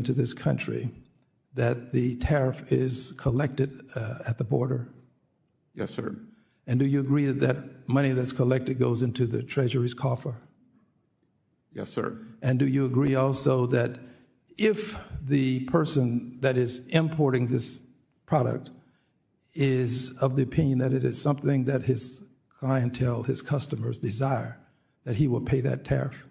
into this country, that the tariff is collected at the border? Yes, sir. And do you agree that that money that's collected goes into the Treasury's coffer? Yes, sir. And do you agree also that if the person that is importing this product is of the opinion that it is something that his clientele, his customers desire, that he will pay that tariff?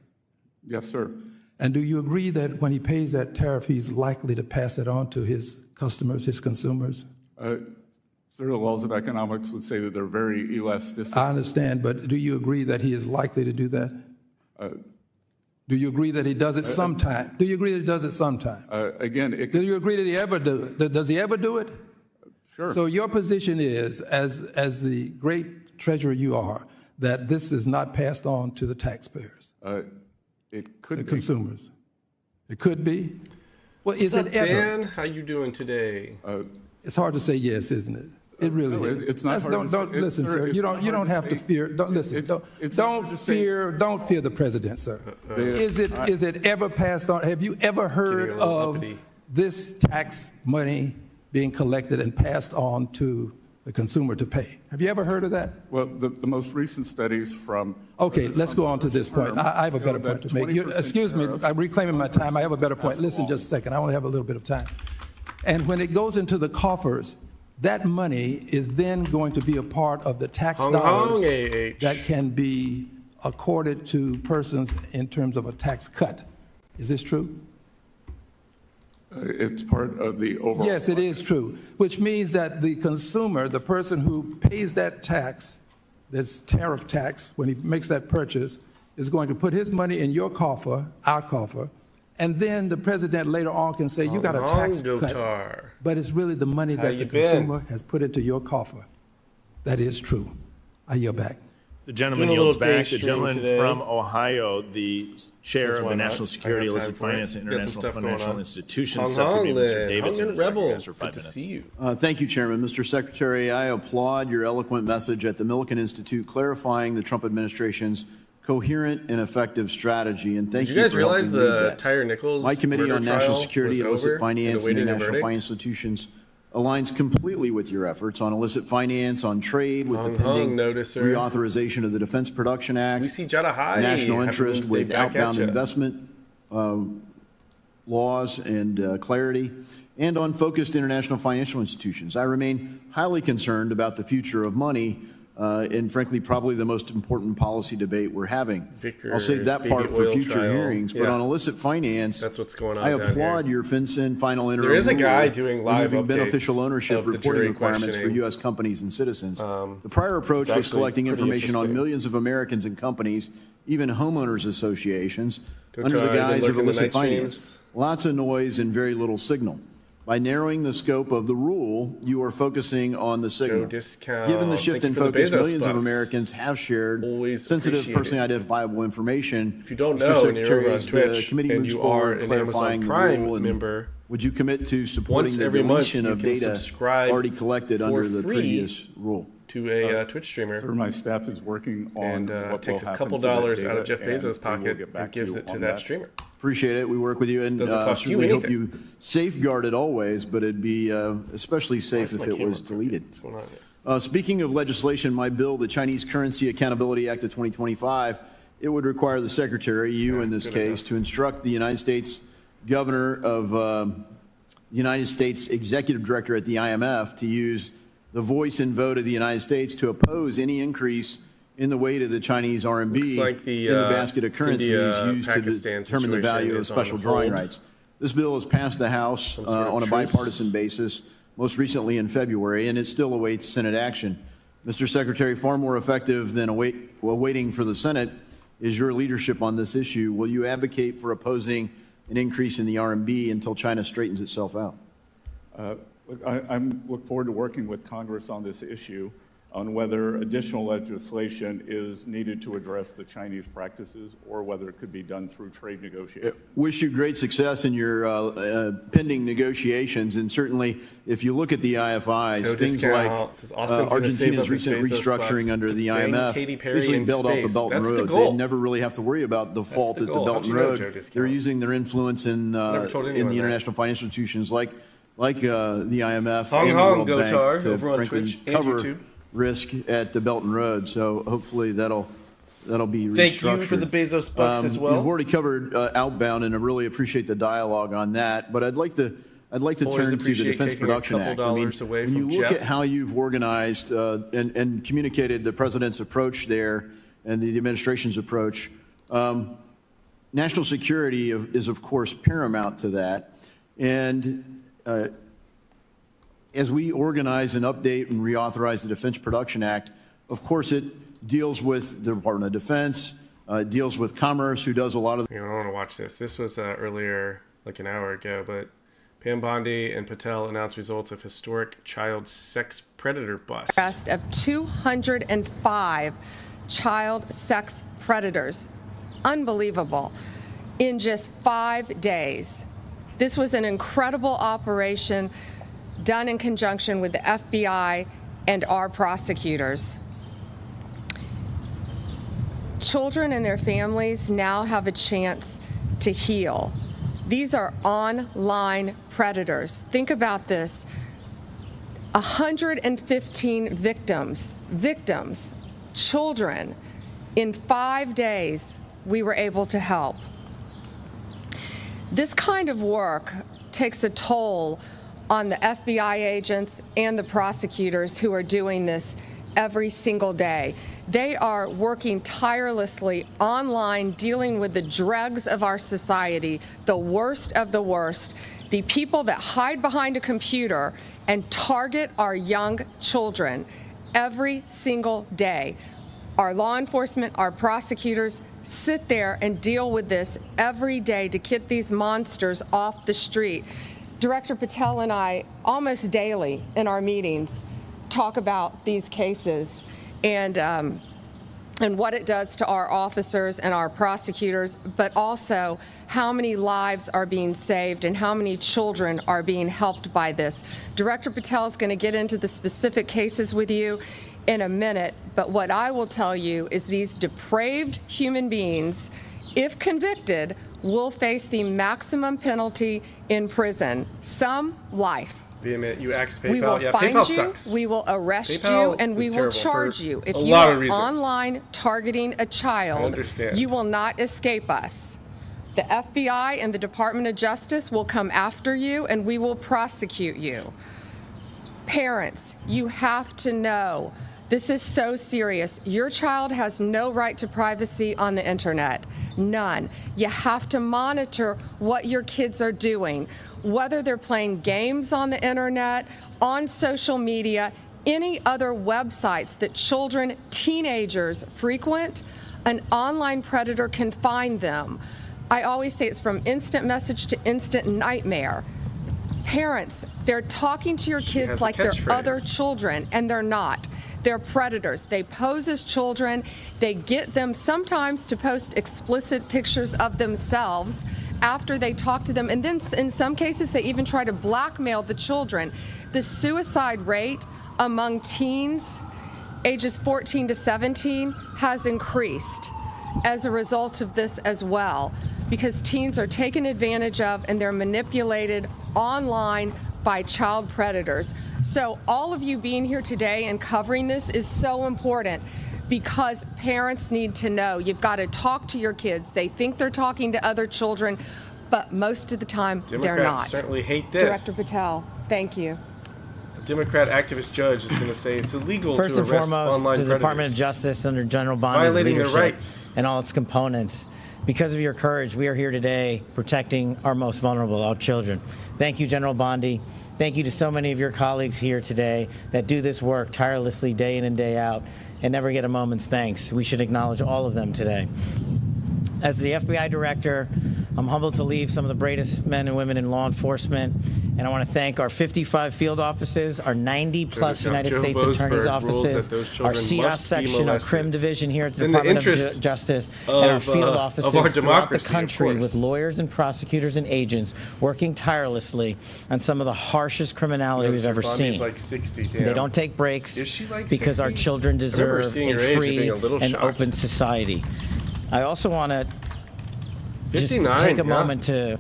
Yes, sir. And do you agree that when he pays that tariff, he's likely to pass it on to his customers, his consumers? Sir, the laws of economics would say that they're very elastic. I understand, but do you agree that he is likely to do that? Do you agree that he does it sometime? Do you agree that he does it sometime? Again, Do you agree that he ever do it? Does he ever do it? Sure. So your position is, as the great treasurer you are, that this is not passed on to the taxpayers, It could the be. consumers. It could be. Well, is What's it up, ever? Dan? How you doing today? It's hard to say yes, isn't it? It really No, is. it's not hard to Don't say. listen, sir. You don't have to fear. Don't listen. Don't fear the president, sir. Is it ever passed on? Have you ever heard Getting a little of uppity. this tax money being collected and passed on to the consumer to pay? Have you ever heard of that? Well, the most recent studies from... Okay, let's go on to this point. I have a better point to make. Excuse me, I'm reclaiming my time. I have a better point. Listen just a second. I only have a little bit of time. And when it goes into the coffers, that money is then going to be a part of the tax dollars that can be accorded to persons in terms of a tax cut. Is this true? It's part of the overall... Yes, it is true, which means that the consumer, the person who pays that tax, this tariff tax, when he makes that purchase, is going to put his money in your coffer, our coffer, and then the president later on can say, you got a tax cut, but it's really the money that the consumer has put into your coffer. That is true. I yield back. The gentleman yields back. The gentleman from Ohio, the chair of the National Security, Illicit Finance, and International Financial Institutions Subcommittee, Mr. Davidson, is recognized for 5 minutes. See you. Thank you, Chairman. Mr. Secretary, I applaud your eloquent message at the Millikan Institute clarifying the Trump administration's coherent and effective strategy. And thank you. Did you guys for realize helping lead the that. Tyre Nichols My Committee on National Security, Illicit Finance, and International International Financial Institutions aligns completely with your efforts on illicit finance, on trade, with the pending reauthorization of the Defense Production Act, we see Jada High, national interest with outbound investment laws and clarity, and on focused international financial institutions. I remain highly concerned about the future of money and frankly, probably the most important policy debate we're having. I'll save that part for future hearings, but on illicit finance, that's what's going on. I applaud your FinCEN final interim. There is a guy doing live updates beneficial ownership reporting requirements for U.S. companies and citizens. The prior approach was collecting information on millions of Americans and companies, even homeowners associations, under the guise of illicit finance. Lots of noise and very little signal. By narrowing the scope of the rule, you are focusing on the signal. Given the shift in focus, millions of Americans have shared sensitive, personally identifiable information. If you don't know, and you're over on Twitch, the committee and moves you are forward an clarifying Amazon Prime the rule, member, would you commit to supporting the deletion of data already collected under the previous rule? To a Twitch streamer. Sir, my staff is working on and takes a couple dollars out of Jeff Bezos' pocket and gives it to that streamer. Appreciate it. We work with you, and certainly hope you safeguard it always, but it'd be especially safe if it was deleted. Speaking of legislation, my bill, the Chinese Currency Accountability Act of 2025, it would require the Secretary, you in this case, to instruct the United States Governor of the United States Executive Director at the IMF to use the voice and vote of the United States to oppose any increase in the weight of the Chinese RMB in the basket of currencies used to determine the value of special drawing rights. This bill has passed the House on a bipartisan basis, most recently in February, and it still awaits Senate action. Mr. Secretary, far more effective than waiting for the Senate is your leadership on this issue. Will you advocate for opposing an increase in the RMB until China straightens itself out? I look forward to working with Congress on this issue. on whether additional legislation is needed to address the Chinese practices or whether it could be done through trade negotiations. Wish you great success in your pending negotiations. And certainly, if you look at the IFIs, things like Argentina's recent restructuring under the IMF basically bailed out the Belt and Road. They never really have to worry about default at the Belt and Road. They're using their influence in the international financial institutions like the IMF and the World Bank to frankly cover risk at the Belt and Road. So hopefully that'll be restructured. Thank you for the Bezos bucks as well. We've already covered outbound, and I really appreciate the dialogue on that. But I'd like to turn to the Defense Production Act. I mean, when you look at how you've organized and communicated the president's approach there and the administration's approach, national security is of course paramount to that. And as we organize and update and reauthorize the Defense Production Act, of course it deals with the Department of Defense, it deals with Commerce, who does a lot of... I don't want to watch this. This was earlier, like an hour ago, but Pam Bondi and Patel announced results of historic child sex predator bust. Arrest of 205 child sex predators. Unbelievable. In just 5 days. This was an incredible operation done in conjunction with the FBI and our prosecutors. Children and their families now have a chance to heal. These are online predators. Think about this. 115 victims, children. In 5 days, we were able to help. This kind of work takes a toll on the FBI agents and the prosecutors who are doing this every single day. They are working tirelessly online, dealing with the dregs of our society, the worst of the worst, the people that hide behind a computer and target our young children every single day. Our law enforcement, our prosecutors sit there and deal with this every day to get these monsters off the street. Director Patel and I, almost daily in our meetings, talk about these cases and what it does to our officers and our prosecutors, but also how many lives are being saved and how many children are being helped by this. Director Patel is going to get into the specific cases with you in a minute, but what I will tell you is these depraved human beings, if convicted, will face the maximum penalty in prison, some life. Vehement, you axed PayPal. We will find PayPal you, sucks. we will arrest PayPal you, and we will charge you. If you are are online targeting a child, you will not escape us. The FBI and the Department of Justice will come after you, and we will prosecute you. Parents, you have to know, this is so serious. Your child has no right to privacy on the internet. None. You have to monitor what your kids are doing, whether they're playing games on the internet, on social media, any other websites that children, teenagers frequent, an online predator can find them. I always say it's from instant message to instant nightmare. Parents, they're talking to your kids like they're other children, and they're not. They're predators. They pose as children. They get them sometimes to post explicit pictures of themselves after they talk to them. And then in some cases, they even try to blackmail the children. The suicide rate among teens ages 14 to 17 has increased as a result of this as well, because teens are taken advantage of and they're manipulated online by child predators. So all of you being here today and covering this is so important, because parents need to know. You've got to talk to your kids. They think they're talking to other children, but most of the time they're not. Democrats certainly hate this. Director Patel, thank you. A Democrat activist judge is going to say it's illegal to arrest online predators. First and foremost, to the Department of Justice under General Bondi's violating leadership their rights and all its components. Because of your courage, we are here today protecting our most vulnerable, our children. Thank you, General Bondi. Thank you to so many of your colleagues here today that do this work tirelessly day in and day out and never get a moment's thanks. We should acknowledge all of them today. As the FBI director, I'm humbled to leave some of the bravest men and women in law enforcement And I want to thank our 55 field offices, our 90-plus United States Attorney's offices, our CIOS section, our CRIM division here at the Department of Justice, and our field offices throughout the country with lawyers and prosecutors and agents working tirelessly on some of the harshest criminality we've ever seen. Like 60, damn. They don't take breaks like because 60? our children deserve a free and open society. I also want to just take a moment to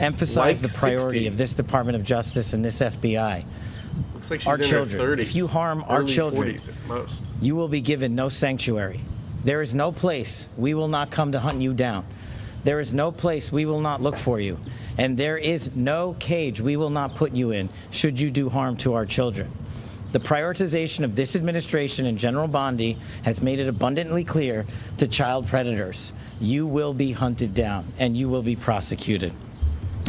emphasize the priority of this Department of Justice and this FBI. Looks like she's our in children. her 30s, if you harm our children, 40s at most. You will be given no sanctuary. There is no place we will not come to hunt you down. There is no place we will not look for you. And there is no cage we will not put you in should you do harm to our children. The prioritization of this administration and General Bondi has made it abundantly clear to child predators, you will be hunted down and you will be prosecuted.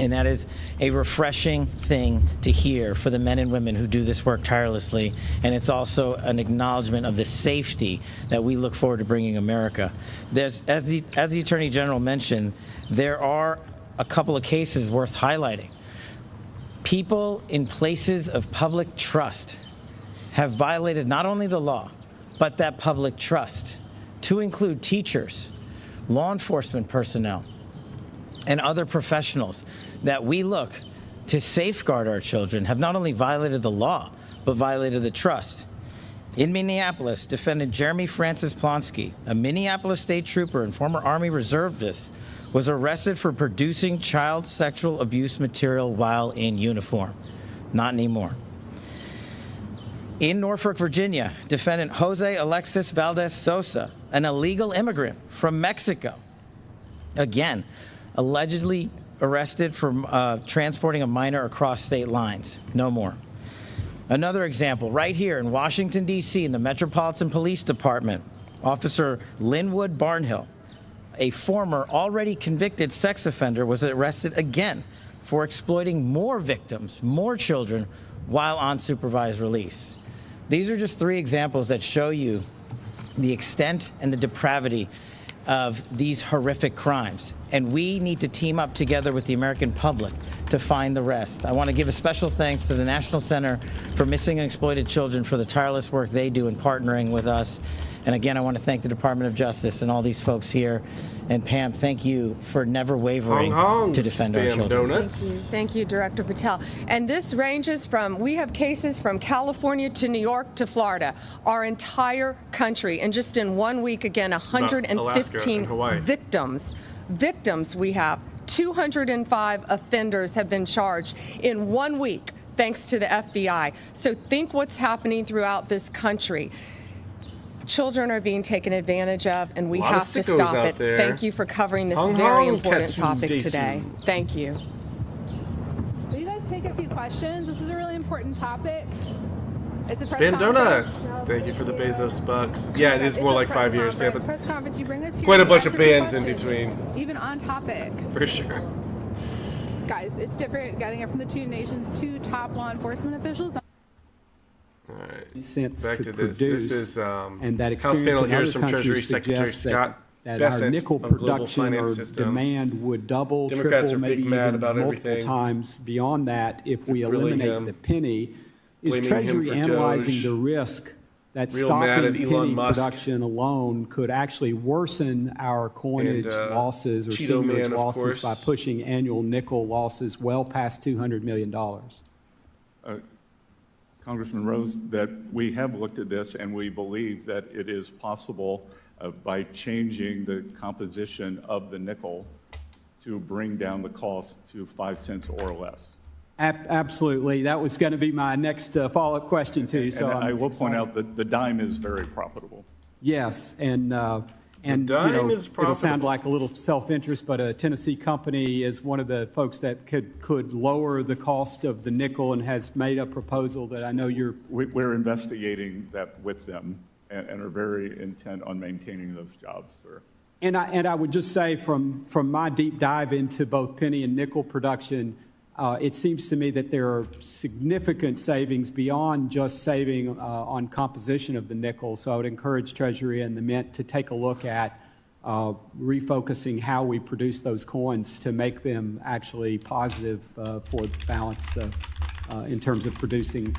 And that is a refreshing thing to hear for the men and women who do this work tirelessly. And it's also an acknowledgement of the safety that we look forward to bringing America. As the Attorney General mentioned, there are a couple of cases worth highlighting. People in places of public trust have violated not only the law, but that public trust, to include teachers, law enforcement personnel, and other professionals that we look to safeguard our children have not only violated the law, but violated the trust. In Minneapolis, defendant Jeremy Francis Plonsky, a Minneapolis state trooper and former Army reservist, was arrested for producing child sexual abuse material while in uniform. Not anymore. In Norfolk, Virginia, defendant Jose Alexis Valdez Sosa, an illegal immigrant from Mexico, again, allegedly arrested for transporting a minor across state lines. No more. Another example, right here in Washington, D.C., in the Metropolitan Police Department, Officer Linwood Barnhill, a former already convicted sex offender, was arrested again for exploiting more victims, more children, while on supervised release. These are just three examples that show you the extent and the depravity of these horrific crimes. And we need to team up together with the American public to find the rest. I want to give a special thanks to the National Center for Missing and Exploited Children for the tireless work they do in partnering with us. And again, I want to thank the Department of Justice and all these folks here. And Pam, thank you for never wavering to defend our children. Donuts. Thank you, Director Patel. And this ranges from, we have cases from California to New York to Florida, our entire country. And just in 1 week, again, 115 victims we have. 205 offenders have been charged in 1 week, thanks to the FBI. So think what's happening throughout this country. Children are being taken advantage of, and we have to stop it. Thank you for covering this very important topic today. Thank you. Will you guys take a few questions? This is a really important topic. It's a press Spin conference. donuts. Thank you for the Bezos bucks. Yeah, it is more like 5 years. Yeah, but press conference. You bring us here. Quite a bunch of bands in between. Even on topic. For sure. Guys, it's different getting it from the two nations, two top law enforcement officials. All right. Sense back to this. This is and that House panel in hears other from Treasury countries Secretary suggests Scott that Bessent our nickel on global production finance or system. demand would double, Democrats triple, are big maybe mad even about multiple everything. times beyond that if we Grilling eliminate him, the penny. Is blaming him Treasury for analyzing Doge. the risk that Real mad stopping at Elon penny Musk. production alone could actually worsen our coinage losses or Cheeto seigniorage Man, of losses course. by pushing annual nickel losses well past $200 million? Congressman Rose, that we have looked at this and we believe that it is possible by changing the composition of the nickel to bring down the cost to 5 cents or less. Absolutely. That was going to be my next follow-up question to you. So and I will point out that the dime is very profitable. Yes, and it'll sound like a little self-interest, but a Tennessee company is one of the folks that could lower the cost of the nickel and has made a proposal that I know We're investigating that with them and are very intent on maintaining those jobs, sir. And I would just say from my deep dive into both penny and nickel production, it seems to me that there are significant savings beyond just saving on composition of the nickel. So I would encourage Treasury and the Mint to take a look at refocusing how we produce those coins to make them actually positive for the balance in terms of producing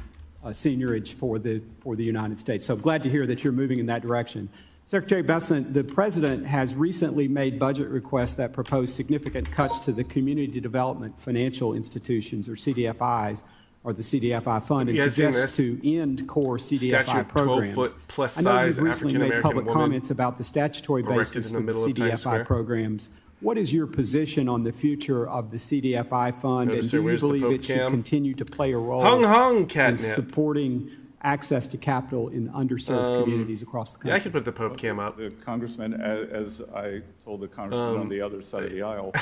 seigniorage for the United States. So glad to hear that you're moving in that direction. Secretary Besant, the President has recently made budget requests that propose significant cuts to the Community Development Financial Institutions, or CDFIs, or the CDFI fund, and suggests to end core CDFI programs. 12-foot plus I know size you've recently made public woman comments about the statutory basis for the CDFI programs. What is your position on the future of the CDFI fund, and do you believe it should continue to play a role in supporting access to capital in underserved communities across the country? Yeah, I could put the Pope cam up. The Congressman, as I told the Congressman on the other side of the aisle,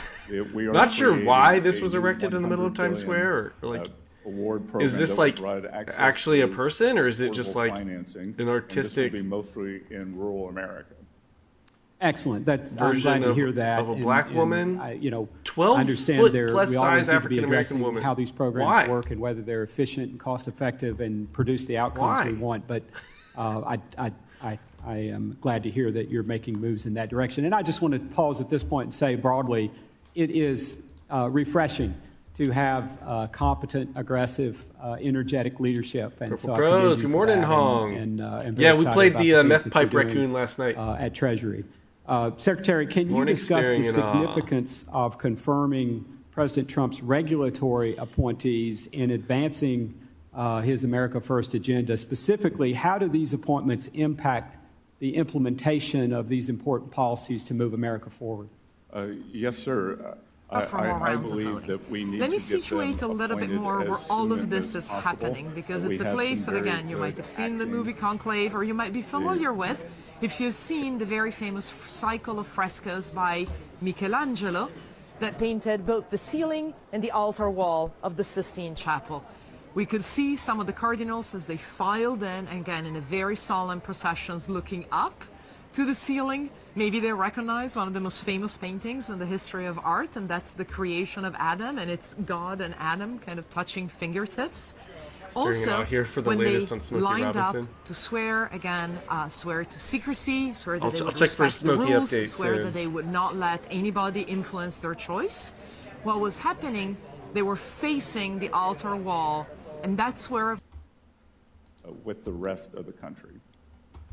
we are not sure why this was erected in the middle of Times Square, or like award program. Is this like actually a person, or is it just like financing, an artistic? And this will be mostly in rural America. Excellent. I'm glad to hear that. Of a black woman, 12-foot plus size African American woman. How these programs work and whether they're efficient and cost effective and produce the outcomes we want. But I am glad to hear that you're making moves in that direction. And I just want to pause at this point and say broadly, it is refreshing to have competent, aggressive, energetic leadership. And Purple Pros, good morning, Hong. Yeah, we played the meth pipe raccoon last night at Treasury. Secretary, can you discuss the significance of confirming President Trump's regulatory appointees in advancing his America First agenda? Specifically, how do these appointments impact the implementation of these important policies to move America forward? Yes, sir. I believe that we need Let me situate a little bit more where all of this is happening, because it's a place that, again, you might have seen the movie Conclave, or you might be familiar with if you've seen the very famous cycle of frescoes by Michelangelo that painted both the ceiling and the altar wall of the Sistine Chapel. We could see some of the cardinals as they filed in, again, in a very solemn processions looking up to the ceiling. Maybe they recognize one of the most famous paintings in the history of art, and that's the creation of Adam, and it's God and Adam kind of touching fingertips. Also, here for the when latest they on Smokey lined Robinson. Up to swear, again, swear to secrecy, swear that they would check for respect the Smokey rules, updates swear soon. that they would not let anybody influence their choice. What was happening, they were facing the altar wall, and that's where... with the rest of the country.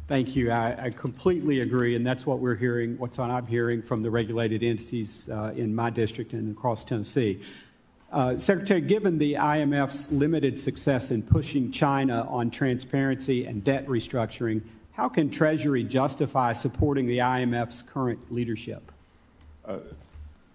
Thank you. I completely agree, and that's what we're hearing, I'm hearing from the regulated entities in my district and across Tennessee. Secretary, given the IMF's limited success in pushing China on transparency and debt restructuring, how can Treasury justify supporting the IMF's current leadership?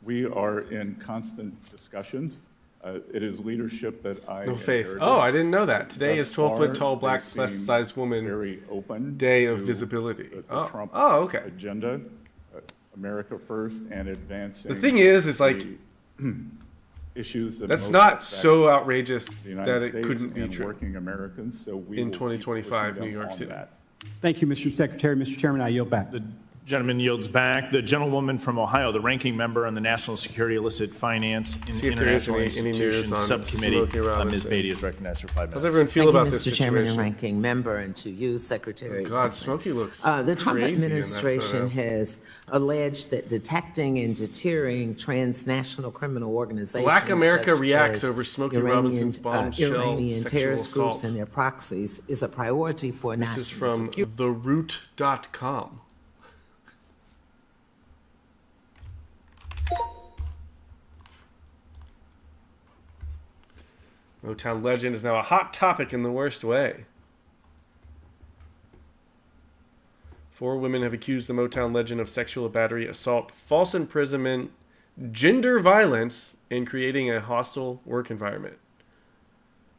We are in constant discussions. It is leadership that I No face. Oh, I didn't know that. Today is 12-foot tall, black, plus-sized woman very open day of visibility. The Trump okay. agenda, America First, and advancing. The thing is like issues that that's not so outrageous that it States couldn't be and true. Working Americans, so we in will 2025, New York City. That. Thank you, Mr. Secretary. Mr. Chairman, I yield back. The gentleman yields back. The gentlewoman from Ohio, the ranking member on the National Security Illicit Finance and International Institutions Subcommittee, Ms. Beatty is recognized for 5 minutes. How does everyone feel about this Mr. Chairman situation? and ranking member, and to you, Secretary. God, Smokey looks the Trump crazy administration has alleged that detecting and deterring transnational criminal organizations Black America such reacts as over Smokey Robinson's bombshell Iranian sexual terrorist assault. groups and their proxies is a priority for This national is from security. theroot.com. Motown legend is now a hot topic in the worst way. 4 women have accused the Motown legend of sexual battery, assault, false imprisonment, gender violence, and creating a hostile work environment.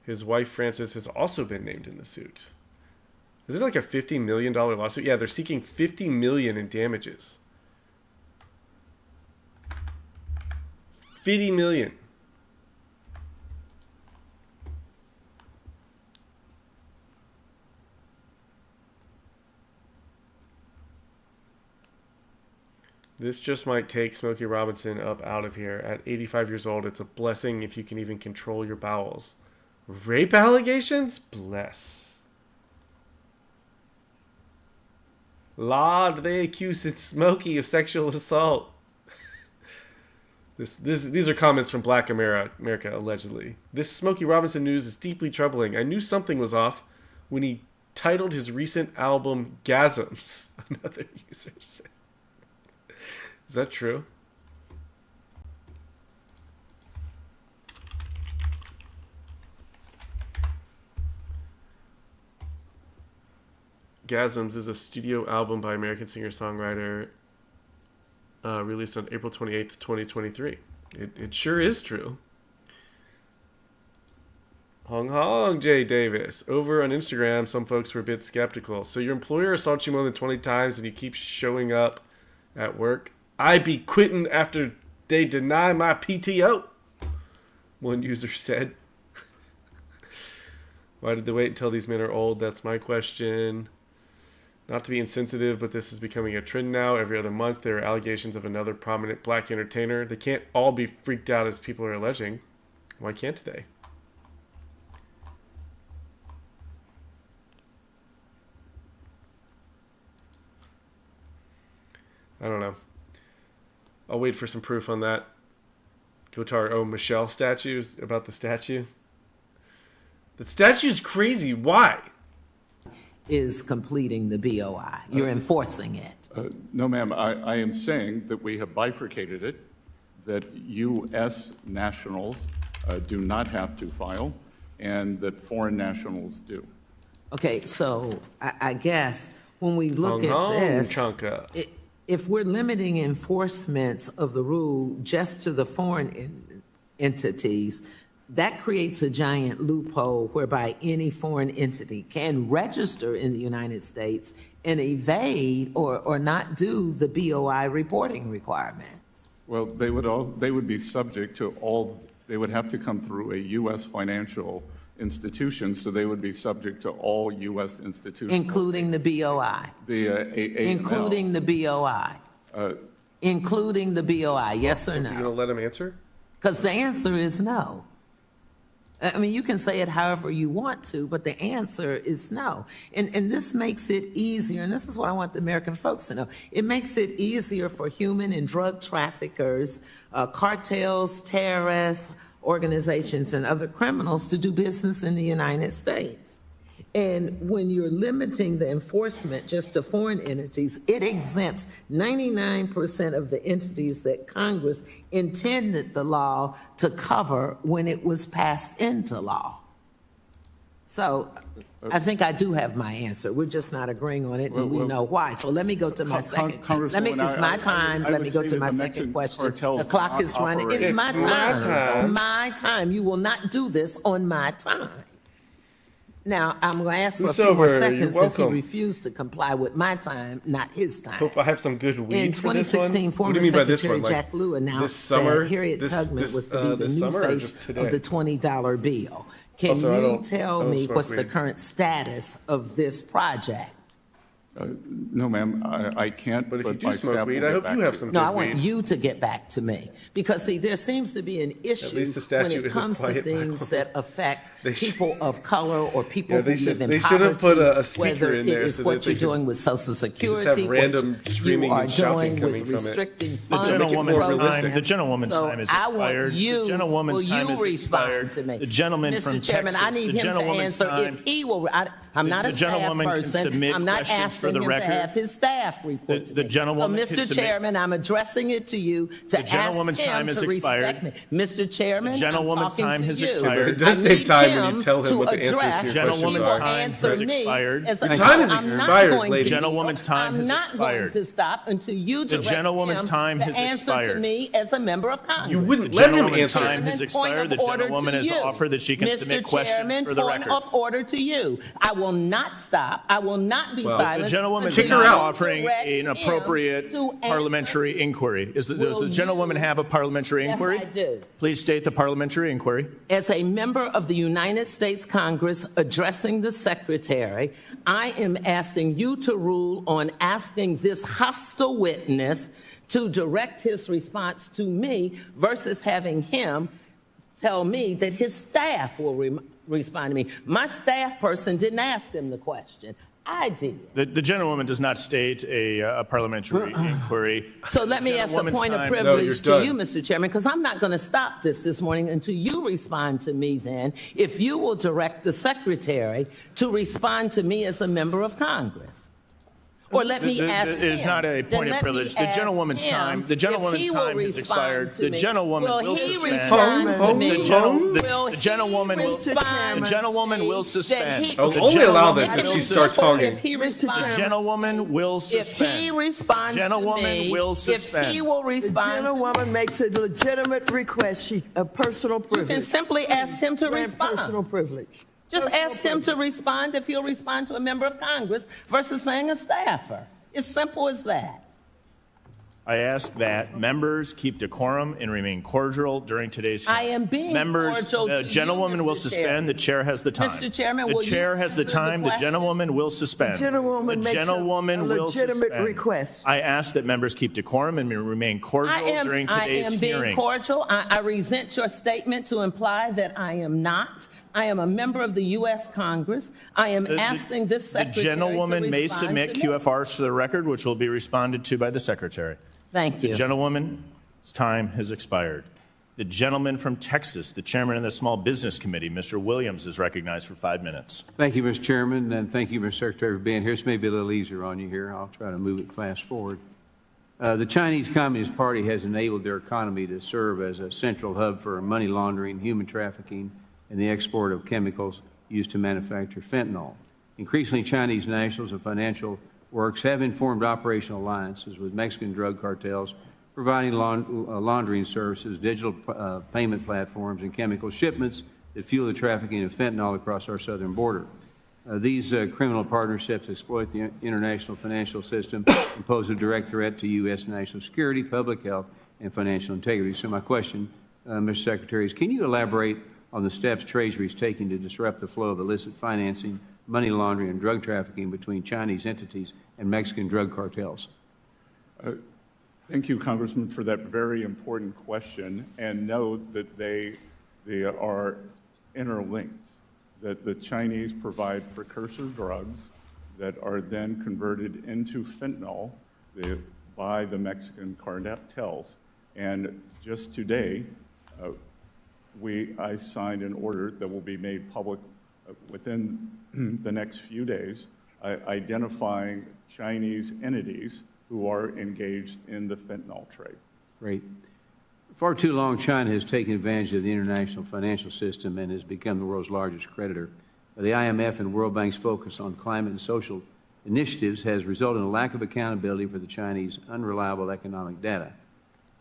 His wife, Frances, has also been named in the suit. Is it like a $50 million lawsuit? Yeah, they're seeking $50 million in damages. $50 million. This just might take Smokey Robinson up out of here. At 85 years old, it's a blessing if you can even control your bowels. Rape allegations? Bless. Lord, they accused Smokey of sexual assault. These are comments from Black America, allegedly. This Smokey Robinson news is deeply troubling. I knew something was off when he titled his recent album Gasms, another user said. Is that true? Gasms is a studio album by American singer-songwriter released on April 28th, 2023. It sure is true. Hong Jay Davis. Over on Instagram, some folks were a bit skeptical. So your employer assaults you more than 20 times and you keep showing up at work? I be quitting after they deny my PTO, one user said. Why did they wait until these men are old? That's my question. Not to be insensitive, but this is becoming a trend now. Every other month, there are allegations of another prominent black entertainer. They can't all be freaked out as people are alleging. Why can't they? I don't know. I'll wait for some proof on that. Go to our Michelle statues about the statue. The statue's crazy. Why? Is completing the BOI. You're enforcing it. No, ma'am. I am saying that we have bifurcated it, that U.S. nationals do not have to file, and that foreign nationals do. Okay, so I guess when we look at this, if we're limiting enforcements of the rule just to the foreign entities, that creates a giant loophole whereby any foreign entity can register in the United States and evade or not do the BOI reporting requirements. Well, they would be subject to all. They would have to come through a U.S. financial institution, so they would be subject to all U.S. institutions, including the BOI. Including the BOI. Including the BOI. Yes or no? You gonna let him answer? Because the answer is no. I mean, you can say it however you want to, but the answer is no. And this makes it easier, and this is what I want the American folks to know. It makes it easier for human and drug traffickers, cartels, terrorists, organizations, and other criminals to do business in the United States. And when you're limiting the enforcement just to foreign entities, it exempts 99% of the entities that Congress intended the law to cover when it was passed into law. So I think I do have my answer. We're just not agreeing on it, and we know why. So let me go to my second. It's my time. Let me go to my second question. The clock is running. It's my time. My time. You will not do this on my time. Now, I'm going to ask for a few more seconds since he refused to comply with my time, not his time. Hope I have some good weed for this one. In 2016, former Secretary Jack Lew announced that Harriet Tubman was to be the new face of the $20 bill. Can you tell me what's the current status of this project? No, ma'am, I can't. But if you do smoke weed, I hope you have some good weed. No, I want you to get back to me. Because, see, there seems to be an issue when it comes to things that affect people of color or people who live in poverty. They should have put a speaker in there so that what you're doing with Social Security, what you are doing with restricting funds. The gentlewoman's time is expired. The gentlewoman's time is expired. The gentleman from Texas. Mr. Chairman, I need him to answer if he will. I'm not a staff person. I'm not asking him to have his staff report to me. So, Mr. Chairman, I'm addressing it to you to ask him to respect me. Mr. Chairman, the gentlewoman's time has expired. It does save time when you tell him what the answers to your questions are. Time has expired. The time has expired, lady. The gentlewoman's time has expired. I'm not going to stop until you direct him to answer to me as a member of Congress. You wouldn't let him answer. The gentlewoman's time has expired. The gentlewoman has offered that she can submit questions for the record. Mr. Chairman, point of order to you. I will not stop. I will not be silent. The gentlewoman is not offering an appropriate parliamentary inquiry. Does the gentlewoman have a parliamentary inquiry? Yes, I do. Please state the parliamentary inquiry. As a member of the United States Congress addressing the Secretary, I am asking you to rule on asking this hostile witness to direct his response to me versus having him tell me that his staff will respond to me. My staff person didn't ask them the question. I did. The gentlewoman does not state a parliamentary inquiry. So let me ask the point of privilege to you, Mr. Chairman, because I'm not going to stop this morning until you respond to me then, if you will direct the secretary to respond to me as a member of Congress. Or let me ask him. It is not a point of privilege. The gentlewoman's time has expired. The gentlewoman will suspend. The gentlewoman will suspend. Only allow this if she starts talking. The gentlewoman will suspend. If he responds gentlewoman will suspend. If he will respond. The gentlewoman makes a legitimate request, a personal privilege. You can simply ask him to respond. Personal privilege. Just ask him to respond if he'll respond to a member of Congress versus saying a staffer. It's simple as that. I ask that members keep decorum and remain cordial during today's hearing. I am being cordial the gentlewoman will suspend. The chair has the time. Mr. Chairman, the chair has the time. The gentlewoman will suspend. The gentlewoman makes a legitimate request. I ask that members keep decorum and remain cordial during today's hearing. I am being cordial. I resent your statement to imply that I am not. I am a member of the U.S. Congress. I am asking this secretary The gentlewoman to may respond submit to QFRs for the record, which will be responded to by the secretary. Thank you. The gentlewoman's time has expired. The gentleman from Texas, the chairman of the Small Business Committee, Mr. Williams, is recognized for 5 minutes. Thank you, Mr. Chairman, and thank you, Mr. Secretary, for being here. This may be a little easier on you here. I'll try to move it fast forward. The Chinese Communist Party has enabled their economy to serve as a central hub for money laundering, human trafficking, and the export of chemicals used to manufacture fentanyl. Increasingly, Chinese nationals and financial works have informed operational alliances with Mexican drug cartels, providing laundering services, digital payment platforms, and chemical shipments that fuel the trafficking of fentanyl across our southern border. These criminal partnerships exploit the international financial system and pose a direct threat to U.S. national security, public health, and financial integrity. So my question, Mr. Secretary, is can you elaborate on the steps Treasury is taking to disrupt the flow of illicit financing, money laundering, and drug trafficking between Chinese entities and Mexican drug cartels? Thank you, Congressman, for that very important question. And note that they are interlinked, that the Chinese provide precursor drugs that are then converted into fentanyl by the Mexican cartels. And just today, I signed an order that will be made public within the next few days, identifying Chinese entities who are engaged in the fentanyl trade. Great. Far too long, China has taken advantage of the international financial system and has become the world's largest creditor. The IMF and World Bank's focus on climate and social initiatives has resulted in a lack of accountability for the Chinese unreliable economic data,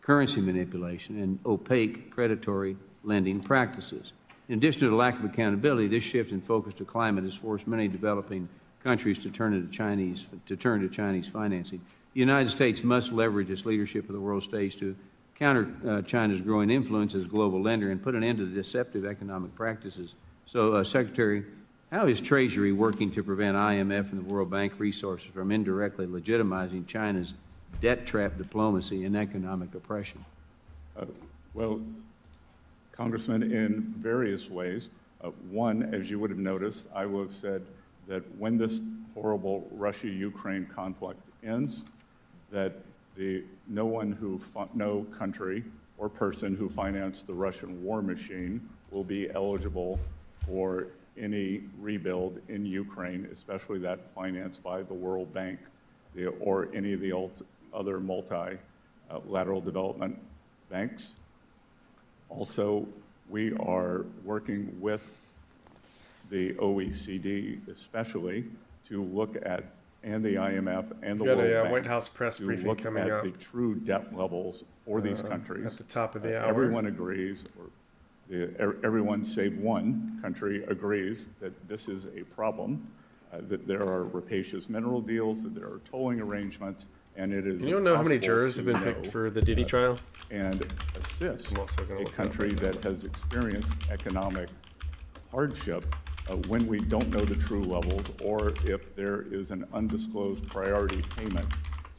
currency manipulation, and opaque predatory lending practices. In addition to the lack of accountability, this shift in focus to climate has forced many developing countries to turn to Chinese financing. The United States must leverage its leadership of the world stage to counter China's growing influence as a global lender and put an end to the deceptive economic practices. So, Secretary, how is Treasury working to prevent IMF and the World Bank resources from indirectly legitimizing China's debt trap diplomacy and economic oppression? Well, Congressman, in various ways. One, as you would have noticed, I would have said that when this horrible Russia-Ukraine conflict ends, that no country or person who financed the Russian war machine will be eligible for any rebuild in Ukraine, especially that financed by the World Bank or any of the other multilateral development banks. Also, we are working with the OECD especially to look at, and the IMF and the World Bank, White House press briefing coming up. The true debt levels for these countries. At the top of the hour. Everyone agrees, everyone save one country agrees that this is a problem, that there are rapacious mineral deals, that there are tolling arrangements, and it is. You don't know how many jurors have been picked for the Diddy trial? And assist a country that has experienced economic hardship when we don't know the true levels, or if there is an undisclosed priority payment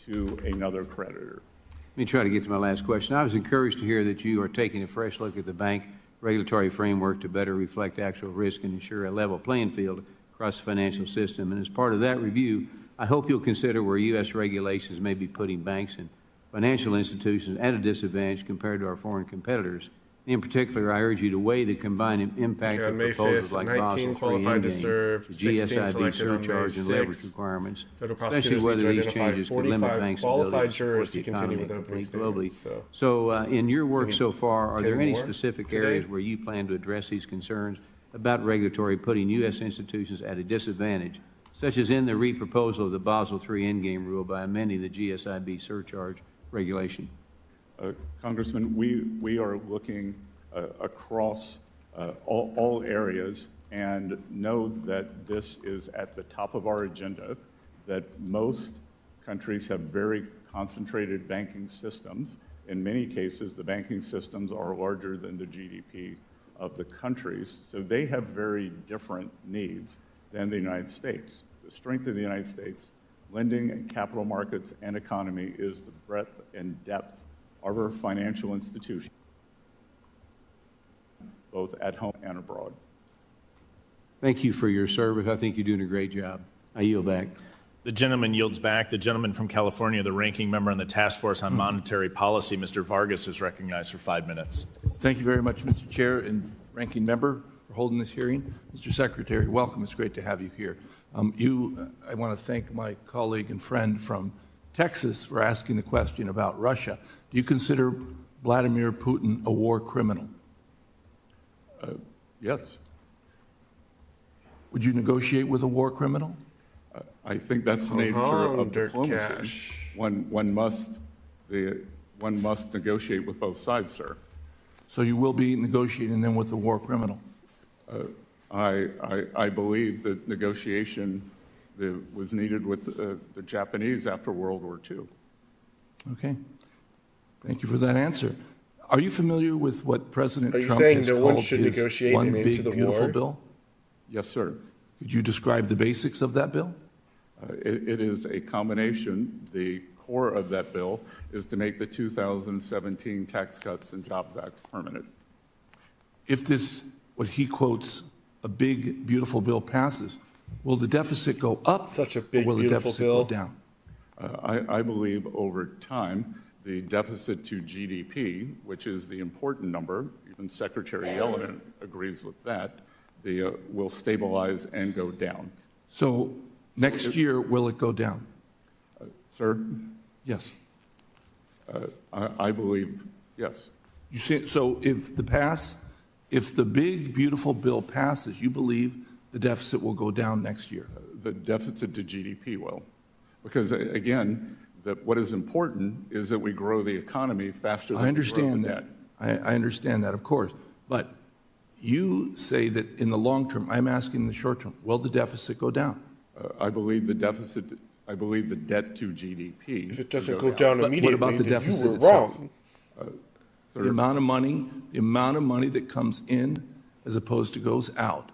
to another creditor. Let me try to get to my last question. I was encouraged to hear that you are taking a fresh look at the bank regulatory framework to better reflect actual risk and ensure a level playing field across the financial system. And as part of that review, I hope you'll consider where U.S. regulations may be putting banks and financial institutions at a disadvantage compared to our foreign competitors. In particular, I urge you to weigh the combined impact of proposals like Basel III Endgame, the GSIB surcharge and leverage requirements, especially whether these changes could limit banks' ability to support the economy and compete globally. So in your work so far, are there any specific areas where you plan to address these concerns about regulatory putting U.S. institutions at a disadvantage, such as in the re-proposal of the Basel III Endgame rule by amending the GSIB surcharge regulation? Congressman, we are looking across all areas and know that this is at the top of our agenda, that most countries have very concentrated banking systems. In many cases, the banking systems are larger than the GDP of the countries, so they have very different needs than the United States. The strength of the United States lending and capital markets and economy is the breadth and depth of our financial institutions, both at home and abroad. Thank you for your service. I think you're doing a great job. I yield back. The gentleman yields back. The gentleman from California, the ranking member on the Task Force on Monetary Policy, Mr. Vargas, is recognized for 5 minutes. Thank you very much, Mr. Chair and ranking member, for holding this hearing. Mr. Secretary, welcome. It's great to have you here. I want to thank my colleague and friend from Texas for asking the question about Russia. Do you consider Vladimir Putin a war criminal? Yes. Would you negotiate with a war criminal? I think that's the nature of diplomacy. One must negotiate with both sides, sir. So you will be negotiating then with the war criminal? I believe that negotiation was needed with the Japanese after World War II. Okay. Thank you for that answer. Are you familiar with what President Trump has saying no one should negotiate One an end Big to the Beautiful war? Bill? Yes, sir. Could you describe the basics of that bill? It is a combination. The core of that bill is to make the 2017 Tax Cuts and Jobs Act permanent. If this, what he quotes, a big, beautiful bill passes, will the deficit go up? Such a big, or will the beautiful deficit bill. go down? I believe over time, the deficit to GDP, which is the important number, even Secretary Yellen agrees with that, will stabilize and go down. So next year, will it go down? Sir? Yes. I believe yes. You say, so if the big, beautiful bill passes, you believe the deficit will go down next year? The deficit to GDP will. Because, again, what is important is that we grow the economy faster than I understand we grow that. the debt. I understand that, of course. But you say that in the long term, I'm asking in the short term, will the deficit go down? I believe the debt to GDP. If it doesn't go down But immediately, what about the then deficit you were itself? wrong. The amount of money that comes in as opposed to goes out.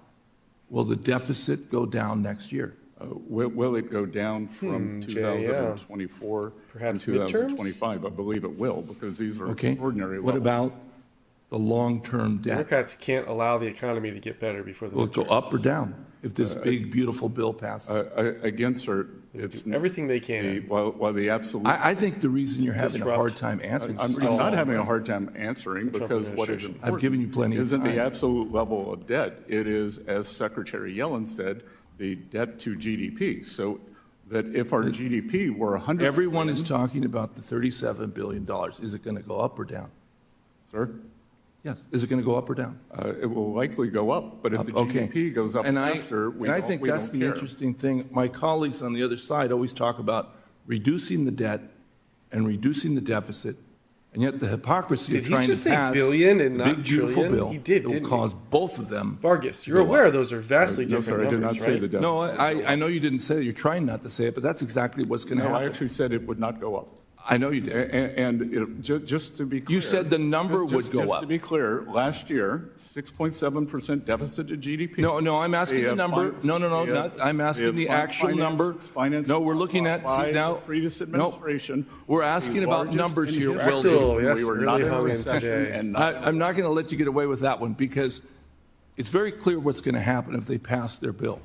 Will the deficit go down next year? Will it go down from 2024 Perhaps to 2025? I believe it will, because these are extraordinary levels. What about the long-term debt? Democrats can't allow the economy to get better before the Will it go midterms. up or down if this big, beautiful bill passes? Again, sir, it's everything they can. While the absolute... I think the reason you're having a hard time answering... I'm not having a hard time answering because what is important I've given you plenty of isn't time. the absolute level of debt. It is, as Secretary Yellen said, the debt to GDP. So that if our GDP were 100... Everyone is talking about the $37 billion. Is it going to go up or down? Sir? Yes. Is it going to go up or down? It will likely go up, but if the GDP goes up faster, we I don't think that's the care. interesting thing. My colleagues on the other side always talk about reducing the debt and reducing the deficit, and yet the hypocrisy of trying to pass billion and a not big, beautiful trillion? bill He did, that will didn't cause both of them. Vargas, you're aware those are vastly No, different sir, I did numbers, not say right? the deficit. No, I know you didn't say it. You're trying not to say it, but that's exactly what's going to No, happen. I actually said it would not go up. I know you did. And just to be clear... You said the number would go Just up. to be clear, last year, 6.7% deficit to GDP. No, I'm asking the number. I'm asking the actual number. No, we're looking at, see now, previous administration. we're asking about numbers here, Will. We were not in a recession and I'm not going to let you get away with that one because it's very clear what's going to happen if they pass their bill.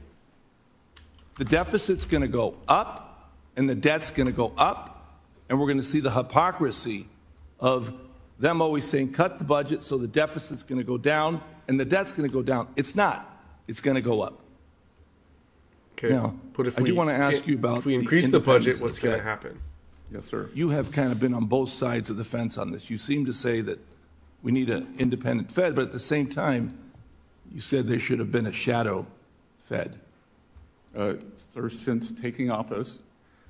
the deficit's going to go up and the debt's going to go up, and we're going to see the hypocrisy of them always saying cut the budget so the deficit's going to go down and the debt's going to go down. It's not. It's going to go up. Okay. Now, but if I do want to ask you about if we increase the budget, what's going to happen? Yes, sir. You have kind of been on both sides of the fence on this. You seem to say that we need an independent Fed, but at the same time, you said there should have been a shadow Fed. Sir, since taking office,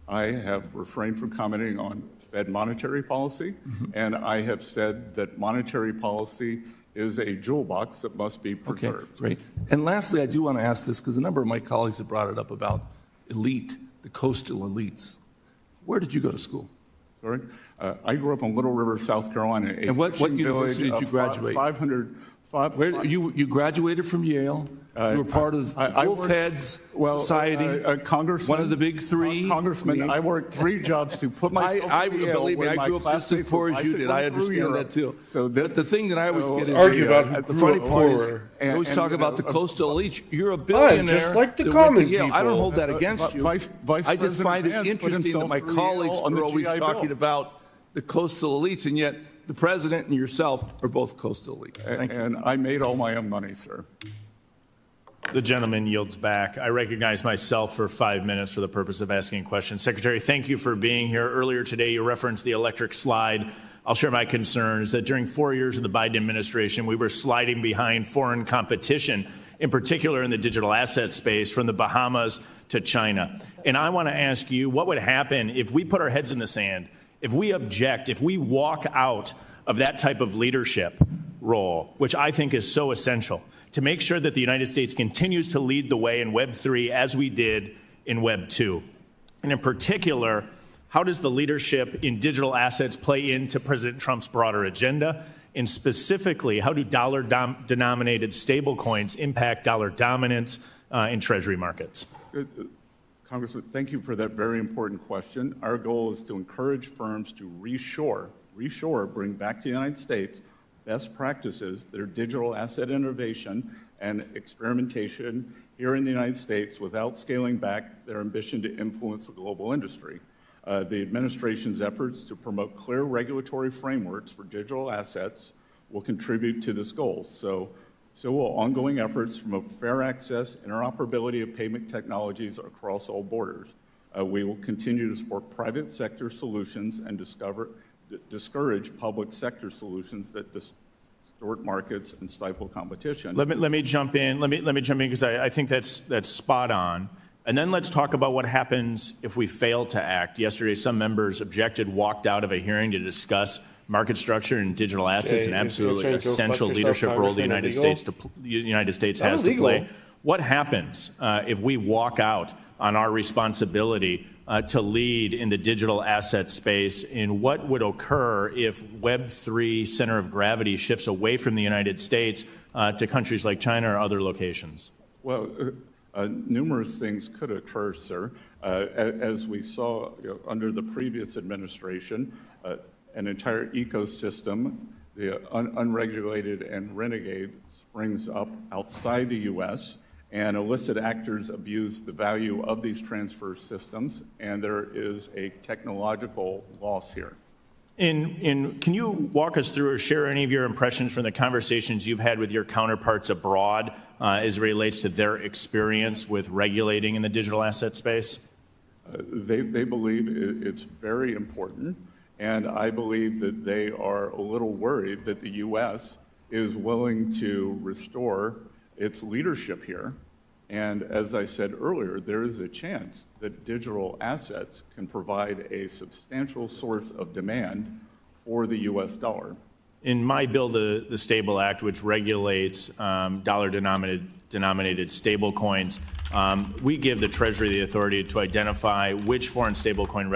I have refrained from commenting on Fed monetary policy, and I have said that monetary policy is a jewel box that must be preserved. Okay, great. And lastly, I do want to ask this because a number of my colleagues have brought it up about elite, the coastal elites. Where did you go to school? Sorry? I grew up in Little River, South Carolina. And what university did you graduate? 500. You graduated from Yale. You were part of Wolfhead's Society, Congressman, one of the big three. Congressman, I worked 3 jobs to put myself in Yale. Believe me, I grew up just as poor as you did. I understand that too. So but the thing that I always get is argue about the funny part is I always talk about the coastal elites. You're a billionaire. Just like the that common went to Yale. people. I don't hold that against you. I just find it interesting that my colleagues are always talking about the coastal elites, and yet the president and yourself are both coastal elites. And I made all my own money, sir. The gentleman yields back. I recognize myself for 5 minutes for the purpose of asking questions. Secretary, thank you for being here. Earlier today, you referenced the electric slide. I'll share my concerns that during 4 years of the Biden administration, we were sliding behind foreign competition, in particular in the digital asset space, from the Bahamas to China. And I want to ask you, what would happen if we put our heads in the sand, if we object, if we walk out of that type of leadership role, which I think is so essential, to make sure that the United States continues to lead the way in Web 3 as we did in Web 2. And in particular, how does the leadership in digital assets play into President Trump's broader agenda? And specifically, how do dollar-denominated stablecoins impact dollar dominance in Treasury markets? Congressman, thank you for that very important question. Our goal is to encourage firms to reshore, bring back to the United States best practices, their digital asset innovation and experimentation here in the United States without scaling back their ambition to influence the global industry. The administration's efforts to promote clear regulatory frameworks for digital assets will contribute to this goal. So will ongoing efforts to promote fair access, interoperability of payment technologies across all borders. We will continue to support private sector solutions and discourage public sector solutions that distort markets and stifle competition. Let me jump in. Let me jump in because I think that's spot on. And then let's talk about what happens if we fail to act. Yesterday, some members objected, walked out of a hearing to discuss market structure and digital assets, an absolutely essential leadership role the United States has to play. What happens if we walk out on our responsibility to lead in the digital asset space, and what would occur if Web3 center of gravity shifts away from the United States to countries like China or other locations? Well, numerous things could occur, sir. As we saw under the previous administration, an entire ecosystem, the unregulated and renegade, springs up outside the U.S., and illicit actors abuse the value of these transfer systems, and there is a technological loss here. Can you walk us through or share any of your impressions from the conversations you've had with your counterparts abroad as it relates to their experience with regulating in the digital asset space? They believe it's very important, and I believe that they are a little worried that the U.S. is willing to restore its leadership here. And as I said earlier, there is a chance that digital assets can provide a substantial source of demand for the U.S. dollar. In my bill, the Stable Act, which regulates dollar-denominated stablecoins, we give the Treasury the authority to identify which foreign stablecoin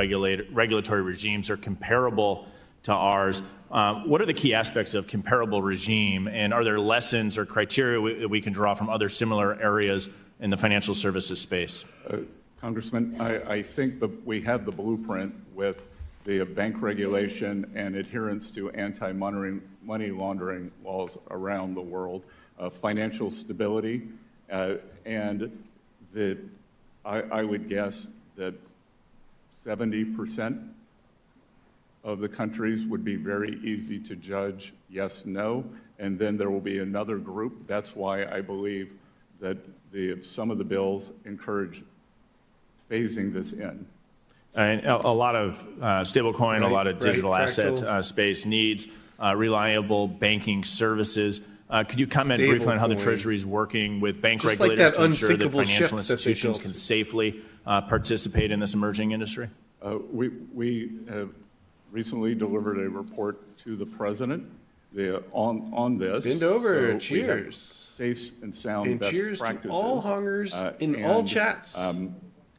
regulatory regimes are comparable to ours. What are the key aspects of comparable regime, and are there lessons or criteria that we can draw from other similar areas in the financial services space? Congressman, I think that we have the blueprint with the bank regulation and adherence to anti-money laundering laws around the world, financial stability, and the I would guess that 70% of the countries would be very easy to judge yes, no, and then there will be another group. That's why I believe that some of the bills encourage phasing this in. And a lot of stablecoin, a lot of digital asset space needs reliable banking services. Could you comment briefly on how the Treasury is working with bank regulators to ensure that financial institutions can safely participate in this emerging industry? We have recently delivered a report to the president on this. Bend over, so cheers. Safe and sound and best cheers practices. To all hungers in all chats.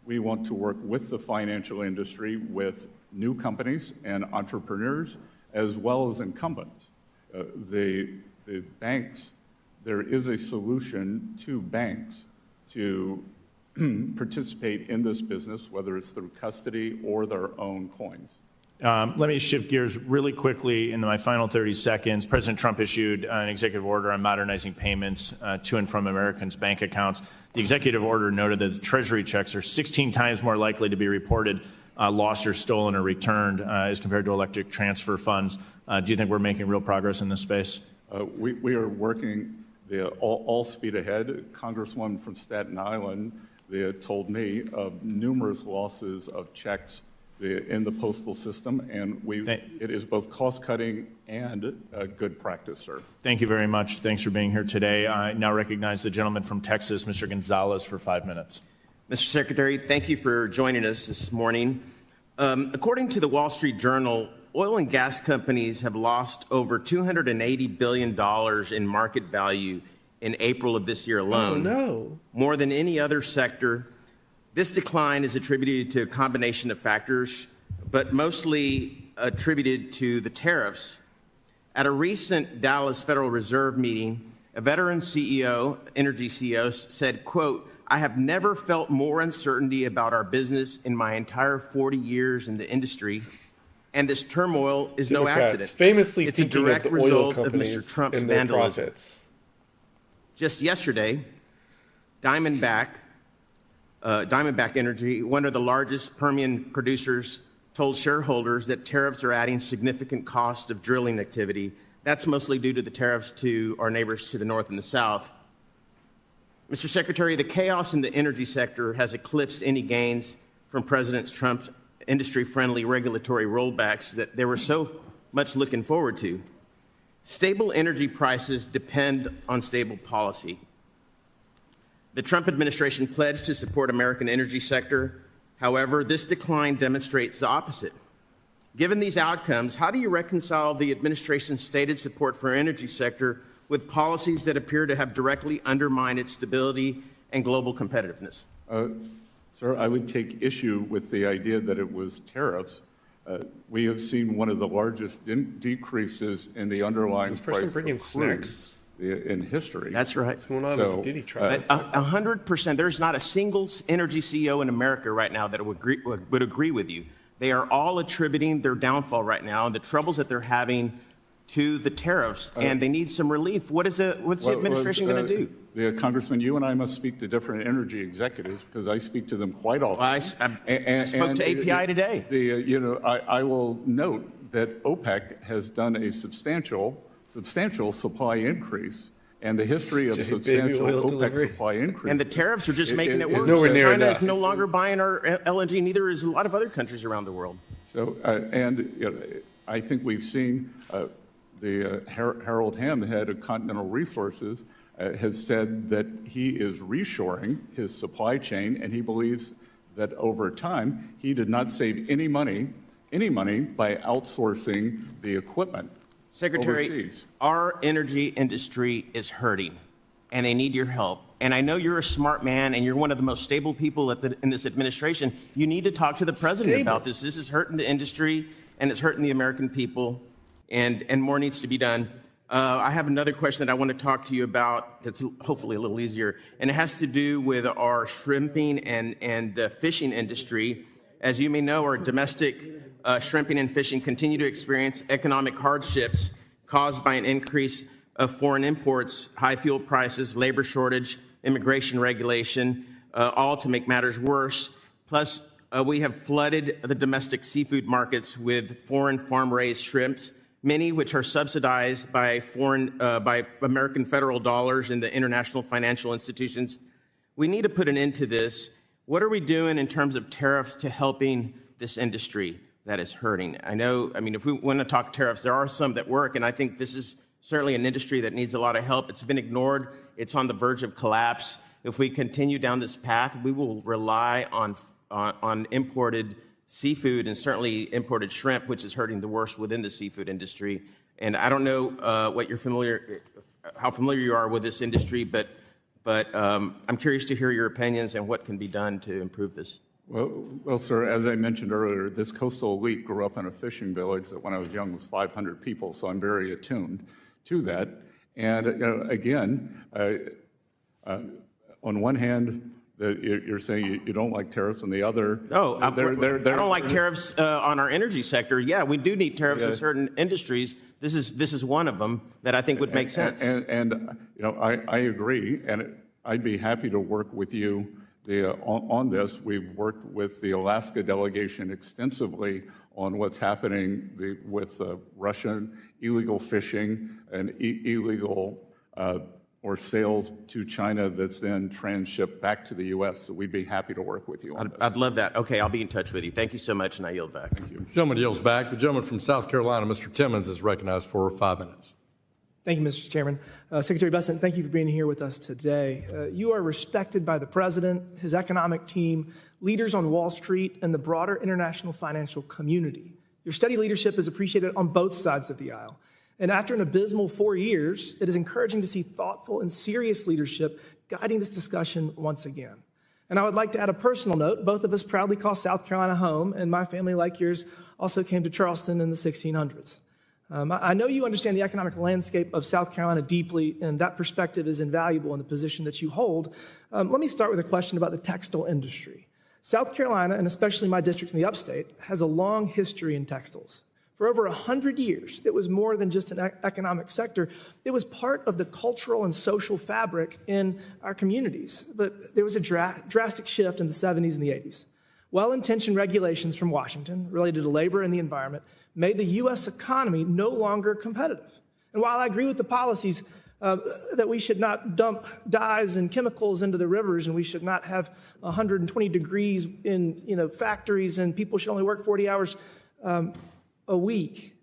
We want to work with the financial industry, with new companies and entrepreneurs, as well as incumbents. The banks, there is a solution to banks to participate in this business, whether it's through custody or their own coins. Let me shift gears really quickly in my final 30 seconds. President Trump issued an executive order on modernizing payments to and from Americans' bank accounts. The executive order noted that the Treasury checks are 16 times more likely to be reported lost or stolen or returned as compared to electric transfer funds. Do you think we're making real progress in this space? We are working all speed ahead. Congresswoman from Staten Island told me of numerous losses of checks in the postal system, and it is both cost-cutting and good practice, sir. Thank you very much. Thanks for being here today. I now recognize the gentleman from Texas, Mr. Gonzalez, for 5 minutes. Mr. Secretary, thank you for joining us this morning. According to the Wall Street Journal, oil and gas companies have lost over $280 billion in market value in April of this year alone. Oh, no. More than any other sector. This decline is attributed to a combination of factors, but mostly attributed to the tariffs. At a recent Dallas Federal Reserve meeting, a veteran CEO, energy CEO, said, quote, "I have never felt more uncertainty about our business in my entire 40 years in the industry, and this turmoil is no accident. Famously, it's a direct of the result oil of Mr. Trump's and their vandalism." profits. Just yesterday, Diamondback Energy, one of the largest Permian producers, told shareholders that tariffs are adding significant cost of drilling activity. That's mostly due to the tariffs to our neighbors to the north and the south. Mr. Secretary, the chaos in the energy sector has eclipsed any gains from President Trump's industry-friendly regulatory rollbacks that they were so much looking forward to. Stable energy prices depend on stable policy. The Trump administration pledged to support American energy sector. However, this decline demonstrates the opposite. Given these outcomes, how do you reconcile the administration's stated support for our energy sector with policies that appear to have directly undermined its stability and global competitiveness? Sir, I would take issue with the idea that it was tariffs. We have seen one of the largest decreases in the underlying price of crude in history. That's right. What's going on with the Diddy trial? 100%. There's not a single energy CEO in America right now that would agree with you. They are all attributing their downfall right now and the troubles that they're having to the tariffs, and they need some relief. What's the administration going to do? Congressman, you and I must speak to different energy executives because I speak to them quite often. I spoke to API today. I will note that OPEC has done a substantial supply increase, and the history of substantial OPEC supply increase. And the tariffs are just making it worse. China is no longer buying our LNG, neither is a lot of other countries around the world. So, I think we've seen the Harold Hamm, the head of Continental Resources, has said that he is reshoring his supply chain, and he believes that over time he did not save any money by outsourcing the equipment. Secretary, overseas. Our energy industry is hurting, and they need your help. And I know you're a smart man, and you're one of the most stable people in this administration. You need to talk to the president about this. This is hurting the industry, and it's hurting the American people, and more needs to be done. I have another question that I want to talk to you about that's hopefully a little easier, and it has to do with our shrimping and fishing industry. As you may know, our domestic shrimping and fishing continue to experience economic hardships caused by an increase of foreign imports, high fuel prices, labor shortage, immigration regulation. all to make matters worse. Plus, we have flooded the domestic seafood markets with foreign farm-raised shrimps, many which are subsidized by by American federal dollars in the international financial institutions. We need to put an end to this. What are we doing in terms of tariffs to helping this industry that is hurting? I mean, if we want to talk tariffs, there are some that work, and I think this is certainly an industry that needs a lot of help. It's been ignored. It's on the verge of collapse. If we continue down this path, we will rely on imported seafood and certainly imported shrimp, which is hurting the worst within the seafood industry. And I don't know how familiar you are with this industry, but I'm curious to hear your opinions and what can be done to improve this. Well, sir, as I mentioned earlier, this coastal elite grew up in a fishing village that when I was young was 500 people, so I'm very attuned to that. And again, on one hand, you're saying you don't like tariffs, and the other... No, I don't like tariffs on our energy sector. Yeah, we do need tariffs in certain industries. This is one of them that I think would make sense. And I agree, and I'd be happy to work with you on this. We've worked with the Alaska delegation extensively on what's happening with Russian illegal fishing and illegal or sales to China that's then transshipped back to the U.S. So we'd be happy to work with you on this. I'd love that. Okay, I'll be in touch with you. Thank you so much, and I yield back. Thank you. The gentleman yields back. The gentleman from South Carolina, Mr. Timmons, is recognized for 5 minutes. Thank you, Mr. Chairman. Secretary Bessent, thank you for being here with us today. You are respected by the President, his economic team, leaders on Wall Street, and the broader international financial community. Your steady leadership is appreciated on both sides of the aisle. And after an abysmal 4 years, it is encouraging to see thoughtful and serious leadership guiding this discussion once again. And I would like to add a personal note. Both of us proudly call South Carolina home, and my family, like yours, also came to Charleston in the 1600s. I know you understand the economic landscape of South Carolina deeply, and that perspective is invaluable in the position that you hold. Let me start with a question about the textile industry. South Carolina, and especially my district in the upstate, has a long history in textiles. For over 100 years, it was more than just an economic sector. It was part of the cultural and social fabric in our communities. But there was a drastic shift in the 70s and the 80s. Well-intentioned regulations from Washington related to labor and the environment made the U.S. economy no longer competitive. And while I agree with the policies that we should not dump dyes and chemicals into the rivers, and we should not have 120 degrees in factories, and people should only work 40 hours a week,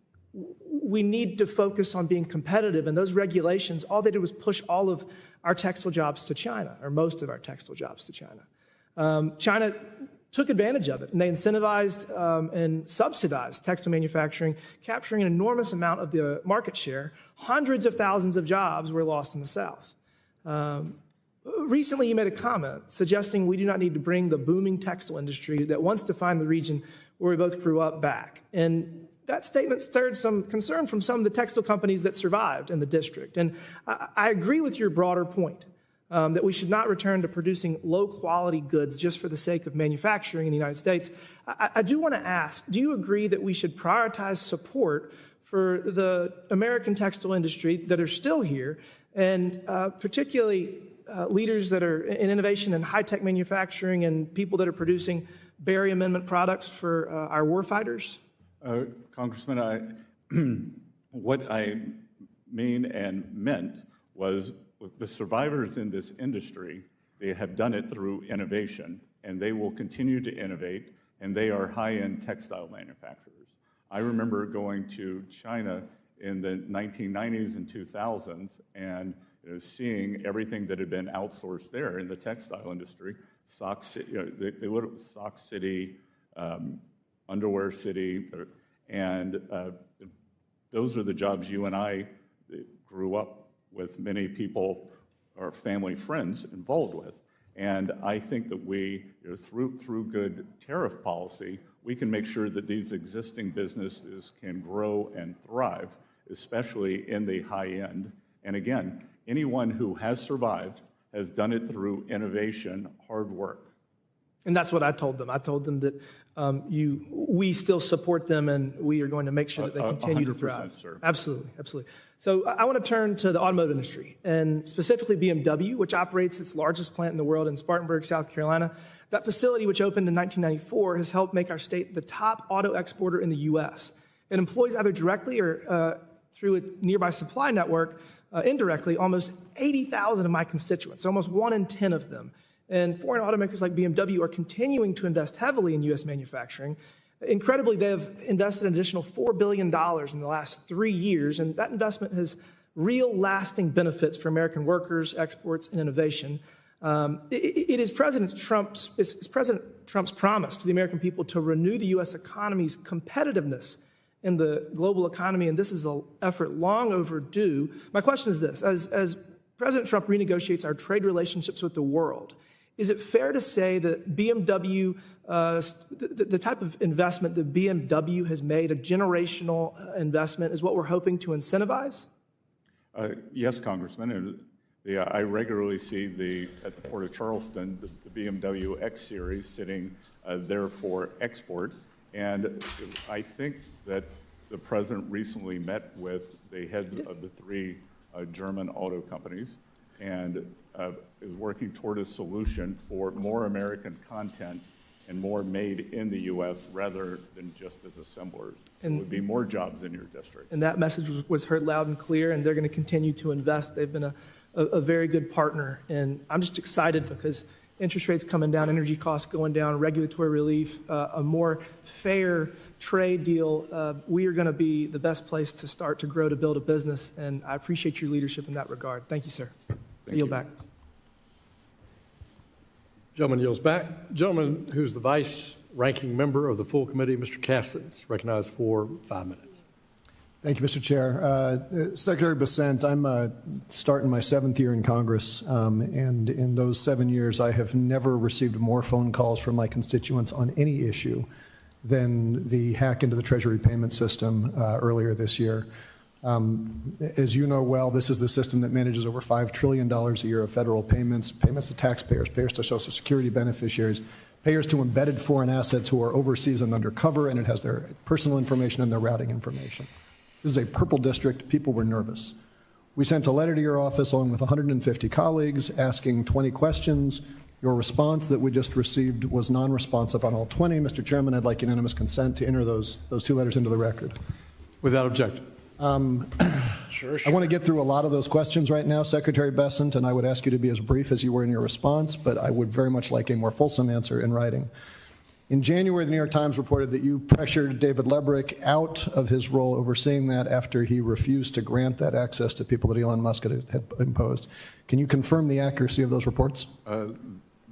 we need to focus on being competitive. And those regulations, all they did was push all of our textile jobs to China, or most of our textile jobs to China. China took advantage of it, and they incentivized and subsidized textile manufacturing, capturing an enormous amount of the market share. Hundreds of thousands of jobs were lost in the South. Recently, you made a comment suggesting we do not need to bring the booming textile industry that once defined the region where we both grew up back. And that statement stirred some concern from some of the textile companies that survived in the district. And I agree with your broader point. That we should not return to producing low-quality goods just for the sake of manufacturing in the United States. I do want to ask, do you agree that we should prioritize support for the American textile industry that are still here, and particularly leaders that are in innovation and high-tech manufacturing and people that are producing Berry Amendment products for our warfighters? Congressman, what I mean and meant was the survivors in this industry, they have done it through innovation, and they will continue to innovate, and they are high-end textile manufacturers. I remember going to China in the 1990s and 2000s and seeing everything that had been outsourced there in the textile industry. Sock City, they would have Sock City, Underwear City, and those are the jobs you and I grew up with, many people or family friends involved with. And I think that we, through good tariff policy, we can make sure that these existing businesses can grow and thrive, especially in the high end. And again, anyone who has survived has done it through innovation, hard work. And that's what I told them. I told them that we still support them, and we are going to make sure that they continue to thrive. Sir. Absolutely, absolutely. So I want to turn to the automotive industry, and specifically BMW, which operates its largest plant in the world in Spartanburg, South Carolina. That facility, which opened in 1994, has helped make our state the top auto exporter in the U.S. It employs either directly or through a nearby supply network, indirectly, almost 80,000 of my constituents, almost 1 in 10 of them. And foreign automakers like BMW are continuing to invest heavily in U.S. manufacturing. Incredibly, they have invested an additional $4 billion in the last 3 years, and that investment has real lasting benefits for American workers, exports, and innovation. It is President Trump's promise to the American people to renew the U.S. economy's competitiveness in the global economy, and this is an effort long overdue. My question is this: as President Trump renegotiates our trade relationships with the world, is it fair to say that BMW, the type of investment that BMW has made, a generational investment, is what we're hoping to incentivize? Yes, Congressman. And I regularly see at the Port of Charleston, the BMW X Series sitting there for export. And I think that the president recently met with the heads of the 3 German auto companies and is working toward a solution for more American content and more made in the U.S. rather than just as assemblers. There would be more jobs in your district. And that message was heard loud and clear, and they're going to continue to invest. They've been a very good partner, and I'm just excited because interest rates coming down, energy costs going down, regulatory relief, a more fair trade deal. We are going to be the best place to start to grow, to build a business, and I appreciate your leadership in that regard. Thank you, sir. I yield back. Gentleman yields back. Gentleman who's the vice ranking member of the full committee, Mr. Caston, is recognized for 5 minutes. Thank you, Mr. Chair. Secretary Bessent, I'm starting my 7th year in Congress, and in those 7 years, I have never received more phone calls from my constituents on any issue than the hack into the Treasury payment system earlier this year. As you know well, this is the system that manages over $5 trillion a year of federal payments to taxpayers, payers to Social Security beneficiaries, payers to embedded foreign assets who are overseas and undercover, and it has their personal information and their routing information. This is a purple district. People were nervous. We sent a letter to your office along with 150 colleagues asking 20 questions. Your response that we just received was non-responsive on all 20. Mr. Chairman, I'd like unanimous consent to enter those 2 letters into the record. Without objection. Sure. I want to get through a lot of those questions right now, Secretary Bessent, and I would ask you to be as brief as you were in your response, but I would very much like a more fulsome answer in writing. In January, the New York Times reported that you pressured David Lebrick out of his role overseeing that after he refused to grant that access to people that Elon Musk had imposed. Can you confirm the accuracy of those reports?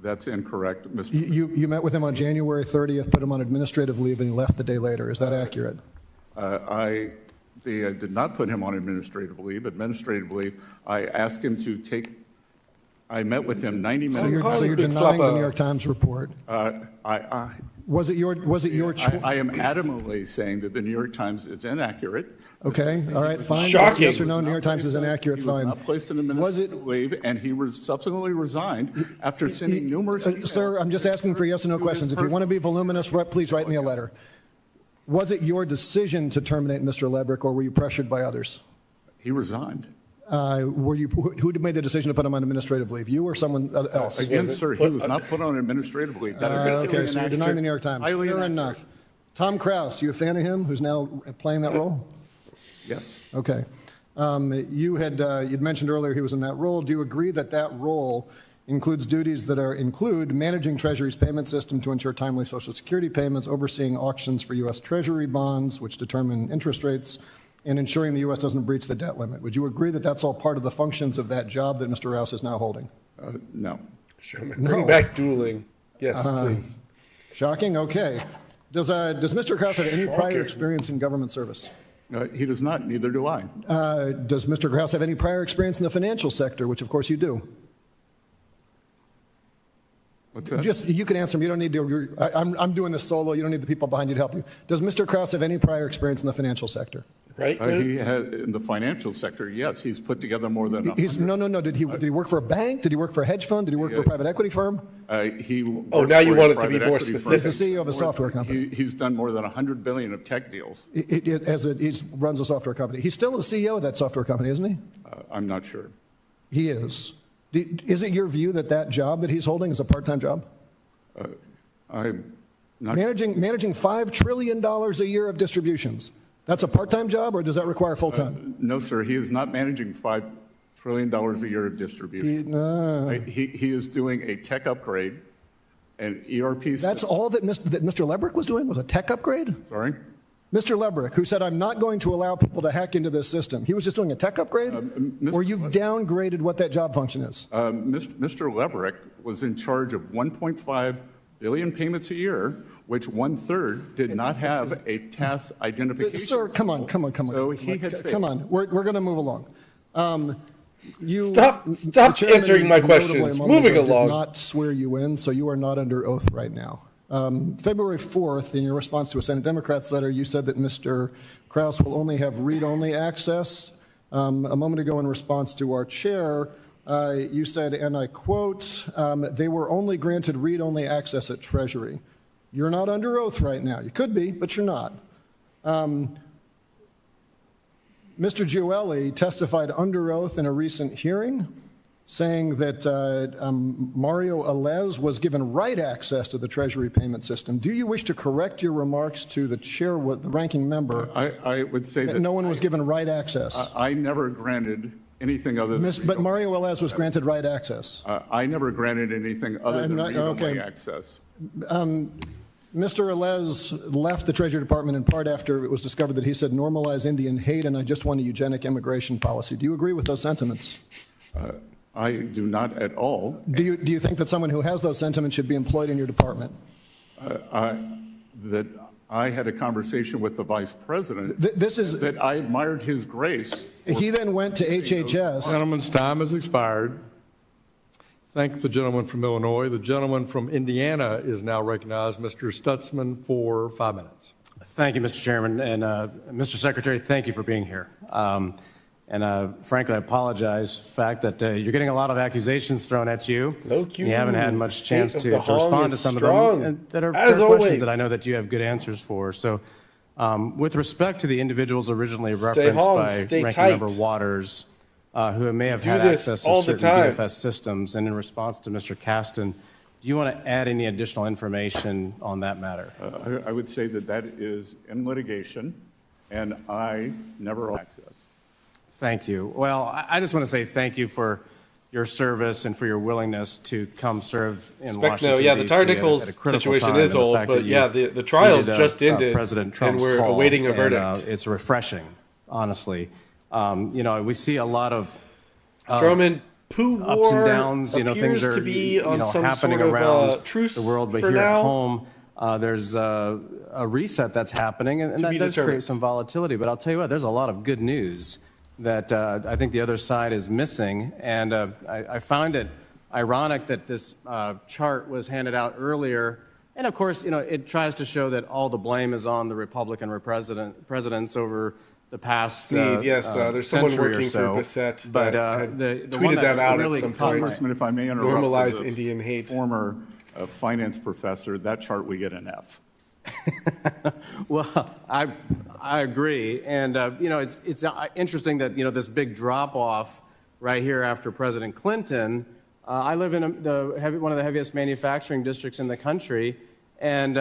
That's incorrect, Mr. You met with him on January 30th, put him on administrative leave, and he left the day later. Is that accurate? I did not put him on administrative leave. Administrative leave, I asked him to take, I met with him 90 minutes. So you're denying the New York Times report? Was it your choice? I am adamantly saying that the New York Times is inaccurate. Okay, all right, fine. Shocking. Yes or no, New York Times is inaccurate, fine. He was not placed in administrative leave, and he subsequently resigned after sending numerous emails. Sir, I'm just asking for yes or no questions. If you want to be voluminous, please write me a letter. Was it your decision to terminate Mr. Lebrick, or were you pressured by others? He resigned. Who made the decision to put him on administrative leave? You or someone else? Again, sir, he was not put on administrative leave. Okay, so you're denying the New York Times. Fair enough. Tom Krause, you a fan of him, who's now playing that role? Yes. Okay. You'd mentioned earlier he was in that role. Do you agree that that role includes duties that include managing Treasury's payment system to ensure timely Social Security payments, overseeing auctions for U.S. Treasury bonds, which determine interest rates, and ensuring the U.S. doesn't breach the debt limit? Would you agree that that's all part of the functions of that job that Mr. Rouse is now holding? No. No. Bring back dueling. Yes, please. Shocking? Okay. Does Mr. Krause have any prior experience in government service? He does not, neither do I. Does Mr. Krause have any prior experience in the financial sector, which of course you do? What's that? You can answer me. You don't need to. I'm doing this solo. You don't need the people behind you to help you. Does Mr. Krause have any prior experience in the financial sector? right? He had, in the financial sector, yes, he's put together more than. No. Did he work for a bank? Did he work for a hedge fund? Did he work for a private equity firm? Now you want it to be more specific. He's the CEO of a software company. He's done more than $100 billion of tech deals. He runs a software company. He's still the CEO of that software company, isn't he? I'm not sure. He is. Is it your view that job that he's holding is a part-time job? I'm not managing $5 trillion a year of distributions. That's a part-time job, or does that require full-time? No, sir. He is not managing $5 trillion a year of distribution. He is doing a tech upgrade, an ERP. That's all that Mr. Lebrick was doing, was a tech upgrade? Sorry? Mr. Lebrick, who said, I'm not going to allow people to hack into this system. He was just doing a tech upgrade? Or you've downgraded what that job function is? Mr. Lebrick was in charge of 1.5 billion payments a year, which 1/3 did not have a task identification. Sir, come on. So he had failed. Come on, we're going to move along. Stop answering my questions. Moving along. Did not swear you in, so you are not under oath right now. February 4th, in your response to a Senate Democrats letter, you said that Mr. Krause will only have read-only access. A moment ago, in response to our chair, you said, and I quote, they were only granted read-only access at Treasury. You're not under oath right now. You could be, but you're not. Mr. Gioeli testified under oath in a recent hearing, saying that Mario Alez was given right access to the Treasury payment system. Do you wish to correct your remarks to the chair, the ranking member? I would say that no one was given right access. I never granted anything other than. But Mario Alez was granted right access. I never granted anything other than read-only access. Mr. Alez left the Treasury Department in part after it was discovered that he said normalize Indian hate and I just want a eugenic immigration policy. Do you agree with those sentiments? I do not at all. Do you think that someone who has those sentiments should be employed in your department? That I had a conversation with the vice president. That I admired his grace. He then went to HHS. Gentleman's time has expired. Thank the gentleman from Illinois. The gentleman from Indiana is now recognized. Mr. Stutzman for 5 minutes. Thank you, Mr. Chairman. And Mr. Secretary, thank you for being here. Frankly, I apologize for the fact that you're getting a lot of accusations thrown at you. You haven't had much chance to respond to some of them that are fair questions that I know that you have good answers for. So with respect to the individuals originally referenced by Ranking Member Waters, who may have had access to certain DFS systems, and in response to Mr. Caston, do you want to add any additional information on that matter? I would say that is in litigation, and I never had access. Thank you. Well, I just want to say thank you for your service and for your willingness to come serve in Washington, D.C. the Tyre Nichols situation is old, but the trial just ended, President Trump's and we're awaiting a verdict. It's refreshing, honestly. We see a lot of ups and downs. Things are happening around the world, but here at home, there's a reset that's happening, and that does create some volatility. But I'll tell you what, there's a lot of good news that I think the other side is missing, and I find it ironic that this chart was handed out earlier. And of course, it tries to show that all the blame is on the Republican presidents over the past there's someone working for Bissett but the tweeted that out really at some point. Congressman, if I may interrupt, normalize Indian hate. Former finance professor, that chart we get an F. Well, I agree, and it's interesting that this big drop off right here after President Clinton. I live in one of the heaviest manufacturing districts in the country, and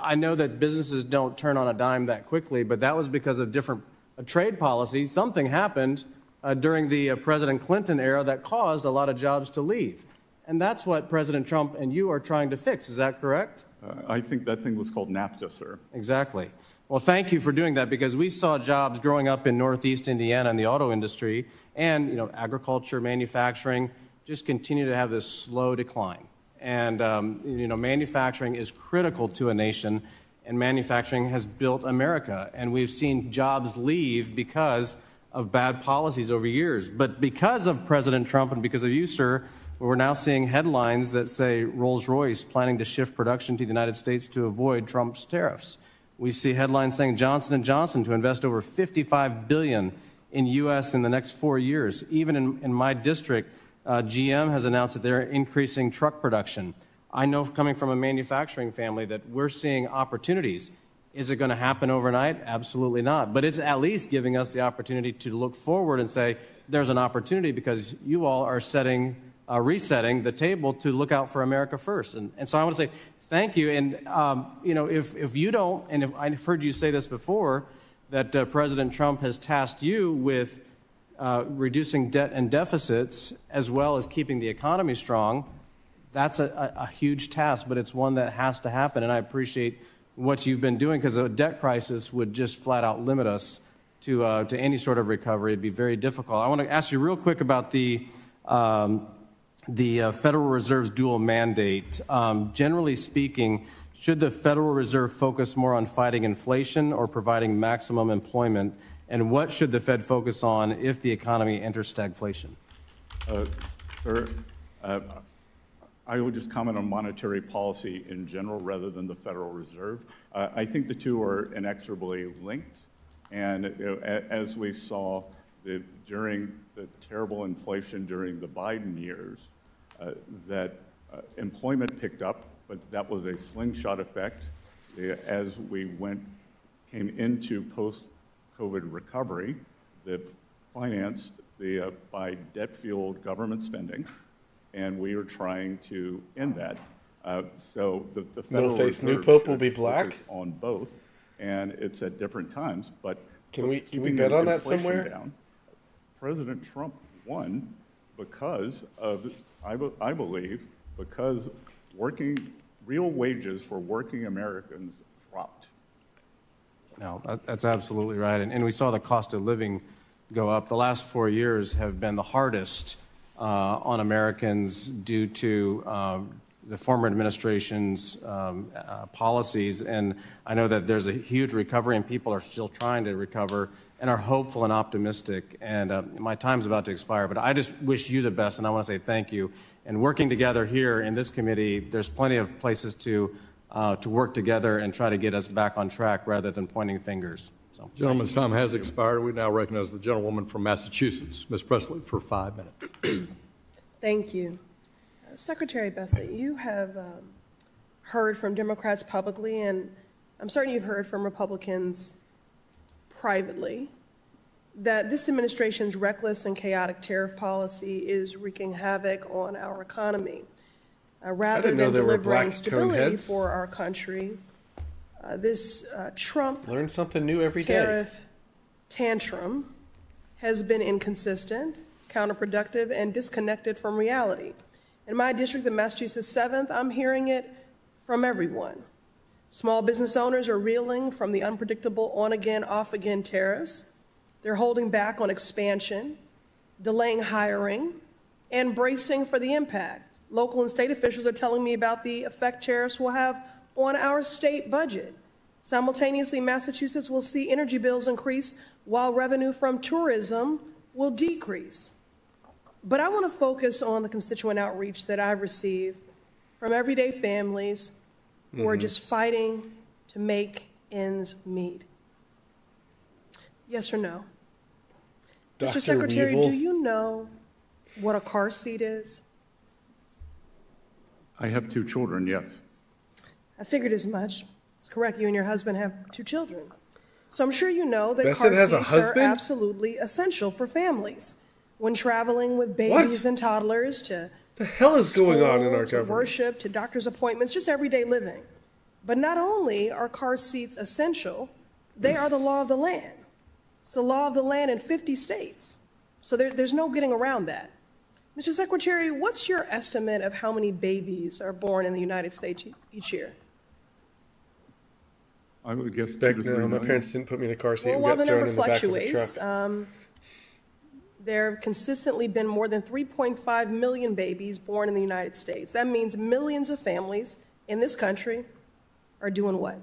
I know that businesses don't turn on a dime that quickly, but that was because of different trade policies. Something happened during the President Clinton era that caused a lot of jobs to leave. And that's what President Trump and you are trying to fix. Is that correct? I think that thing was called NAFTA, sir. Exactly. Well, thank you for doing that, because we saw jobs growing up in Northeast Indiana in the auto industry and agriculture, manufacturing just continue to have this slow decline. And, manufacturing is critical to a nation, and manufacturing has built America. And we've seen jobs leave because of bad policies over years. But because of President Trump and because of you, sir, we're now seeing headlines that say Rolls-Royce planning to shift production to the United States to avoid Trump's tariffs. We see headlines saying Johnson & Johnson to invest over $55 billion in U.S. in the next 4 years. Even in my district, GM has announced that they're increasing truck production. I know coming from a manufacturing family that we're seeing opportunities. Is it going to happen overnight? Absolutely not. But it's at least giving us the opportunity to look forward and say there's an opportunity because you all are resetting the table to look out for America first. And so I want to say thank you. And, if you don't, and if I've heard you say this before, that President Trump has tasked you with reducing debt and deficits as well as keeping the economy strong, that's a huge task, but it's one that has to happen. And I appreciate what you've been doing because a debt crisis would just flat out limit us to any sort of recovery. It'd be very difficult. I want to ask you real quick about the Federal Reserve's dual mandate. Generally speaking, should the Federal Reserve focus more on fighting inflation or providing maximum employment? And what should the Fed focus on if the economy enters stagflation? Sir, I will just comment on monetary policy in general rather than the Federal Reserve. I think the two are inexorably linked. And as we saw during the terrible inflation during the Biden years, that employment picked up, but that was a slingshot effect as we came into post-COVID recovery, financed by debt-fueled government spending, and we are trying to end that. So the Federal Reserve new pope will be black on both, and it's at different times. But can we bet on that somewhere? Down, President Trump won because of, I believe, because real wages for working Americans dropped. No, that's absolutely right. And we saw the cost of living go up. The last 4 years have been the hardest on Americans due to the former administration's policies. And I know that there's a huge recovery and people are still trying to recover and are hopeful and optimistic. And my time's about to expire, but I just wish you the best, and I want to say thank you. And working together here in this committee, there's plenty of places to work together and try to get us back on track rather than pointing fingers. So, gentleman's time has expired. We now recognize the gentlewoman from Massachusetts, Ms. Presley, for 5 minutes. Thank you. Secretary Bessent, you have heard from Democrats publicly, and I'm certain you've heard from Republicans privately, that this administration's reckless and chaotic tariff policy is wreaking havoc on our economy. Rather than delivering stability for our country, this Trump learn something new every tariff tantrum has been inconsistent, counterproductive, and disconnected from reality. In my district, the Massachusetts 7th, I'm hearing it from everyone. Small business owners are reeling from the unpredictable on-again, off-again tariffs. They're holding back on expansion, delaying hiring, and bracing for the impact. Local and state officials are telling me about the effect tariffs will have on our state budget. Simultaneously, Massachusetts will see energy bills increase while revenue from tourism will decrease. But I want to focus on the constituent outreach that I've received from everyday families who are just fighting to make ends meet. Yes or no? Dr. Mr. Secretary, Weevil? do you know what a car seat is? I have 2 children, yes. I figured as much. It's correct. You and your husband have 2 children. So I'm sure you know that Bessent car has a seats are husband? absolutely essential for families when traveling with babies and toddlers to the hell is going on in our to government? worship, to doctor's appointments, just everyday living. But not only are car seats essential, they are the law of the land. It's the law of the land in 50 states. So there's no getting around that. Mr. Secretary, what's your estimate of how many babies are born in the United States each year? I would guess my parents didn't put me in a car seat. Well, We while got the thrown number in the back of the fluctuates, truck. there have consistently been more than 3.5 million babies born in the United States. That means millions of families in this country are doing what?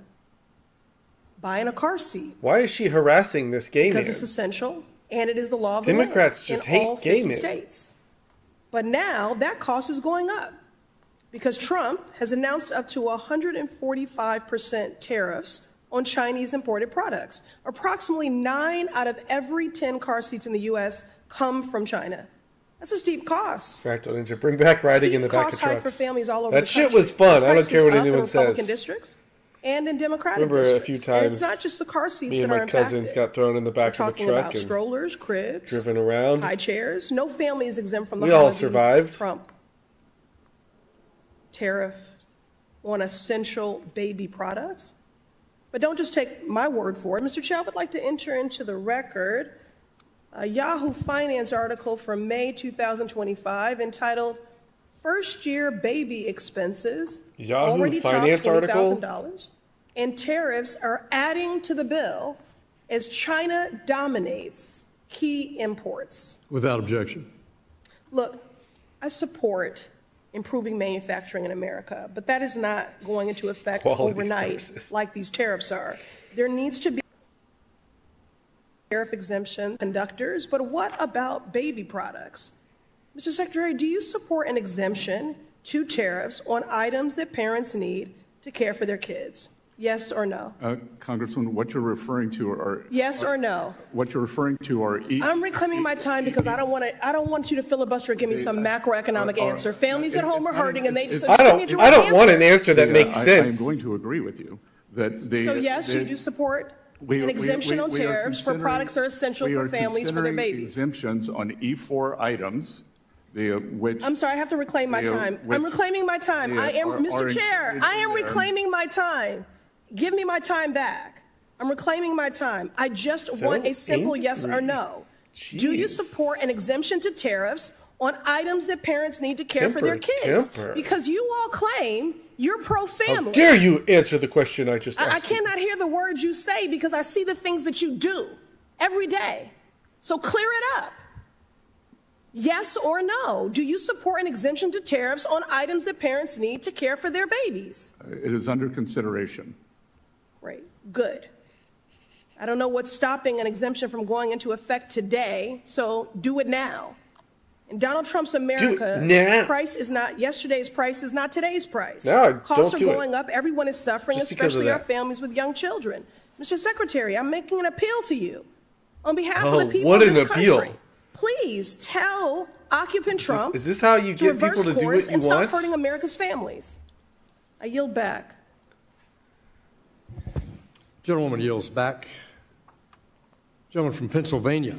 Buying a car seat. Why is she harassing this gay man? Because it's essential, and it is the law of Democrats the land just in hate all gay 50 men. states. But now that cost is going up because Trump has announced up to 145% tariffs on Chinese imported products. Approximately 9 out of every 10 car seats in the U.S. come from China. That's a steep cost. In fact, I need to bring back riding in the back of Cost hike for trucks. families all over That the shit country. was fun. I don't Prices care what up anyone in Republican says. districts and in Democratic Remember a districts. few And times it's not just the car seats me and that are my impacted. cousins got thrown in the back We're of a talking truck about and strollers, cribs, driven around. high chairs. No family is exempt from the We all holidays survived. Trump tariffs on essential baby products. But don't just take my word for it. Mr. Chair, I would like to enter into the record a Yahoo Finance article from May 2025 entitled First Year Baby Expenses Yahoo Already Finance Topped article? $20,000 and tariffs are adding to the bill as China dominates key imports. Without objection. Look, I support improving manufacturing in America, but that is not going into effect Quality overnight services. like these tariffs are. There needs to be tariff exemption conductors, but what about baby products? Mr. Secretary, do you support an exemption to tariffs on items that parents need to care for their kids? Yes or no? Congressman, what you're referring to are Yes or no? what you're referring to are I'm reclaiming my time because I don't want you to filibuster and give me some macroeconomic answer. Families at home are hurting and they just I give me a direct don't want an answer. answer that makes sense. I'm going to agree with you that the. So yes, you do support an exemption on tariffs for products that are essential for families for their babies. Exemptions on E4 items, which. I'm sorry, I have to reclaim my time. I'm reclaiming my time. I am, Mr. Chair, I am reclaiming my time. Give me my time back. I'm reclaiming my time. I just want a simple yes or no. Do you support an exemption to tariffs on items that parents need to care for their kids? Because you all claim you're pro-family. How dare you answer the question I just asked I cannot hear the words you say because I see the things that you do every day. So clear it up. Yes or no? Do you support an exemption to tariffs on items that parents need to care for their babies? It is under consideration. Great. Good. I don't know what's stopping an exemption from going into effect today, so do it now. In Donald Trump's America, price is not yesterday's price is not today's price. No, Costs are don't do going up. Everyone is suffering, Just because of especially our that. families with young children. Mr. Secretary, I'm making an appeal to you on behalf of Oh, the people what of an this appeal. country. Please tell occupant Trump is this how you to get reverse people to do course what you and stop want? hurting America's families. I yield back. Gentlewoman yields back. Gentleman from Pennsylvania,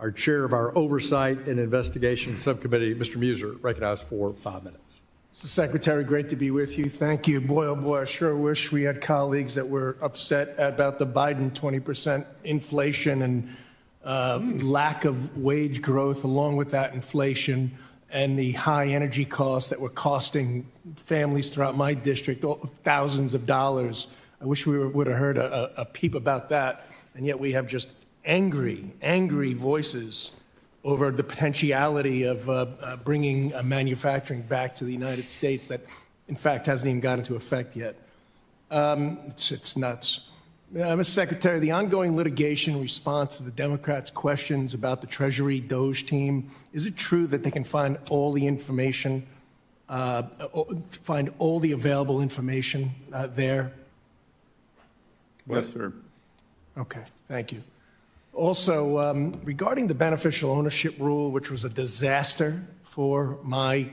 our chair of our Oversight and Investigation Subcommittee, Mr. Muser, recognized for 5 minutes. Mr. Secretary, great to be with you. Thank you. Boy, oh boy, I sure wish we had colleagues that were upset about the Biden 20% inflation and lack of wage growth, along with that inflation and the high energy costs that were costing families throughout my district thousands of dollars. I wish we would have heard a peep about that, and yet we have just angry voices over the potentiality of bringing manufacturing back to the United States that, in fact, hasn't even gone into effect yet. It's nuts. Mr. Secretary, the ongoing litigation response to the Democrats' questions about the Treasury Doge team, is it true that they can find all the information, find all the available information there? Yes, sir. Okay, thank you. Also, regarding the beneficial ownership rule, which was a disaster for my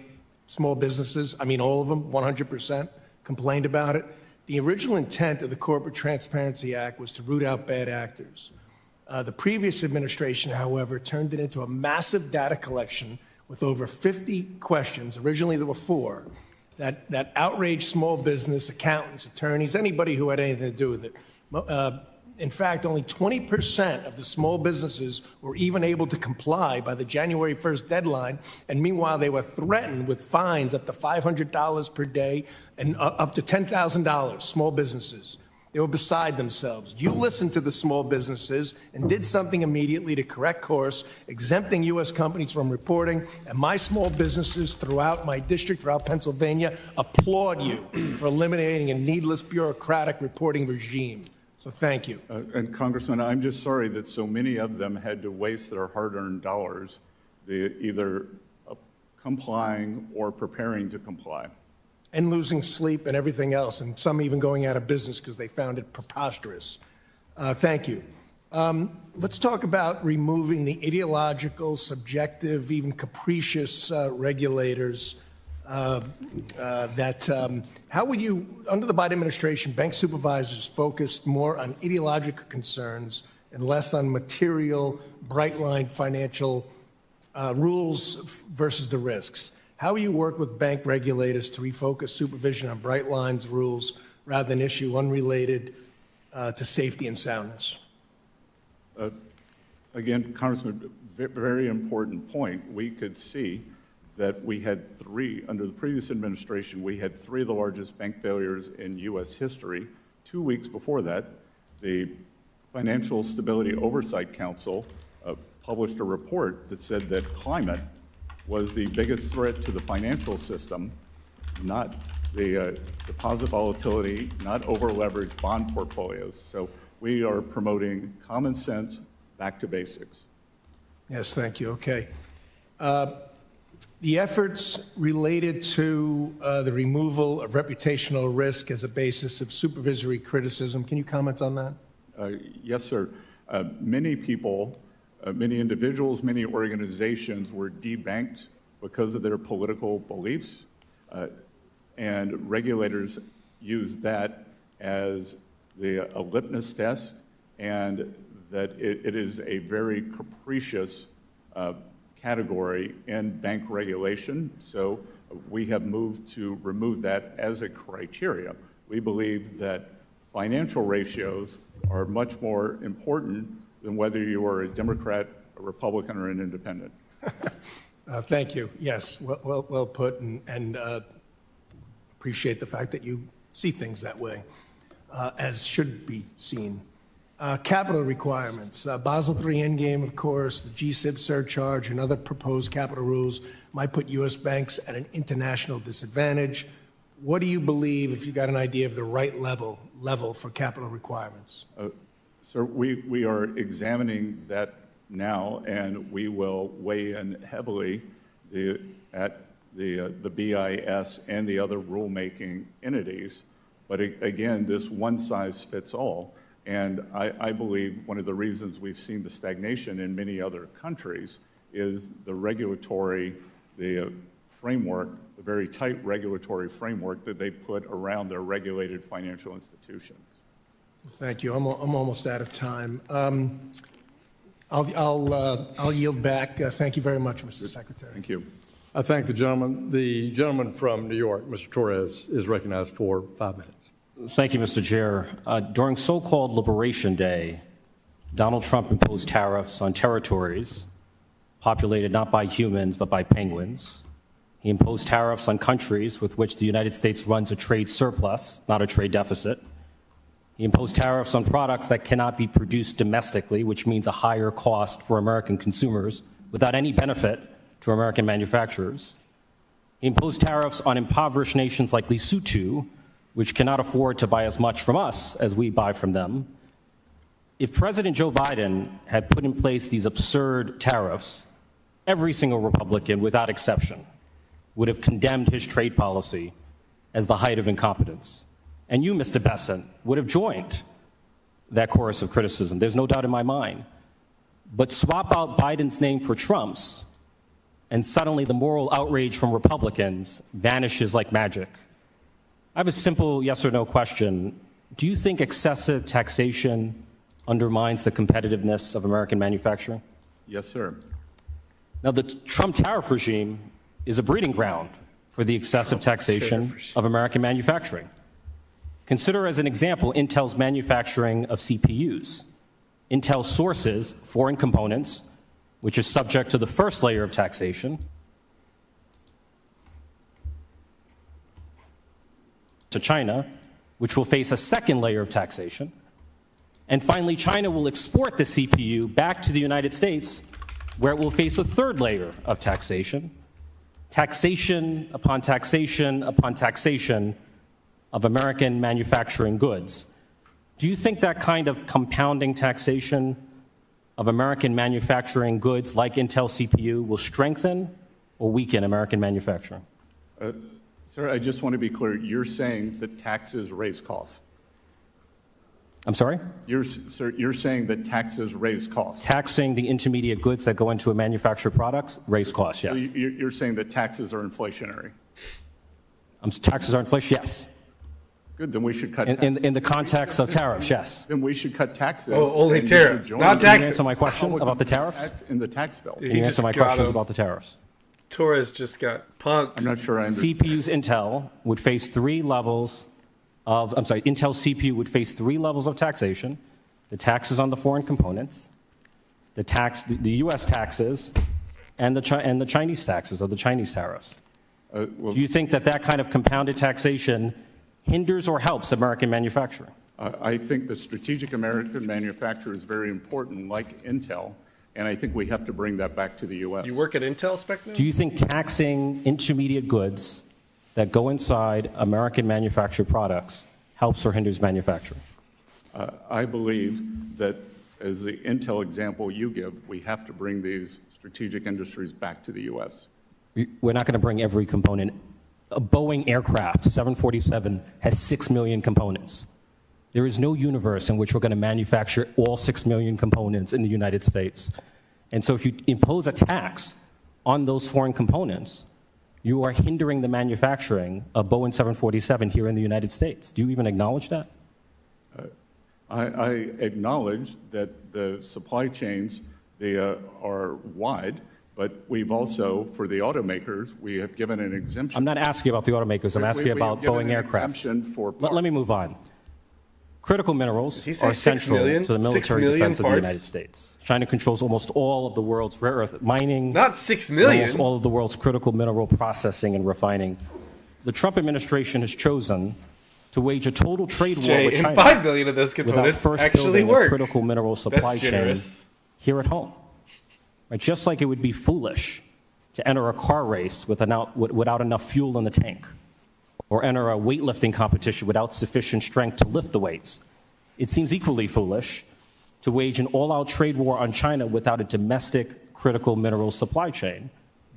small businesses, I mean, all of them, 100% complained about it. The original intent of the Corporate Transparency Act was to root out bad actors. The previous administration, however, turned it into a massive data collection with over 50 questions. Originally, there were 4 that outraged small business, accountants, attorneys, anybody who had anything to do with it. In fact, only 20% of the small businesses were even able to comply by the January 1st deadline, and meanwhile, they were threatened with fines up to $500 per day and up to $10,000, small businesses. They were beside themselves. You listened to the small businesses and did something immediately to correct course, exempting U.S. companies from reporting, and my small businesses throughout my district, throughout Pennsylvania, applaud you for eliminating a needless bureaucratic reporting regime. So thank you. And Congressman, I'm just sorry that so many of them had to waste their hard-earned dollars either complying or preparing to comply. and losing sleep and everything else, and some even going out of business because they found it preposterous. Thank you. Let's talk about removing the ideological, subjective, even capricious regulators how will you, under the Biden administration, bank supervisors focused more on ideological concerns and less on material, bright-line financial rules versus the risks? How will you work with bank regulators to refocus supervision on bright lines rules rather than issue unrelated to safety and soundness? Again, Congressman, very important point. We could see that we had under the previous administration, we had 3 of the largest bank failures in U.S. history. 2 weeks before that, the Financial Stability Oversight Council published a report that said that climate was the biggest threat to the financial system, not the deposit volatility, not over-leveraged bond portfolios. So we are promoting common sense, back to basics. Yes, thank you. Okay. The efforts related to the removal of reputational risk as a basis of supervisory criticism, can you comment on that? Yes, sir. Many people, many individuals, many organizations were debanked because of their political beliefs, and regulators used that as a litmus test, and that it is a very capricious category in bank regulation. So we have moved to remove that as a criteria. We believe that financial ratios are much more important than whether you are a Democrat, a Republican, or an independent. Thank you. Yes, well put, and appreciate the fact that you see things that way, as should be seen. Capital requirements. Basel III Endgame, of course, the G-SIB surcharge, and other proposed capital rules might put U.S. banks at an international disadvantage. What do you believe, if you got an idea of the right level for capital requirements? Sir, we are examining that now, and we will weigh in heavily at the BIS and the other rulemaking entities. But again, this one-size-fits-all. And I believe one of the reasons we've seen the stagnation in many other countries is the regulatory, the framework, the very tight regulatory framework that they put around their regulated financial institutions. Thank you. I'm almost out of time. I'll yield back. Thank you very much, Mr. Secretary. Thank you. I thank the gentleman. The gentleman from New York, Mr. Torres, is recognized for 5 minutes. Thank you, Mr. Chair. During so-called Liberation Day, Donald Trump imposed tariffs on territories populated not by humans but by penguins. He imposed tariffs on countries with which the United States runs a trade surplus, not a trade deficit. He imposed tariffs on products that cannot be produced domestically, which means a higher cost for American consumers without any benefit to American manufacturers. He imposed tariffs on impoverished nations like Lesotho, which cannot afford to buy as much from us as we buy from them. If President Joe Biden had put in place these absurd tariffs, every single Republican, without exception, would have condemned his trade policy as the height of incompetence. And you, Mr. Bessent, would have joined that chorus of criticism. There's no doubt in my mind. But swap out Biden's name for Trump's, and suddenly the moral outrage from Republicans vanishes like magic. I have a simple yes or no question. Do you think excessive taxation undermines the competitiveness of American manufacturing? Yes, sir. Now, the Trump tariff regime is a breeding ground for the excessive taxation of American manufacturing. Consider as an example Intel's manufacturing of CPUs. Intel sources foreign components, which is subject to the first layer of taxation, to China, which will face a second layer of taxation. And finally, China will export the CPU back to the United States, where it will face a third layer of taxation. Taxation upon taxation upon taxation of American manufacturing goods. Do you think that kind of compounding taxation of American manufacturing goods like Intel CPU will strengthen or weaken American manufacturing? Sir, I just want to be clear. You're saying that taxes raise costs. I'm sorry? Sir, you're saying that taxes raise costs. Taxing the intermediate goods that go into a manufactured products raise costs, yes. So you're saying that taxes are inflationary. Taxes are inflation, yes. Good, then we should cut taxes. In the context of tariffs, yes. Then we should cut taxes. Oh, only tariffs, not taxes. Can you answer my question about the tariffs? In the tax bill. Can you answer my questions about the tariffs? Torres just got punked. I'm not sure I understand. CPU's Intel would face three levels of, Intel CPU would face three levels of taxation: the taxes on the foreign components, the U.S. taxes, and the Chinese taxes, or the Chinese tariffs. Do you think that kind of compounded taxation hinders or helps American manufacturing? I think that strategic American manufacture is very important, like Intel, and I think we have to bring that back to the U.S. You work at Intel, Spectrum? Do you think taxing intermediate goods that go inside American manufactured products helps or hinders manufacturing? I believe that, as the Intel example you give, we have to bring these strategic industries back to the U.S. We're not going to bring every component. A Boeing aircraft, 747, has 6 million components. There is no universe in which we're going to manufacture all 6 million components in the United States. And so if you impose a tax on those foreign components, you are hindering the manufacturing of Boeing 747 here in the United States. Do you even acknowledge that? I acknowledge that the supply chains, they are wide, but we've also, for the automakers, we have given an exemption. I'm not asking about the automakers. I'm asking about Boeing aircraft. Let me move on. Critical minerals are essential to the military defense of the United States. China controls almost all of the world's rare earth mining. Not 6 million. Almost all of the world's critical mineral processing and refining. The Trump administration has chosen to wage a total trade war with China. 5 million of those components actually work. A critical mineral supply chain here at home. Right? Just like it would be foolish to enter a car race without enough fuel in the tank, or enter a weightlifting competition without sufficient strength to lift the weights. It seems equally foolish to wage an all-out trade war on China without a domestic critical mineral supply chain,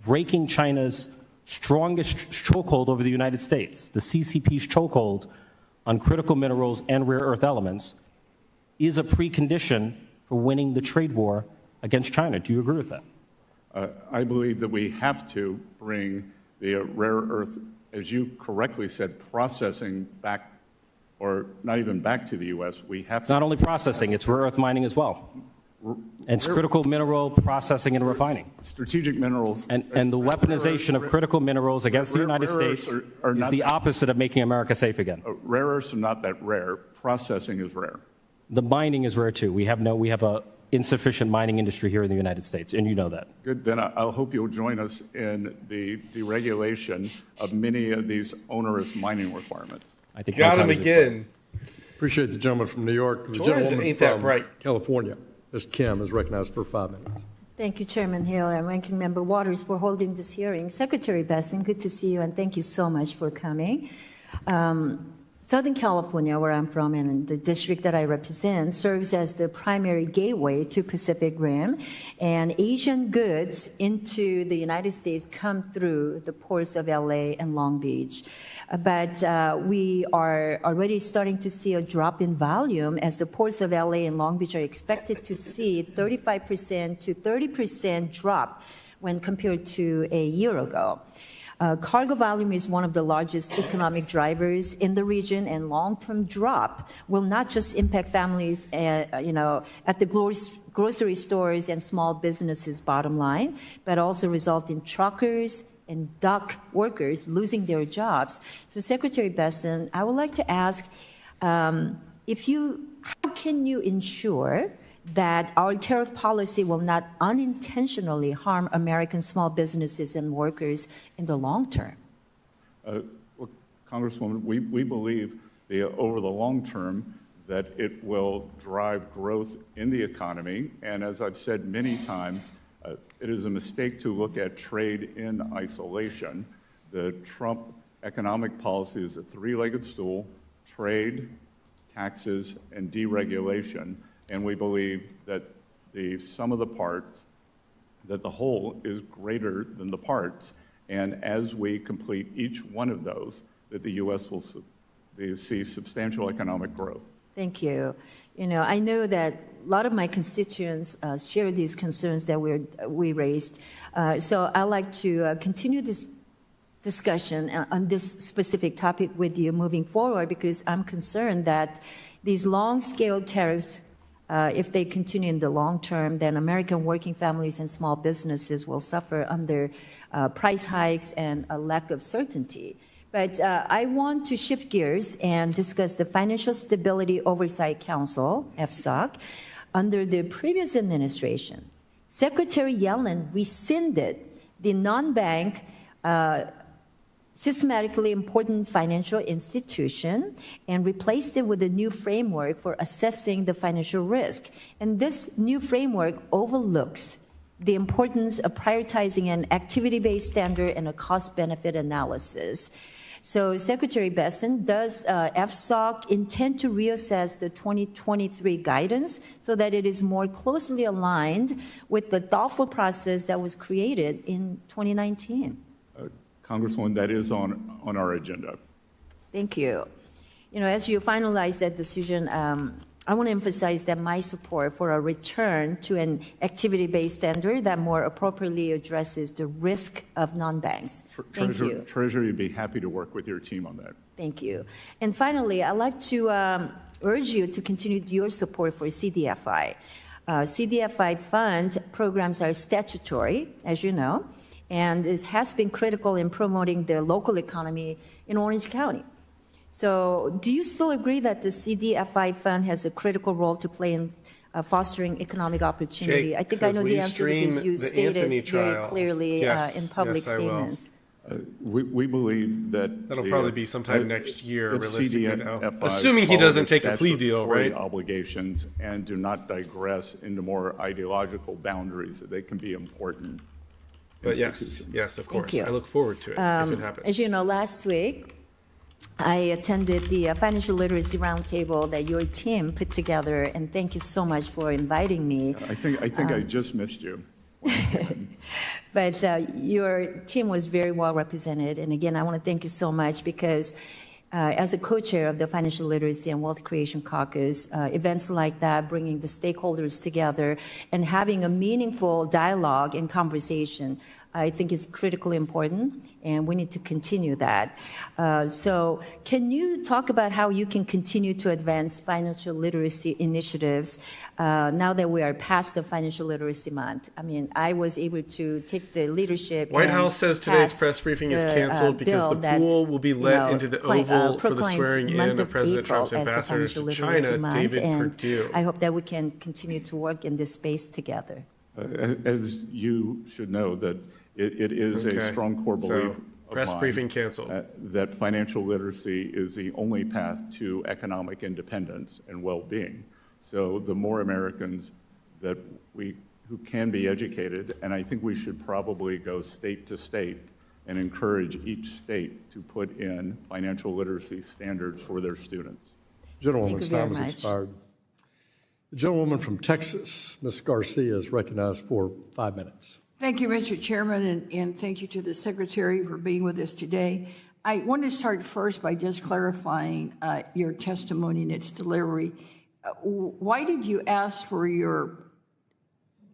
breaking China's strongest chokehold over the United States. The CCP's chokehold on critical minerals and rare earth elements is a precondition for winning the trade war against China. Do you agree with that? I believe that we have to bring the rare earth, as you correctly said, processing back, or not even back to the U.S. We have It's not only processing, it's rare earth mining as well. And it's critical mineral processing and refining. Strategic minerals. And the weaponization of critical minerals against the United States is the opposite of making America safe again. Rare earths are not that rare. Processing is rare. The mining is rare too. We have a insufficient mining industry here in the United States, and you know that. Good, then I hope you'll join us in the deregulation of many of these onerous mining requirements. I think got him again. Appreciate the gentleman from New York. The Torres ain't that bright. California, Ms. Kim, is recognized for 5 minutes. Thank you, Chairman Hill and Ranking Member Waters, for holding this hearing. Secretary Besson, good to see you, and thank you so much for coming. Southern California, where I'm from, and the district that I represent, serves as the primary gateway to Pacific Rim, and Asian goods into the United States come through the ports of LA and Long Beach. But we are already starting to see a drop in volume as the ports of LA and Long Beach are expected to see 35% to 30% drop when compared to a year ago. Cargo volume is one of the largest economic drivers in the region, and long-term drop will not just impact families, at the grocery stores and small businesses' bottom line, but also result in truckers and dock workers losing their jobs. So, Secretary Besson, I would like to ask, how can you ensure that our tariff policy will not unintentionally harm American small businesses and workers in the long term? Well, Congresswoman, we believe over the long term that it will drive growth in the economy. And as I've said many times, it is a mistake to look at trade in isolation. The Trump economic policy is a three-legged stool: trade, taxes, and deregulation. And we believe that the sum of the parts, that the whole is greater than the parts. And as we complete each one of those, that the U.S. will see substantial economic growth. Thank you. You know, I know that a lot of my constituents share these concerns that we raised. So I'd like to continue this discussion on this specific topic with you moving forward, because I'm concerned that these long-scale tariffs, if they continue in the long term, then American working families and small businesses will suffer under price hikes and a lack of certainty. But I want to shift gears and discuss the Financial Stability Oversight Council, FSOC. Under the previous administration, Secretary Yellen rescinded the non-bank systematically important financial institution and replaced it with a new framework for assessing the financial risk. And this new framework overlooks the importance of prioritizing an activity-based standard and a cost-benefit analysis. So, Secretary Besson, does FSOC intend to reassess the 2023 guidance so that it is more closely aligned with the thoughtful process that was created in 2019? Congresswoman, that is on our agenda. Thank you. You know, as you finalize that decision, I want to emphasize that my support for a return to an activity-based standard that more appropriately addresses the risk of non-banks. Thank you. Treasury would be happy to work with your team on that. Thank you. And finally, I'd like to urge you to continue your support for CDFI. CDFI fund programs are statutory, as you know, and it has been critical in promoting the local economy in Orange County. So do you still agree that the CDFI fund has a critical role to play in fostering economic opportunity? Jake I think I know the answer because you stated very clearly in public statements. We believe that that'll probably be sometime next year, realistically now. CDFI Assuming he doesn't take a plea deal, right? Obligations and do not digress into more ideological boundaries that they can be important. But yes, of course. I look forward to it if it happens. As you know, last week, I attended the Financial Literacy Roundtable that your team put together, and thank you so much for inviting me. I think I just missed you. But your team was very well represented, and again, I want to thank you so much because as a co-chair of the Financial Literacy and Wealth Creation Caucus, events like that, bringing the stakeholders together and having a meaningful dialogue and conversation, I think is critically important, and we need to continue that. So can you talk about how you can continue to advance financial literacy initiatives now that we are past the Financial Literacy Month? I mean, I was able to take the leadership. White House says today's press briefing is canceled because the pool will be let into the Oval for the swearing in of President Trump's ambassador to China, David Perdue. I hope that we can continue to work in this space together. As you should know, that it is a strong core belief of press mine briefing canceled. That financial literacy is the only path to economic independence and well-being. So the more Americans who can be educated, and I think we should probably go state to state and encourage each state to put in financial literacy standards for their students. Gentlewoman's time has expired. The gentlewoman from Texas, Ms. Garcia, is recognized for 5 minutes. Thank you, Mr. Chairman, and thank you to the Secretary for being with us today. I want to start first by just clarifying your testimony and its delivery. Why did you ask for your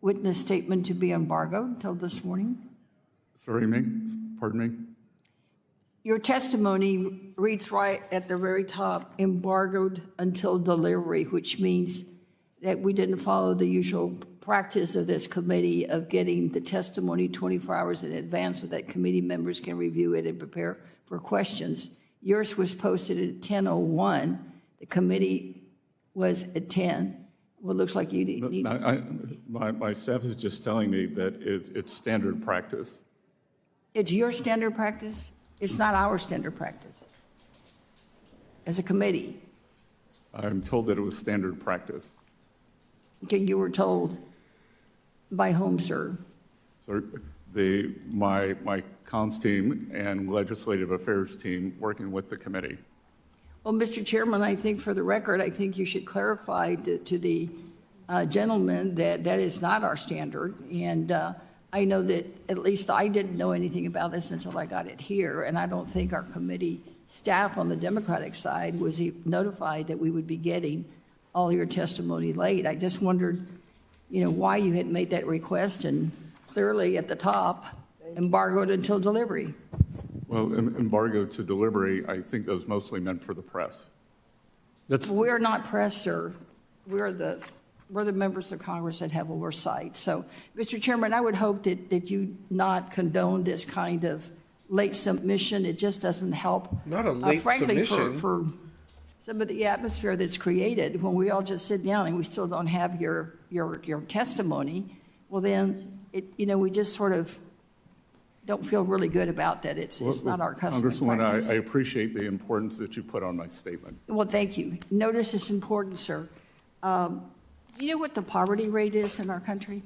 witness statement to be embargoed until this morning? Pardon me? Your testimony reads right at the very top, embargoed until delivery, which means that we didn't follow the usual practice of this committee of getting the testimony 24 hours in advance so that committee members can review it and prepare for questions. Yours was posted at 10:01. The committee was at 10. Well, it looks like you need... My staff is just telling me that it's standard practice. It's your standard practice? It's not our standard practice as a committee. I'm told that it was standard practice. Okay, you were told by whom, sir? So my comms team and legislative affairs team working with the committee. Well, Mr. Chairman, I think for the record, I think you should clarify to the gentleman that that is not our standard. And I know that at least I didn't know anything about this until I got it here, and I don't think our committee staff on the Democratic side was notified that we would be getting all your testimony late. I just wondered, why you had made that request, and clearly at the top, embargoed until delivery. Well, embargo to delivery, I think that was mostly meant for the press. We're not press, sir. We're the members of Congress that have oversight. So, Mr. Chairman, I would hope that you not condone this kind of late submission. It just doesn't help. Not a late frankly, submission. For some of the atmosphere that's created when we all just sit down and we still don't have your testimony. Well, then, we just sort of don't feel really good about that. It's not our custom. Congresswoman, I appreciate the importance that you put on my statement. Well, thank you. Notice it's important, sir. Do you know what the poverty rate is in our country?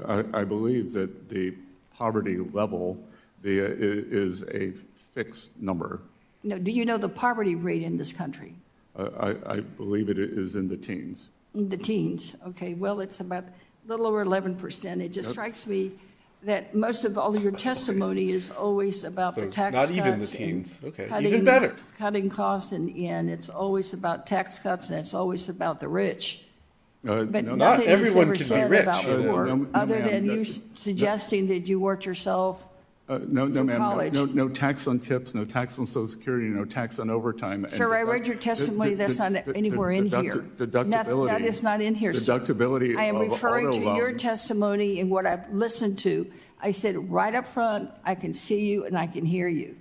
I believe that the poverty level is a fixed number. No, do you know the poverty rate in this country? I believe it is in the teens. In the teens, okay. Well, it's about a little over 11%. It just strikes me that most of all of your testimony is always about the tax cuts. Not even the teens. Okay, even better. Cutting costs, and it's always about tax cuts, and it's always about the rich. But not nothing everyone is can ever be said rich. about poor, other than you suggesting that you worked yourself No, through ma'am. college. No tax on tips, no tax on Social Security, no tax on overtime. and Sir, I read your testimony. That's not anywhere in here. Deductibility. That is not in here, sir. Deductibility I am of referring auto to your loans. testimony and what I've listened to. I said right up front, I can see you and I can hear you.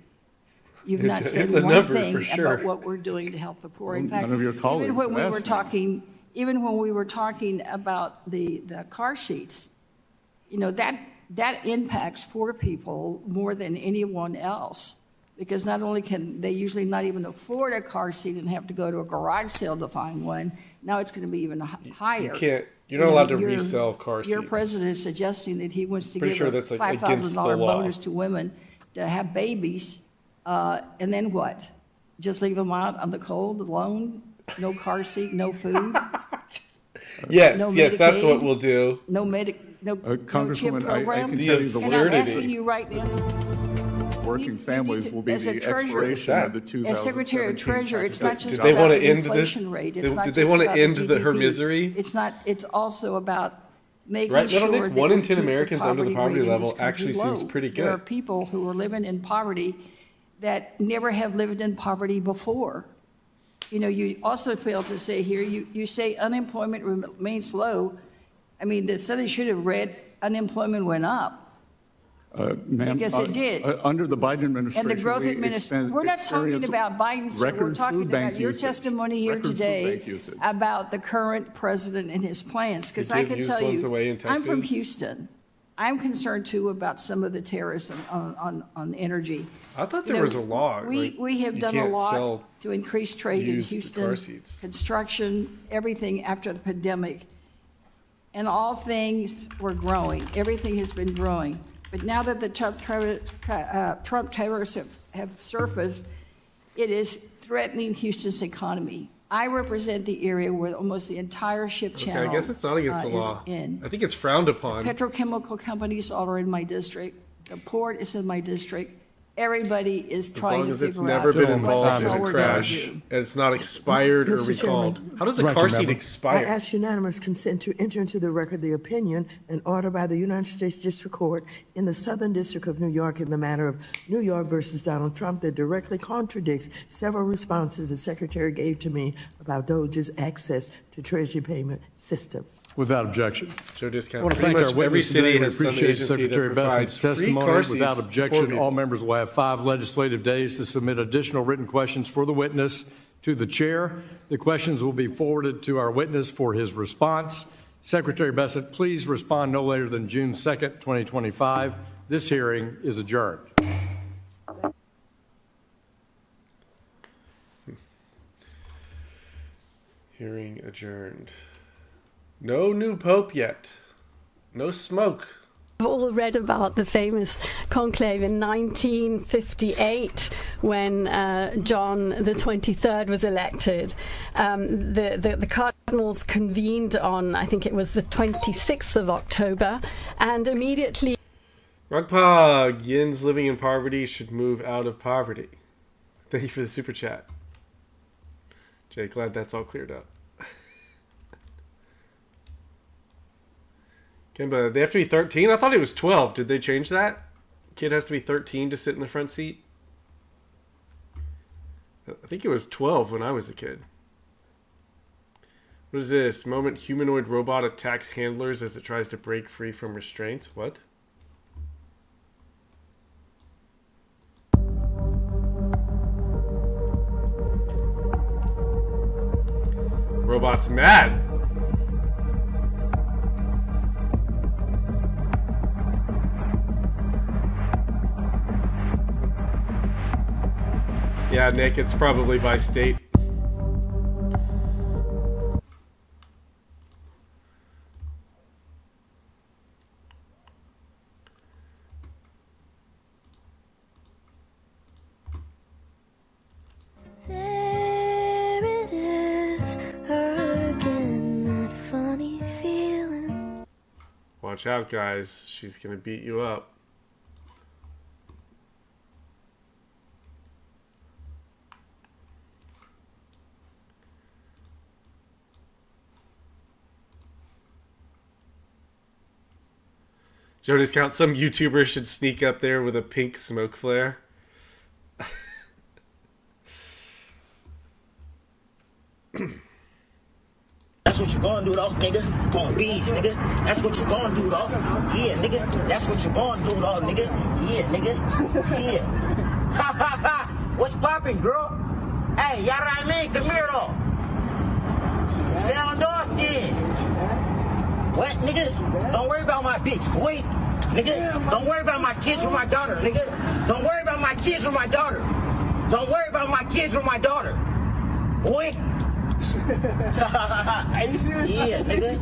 You've not said It's a one number, thing for sure. about what we're doing to help the poor. In fact, none of your colleagues even when we have were asked me. talking, even when we were talking about the car seats, that impacts poor people more than anyone else, because not only can they usually not even afford a car seat and have to go to a garage sale to find one, now it's going to be even higher. You're not allowed to resell car seats. Your president is suggesting that he wants to give sure a that's against the $5,000 law. bonus to women to have babies, and then what? Just leave them out on the cold alone? No car seat, no food? Yes, No yes, that's what Medicaid? we'll do. No chip Congresswoman, I program? can tell you The And I'm absurdity. asking you right now, working families will be as a the treasurer- expiration of the 2017. as Secretary of Treasury, it's not tax just Did they about want the to end this? inflation rate. It's not Did they just want to about end the her GDP. misery? It's also about making Right? I sure don't think that 1 in we 10 keep the Americans under the poverty rate in level this country actually seems low. pretty There are good. people who are living in poverty that never have lived in poverty before. You also failed to say here, you say unemployment remains low. I mean, the study should have read unemployment went up. Ma'am, I guess it did. Under the Biden administration, And the growth administration, we're not talking experienced about Biden, sir. We're record talking food bank about your usage. testimony here Record food today bank usage. about the current president and his plans. Because Did I give can used tell ones you, away in I'm from Texas? Houston. I'm concerned too about some of the tariffs on energy. I thought there was a law. We have you done a can't lot sell to increase trade in used Houston, car seats. construction, everything after the pandemic. And all things were growing. Everything has been growing. But now that the Trump tariffs have surfaced, it is threatening Houston's economy. I represent the area where almost the entire ship channel Okay, I guess it's not against the is law. in. I think it's frowned upon. Petrochemical companies all are in my district. The port is in my district. Everybody is As trying long to as it's figure out never been what the involved in hell a we're gonna crash do. and it's not expired or Mr. recalled. Chairman. How does a Ranking car seat member. I expire? ask unanimous consent to enter into the record the opinion and order by the United States District Court in the Southern District of New York in the matter of New York versus Donald Trump that directly contradicts several responses the Secretary gave to me about DOJ's access to Treasury payment system. Without objection. Show discount. I want to Pretty thank our much every witness city today. We has some appreciate agency that Secretary provides Besant's free car testimony. seats Without to poor objection, people. all members will have 5 legislative days to submit additional written questions for the witness to the chair. The questions will be forwarded to our witness for his response. Secretary Bessent, please respond no later than June 2nd, 2025. This hearing is adjourned. Hearing adjourned. No new pope yet. No smoke. We've all read about the famous conclave in 1958 when John the 23rd was elected. The Cardinals convened on, I think it was the 26th of October, and immediately... Rugpog, Yin's living in poverty should move out of poverty. Thank you for the super chat. Jay, glad that's all cleared up. Kimba, they have to be 13? I thought it was 12. Did they change that? Kid has to be 13 to sit in the front seat? I think it was 12 when I was a kid. What is this? Moment humanoid robot attacks handlers as it tries to break free from restraints. What? Robot's mad. Yeah, Nick, it's probably by state. There it is again, that funny feeling. Watch out, guys. She's gonna beat you up. Joe Discount, some YouTuber should sneak up there with a pink smoke flare. That's what you gonna do, though, nigga. On bees, nigga. That's what you gonna do, though. Yeah, nigga. That's what you gonna do, though, nigga. Yeah, nigga. Yeah. Ha ha ha. What's poppin', girl? Hey, y'all right, man? Come here, though. Sound off, then. What, nigga? Don't worry about my bitch, boy. Nigga, don't worry about my kids or my daughter, nigga. Don't worry about my kids or my daughter. Don't worry about my kids or my daughter. Boy. Are you serious? Yeah, nigga.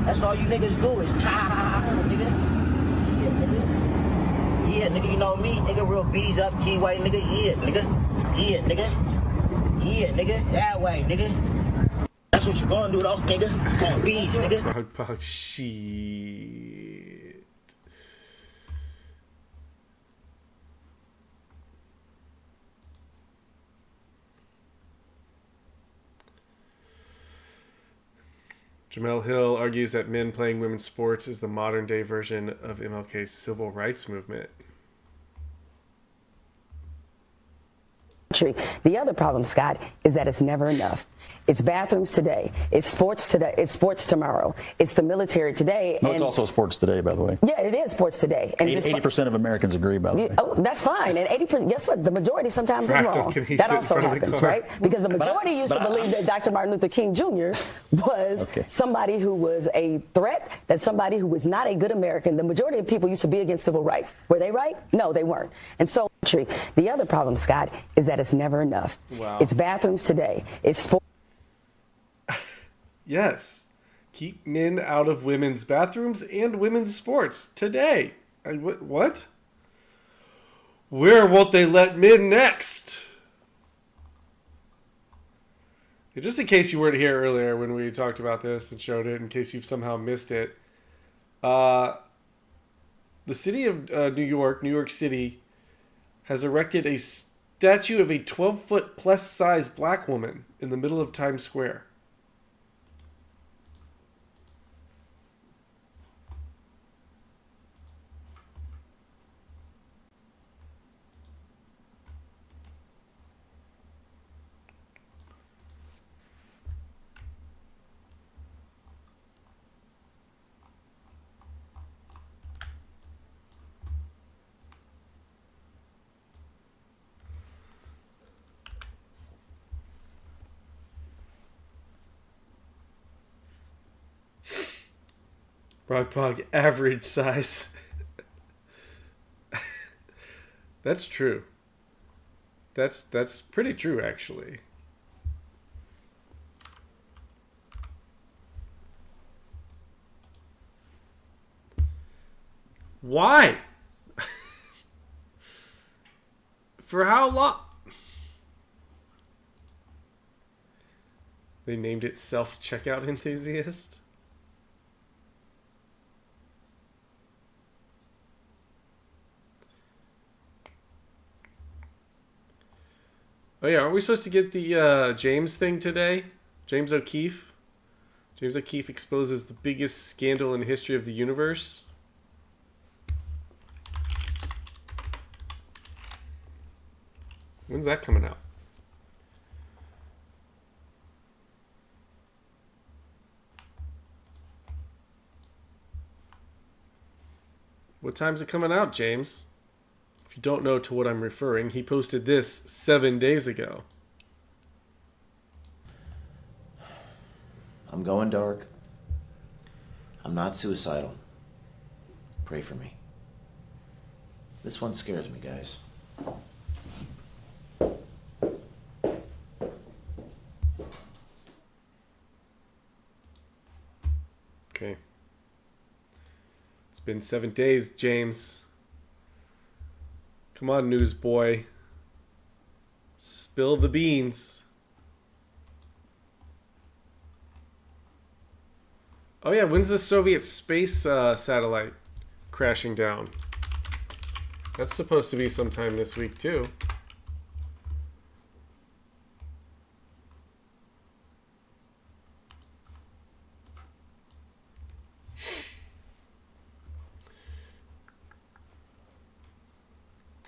That's all you niggas do is nigga. Yeah, nigga. Yeah, nigga, you know me, nigga, real bees up, key white, nigga. Yeah, nigga. Yeah, nigga. Yeah, nigga. That way, nigga. That's what you gonna do, though, nigga. On bees, nigga. Pog, shit. Jamel Hill argues that men playing women's sports is the modern day version of MLK's civil rights movement. The other problem, Scott, is that it's never enough. It's bathrooms today. It's sports today. It's sports tomorrow. It's the military today. No, it's also sports today, by the way. Yeah, it is sports today. And 80% of Americans agree, by the way. Oh, that's fine. And 80%, guess what? The majority sometimes is wrong. That also happens, right? Because the majority used to believe that Dr. Martin Luther King Jr. was somebody who was a threat, that somebody who was not a good American. The majority of people used to be against civil rights. Were they right? No, they weren't. And so, the other problem, Scott, is that it's never enough. Wow. It's bathrooms today. It's sports. Yes. Keep men out of women's bathrooms and women's sports today. What? Where won't they let men next? Just in case you weren't here earlier when we talked about this and showed it, in case you've somehow missed it, the city of New York City, has erected a statue of a 12-foot plus size black woman in the middle of Times Square. Pog, average size. That's true. That's pretty true, actually. Why? For how long? They named it Self-Checkout Enthusiast. Oh yeah, aren't we supposed to get the James thing today? James O'Keefe? James O'Keefe exposes the biggest scandal in the history of the universe. When's that coming out? What time's it coming out, James? If you don't know to what I'm referring, he posted this 7 days ago. I'm going dark. I'm not suicidal. Pray for me. This one scares me, guys. Okay. It's been 7 days, James. Come on, newsboy. Spill the beans. Oh yeah, when's the Soviet space satellite crashing down? That's supposed to be sometime this week too.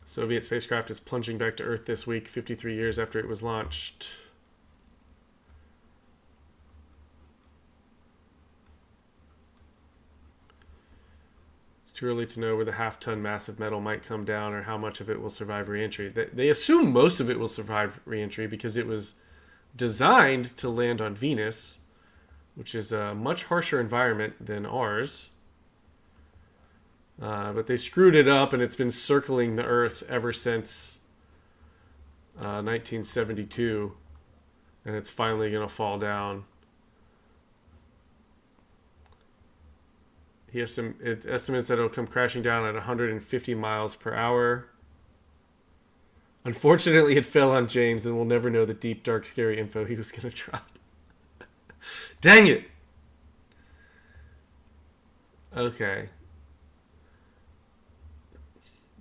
Soviet spacecraft is plunging back to Earth this week, 53 years after it was launched. It's too early to know where the half-ton massive metal might come down or how much of it will survive re-entry. They assume most of it will survive re-entry because it was designed to land on Venus, which is a much harsher environment than ours. But they screwed it up, and it's been circling the Earth ever since 1972, and it's finally going to fall down. It estimates that it'll come crashing down at 150 miles per hour. Unfortunately, it fell on James, and we'll never know the deep, dark, scary info he was going to drop. Dang it! Okay.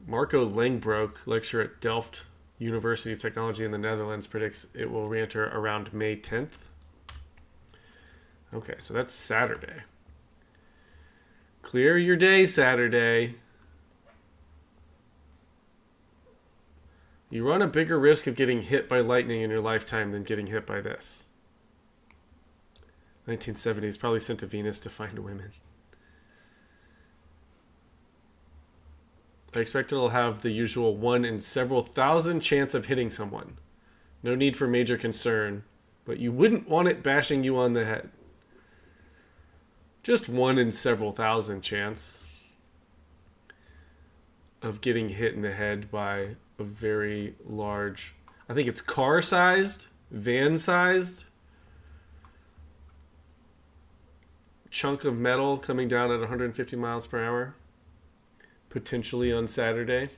Marco Langbroek, lecturer at Delft University of Technology in the Netherlands, predicts it will re-enter around May 10th. Okay, so that's Saturday. Clear your day, Saturday. You run a bigger risk of getting hit by lightning in your lifetime than getting hit by this. 1970s, probably sent to Venus to find women. I expect it'll have the usual 1 in several thousand chance of hitting someone. No need for major concern, but you wouldn't want it bashing you on the head. Just 1 in several thousand chance of getting hit in the head by a very large, I think it's car-sized, van-sized chunk of metal coming down at 150 miles per hour. Potentially on Saturday.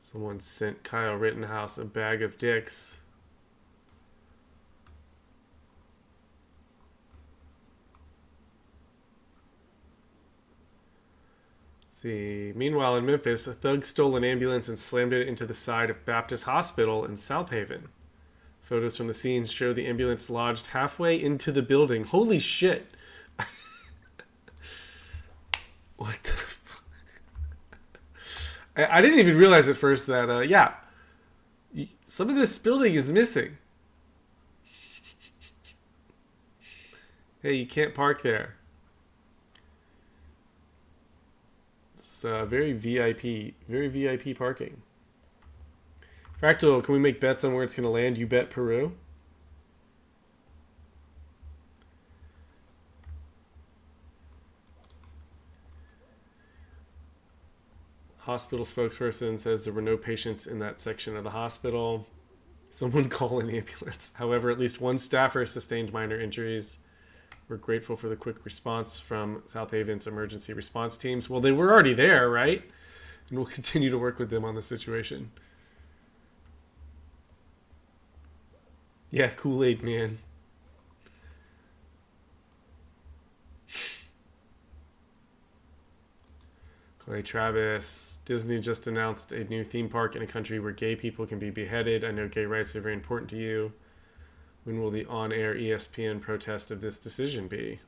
Someone sent Kyle Rittenhouse a bag of dicks. See. Meanwhile, in Memphis, a thug stole an ambulance and slammed it into the side of Baptist Hospital in South Haven. Photos from the scenes show the ambulance lodged halfway into the building. Holy shit! What the fuck? I didn't even realize at first that, yeah, some of this building is missing. Hey, you can't park there. It's very VIP parking. Fractal, can we make bets on where it's going to land? You bet Peru. Hospital spokesperson says there were no patients in that section of the hospital. Someone call an ambulance. However, at least one staffer sustained minor injuries. We're grateful for the quick response from South Haven's emergency response teams. Well, they were already there, right? And we'll continue to work with them on the situation. Yeah, Kool-Aid man. Clay Travis. Disney just announced a new theme park in a country where gay people can be beheaded. I know gay rights are very important to you. When will the on-air ESPN protest of this decision be?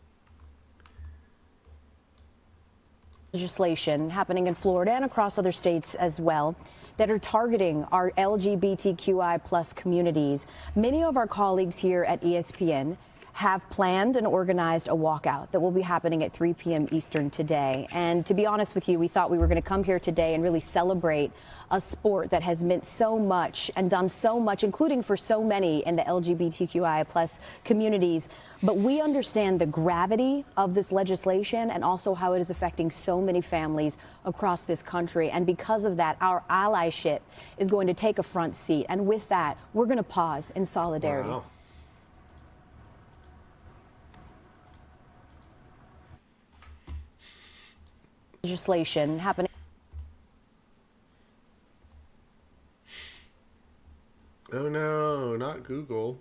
Legislation happening in Florida and across other states as well that are targeting our LGBTQI plus communities. Many of our colleagues here at ESPN have planned and organized a walkout that will be happening at 3 p.m. Eastern today. And to be honest with you, we thought we were going to come here today and really celebrate a sport that has meant so much and done so much, including for so many in the LGBTQI plus communities. But we understand the gravity of this legislation and also how it is affecting so many families across this country. And because of that, our allyship is going to take a front seat. And with that, we're going to pause in solidarity. Wow. Legislation happening. Oh no, not Google.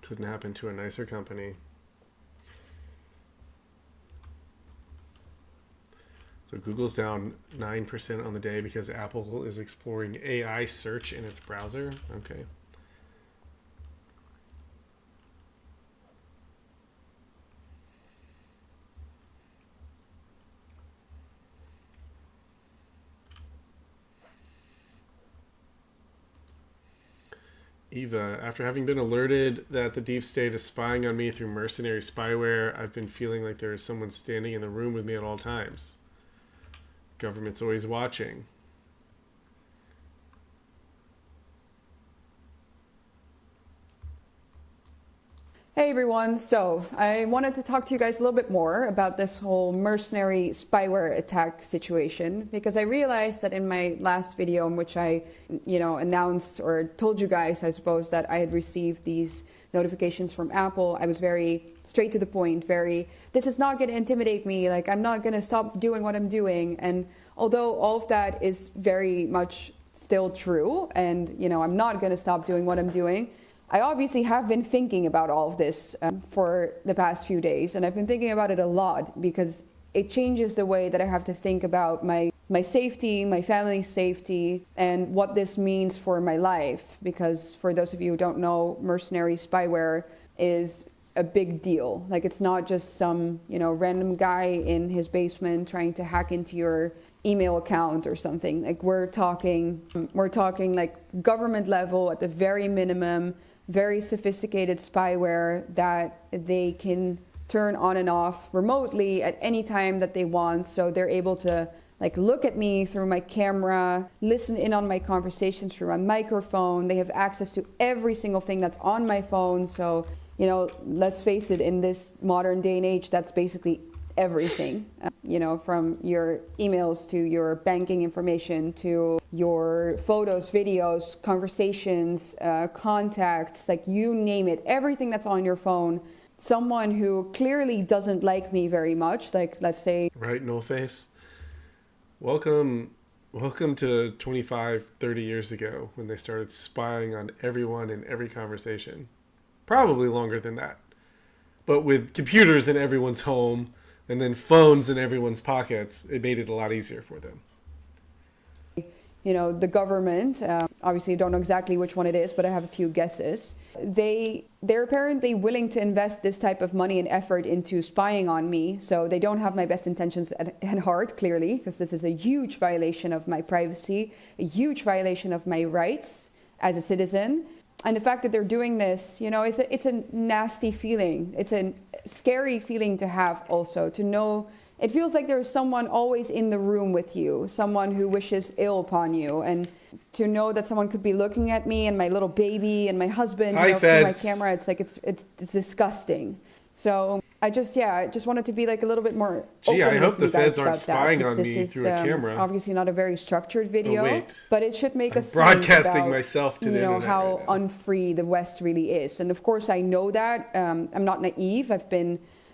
Couldn't happen to a nicer company. So Google's down 9% on the day because Apple is exploring AI search in its browser. Okay. Eva, after having been alerted that the deep state is spying on me through mercenary spyware, I've been feeling like there is someone standing in the room with me at all times. Government's always watching. Hey everyone, so I wanted to talk to you guys a little bit more about this whole mercenary spyware attack situation, because I realized that in my last video in which I, announced or told you guys, I suppose, that I had received these notifications from Apple, I was very straight to the point, this is not going to intimidate me, like I'm not going to stop doing what I'm doing. And although all of that is very much still true, and I'm not going to stop doing what I'm doing, I obviously have been thinking about all of this for the past few days, and I've been thinking about it a lot because it changes the way that I have to think about my safety, my family's safety, and what this means for my life. Because for those of you who don't know, mercenary spyware is a big deal. Like, it's not just some, random guy in his basement trying to hack into your email account or something. Like, we're talking like government level at the very minimum, very sophisticated spyware that they can turn on and off remotely at any time that they want. So they're able to look at me through my camera, listen in on my conversations through my microphone. They have access to every single thing that's on my phone. So, let's face it, in this modern day and age, that's basically everything, from your emails to your banking information to your photos, videos, conversations, contacts, you name it, everything that's on your phone. Someone who clearly doesn't like me very much, let's say. Right, no face. Welcome to 25, 30 years ago when they started spying on everyone in every conversation. Probably longer than that. But with computers in everyone's home and then phones in everyone's pockets, it made it a lot easier for them. You know, the government, obviously I don't know exactly which one it is, but I have a few guesses. They're apparently willing to invest this type of money and effort into spying on me. So they don't have my best intentions at heart, clearly, because this is a huge violation of my privacy, a huge violation of my rights as a citizen. And the fact that they're doing this, you know, it's a nasty feeling. It's a scary feeling to have also, to know. It feels like there's someone always in the room with you, someone who wishes ill upon you. And to know that someone could be looking at me and my little baby and my husband, you know, through my camera, it's like, it's disgusting. So I just wanted to be like a little bit more open. I hope the feds aren't about spying that, on me this through a camera. Obviously not a very structured video, Oh, wait. but it should make us broadcasting think about, myself to the you know, internet how right now. unfree the West really is. And of course I know that. I'm not naive.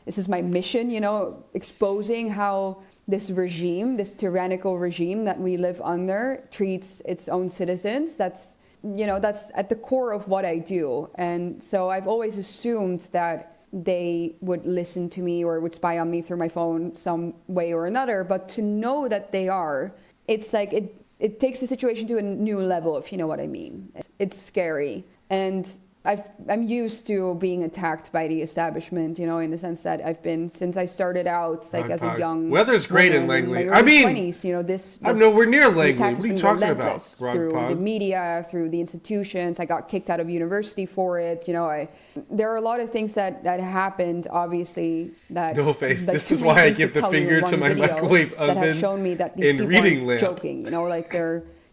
This is my mission, you know, exposing how this regime, this tyrannical regime that we live under, treats its own citizens. That's at the core of what I do. And so I've always assumed that they would listen to me or would spy on me through my phone some way or another. But to know that they are, it's like it takes the situation to a new level, if you know what I mean. It's scary. And I'm used to being attacked by the establishment, you know, in the sense that I've been, since I started out, like as a young weather's great in woman Langley. my I mean, 20s, you know, I'm nowhere near the Langley. attack What has are you been talking relentless about, through Rod the Pod? media, through the institutions. I got kicked out of university for it. You know, there are a lot of things that happened, obviously, that No face. like, This too is many why I things give the tell you in finger one to my video microwave that have oven shown me that these and people reading aren't lamp. joking, you know, like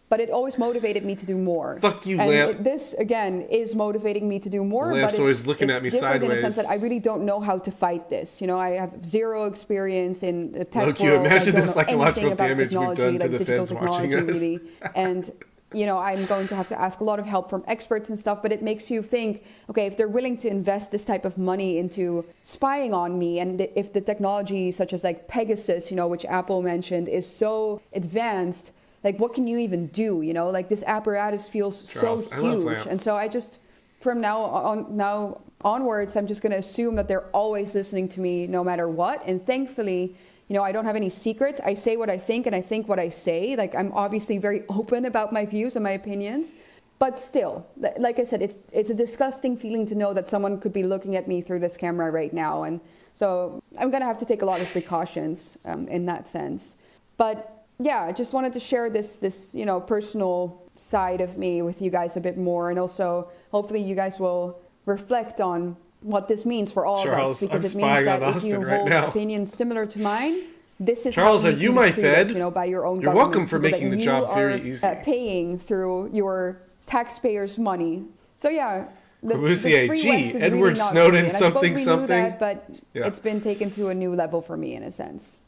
but it always motivated me to do more. Fuck you, and lamp. This again is motivating me to do more. Lamp's but always looking at me different in the sense sideways. that I really don't know how to fight this. You know, I have zero experience in the tech Look, you world. imagine I don't the know psychological anything about damage we've technology, done to like the digital fans watching technology, us. really. And you know, I'm going to have to ask a lot of help from experts and stuff, but it makes you think, okay, if they're willing to invest this type of money into spying on me, and if the technology such as like Pegasus, you know, which Apple mentioned, is so advanced, like what can you even do? You know, like this apparatus feels Charles, so I love huge. Lamp. And so I just, from now onwards, I'm just going to assume that they're always listening to me no matter what. And thankfully, you know, I don't have any secrets. I say what I think and I think what I say. Like, I'm obviously very open about my views and my opinions. But still, like I said, it's a disgusting feeling to know that someone could be looking at me through this camera right now. And so I'm going to have to take a lot of precautions in that sense. But yeah, I just wanted to share this you know, personal side of me with you guys a bit more. And also, hopefully you guys will reflect on what this means for all Charles, of us, because I'm it means spying that on if Austin you right hold now. opinions similar to mine, this is Charles, how are you you can my be treated, Fed? you know, by your own You're government, welcome for people making that the you job very are, easy. paying through your taxpayers' money. So yeah, the Corbusier, free gee, West is Edward really not Snowden, free. And something, I suppose we something. knew that, but Yeah. it's been taken to a new level for me in a sense.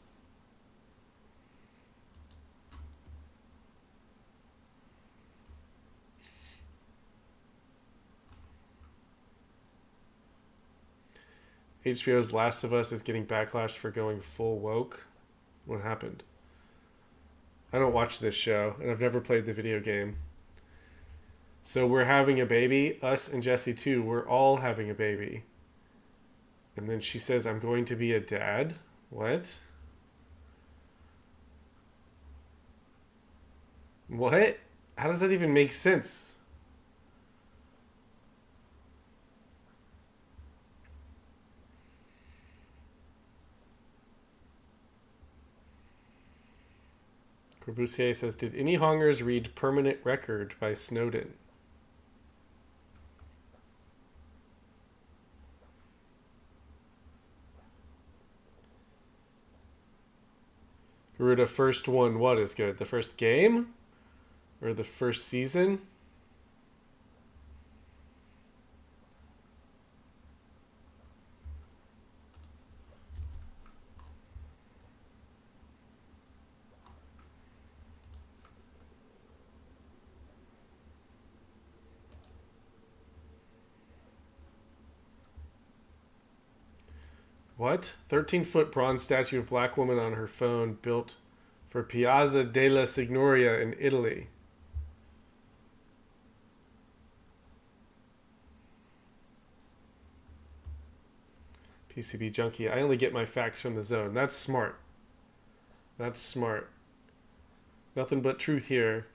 HBO's Last of Us is getting backlash for going full woke. What happened? I don't watch this show, and I've never played the video game. So we're having a baby, us and Jesse too. We're all having a baby. And then she says, I'm going to be a dad? What? What? How does that even make sense? Corbusier says, did any hongers read Permanent Record by Snowden? Garuda, first one, what is good? The first game? Or the first season? What? 13-foot bronze statue of black woman on her phone built for Piazza della Signoria in Italy. PCB junkie. I only get my facts from the zone. That's smart. That's smart. Nothing but truth here.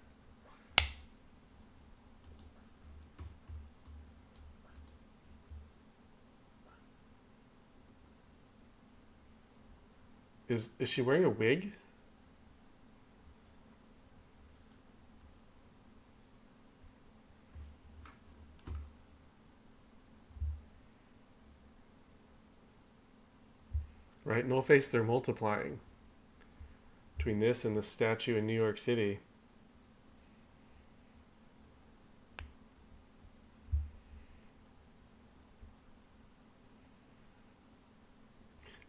Is she wearing a wig? Right, no face, they're multiplying. Between this and the statue in New York City.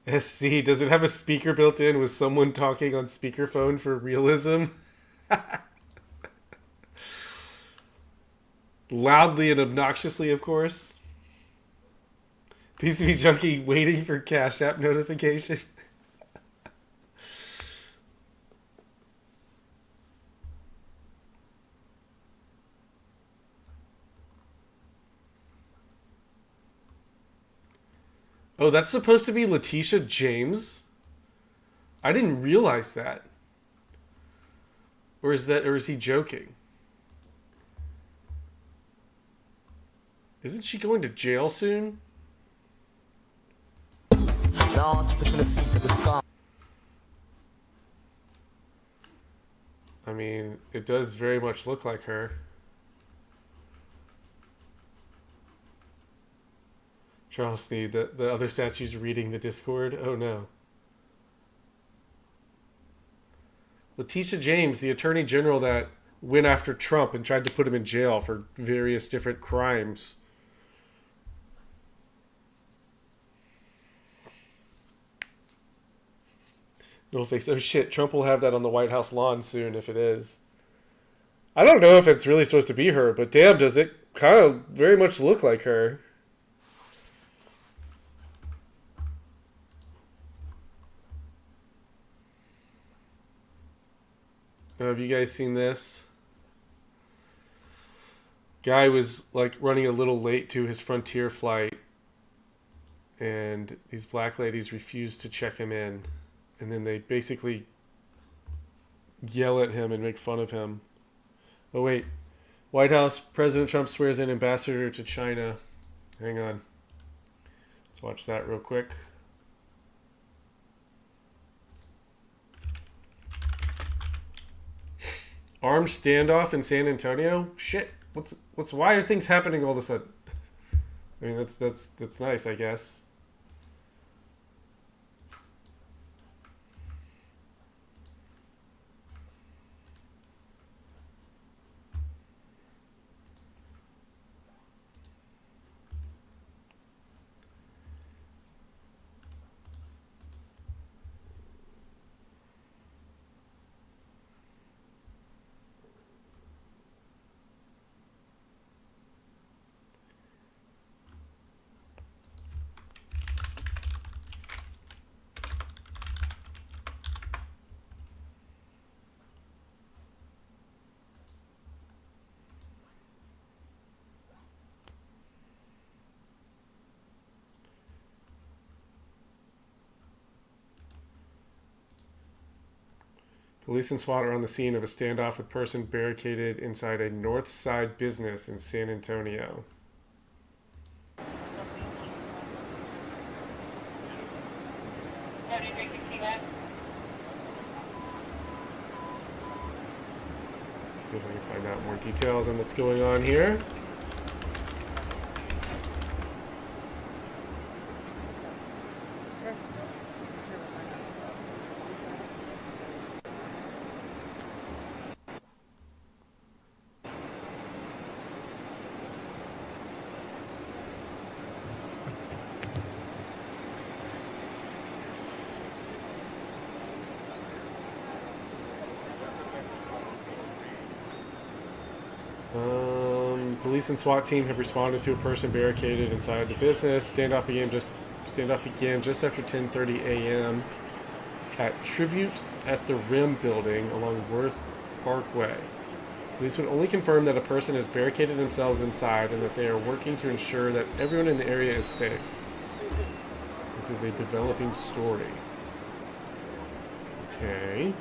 SC, does it have a speaker built in with someone talking on speakerphone for realism? Loudly and obnoxiously, of course. PCB junkie waiting for Cash App notification. Oh, that's supposed to be Letitia James? I didn't realize that. Or is he joking? Isn't she going to jail soon? I mean, it does very much look like her. Charles Sneed, the other statue's reading the Discord. Oh no. Letitia James, the Attorney General that went after Trump and tried to put him in jail for various different crimes. No face. Oh shit, Trump will have that on the White House lawn soon if it is. I don't know if it's really supposed to be her, but damn, does it kind of very much look like her. Have you guys seen this? Guy was like running a little late to his Frontier flight, and these black ladies refused to check him in, and then they basically yell at him and make fun of him. Oh wait, White House, President Trump swears in ambassador to China. Hang on, let's watch that real quick. Armed standoff in San Antonio? Shit. Why are things happening all of a sudden? I mean, that's nice, I guess. Police and SWAT are on the scene of a standoff with person barricaded inside a North Side business in San Antonio. See if I can find out more details on what's going on here. Police and SWAT team have responded to a person barricaded inside the business. Standoff began just after 10:30 a.m. at Tribute at the Rim building along Worth Parkway. Police would only confirm that a person has barricaded themselves inside and that they are working to ensure that everyone in the area is safe. The This is a developing story. Okay.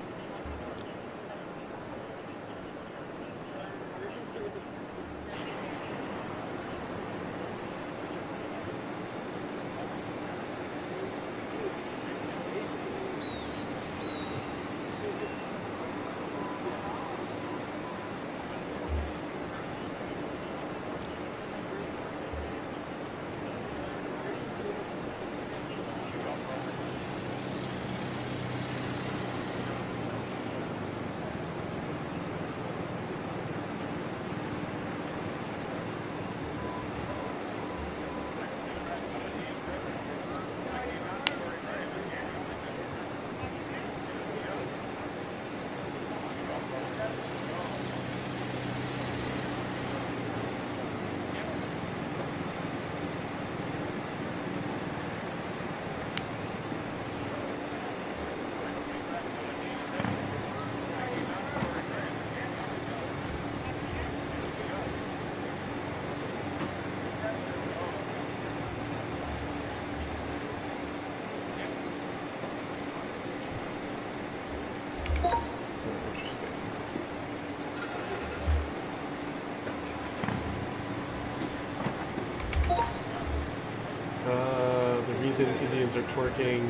Indians are twerking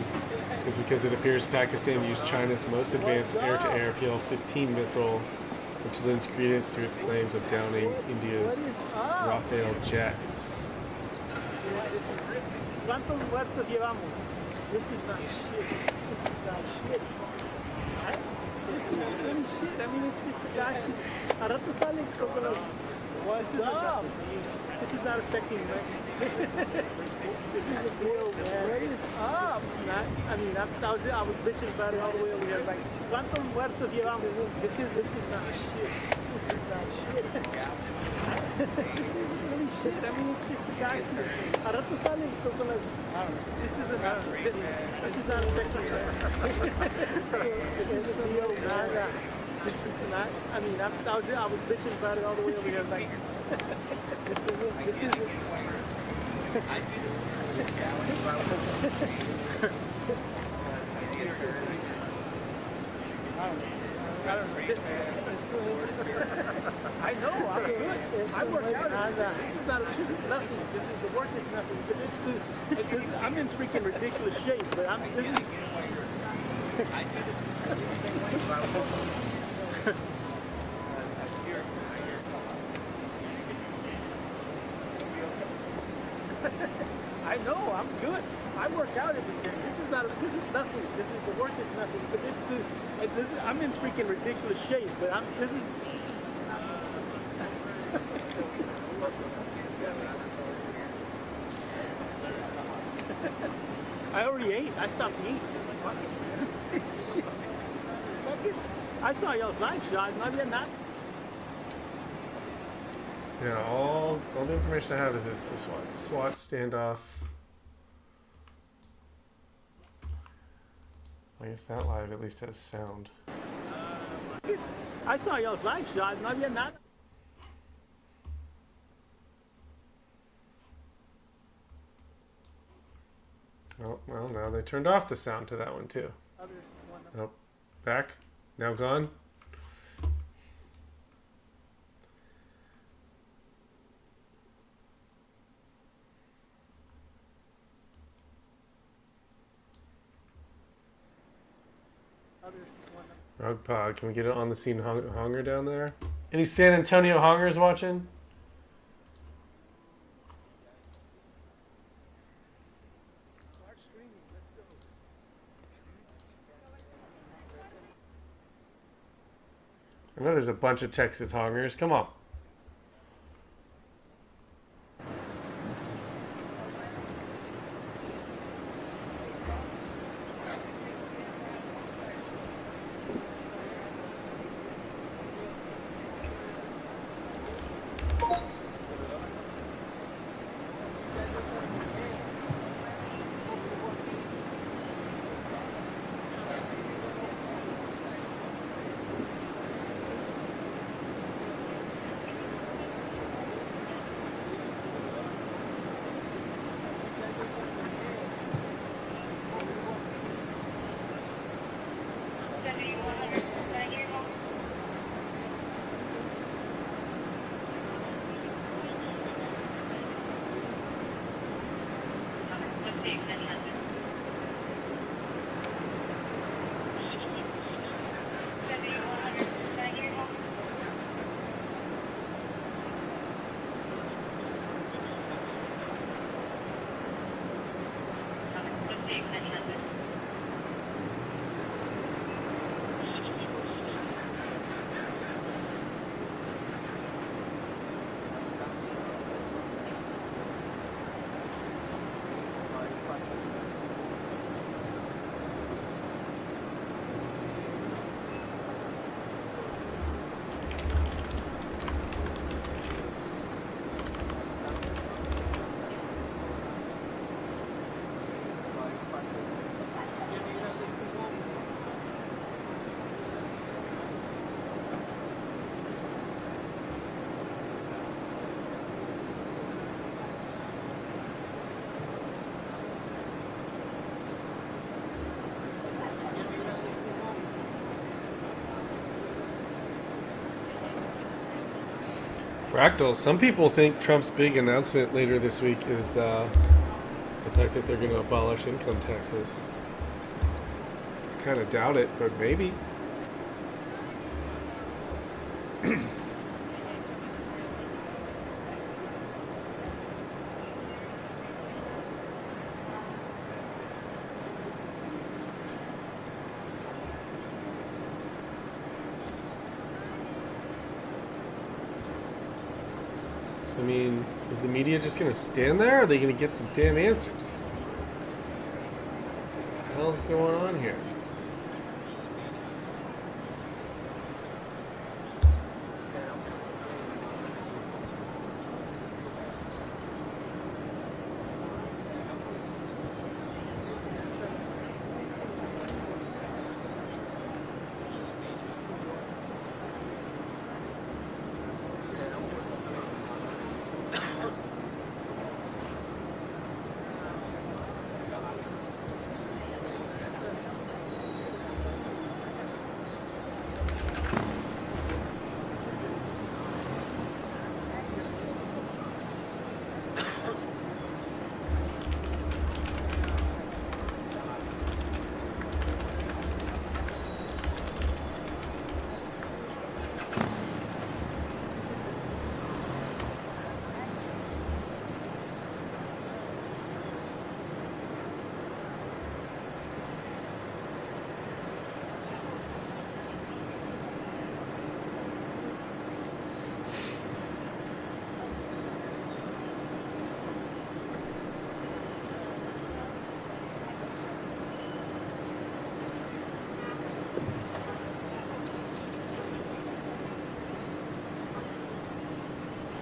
is because it appears Pakistan used China's most advanced air-to-air PL-15 missile, which lends credence to its claims of downing India's Rafale jets. ¿Cuántos muertos llevamos? This is not shit. This is not shit. This is not any shit. I mean, it's a guy. A rato salen como los. This is not affecting me. This is a deal, man. What is up? I mean, I was bitching about it all the way over here. Like, ¿cuántos muertos llevamos? This is not shit. This is not shit. This is really shit. I mean, it's a guy. A rato salen como las. This is not affecting me. This is a deal, man. This is not. I mean, I was bitching about it all the way over here. Like, this is. I know. I'm good. I work out. This is nothing. The work is nothing. But I'm in freaking ridiculous shape. But I know, I'm good. I work out every day. This is nothing. The work is nothing. But I'm in freaking ridiculous shape. But I already ate. I stopped eating. I saw y'all's knife shot. Maybe not. Yeah, all the information I have is it's a SWAT standoff. I guess that live at least has sound. I saw y'all's live shot. Maybe not. Oh, well, now they turned off the sound to that one too. Nope. Back. Now gone. Rug Pod, can we get it on the scene honger down there? Any San Antonio hongers watching? I know there's a bunch of Texas hongers. Come on. Fractal. Some people think Trump's big announcement later this week is the fact that they're going to abolish income taxes. I kind of doubt it, but maybe. I mean, is the media just going to stand there, or are they going to get some damn answers? What the hell's going on here?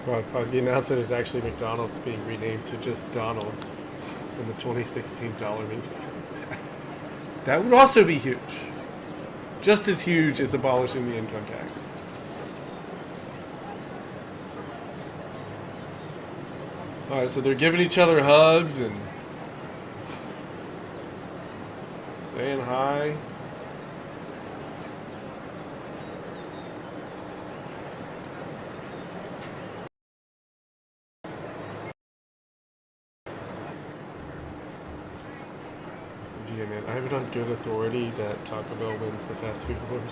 Well, the announcement is actually McDonald's being renamed to just Donald's, and the 2016 dollar menu is coming back. That would also be huge. Just as huge as abolishing the income tax. Alright, so they're giving each other hugs and saying hi. Yeah, man, I have it on good authority that Taco Bell wins the fast food wars.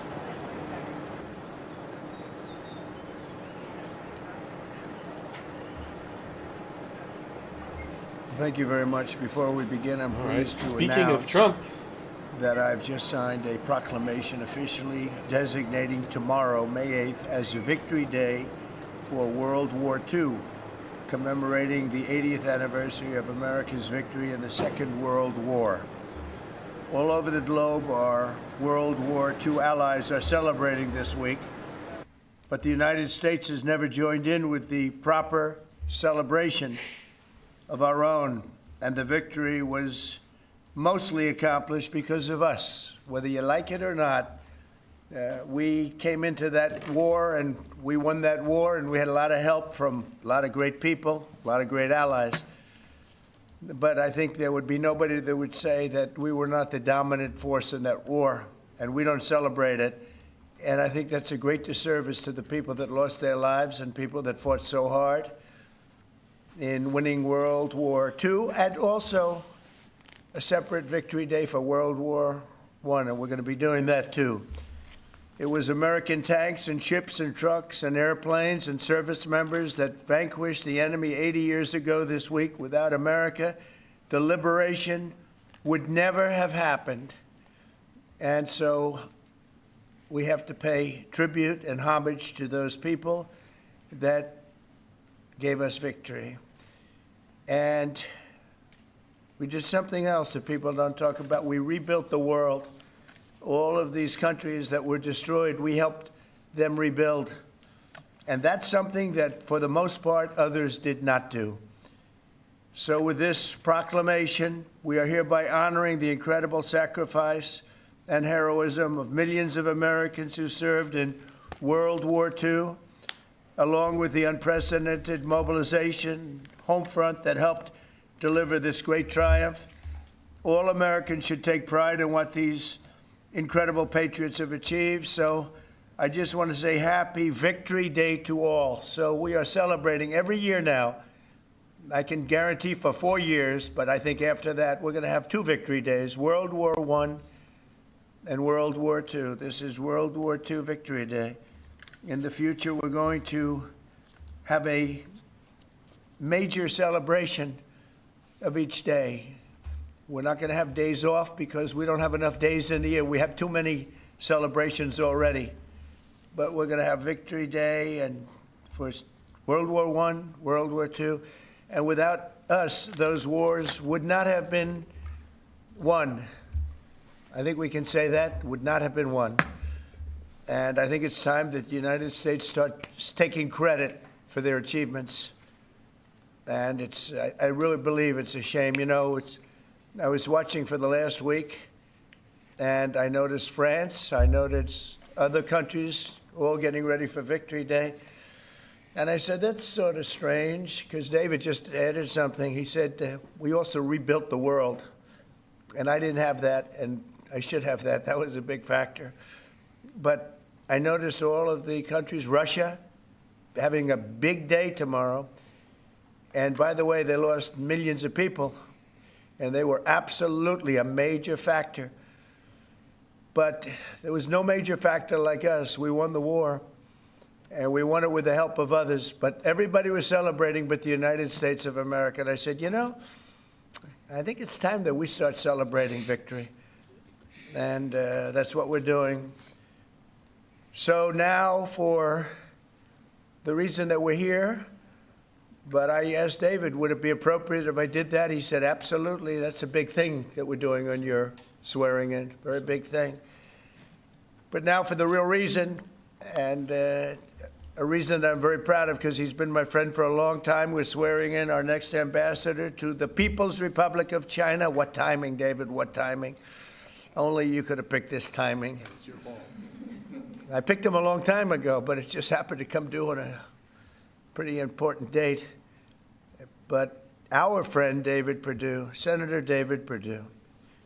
Thank you very much. Before we begin, I'm pleased to Speaking announce of Trump, that I've just signed a proclamation officially designating tomorrow, May 8th, as the Victory Day for World War II, commemorating the 80th anniversary of America's victory in the Second World War. All over the globe, our World War II allies are celebrating this week, but the United States has never joined in with the proper celebration of our own, and the victory was mostly accomplished because of us. Whether you like it or not, we came into that war and we won that war, and we had a lot of help from a lot of great people, a lot of great allies. But I think there would be nobody that would say that we were not the dominant force in that war, and we don't celebrate it. And I think that's a great disservice to the people that lost their lives and people that fought so hard in winning World War II, and also a separate Victory Day for World War I, and we're going to be doing that too. It was American tanks and ships and trucks and airplanes and service members that vanquished the enemy 80 years ago this week. Without America, the liberation would never have happened. And so we have to pay tribute and homage to those people that gave us victory. And we did something else that people don't talk about. We rebuilt the world. All of these countries that were destroyed, we helped them rebuild. And that's something that, for the most part, others did not do. So with this proclamation, we are hereby honoring the incredible sacrifice and heroism of millions of Americans who served in World War II, along with the unprecedented mobilization, home front that helped deliver this great triumph. All Americans should take pride in what these incredible patriots have achieved. So I just want to say happy Victory Day to all. So we are celebrating every year now. I can guarantee for 4 years, but I think after that we're going to have 2 Victory Days, World War I and World War II. This is World War II Victory Day. In the future, we're going to have a major celebration of each day. We're not going to have days off because we don't have enough days in the year. We have too many celebrations already. But we're going to have Victory Day and for World War I, World War II. And without us, those wars would not have been won. I think we can say that, would not have been won. And I think it's time that the United States starts taking credit for their achievements. And I really believe it's a shame. You know, I was watching for the last week, and I noticed France, I noticed other countries all getting ready for Victory Day. And I said, that's sort of strange, because David just added something. He said, we also rebuilt the world. And I didn't have that, and I should have that. That was a big factor. But I noticed all of the countries, Russia, having a big day tomorrow. And by the way, they lost millions of people, and they were absolutely a major factor. But there was no major factor like us. We won the war. And we won it with the help of others. But everybody was celebrating but the United States of America. And I said, you know, I think it's time that we start celebrating victory. And that's what we're doing. So now for the reason that we're here, but I asked David, would it be appropriate if I did that? He said, absolutely. That's a big thing that we're doing on your swearing in. Very big thing. But now for the real reason, and a reason that I'm very proud of because he's been my friend for a long time. We're swearing in our next ambassador to the People's Republic of China. What timing, David? What timing? Only you could have picked this timing. It's your fault. I picked him a long time ago, but it just happened to come due on a pretty important date. But our friend David Perdue, Senator David Perdue,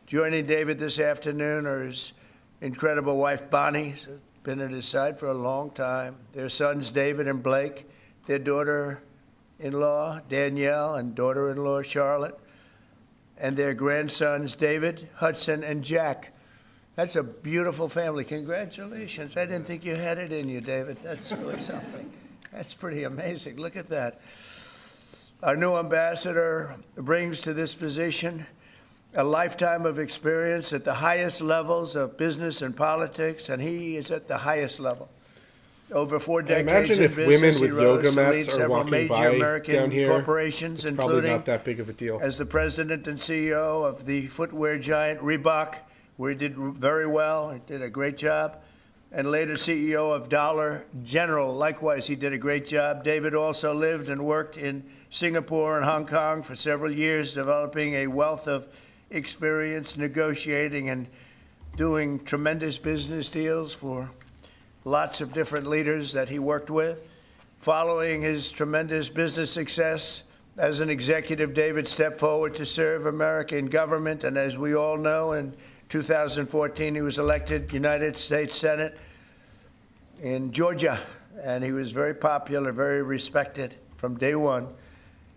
joining David this afternoon are his incredible wife Bonnie, been at his side for a long time. Their sons, David and Blake, their daughter-in-law, Danielle, and daughter-in-law, Charlotte, and their grandsons, David, Hudson, and Jack. That's a beautiful family. Congratulations. I didn't think you had it in you, David. That's really something. That's pretty amazing. Look at that. Our new ambassador brings to this position a lifetime of experience at the highest levels of business and politics, and he is at the highest level. Over 4 decades imagine in if business, women with he rose yoga to mats lead are several walking major by American down here. corporations, It's probably including not that big of a deal. as the president and CEO of the footwear giant Reebok, where he did very well, he did a great job, and later CEO of Dollar General. Likewise, he did a great job. David also lived and worked in Singapore and Hong Kong for several years, developing a wealth of experience negotiating and doing tremendous business deals for lots of different leaders that he worked with. Following his tremendous business success as an executive, David stepped forward to serve America in government, and as we all know, in 2014 he was elected United States Senate in Georgia, and he was very popular, very respected from day one.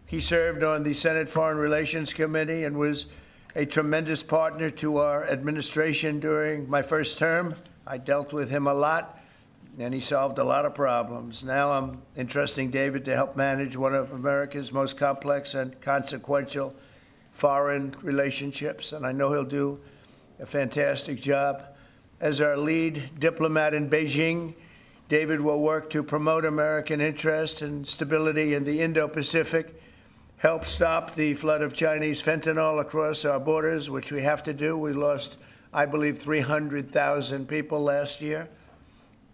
He served on the Senate Foreign Relations Committee and was a tremendous partner to our administration during my first term. I dealt with him a lot, and he solved a lot of problems. Now I'm entrusting David to help manage one of America's most complex and consequential foreign relationships, and I know he'll do a fantastic job. As our lead diplomat in Beijing, David will work to promote American interests and stability in the Indo-Pacific, help stop the flood of Chinese fentanyl across our borders, which we have to do. We lost, I believe, 300,000 people last year.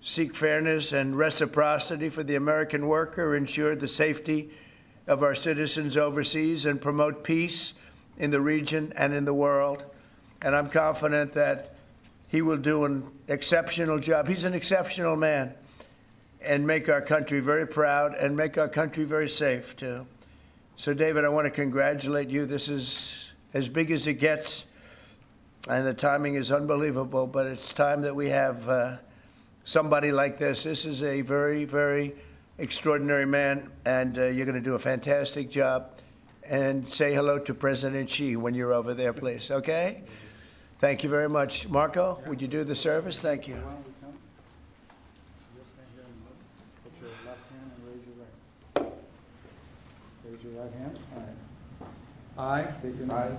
Seek fairness and reciprocity for the American worker, ensure the safety of our citizens overseas, and promote peace in the region and in the world. And I'm confident that he will do an exceptional job. He's an exceptional man, and make our country very proud and make our country very safe, too. So, David, I want to congratulate you. This is as big as it gets, and the timing is unbelievable, but it's time that we have somebody like this. This is a very, very extraordinary man, and you're going to do a fantastic job. And say hello to President Xi when you're over there, please, okay? Thank you very much. Marco, would you do the service? Thank you. Put your left hand and raise your right. Raise your right hand. All right. I state your name. I,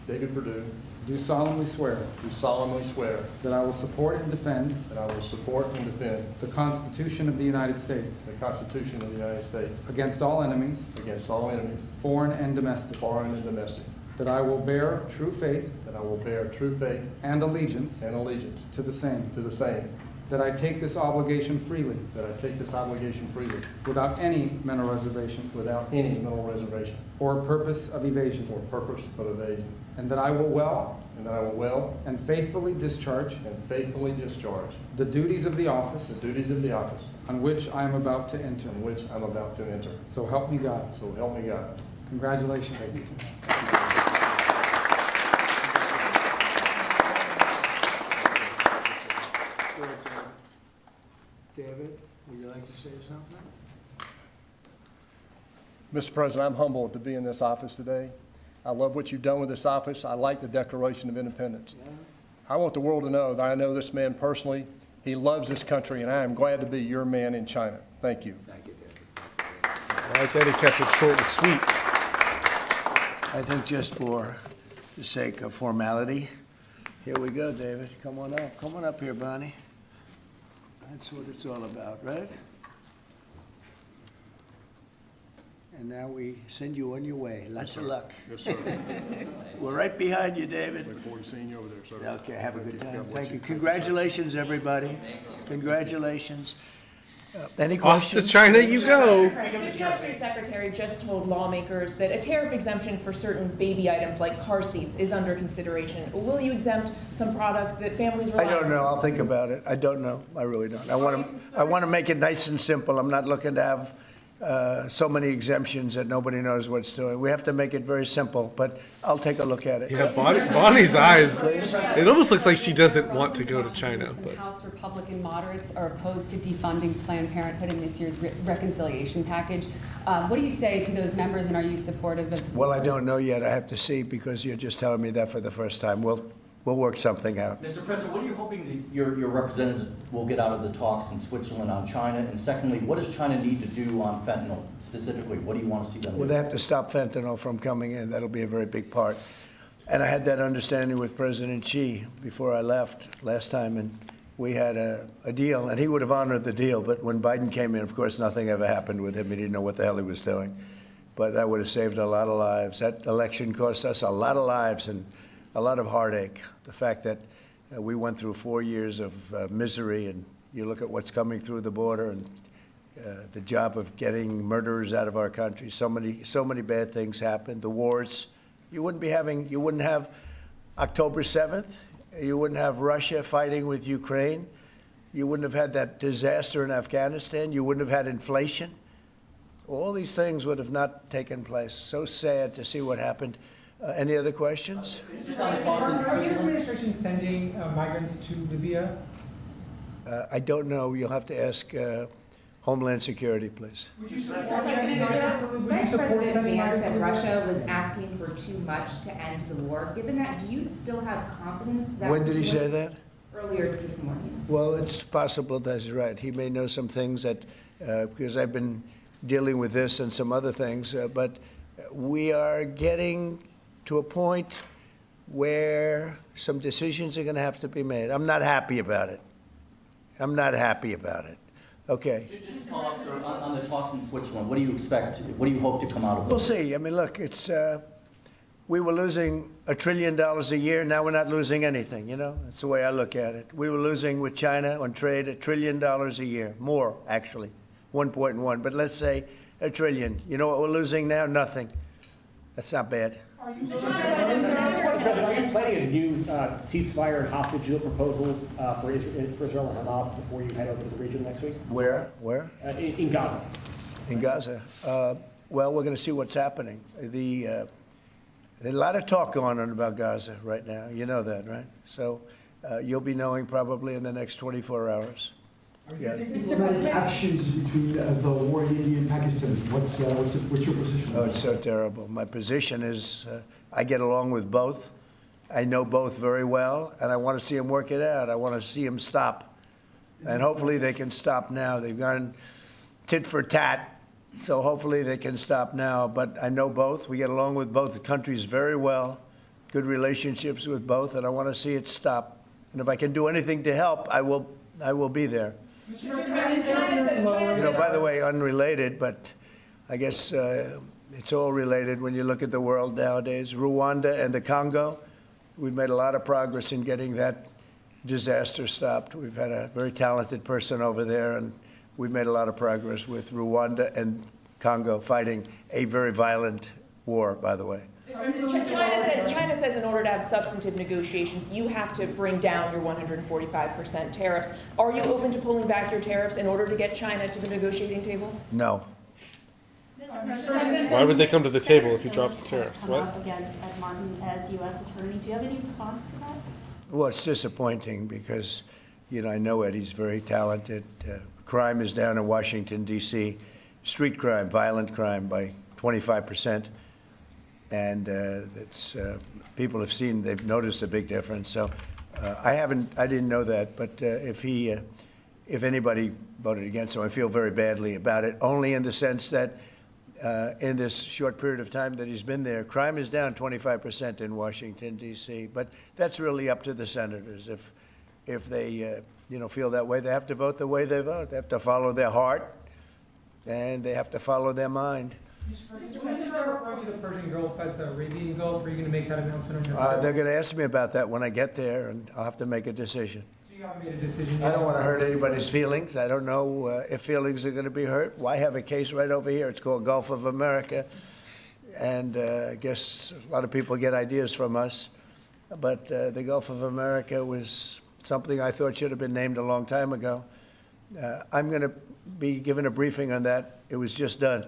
David Perdue, Do solemnly swear do solemnly swear that I will support and defend that I will support and defend the Constitution of the United States the Constitution of the United States against all enemies, against all enemies, foreign and domestic, foreign and domestic, that I will bear true faith that I will bear true faith and allegiance and allegiance to the same, to the same, that I take this obligation freely that I take this obligation freely without any mental reservation without any mental reservation or purpose of evasion, or purpose of evasion, and that I will well and that I will well and faithfully discharge and faithfully discharge the duties of the office the duties of the office on which I am about to enter. in which I'm about to enter. So help me God. So help me God. Congratulations. David, would you like to say something? Mr. President, I'm humbled to be in this office today. I love what you've done with this office. I like the Declaration of Independence. I want the world to know that I know this man personally. He loves this country, and I am glad to be your man in China. Thank you. Thank you, David. I like that he kept it short and sweet. I think just for the sake of formality, here we go, David. Come on up. Come on up here, Bonnie. That's what it's all about, right? And now we send you on your way. Lots of luck. Yes, sir. We're right behind you, David. Look forward to seeing you over there, sir. Okay, have a good time. God bless Thank you. you. Congratulations, everybody. Congratulations. Any Off questions? to China you go. The Treasury Secretary just told lawmakers that a tariff exemption for certain baby items like car seats is under consideration. Will you exempt some products that families rely I on? don't know. I'll think about it. I don't know. I really don't. I want to make it nice and simple. I'm not looking to have so many exemptions that nobody knows what's doing. We have to make it very simple, but I'll take a look at it. Yeah, Bonnie's eyes. It almost looks like she doesn't want to go to China. But House Republican moderates are opposed to defunding Planned Parenthood in this year's reconciliation package. What do you say to those members, and are you supportive of? Well, I don't know yet. I have to see because you're just telling me that for the first time. We'll work something out. Mr. President, what are you hoping your representatives will get out of the talks in Switzerland on China? And secondly, what does China need to do on fentanyl specifically? What do you want to see them do? Well, they have to stop fentanyl from coming in. That'll be a very big part. And I had that understanding with President Xi before I left last time, and we had a deal, and he would have honored the deal. But when Biden came in, of course, nothing ever happened with him. He didn't know what the hell he was doing. But that would have saved a lot of lives. That election cost us a lot of lives and a lot of heartache. The fact that we went through 4 years of misery, and you look at what's coming through the border and the job of getting murderers out of our country. So many bad things happened. The wars. You wouldn't have October 7th. You wouldn't have Russia fighting with Ukraine. You wouldn't have had that disaster in Afghanistan. You wouldn't have had inflation. All these things would have not taken place. So sad to see what happened. Any other questions? Are your administration sending migrants to Libya? I don't know. You'll have to ask Homeland Security, please. Would you support Vice President sending Vance said migrants? Russia was asking for too much to end the war. Given that, do you still have confidence that... When did he say that? Earlier this morning. Well, it's possible that's right. He may know some things that, because I've been dealing with this and some other things, but we are getting to a point where some decisions are going to have to be made. I'm not happy about it. Okay. Just follow up, sir, on the talks in Switzerland. What do you expect? What do you hope to come out of it? We'll see. I mean, look, it's we were losing $1 trillion a year. Now we're not losing anything. You know, that's the way I look at it. We were losing with China on trade $1 trillion a year, more actually, 1.1. But let's say $1 trillion. You know what we're losing now? Nothing. That's not bad. Are you planning a new ceasefire and hostage deal proposal for Israel and Hamas before you head over to the region next week? Where? In Gaza. In Gaza. Well, we're going to see what's happening. There's a lot of talk going on about Gaza right now. You know that, right? So you'll be knowing probably in the next 24 hours. Yes. Diplomatic actions between the war in India and Pakistan. What's your position? Oh, it's so terrible. My position is I get along with both. I know both very well, and I want to see them work it out. I want to see them stop. And hopefully they can stop now. They've gone tit for tat, so hopefully they can stop now. But I know both. We get along with both countries very well, good relationships with both, and I want to see it stop. And if I can do anything to help, I will be there. You know, by the way, unrelated, but I guess it's all related when you look at the world nowadays. Rwanda and the Congo, we've made a lot of progress in getting that disaster stopped. We've had a very talented person over there, and we've made a lot of progress with Rwanda and Congo fighting a very violent war, by the way. China says in order to have substantive negotiations, you have to bring down your 145% tariffs. Are you open to pulling back your tariffs in order to get China to the negotiating table? No. Why would they come to the table if he drops the tariffs? What? Against Ed Martin as U.S. Attorney. Do you have any response to that? Well, it's disappointing because, you know, I know Eddie's very talented. Crime is down in Washington, D.C. Street crime, violent crime by 25%. And people have seen, they've noticed a big difference. So I didn't know that, but if anybody voted against him, I feel very badly about it, only in the sense that in this short period of time that he's been there, crime is down 25% in Washington, D.C., but that's really up to the senators. If they feel that way, they have to vote the way they vote. They have to follow their heart, and they have to follow their mind. Mr. President, referring to the Persian Gulf as the Arabian Gulf, are you going to make that announcement on your They're going to ask me about that when I get there, and I'll have to make a decision. So you haven't made a decision I yet? don't want to hurt anybody's feelings. I don't know if feelings are going to be hurt. Why have a case right over here? It's called Gulf of America, and I guess a lot of people get ideas from us. But the Gulf of America was something I thought should have been named a long time ago. I'm going to be given a briefing on that. It was just done.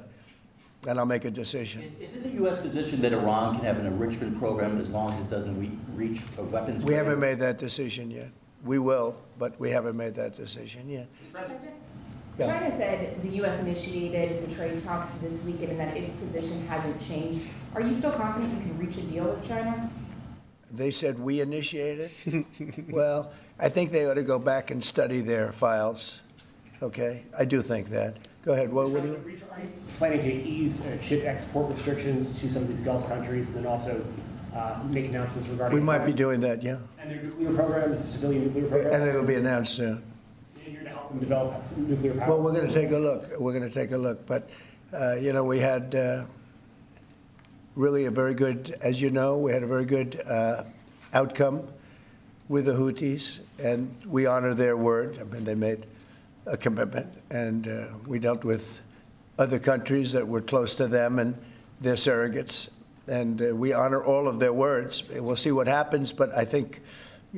And I'll make a decision. Is it the U.S. position that Iran can have an enrichment program as long as it doesn't reach a weapons? We haven't made that decision yet. We will, but we haven't made that decision yet. Yeah. China said the U.S. initiated the trade talks this weekend and that its position hasn't changed. Are you still confident you can reach a deal with China? They said we initiated? Well, I think they ought to go back and study their files. Okay? I do think that. Go ahead. What do you? Are you planning to ease chip export restrictions to some of these Gulf countries, and then also make announcements regarding? We might be doing that, yeah. And their nuclear programs, civilian nuclear programs. And it'll be announced soon. And you're to help them develop some nuclear power. Well, we're going to take a look. We're going to take a look. But we had really a very good, as you know, we had a very good outcome with the Houthis, and we honor their word. I mean, they made a commitment, and we dealt with other countries that were close to them and their surrogates, and we honor all of their words. We'll see what happens, but I think,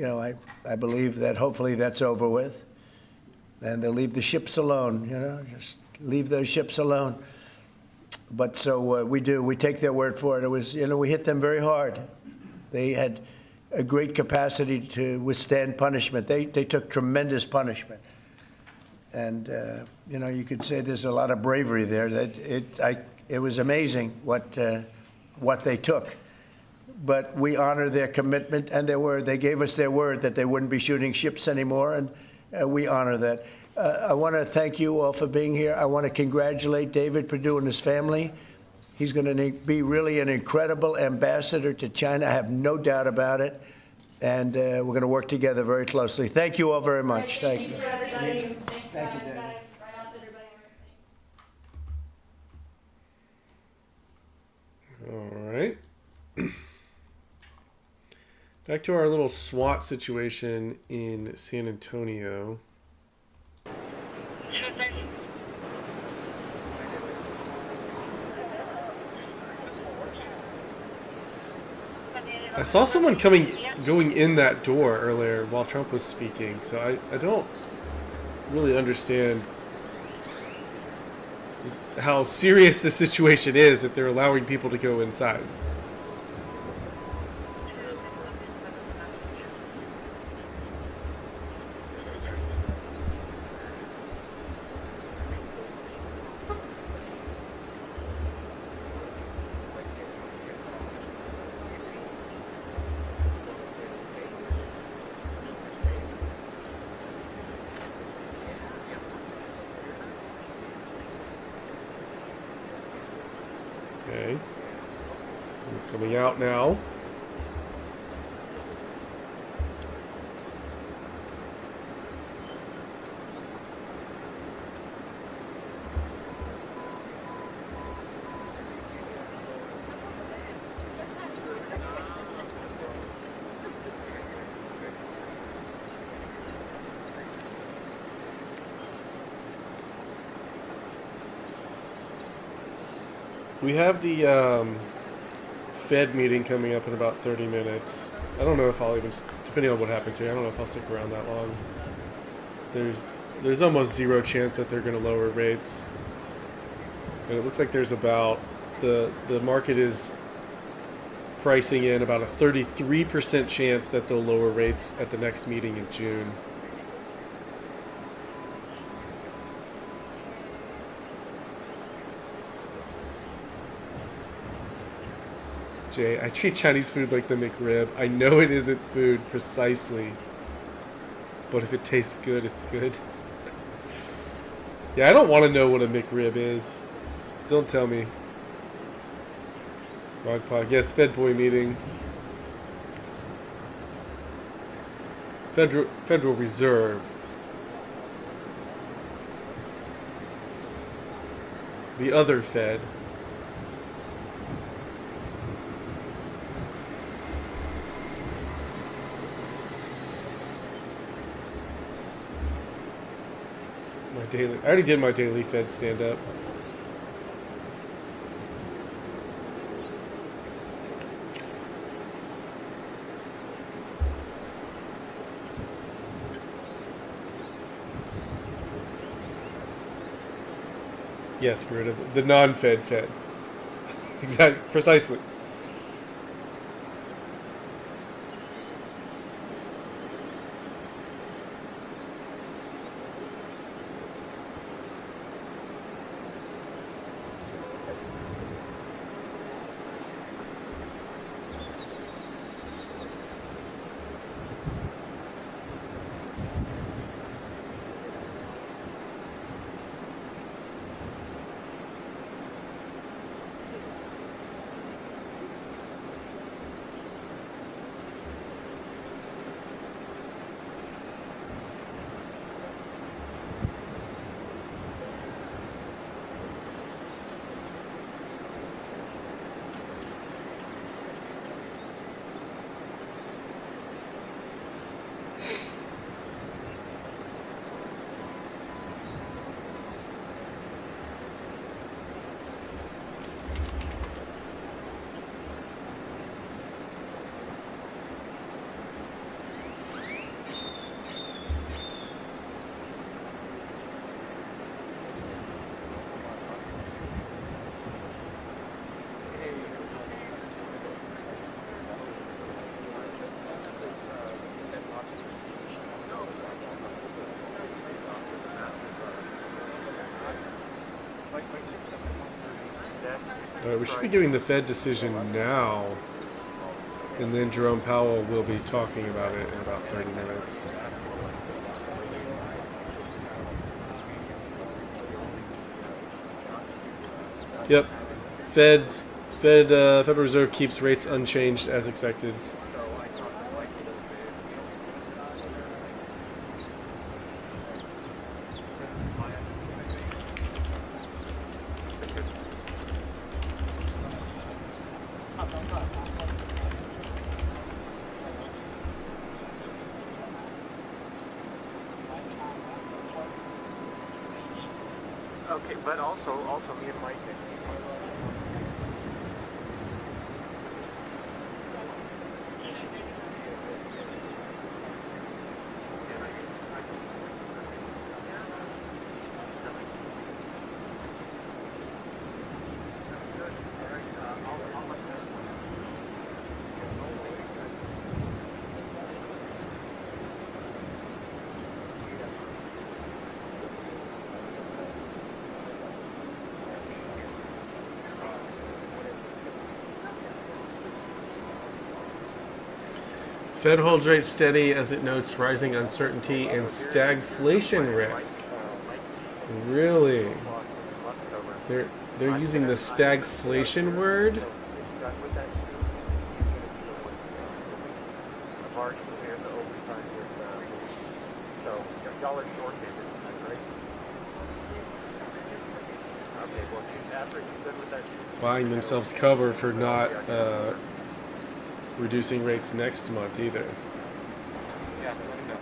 I believe that hopefully that's over with, and they'll leave the ships alone, just leave those ships alone. But so we do. We take their word for it. It was, we hit them very hard. They had a great capacity to withstand punishment. They took tremendous punishment. And, you could say there's a lot of bravery there. That it was amazing what they took. But we honor their commitment and their word. They gave us their word that they wouldn't be shooting ships anymore, and we honor that. I want to thank you all for being here. I want to congratulate David Perdue and his family. He's going to be really an incredible ambassador to China. I have no doubt about it. And we're going to work together very closely. Thank you all very much. Thank you. Thank you, David. All right. Back to our little SWAT situation in San Antonio. I saw someone going in that door earlier while Trump was speaking, so I don't really understand how serious the situation is if they're allowing people to go inside. It's coming out now. We have the Fed meeting coming up in about 30 minutes. I don't know if I'll even, depending on what happens here, I don't know if I'll stick around that long. There's almost zero chance that they're going to lower rates. And it looks like there's about, the market is pricing in about a 33% chance that they'll lower rates at the next meeting in June. Jay, I treat Chinese food like the McRib. I know it isn't food, precisely. But if it tastes good, it's good. Yeah, I don't want to know what a McRib is. Don't tell me. Wrong pod. Yes, Fed boy meeting. Federal Reserve. The other Fed. I already did my daily Fed stand-up. Yes, get rid of the non-Fed Fed. Exactly, precisely. We should be doing the Fed decision now, and then Jerome Powell will be talking about it in about 30 minutes. Yep. Federal Reserve keeps rates unchanged as expected. Okay, but also me and Mike. Fed holds rates steady as it notes rising uncertainty and stagflation risk. Really? They're using the stagflation word? Y'all are short-handed, is that right? Okay, well, she's after you said with that. Buying themselves cover for not reducing rates next month either. Yeah, let me know.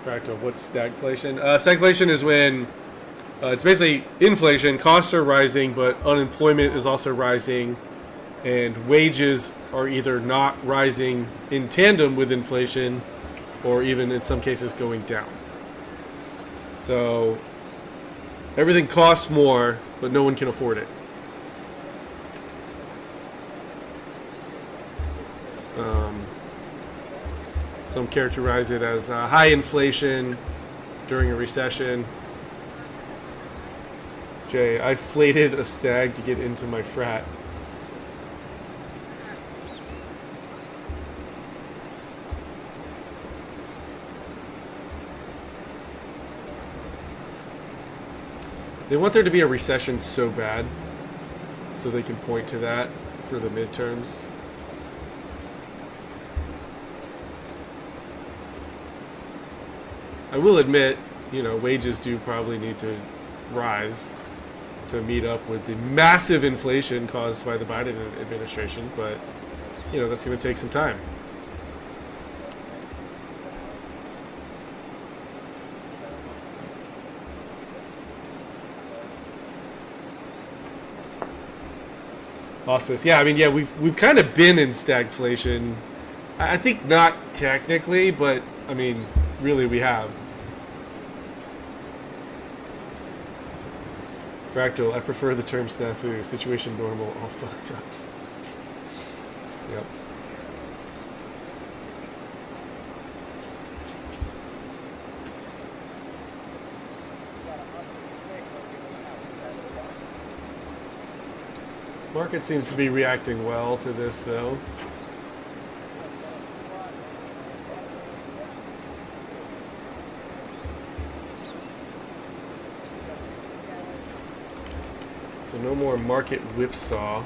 Fractal, what's stagflation? Stagflation is when it's basically inflation, costs are rising, but unemployment is also rising, and wages are either not rising in tandem with inflation, or even in some cases going down. So everything costs more, but no one can afford it. Some characterize it as high inflation during a recession. Jay, I flayed a stag to get into my frat. They want there to be a recession so bad, so they can point to that for the midterms. I will admit, wages do probably need to rise to meet up with the massive inflation caused by the Biden administration, but, that's going to take some time. Hospice. Yeah, we've kind of been in stagflation. I think not technically, but, really we have. Fractal, I prefer the term snafu. Situation normal, all fucked up. Yep. Market seems to be reacting well to this, though. So no more market whipsaw.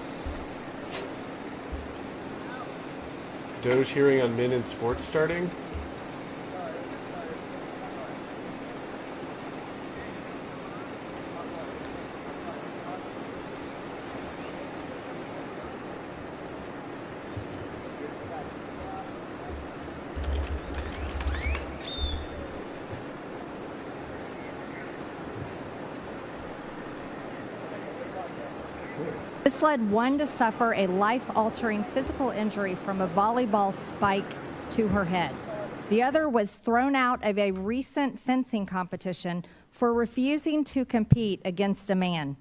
Doge hearing on men in sports starting? This led one to suffer a life-altering physical injury from a volleyball spike to her head. The other was thrown out of a recent fencing competition for refusing to compete against a man.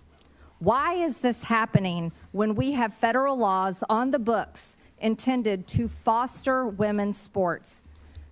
Why is this happening when we have federal laws on the books intended to foster women's sports?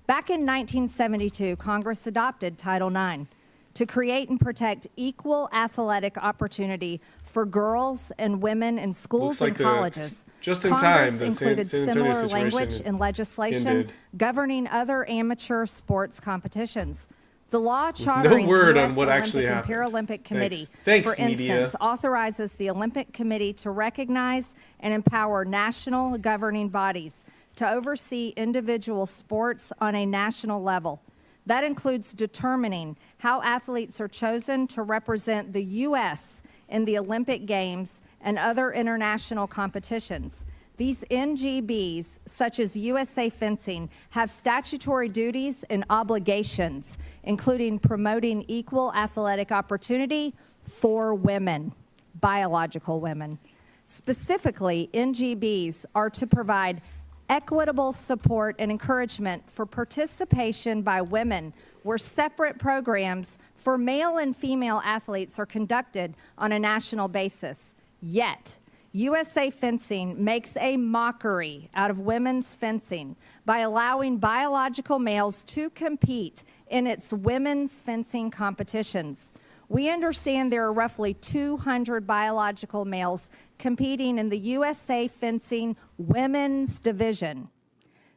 Back in 1972, Congress adopted Title IX to create and protect equal athletic opportunity for girls and women in schools and colleges. Just in Congress time, the included San Antonio similar language situation in legislation ended. governing other amateur sports competitions. The law chartering word the on U.S. what Olympic actually and happened. Paralympic Committee, Thanks, for instance, media. authorizes the Olympic Committee to recognize and empower national governing bodies to oversee individual sports on a national level. That includes determining how athletes are chosen to represent the U.S. in the Olympic Games and other international competitions. These NGBs, such as USA Fencing, have statutory duties and obligations, including promoting equal athletic opportunity for women, biological women. Specifically, NGBs are to provide equitable support and encouragement for participation by women, where separate programs for male and female athletes are conducted on a national basis. Yet, USA Fencing makes a mockery out of women's fencing by allowing biological males to compete in its women's fencing competitions. We understand there are roughly 200 biological males competing in the USA Fencing Women's Division.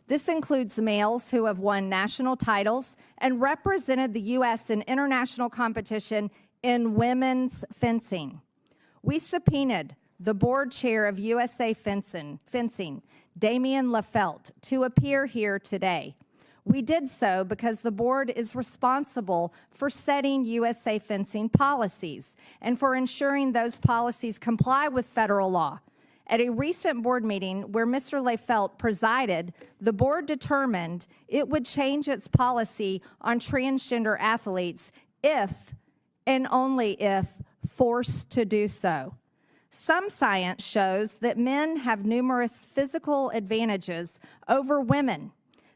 This includes males who have won national titles and represented the U.S. in international competition in women's fencing. We subpoenaed the board chair of USA Fencing, Damian Lafelt, to appear here today. We did so because the board is responsible for setting USA Fencing policies and for ensuring those policies comply with federal law. At a recent board meeting where Mr. Lafelt presided, the board determined it would change its policy on transgender athletes if and only if forced to do so. Some science shows that men have numerous physical advantages over women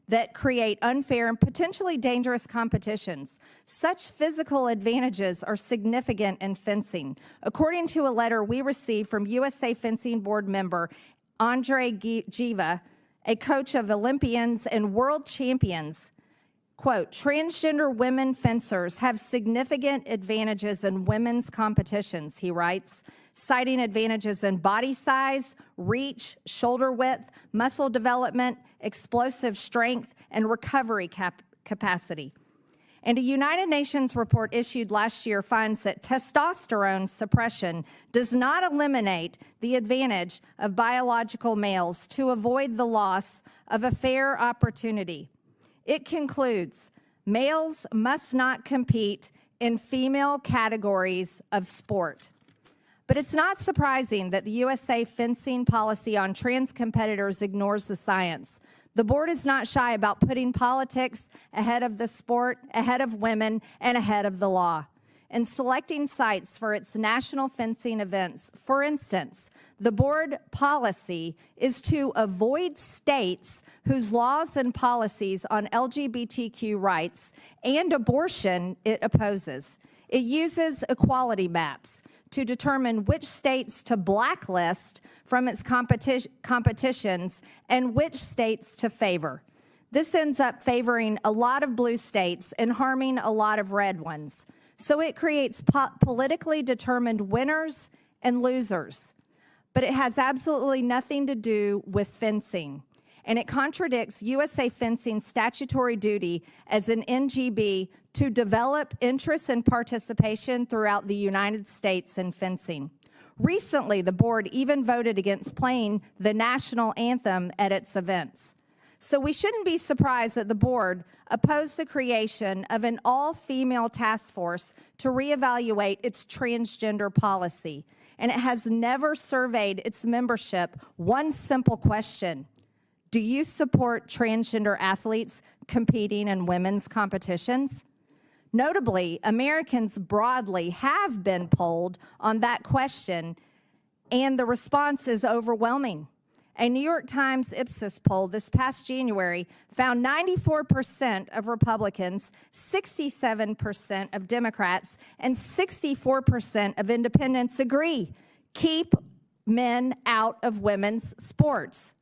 that create unfair and potentially dangerous competitions. Such physical advantages are significant in fencing. According to a letter we received from USA Fencing Board member Andre Giva, a coach of Olympians and world champions, quote, transgender women fencers have significant advantages in women's competitions, he writes, citing advantages in body size, reach, shoulder width, muscle development, explosive strength, and recovery capacity. And a United Nations report issued last year finds that testosterone suppression does not eliminate the advantage of biological males to avoid the loss of a fair opportunity. It concludes, males must not compete in female categories of sport. But it's not surprising that the USA Fencing policy on trans competitors ignores the science. The board is not shy about putting politics ahead of the sport, ahead of women, and ahead of the law. In selecting sites for its national fencing events, for instance, the board policy is to avoid states whose laws and policies on LGBTQ rights and abortion it opposes. It uses equality maps to determine which states to blacklist from its competitions and which states to favor. This ends up favoring a lot of blue states and harming a lot of red ones. So it creates politically determined winners and losers. But it has absolutely nothing to do with fencing. And it contradicts USA Fencing's statutory duty as an NGB to develop interest and participation throughout the United States in fencing. Recently, the board even voted against playing the national anthem at its events. So we shouldn't be surprised that the board opposed the creation of an all-female task force to reevaluate its transgender policy. And it has never surveyed its membership one simple question: do you support transgender athletes competing in women's competitions? Notably, Americans broadly have been polled on that question, and the response is overwhelming. A New York Times Ipsos poll this past January found 94% of Republicans, 67% of Democrats, and 64% of independents agree: keep men out of women's sports.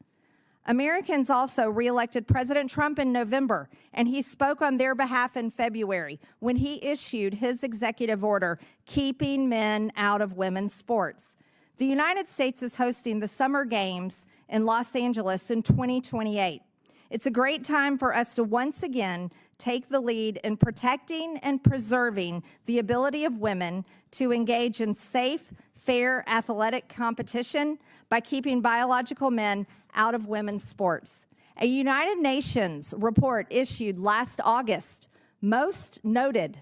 Americans also reelected President Trump in November, and he spoke on their behalf in February when he issued his executive order keeping men out of women's sports. The United States is hosting the Summer Games in Los Angeles in 2028. It's a great time for us to once again take the lead in protecting and preserving the ability of women to engage in safe, fair athletic competition by keeping biological men out of women's sports. A United Nations report issued last August, most noted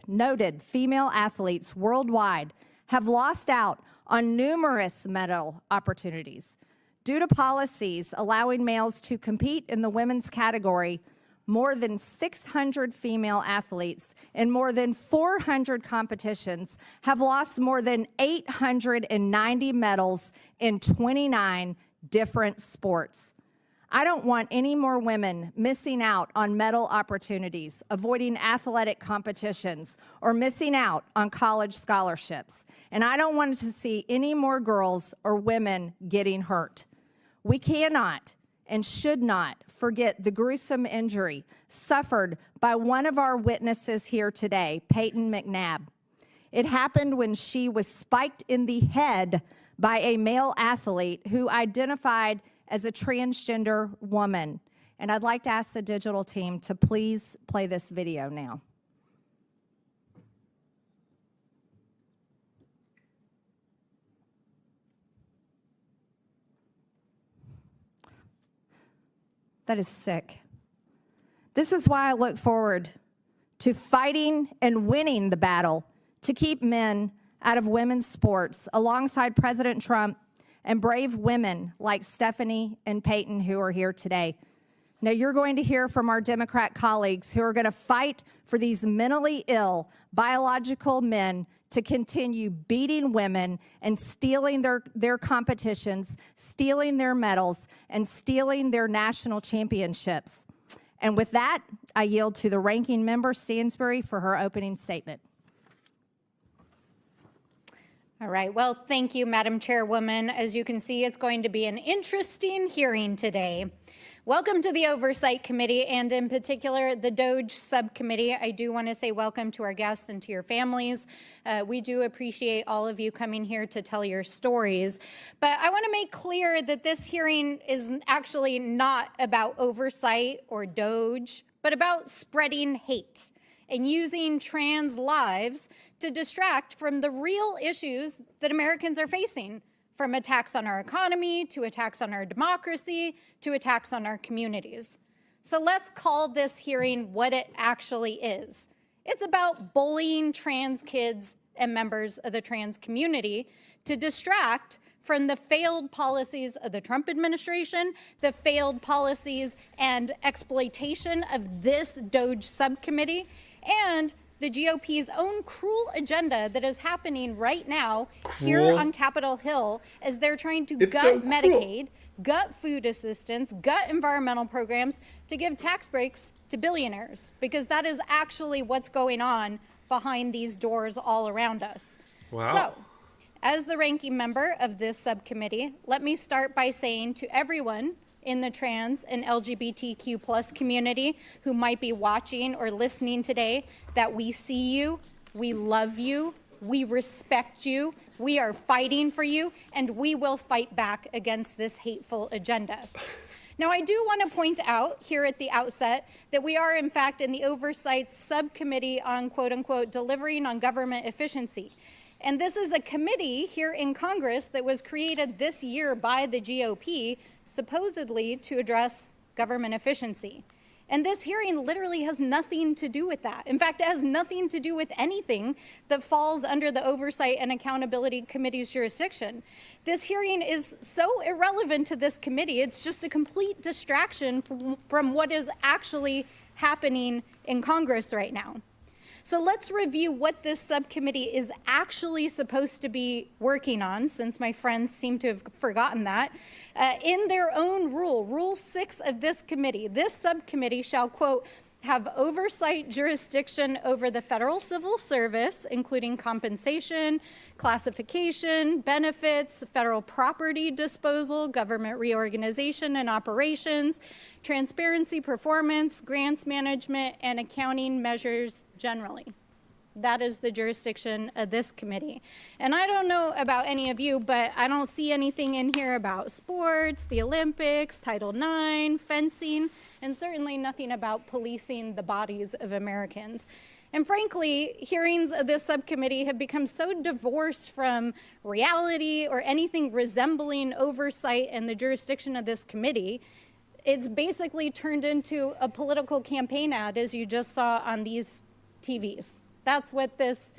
female athletes worldwide have lost out on numerous medal opportunities. Due to policies allowing males to compete in the women's category, more than 600 female athletes in more than 400 competitions have lost more than 890 medals in 29 different sports. I don't want any more women missing out on medal opportunities, avoiding athletic competitions, or missing out on college scholarships. And I don't want to see any more girls or women getting hurt. We cannot and should not forget the gruesome injury suffered by one of our witnesses here today, Peyton McNabb. It happened when she was spiked in the head by a male athlete who identified as a transgender woman. And I'd like to ask the digital team to please play this video now. That is sick. This is why I look forward to fighting and winning the battle to keep men out of women's sports alongside President Trump and brave women like Stephanie and Peyton who are here today. Now, you're going to hear from our Democrat colleagues who are going to fight for these mentally ill biological men to continue beating women and stealing their competitions, stealing their medals, and stealing their national championships. And with that, I yield to the ranking member, Stansbury, for her opening statement. All right. Well, thank you, Madam Chairwoman. As you can see, it's going to be an interesting hearing today. Welcome to the Oversight Committee, and in particular, the DOGE Subcommittee. I do want to say welcome to our guests and to your families. We do appreciate all of you coming here to tell your stories. But I want to make clear that this hearing is actually not about oversight or DOGE, but about spreading hate and using trans lives to distract from the real issues that Americans are facing, from attacks on our economy, to attacks on our democracy, to attacks on our communities. So let's call this hearing what it actually is. It's about bullying trans kids and members of the trans community to distract from the failed policies of the Trump administration, the failed policies and exploitation of this DOGE subcommittee, and the GOP's own cruel agenda that is happening right now here on Capitol Hill as they're trying to gut Medicaid, gut food assistance, gut environmental programs to give tax breaks to billionaires, because that is actually what's going on behind these doors all around us. Wow. So, as the ranking member of this subcommittee, let me start by saying to everyone in the trans and LGBTQ plus community who might be watching or listening today that we see you, we love you, we respect you, we are fighting for you, and we will fight back against this hateful agenda. Now, I do want to point out here at the outset that we are, in fact, in the Oversight Subcommittee on, quote unquote, delivering on government efficiency. And this is a committee here in Congress that was created this year by the GOP, supposedly to address government efficiency. And this hearing literally has nothing to do with that. In fact, it has nothing to do with anything that falls under the Oversight and Accountability Committee's jurisdiction. This hearing is so irrelevant to this committee, it's just a complete distraction from what is actually happening in Congress right now. So let's review what this subcommittee is actually supposed to be working on, since my friends seem to have forgotten that. In their own Rule 6 of this committee, this subcommittee shall, quote, have oversight jurisdiction over the federal civil service, including compensation, classification, benefits, federal property disposal, government reorganization and operations, transparency, performance, grants management, and accounting measures generally. That is the jurisdiction of this committee. And I don't know about any of you, but I don't see anything in here about sports, the Olympics, Title IX, fencing, and certainly nothing about policing the bodies of Americans. And frankly, hearings of this subcommittee have become so divorced from reality or anything resembling oversight and the jurisdiction of this committee, it's basically turned into a political campaign ad, as you just saw on these TVs. That's what this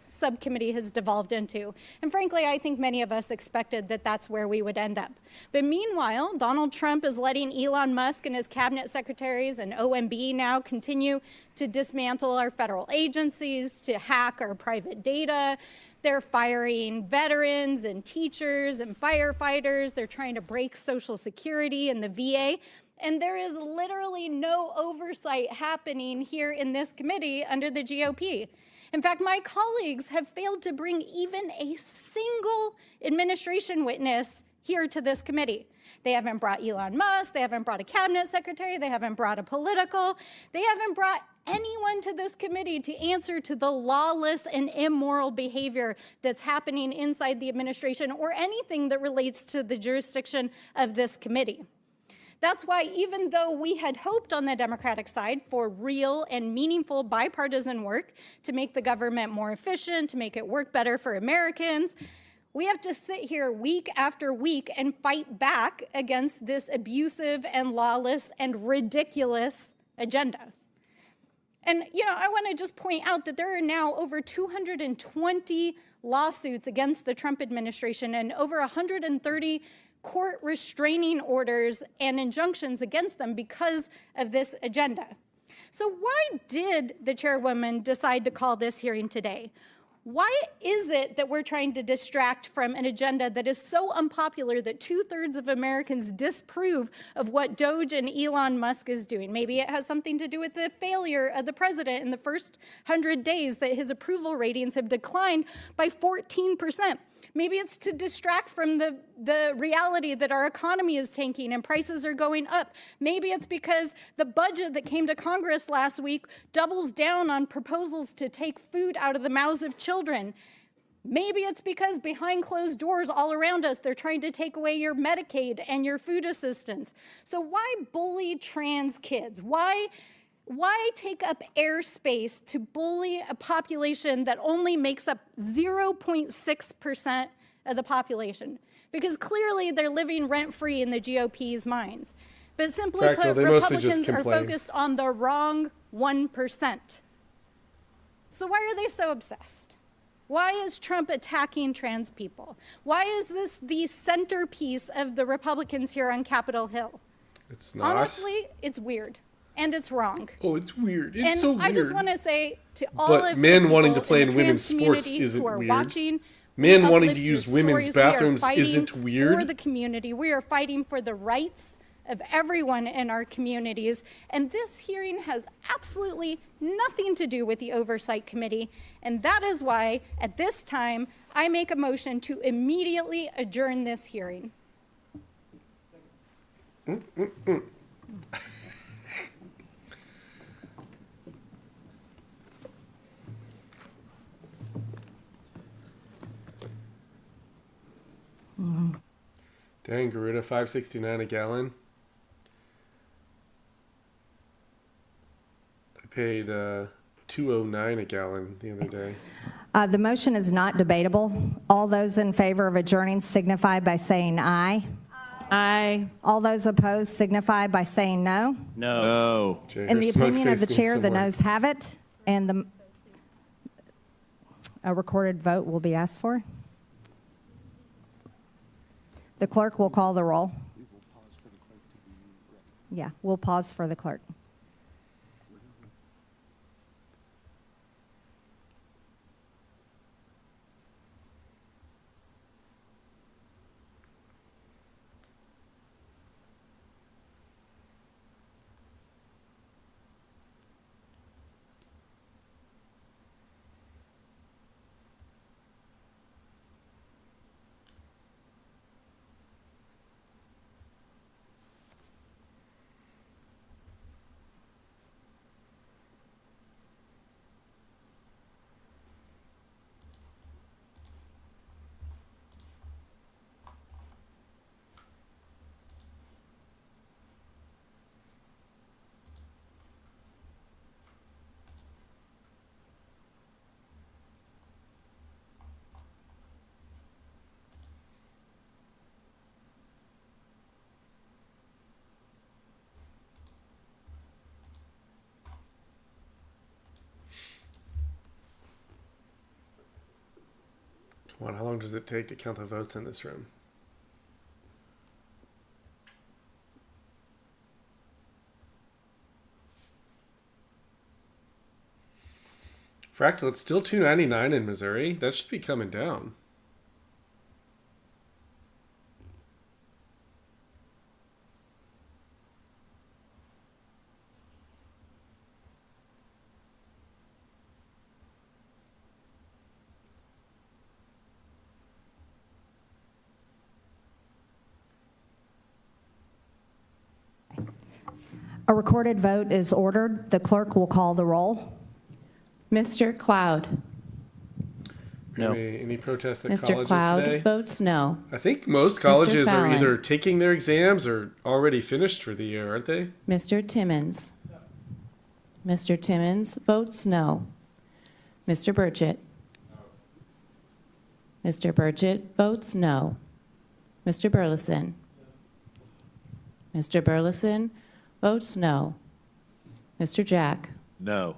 subcommittee has devolved into. And frankly, I think many of us expected that that's where we would end up. But meanwhile, Donald Trump is letting Elon Musk and his cabinet secretaries and OMB now continue to dismantle our federal agencies, to hack our private data. They're firing veterans and teachers and firefighters. They're trying to break Social Security and the VA. And there is literally no oversight happening here in this committee under the GOP. In fact, my colleagues have failed to bring even a single administration witness here to this committee. They haven't brought Elon Musk, they haven't brought a cabinet secretary, they haven't brought a political, they haven't brought anyone to this committee to answer to the lawless and immoral behavior that's happening inside the administration or anything that relates to the jurisdiction of this committee. That's why, even though we had hoped on the Democratic side for real and meaningful bipartisan work to make the government more efficient, to make it work better for Americans, We have to sit here week after week and fight back against this abusive and lawless and ridiculous agenda. And, I want to just point out that there are now over 220 lawsuits against the Trump administration and over 130 court restraining orders and injunctions against them because of this agenda. So why did the chairwoman decide to call this hearing today? Why is it that we're trying to distract from an agenda that is so unpopular that 2/3 of Americans disapprove of what Doge and Elon Musk is doing? Maybe it has something to do with the failure of the president in the first 100 days, that his approval ratings have declined by 14%. Maybe it's to distract from the reality that our economy is tanking and prices are going up. Maybe it's because the budget that came to Congress last week doubles down on proposals to take food out of the mouths of children. Maybe it's because behind closed doors all around us, they're trying to take away your Medicaid and your food assistance. So why bully trans kids? Why take up airspace to bully a population that only makes up 0.6% of the population? Because clearly they're living rent-free in the GOP's minds. But simply put, Republicans are focused on the wrong 1%. So why are they so obsessed? Why is Trump attacking trans people? Why is this the centerpiece of the Republicans here on Capitol Hill? It's not. Honestly, it's weird. And it's wrong. Oh, it's weird. It's and so weird. I just want to say to all of the men people wanting to play in in women's sports community isn't who are weird. watching, Men we wanting to uplift use your women's stories. We are bathrooms fighting isn't weird. For the community, we are fighting for the rights of everyone in our communities. And this hearing has absolutely nothing to do with the Oversight Committee. And that is why, at this time, I make a motion to immediately adjourn this hearing. Dang, Garuda, $5.69 a gallon. I paid $2.09 a gallon the other day. The motion is not debatable. All those in favor of adjourning signify by saying aye. Aye. All those opposed signify by saying no. No. In the opinion of the chair, the noes have it, and a recorded vote will be asked for. The clerk will call the roll. Yeah, we'll pause for the clerk. Come on, how long does it take to count the votes in this room? Fractal, it's still $2.99 in Missouri. That should be coming down. A recorded vote is ordered. The clerk will call the roll. Mr. Cloud. No. Any protests at Mr. colleges Cloud today? votes no. I think most colleges are Fallon. either taking their exams or already finished for the year, aren't they? Mr. Timmons. Mr. Timmons votes no. Mr. Burchett. Mr. Burchett votes no. Mr. Burleson. Mr. Burleson votes no. Mr. Jack. No.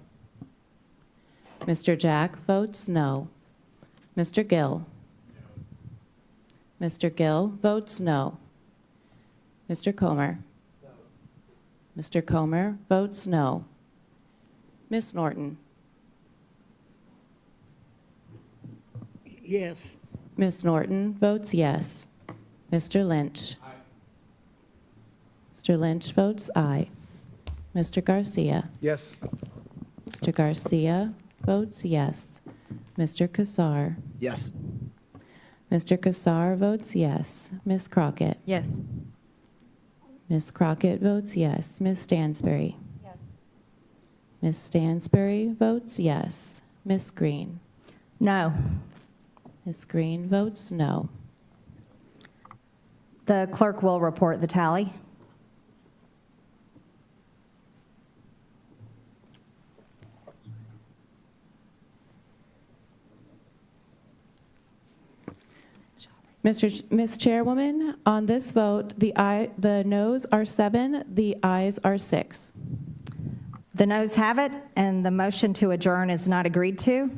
Mr. Jack votes no. Mr. Gill. Mr. Gill votes no. Mr. Comer. Mr. Comer votes no. Ms. Norton. Yes. Ms. Norton votes yes. Mr. Lynch. Mr. Lynch votes aye. Mr. Garcia. Yes. Mr. Garcia votes yes. Mr. Kassar. Yes. Mr. Kassar votes yes. Ms. Crockett. Yes. Ms. Crockett votes yes. Ms. Stansberry. Yes. Ms. Stansberry votes yes. Ms. Green. No. Ms. Green votes no. The clerk will report the tally. Ms. Chairwoman, on this vote, the noes are 7, the ayes are 6. The noes have it, and the motion to adjourn is not agreed to.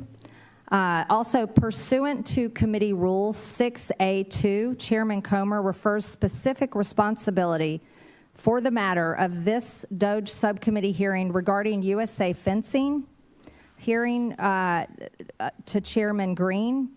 Also, pursuant to Committee Rule 6A2, Chairman Comer refers specific responsibility for the matter of this DOJ subcommittee hearing regarding USA fencing hearing to Chairman Green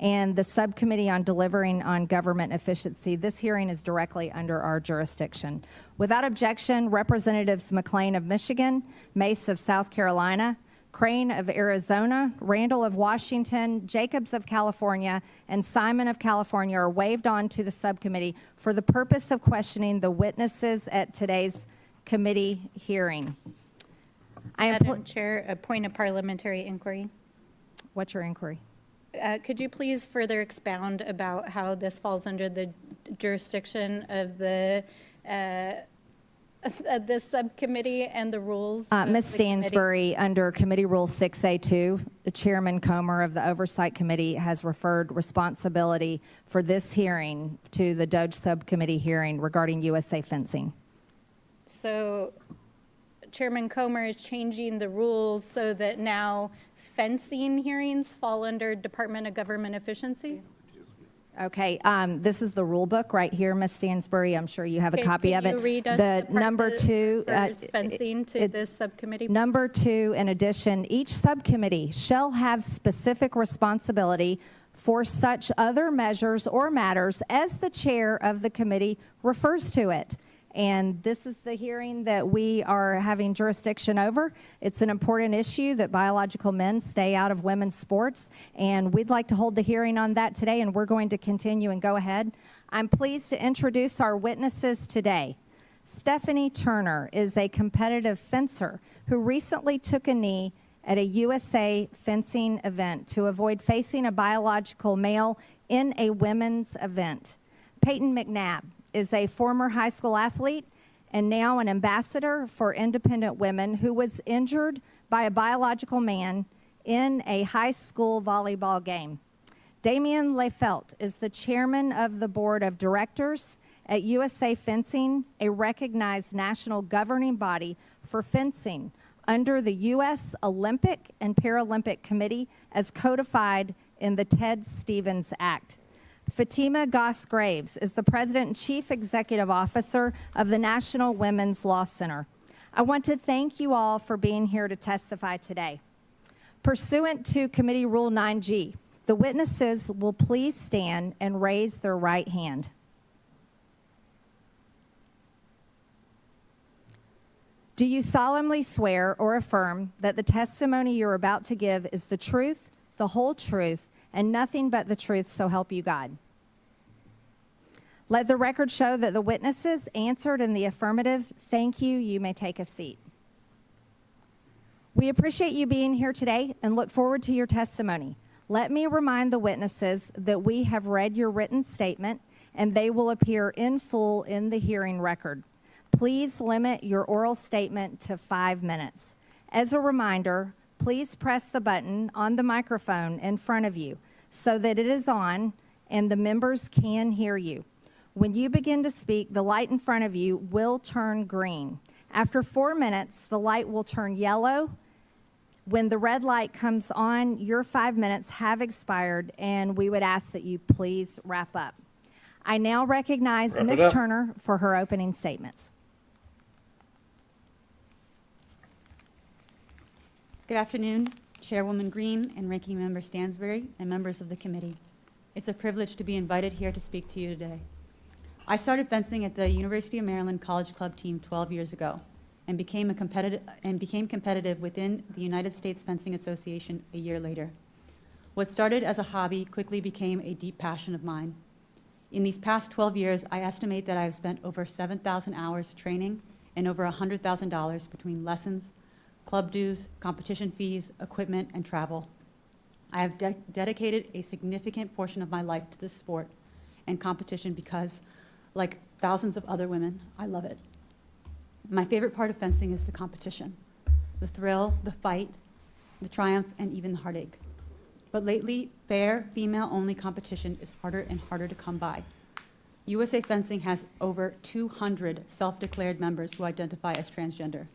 and the subcommittee on delivering on government efficiency. This hearing is directly under our jurisdiction. Without objection, Representatives McClain of Michigan, Mace of South Carolina, Crane of Arizona, Randall of Washington, Jacobs of California, and Simon of California are waived on to the subcommittee for the purpose of questioning the witnesses at today's committee hearing. Madam Chair, a point of parliamentary inquiry. What's your inquiry? Could you please further expound about how this falls under the jurisdiction of the this subcommittee and the rules? Ms. Stansbury, under Committee Rule 6A2, Chairman Comer of the Oversight Committee has referred responsibility for this hearing to the DOJ subcommittee hearing regarding USA fencing. So Chairman Comer is changing the rules so that now fencing hearings fall under Department of Government Efficiency? Okay, this is the rule book right here, Ms. Stansbury. I'm sure you have a copy of it. Can you read us The part number that 2, refers fencing to this subcommittee? Number 2, in addition, each subcommittee shall have specific responsibility for such other measures or matters as the chair of the committee refers to it. And this is the hearing that we are having jurisdiction over. It's an important issue that biological men stay out of women's sports, and we'd like to hold the hearing on that today, and we're going to continue and go ahead. I'm pleased to introduce our witnesses today. Stephanie Turner is a competitive fencer who recently took a knee at a USA fencing event to avoid facing a biological male in a women's event. Peyton McNabb is a former high school athlete and now an ambassador for independent women who was injured by a biological man in a high school volleyball game. Damien Lefelt is the chairman of the board of directors at USA Fencing, a recognized national governing body for fencing under the U.S. Olympic and Paralympic Committee as codified in the Ted Stevens Act. Fatima Goss-Graves is the President and Chief Executive Officer of the National Women's Law Center. I want to thank you all for being here to testify today. Pursuant to Committee Rule 9G, the witnesses will please stand and raise their right hand. Do you solemnly swear or affirm that the testimony you're about to give is the truth, the whole truth, and nothing but the truth, so help you God? Let the record show that the witnesses answered in the affirmative. Thank you. You may take a seat. We appreciate you being here today and look forward to your testimony. Let me remind the witnesses that we have read your written statement and they will appear in full in the hearing record. Please limit your oral statement to 5 minutes. As a reminder, please press the button on the microphone in front of you. so that it is on and the members can hear you. When you begin to speak, the light in front of you will turn green. After 4 minutes, the light will turn yellow. When the red light comes on, your 5 minutes have expired, and we would ask that you please wrap up. I now recognize Wrap it Ms. up. Turner for her opening statements. Good afternoon, Chairwoman Green and Ranking Member Stansberry and members of the committee. It's a privilege to be invited here to speak to you today. I started fencing at the University of Maryland College Club team 12 years ago and became competitive within the United States Fencing Association a year later. What started as a hobby quickly became a deep passion of mine. In these past 12 years, I estimate that I have spent over 7,000 hours training and over $100,000 between lessons, club dues, competition fees, equipment, and travel. I have dedicated a significant portion of my life to this sport and competition because, like thousands of other women, I love it. My favorite part of fencing is the competition, the thrill, the fight, the triumph, and even the heartache. But lately, fair, female-only competition is harder and harder to come by. USA Fencing has over 200 self-declared members who identify as transgender.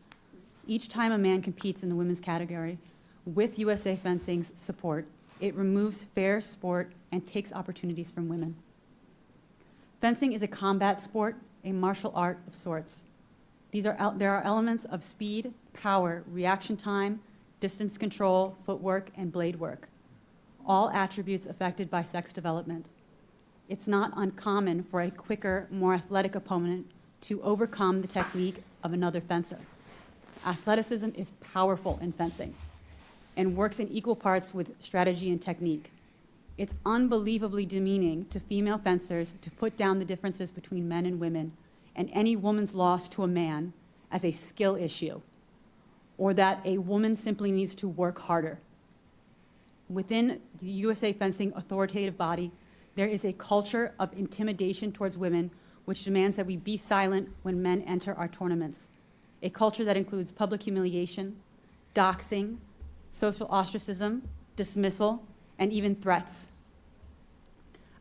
Each time a man competes in the women's category, with USA Fencing's support, it removes fair sport and takes opportunities from women. Fencing is a combat sport, a martial art of sorts. There are elements of speed, power, reaction time, distance control, footwork, and blade work, all attributes affected by sex development. It's not uncommon for a quicker, more athletic opponent to overcome the technique of another fencer. Athleticism is powerful in fencing and works in equal parts with strategy and technique. It's unbelievably demeaning to female fencers to put down the differences between men and women and any woman's loss to a man as a skill issue, or that a woman simply needs to work harder. Within the USA Fencing authoritative body, there is a culture of intimidation towards women which demands that we be silent when men enter our tournaments. A culture that includes public humiliation, doxing, social ostracism, dismissal, and even threats.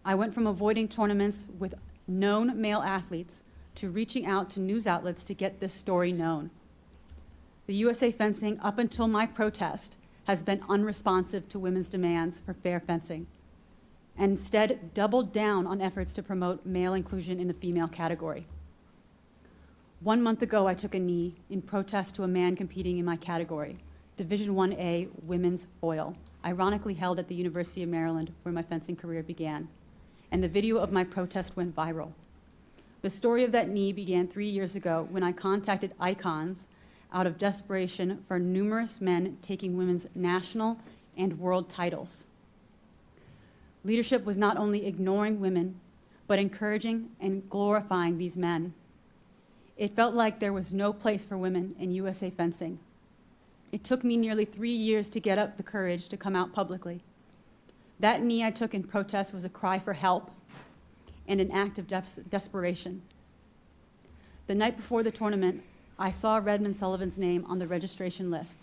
I went from avoiding tournaments with known male athletes to reaching out to news outlets to get this story known. The USA Fencing, up until my protest, has been unresponsive to women's demands for fair fencing, and instead doubled down on efforts to promote male inclusion in the female category. 1 month ago, I took a knee in protest to a man competing in my category, Division 1A Women's Foil, ironically held at the University of Maryland, where my fencing career began, and the video of my protest went viral. The story of that knee began 3 years ago when I contacted Icons out of desperation for numerous men taking women's national and world titles. Leadership was not only ignoring women, but encouraging and glorifying these men. It felt like there was no place for women in USA Fencing. It took me nearly 3 years to get up the courage to come out publicly. That knee I took in protest was a cry for help and an act of desperation. The night before the tournament, I saw Redmond Sullivan's name on the registration list.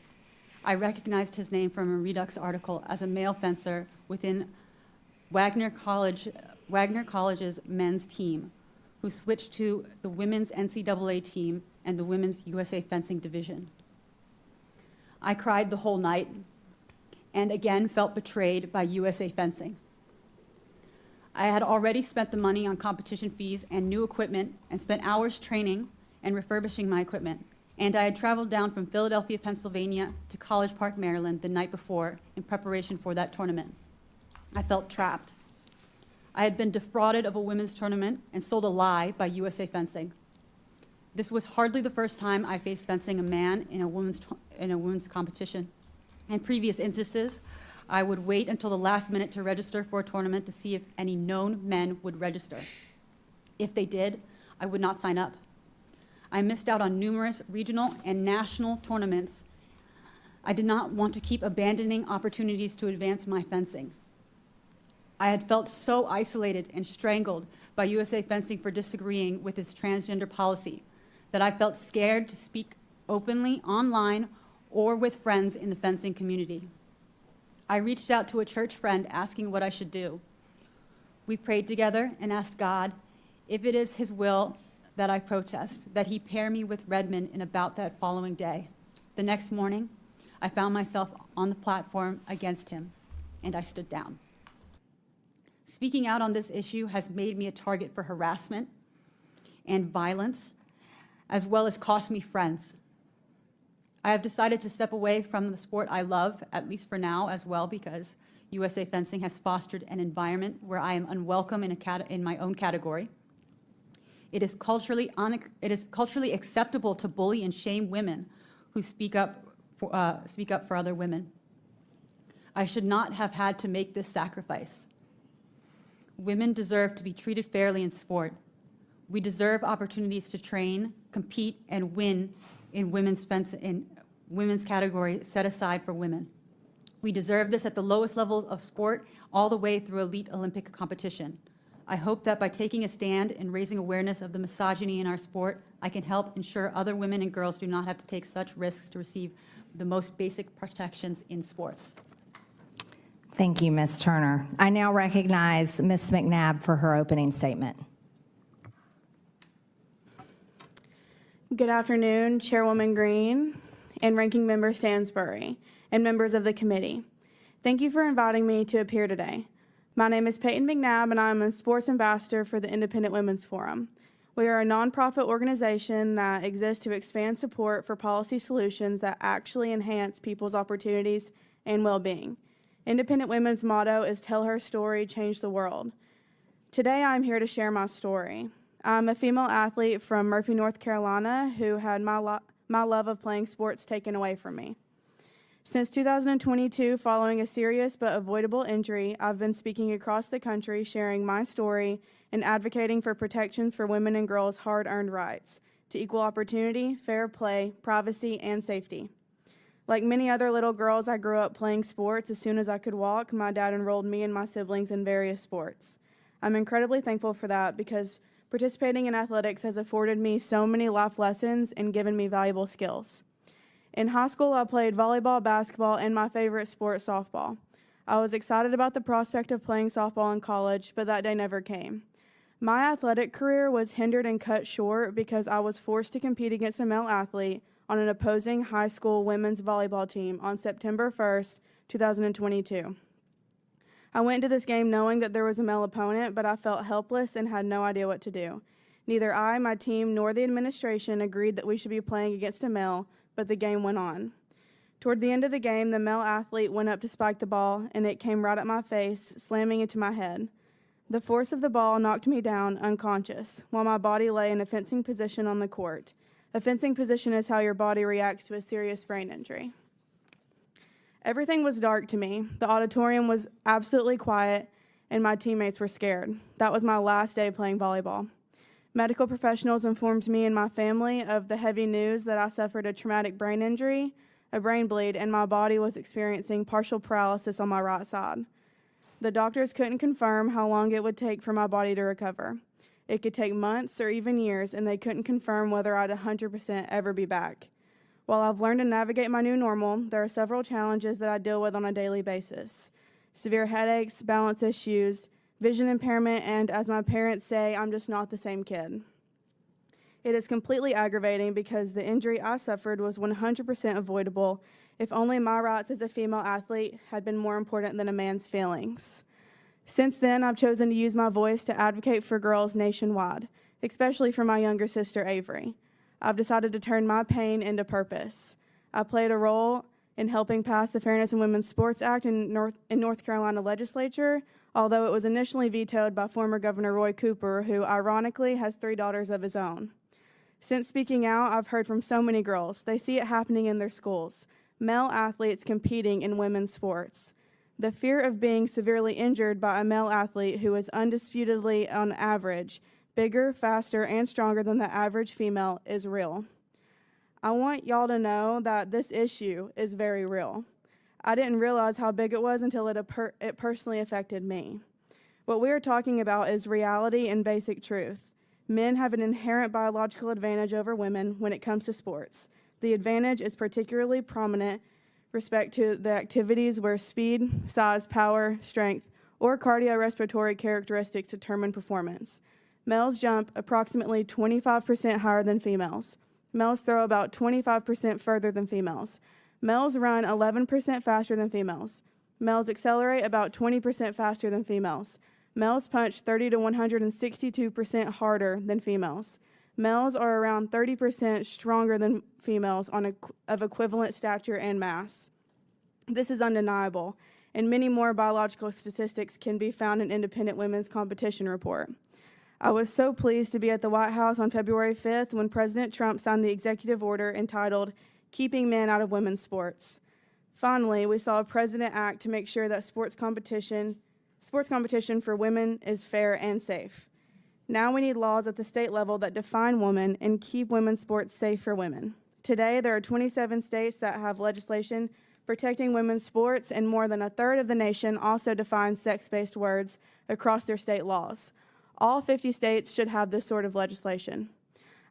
I recognized his name from a Redux article as a male fencer within Wagner College's men's team, who switched to the women's NCAA team and the women's USA Fencing division. I cried the whole night and again felt betrayed by USA Fencing. I had already spent the money on competition fees and new equipment and spent hours training and refurbishing my equipment. And I had traveled down from Philadelphia, Pennsylvania to College Park, Maryland the night before in preparation for that tournament. I felt trapped. I had been defrauded of a women's tournament and sold a lie by USA Fencing. This was hardly the first time I faced fencing a man in a women's competition. In previous instances, I would wait until the last minute to register for a tournament to see if any known men would register. If they did, I would not sign up. I missed out on numerous regional and national tournaments. I did not want to keep abandoning opportunities to advance my fencing. I had felt so isolated and strangled by USA Fencing for disagreeing with its transgender policy that I felt scared to speak openly online or with friends in the fencing community. I reached out to a church friend asking what I should do. We prayed together and asked God, if it is his will that I protest, that he pair me with Redmond in about that following day. The next morning, I found myself on the platform against him, and I stood down. Speaking out on this issue has made me a target for harassment and violence, as well as cost me friends. I have decided to step away from the sport I love, at least for now as well, because USA Fencing has fostered an environment where I am unwelcome in my own category. It is culturally acceptable to bully and shame women who speak up for other women. I should not have had to make this sacrifice. Women deserve to be treated fairly in sport. We deserve opportunities to train, compete, and win in women's category set aside for women. We deserve this at the lowest levels of sport, all the way through elite Olympic competition. I hope that by taking a stand and raising awareness of the misogyny in our sport, I can help ensure other women and girls do not have to take such risks to receive the most basic protections in sports. Thank you, Ms. Turner. I now recognize Ms. McNabb for her opening statement. Good afternoon, Chairwoman Green and Ranking Member Stansbury, and members of the committee. Thank you for inviting me to appear today. My name is Peyton McNabb, and I'm a sports ambassador for the Independent Women's Forum. We are a nonprofit organization that exists to expand support for policy solutions that actually enhance people's opportunities and well-being. Independent Women's motto is "Tell her story, change the world." Today, I'm here to share my story. I'm a female athlete from Murphy, North Carolina, who had my love of playing sports taken away from me. Since 2022, following a serious but avoidable injury, I've been speaking across the country, sharing my story and advocating for protections for women and girls' hard-earned rights to equal opportunity, fair play, privacy, and safety. Like many other little girls, I grew up playing sports. As soon as I could walk, my dad enrolled me and my siblings in various sports. I'm incredibly thankful for that because participating in athletics has afforded me so many life lessons and given me valuable skills. In high school, I played volleyball, basketball, and my favorite sport, softball. I was excited about the prospect of playing softball in college, but that day never came. My athletic career was hindered and cut short because I was forced to compete against a male athlete on an opposing high school women's volleyball team on September 1st, 2022. I went into this game knowing that there was a male opponent, but I felt helpless and had no idea what to do. Neither I, my team, nor the administration agreed that we should be playing against a male, but the game went on. Toward the end of the game, the male athlete went up to spike the ball, and it came right at my face, slamming into my head. The force of the ball knocked me down unconscious, while my body lay in a fencing position on the court. A fencing position is how your body reacts to a serious brain injury. Everything was dark to me. The auditorium was absolutely quiet, and my teammates were scared. That was my last day playing volleyball. Medical professionals informed me and my family of the heavy news that I suffered a traumatic brain injury, a brain bleed, and my body was experiencing partial paralysis on my right side. The doctors couldn't confirm how long it would take for my body to recover. It could take months or even years, and they couldn't confirm whether I'd 100% ever be back. While I've learned to navigate my new normal, there are several challenges that I deal with on a daily basis. Severe headaches, balance issues, vision impairment, and as my parents say, I'm just not the same kid. It is completely aggravating because the injury I suffered was 100% avoidable if only my rights as a female athlete had been more important than a man's feelings. Since then, I've chosen to use my voice to advocate for girls nationwide, especially for my younger sister, Avery. I've decided to turn my pain into purpose. I played a role in helping pass the Fairness in Women's Sports Act in North Carolina legislature, although it was initially vetoed by former Governor Roy Cooper, who ironically has 3 daughters of his own. Since speaking out, I've heard from so many girls. They see it happening in their schools, male athletes competing in women's sports. The fear of being severely injured by a male athlete who is undisputedly, on average, bigger, faster, and stronger than the average female is real. I want y'all to know that this issue is very real. I didn't realize how big it was until it personally affected me. What we are talking about is reality and basic truth. Men have an inherent biological advantage over women when it comes to sports. The advantage is particularly prominent respect to the activities where speed, size, power, strength, or cardiorespiratory characteristics determine performance. Males jump approximately 25% higher than females. Males throw about 25% further than females. Males run 11% faster than females. Males accelerate about 20% faster than females. Males punch 30 to 162% harder than females. Males are around 30% stronger than females of equivalent stature and mass. This is undeniable, and many more biological statistics can be found in Independent Women's Competition Report. I was so pleased to be at the White House on February 5th when President Trump signed the executive order entitled Keeping Men Out of Women's Sports. Finally, we saw a president act to make sure that sports competition for women is fair and safe. Now we need laws at the state level that define women and keep women's sports safe for women. Today, there are 27 states that have legislation protecting women's sports, and more than a third of the nation also defines sex-based words across their state laws. All 50 states should have this sort of legislation.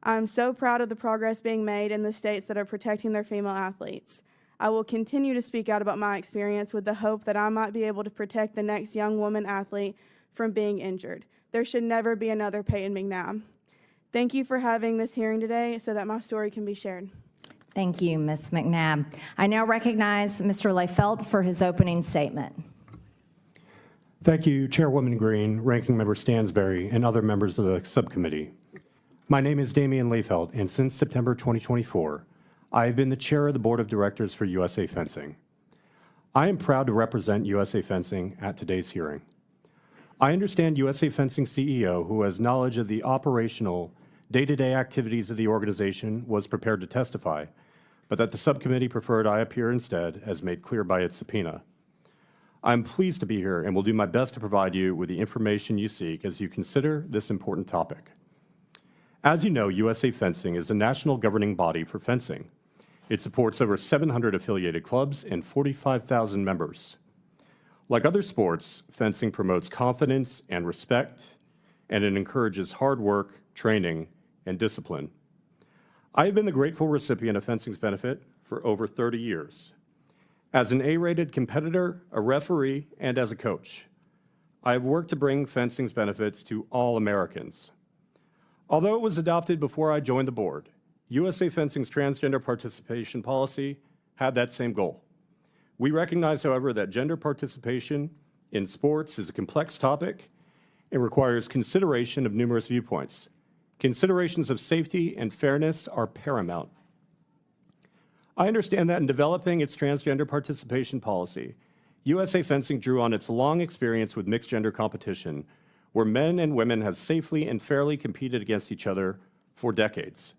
I'm so proud of the progress being made in the states that are protecting their female athletes. I will continue to speak out about my experience with the hope that I might be able to protect the next young woman athlete from being injured. There should never be another Peyton McNabb. Thank you for having this hearing today so that my story can be shared. Thank you, Ms. McNabb. I now recognize Mr. Leifelt for his opening statement. Thank you, Chairwoman Green, Ranking Member Stansberry, and other members of the subcommittee. My name is Damian Leifelt, and since September 2024, I have been the chair of the Board of Directors for USA Fencing. I am proud to represent USA Fencing at today's hearing. I understand USA Fencing CEO, who has knowledge of the operational, day-to-day activities of the organization, was prepared to testify, but that the subcommittee preferred I appear instead, as made clear by its subpoena. I'm pleased to be here and will do my best to provide you with the information you seek as you consider this important topic. As you know, USA Fencing is a national governing body for fencing. It supports over 700 affiliated clubs and 45,000 members. Like other sports, fencing promotes confidence and respect, and it encourages hard work, training, and discipline. I have been the grateful recipient of fencing's benefit for over 30 years. As an A-rated competitor, a referee, and as a coach, I have worked to bring fencing's benefits to all Americans. Although it was adopted before I joined the board, USA Fencing's transgender participation policy had that same goal. We recognize, however, that gender participation in sports is a complex topic and requires consideration of numerous viewpoints. Considerations of safety and fairness are paramount. I understand that in developing its transgender participation policy, USA Fencing drew on its long experience with mixed-gender competition, where men and women have safely and fairly competed against each other for decades.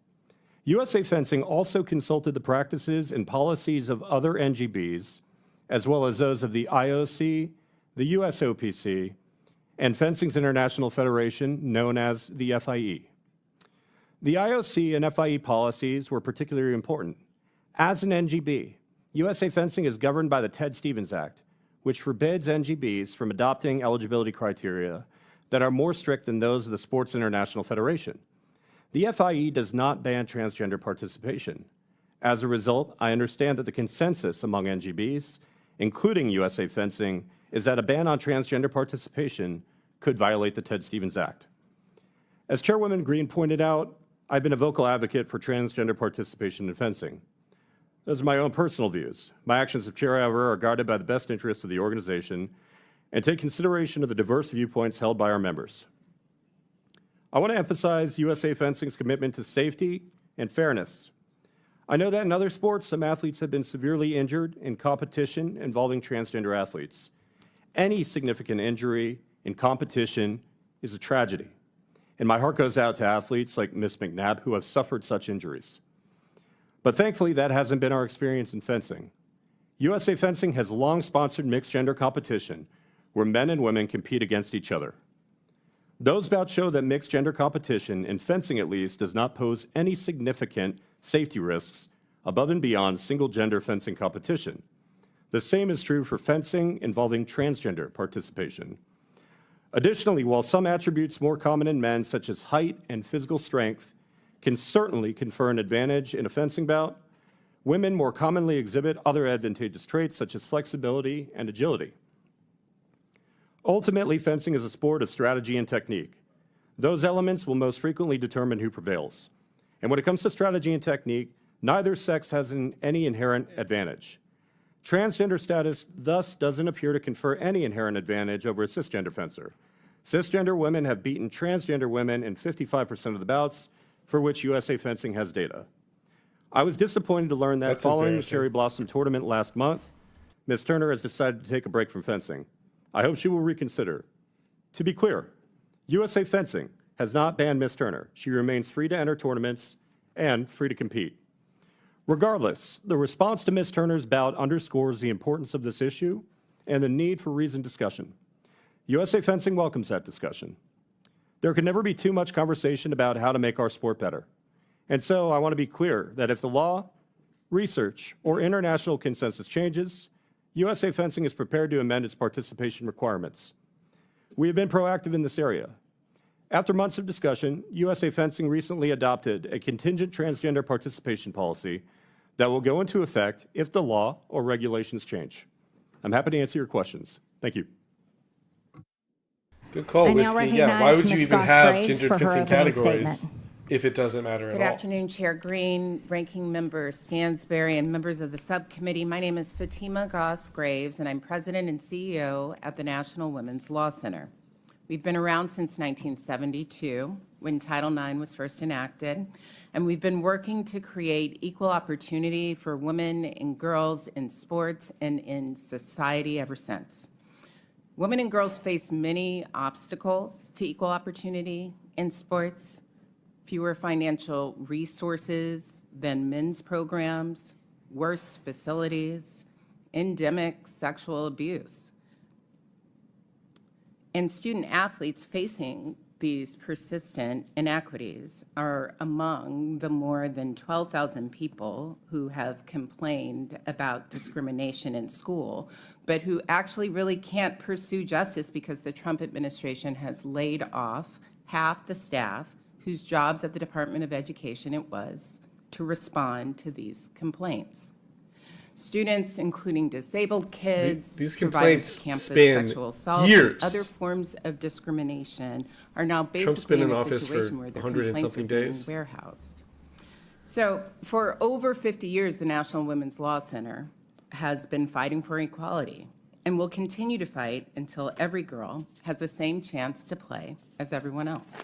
USA Fencing also consulted the practices and policies of other NGBs, as well as those of the IOC, the USOPC, and Fencing's International Federation, known as the FIE. The IOC and FIE policies were particularly important. As an NGB, USA Fencing is governed by the Ted Stevens Act, which forbids NGBs from adopting eligibility criteria that are more strict than those of the Sports International Federation. The FIE does not ban transgender participation. As a result, I understand that the consensus among NGBs, including USA Fencing, is that a ban on transgender participation could violate the Ted Stevens Act. As Chairwoman Green pointed out, I've been a vocal advocate for transgender participation in fencing. Those are my own personal views. My actions as chair, however, are guided by the best interests of the organization and take consideration of the diverse viewpoints held by our members. I want to emphasize USA Fencing's commitment to safety and fairness. I know that in other sports, some athletes have been severely injured in competition involving transgender athletes. Any significant injury in competition is a tragedy, and my heart goes out to athletes like Ms. McNabb who have suffered such injuries. But thankfully, that hasn't been our experience in fencing. USA Fencing has long sponsored mixed-gender competition where men and women compete against each other. Those bouts show that mixed-gender competition, in fencing at least, does not pose any significant safety risks above and beyond single-gender fencing competition. The same is true for fencing involving transgender participation. Additionally, while some attributes more common in men, such as height and physical strength, can certainly confer an advantage in a fencing bout, Women more commonly exhibit other advantageous traits such as flexibility and agility. Ultimately, fencing is a sport of strategy and technique. Those elements will most frequently determine who prevails. And when it comes to strategy and technique, neither sex has any inherent advantage. Transgender status thus doesn't appear to confer any inherent advantage over a cisgender fencer. Cisgender women have beaten transgender women in 55% of the bouts for which USA Fencing has data. I was disappointed to learn that That's following the embarrassing. Cherry Blossom tournament last month, Ms. Turner has decided to take a break from fencing. I hope she will reconsider. To be clear, USA Fencing has not banned Ms. Turner. She remains free to enter tournaments and free to compete. Regardless, the response to Ms. Turner's bout underscores the importance of this issue and the need for reasoned discussion. USA Fencing welcomes that discussion. There can never be too much conversation about how to make our sport better. And so I want to be clear that if the law, research, or international consensus changes, USA Fencing is prepared to amend its participation requirements. We have been proactive in this area. After months of discussion, USA Fencing recently adopted a contingent transgender participation policy that will go into effect if the law or regulations change. I'm happy to answer your questions. Thank you. Good call, I now Whiskey. Yeah, why would recognize you Ms. even have Goss-Graves gendered for her fencing opening categories statement. if it doesn't matter Good at all? afternoon, Chair Green, Ranking Member Stansberry, and members of the subcommittee. My name is Fatima Goss-Graves, and I'm President and CEO at the National Women's Law Center. We've been around since 1972, when Title IX was first enacted, and we've been working to create equal opportunity for women and girls in sports and in society ever since. Women and girls face many obstacles to equal opportunity in sports: fewer financial resources than men's programs, worse facilities, endemic sexual abuse. And student athletes facing these persistent inequities are among the more than 12,000 people who have complained about discrimination in school, but who actually really can't pursue justice because the Trump administration has laid off half the staff whose jobs at the Department of Education it was to respond to these complaints. Students, including disabled kids, These survivors complaints of campus span sexual assault, years. and other forms of discrimination are now Trump's been basically in in a office for situation where their 100 and complaints are something being days. warehoused. So for over 50 years, the National Women's Law Center has been fighting for equality and will continue to fight until every girl has the same chance to play as everyone else.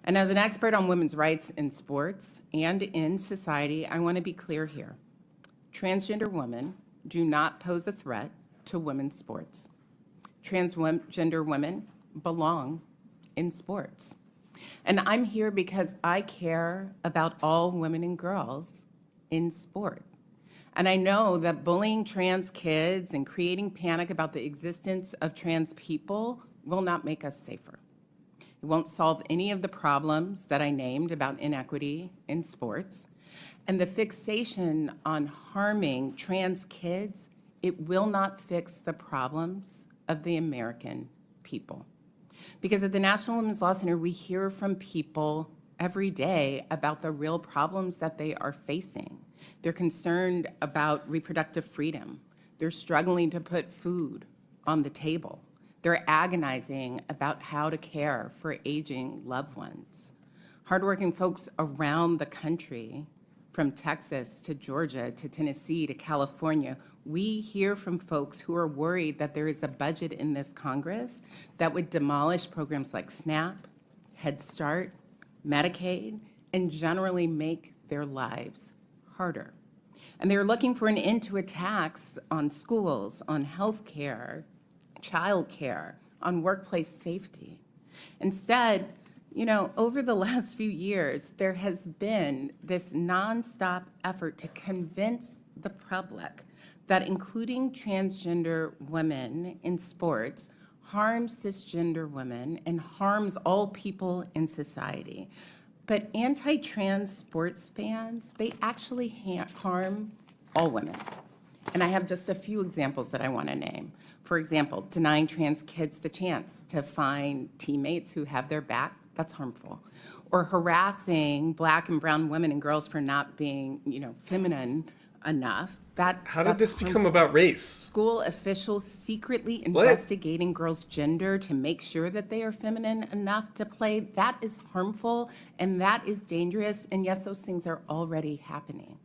And as an expert on women's rights in sports and in society, I want to be clear here. Transgender women do not pose a threat to women's sports. Transgender women belong in sports. And I'm here because I care about all women and girls in sport. And I know that bullying trans kids and creating panic about the existence of trans people will not make us safer. It won't solve any of the problems that I named about inequity in sports. And the fixation on harming trans kids, it will not fix the problems of the American people. Because at the National Women's Law Center, we hear from people every day about the real problems that they are facing. They're concerned about reproductive freedom. They're struggling to put food on the table. They're agonizing about how to care for aging loved ones. Hardworking folks around the country, from Texas to Georgia to Tennessee to California, we hear from folks who are worried that there is a budget in this Congress that would demolish programs like SNAP, Head Start, Medicaid, and generally make their lives harder. And they're looking for an end to attacks on schools, on health care, child care, on workplace safety. Instead, over the last few years, there has been this nonstop effort to convince the public that including transgender women in sports harms cisgender women and harms all people in society. But anti-trans sports fans, they actually harm all women. And I have just a few examples that I want to name. For example, denying trans kids the chance to find teammates who have their back, that's harmful. Or harassing Black and brown women and girls for not being, feminine enough. How did That's this become harmful. about race? School officials secretly What? investigating girls' gender to make sure that they are feminine enough to play, that is harmful and that is dangerous. And yes, those things are already happening.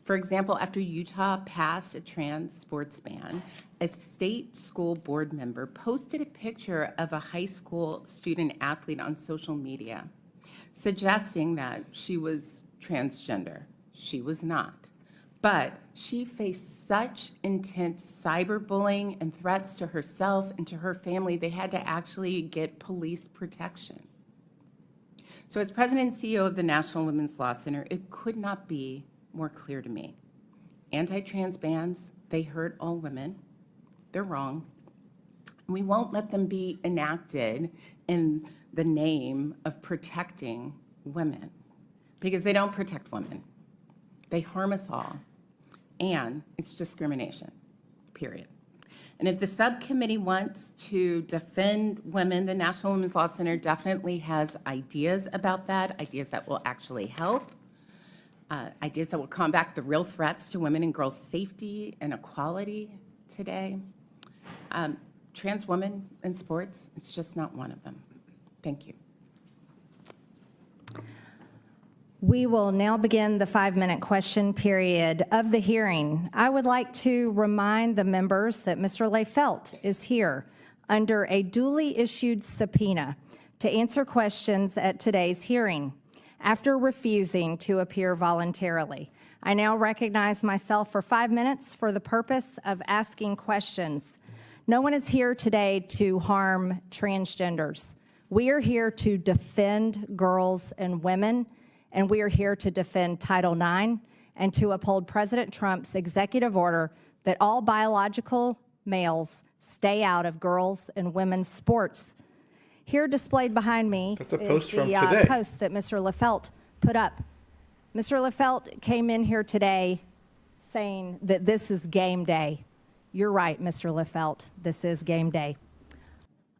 For example, after Utah passed a trans sports ban, a state school board member posted a picture of a high school student athlete on social media, suggesting that she was transgender. She was not. But she faced such intense cyberbullying and threats to herself and to her family, they had to actually get police protection. So as president and CEO of the National Women's Law Center, it could not be more clear to me. Anti-trans bans, they hurt all women. They're wrong. We won't let them be enacted in the name of protecting women, because they don't protect women. They harm us all. And it's discrimination, period. And if the subcommittee wants to defend women, the National Women's Law Center definitely has ideas about that, ideas that will actually help, ideas that will combat the real threats to women and girls' safety and equality today. Trans women in sports, it's just not one of them. Thank you. We will now begin the 5-minute question period of the hearing. I would like to remind the members that Mr. Leifelt is here under a duly issued subpoena to answer questions at today's hearing after refusing to appear voluntarily. I now recognize myself for 5 minutes for the purpose of asking questions. No one is here today to harm transgenders. We are here to defend girls and women, and we are here to defend Title IX and to uphold President Trump's executive order that all biological males stay out of girls' and women's sports. Here displayed behind me That's a post is from the today. post that Mr. Leifelt put up. Mr. Leifelt came in here today saying that this is game day. You're right, Mr. Leifelt, this is game day.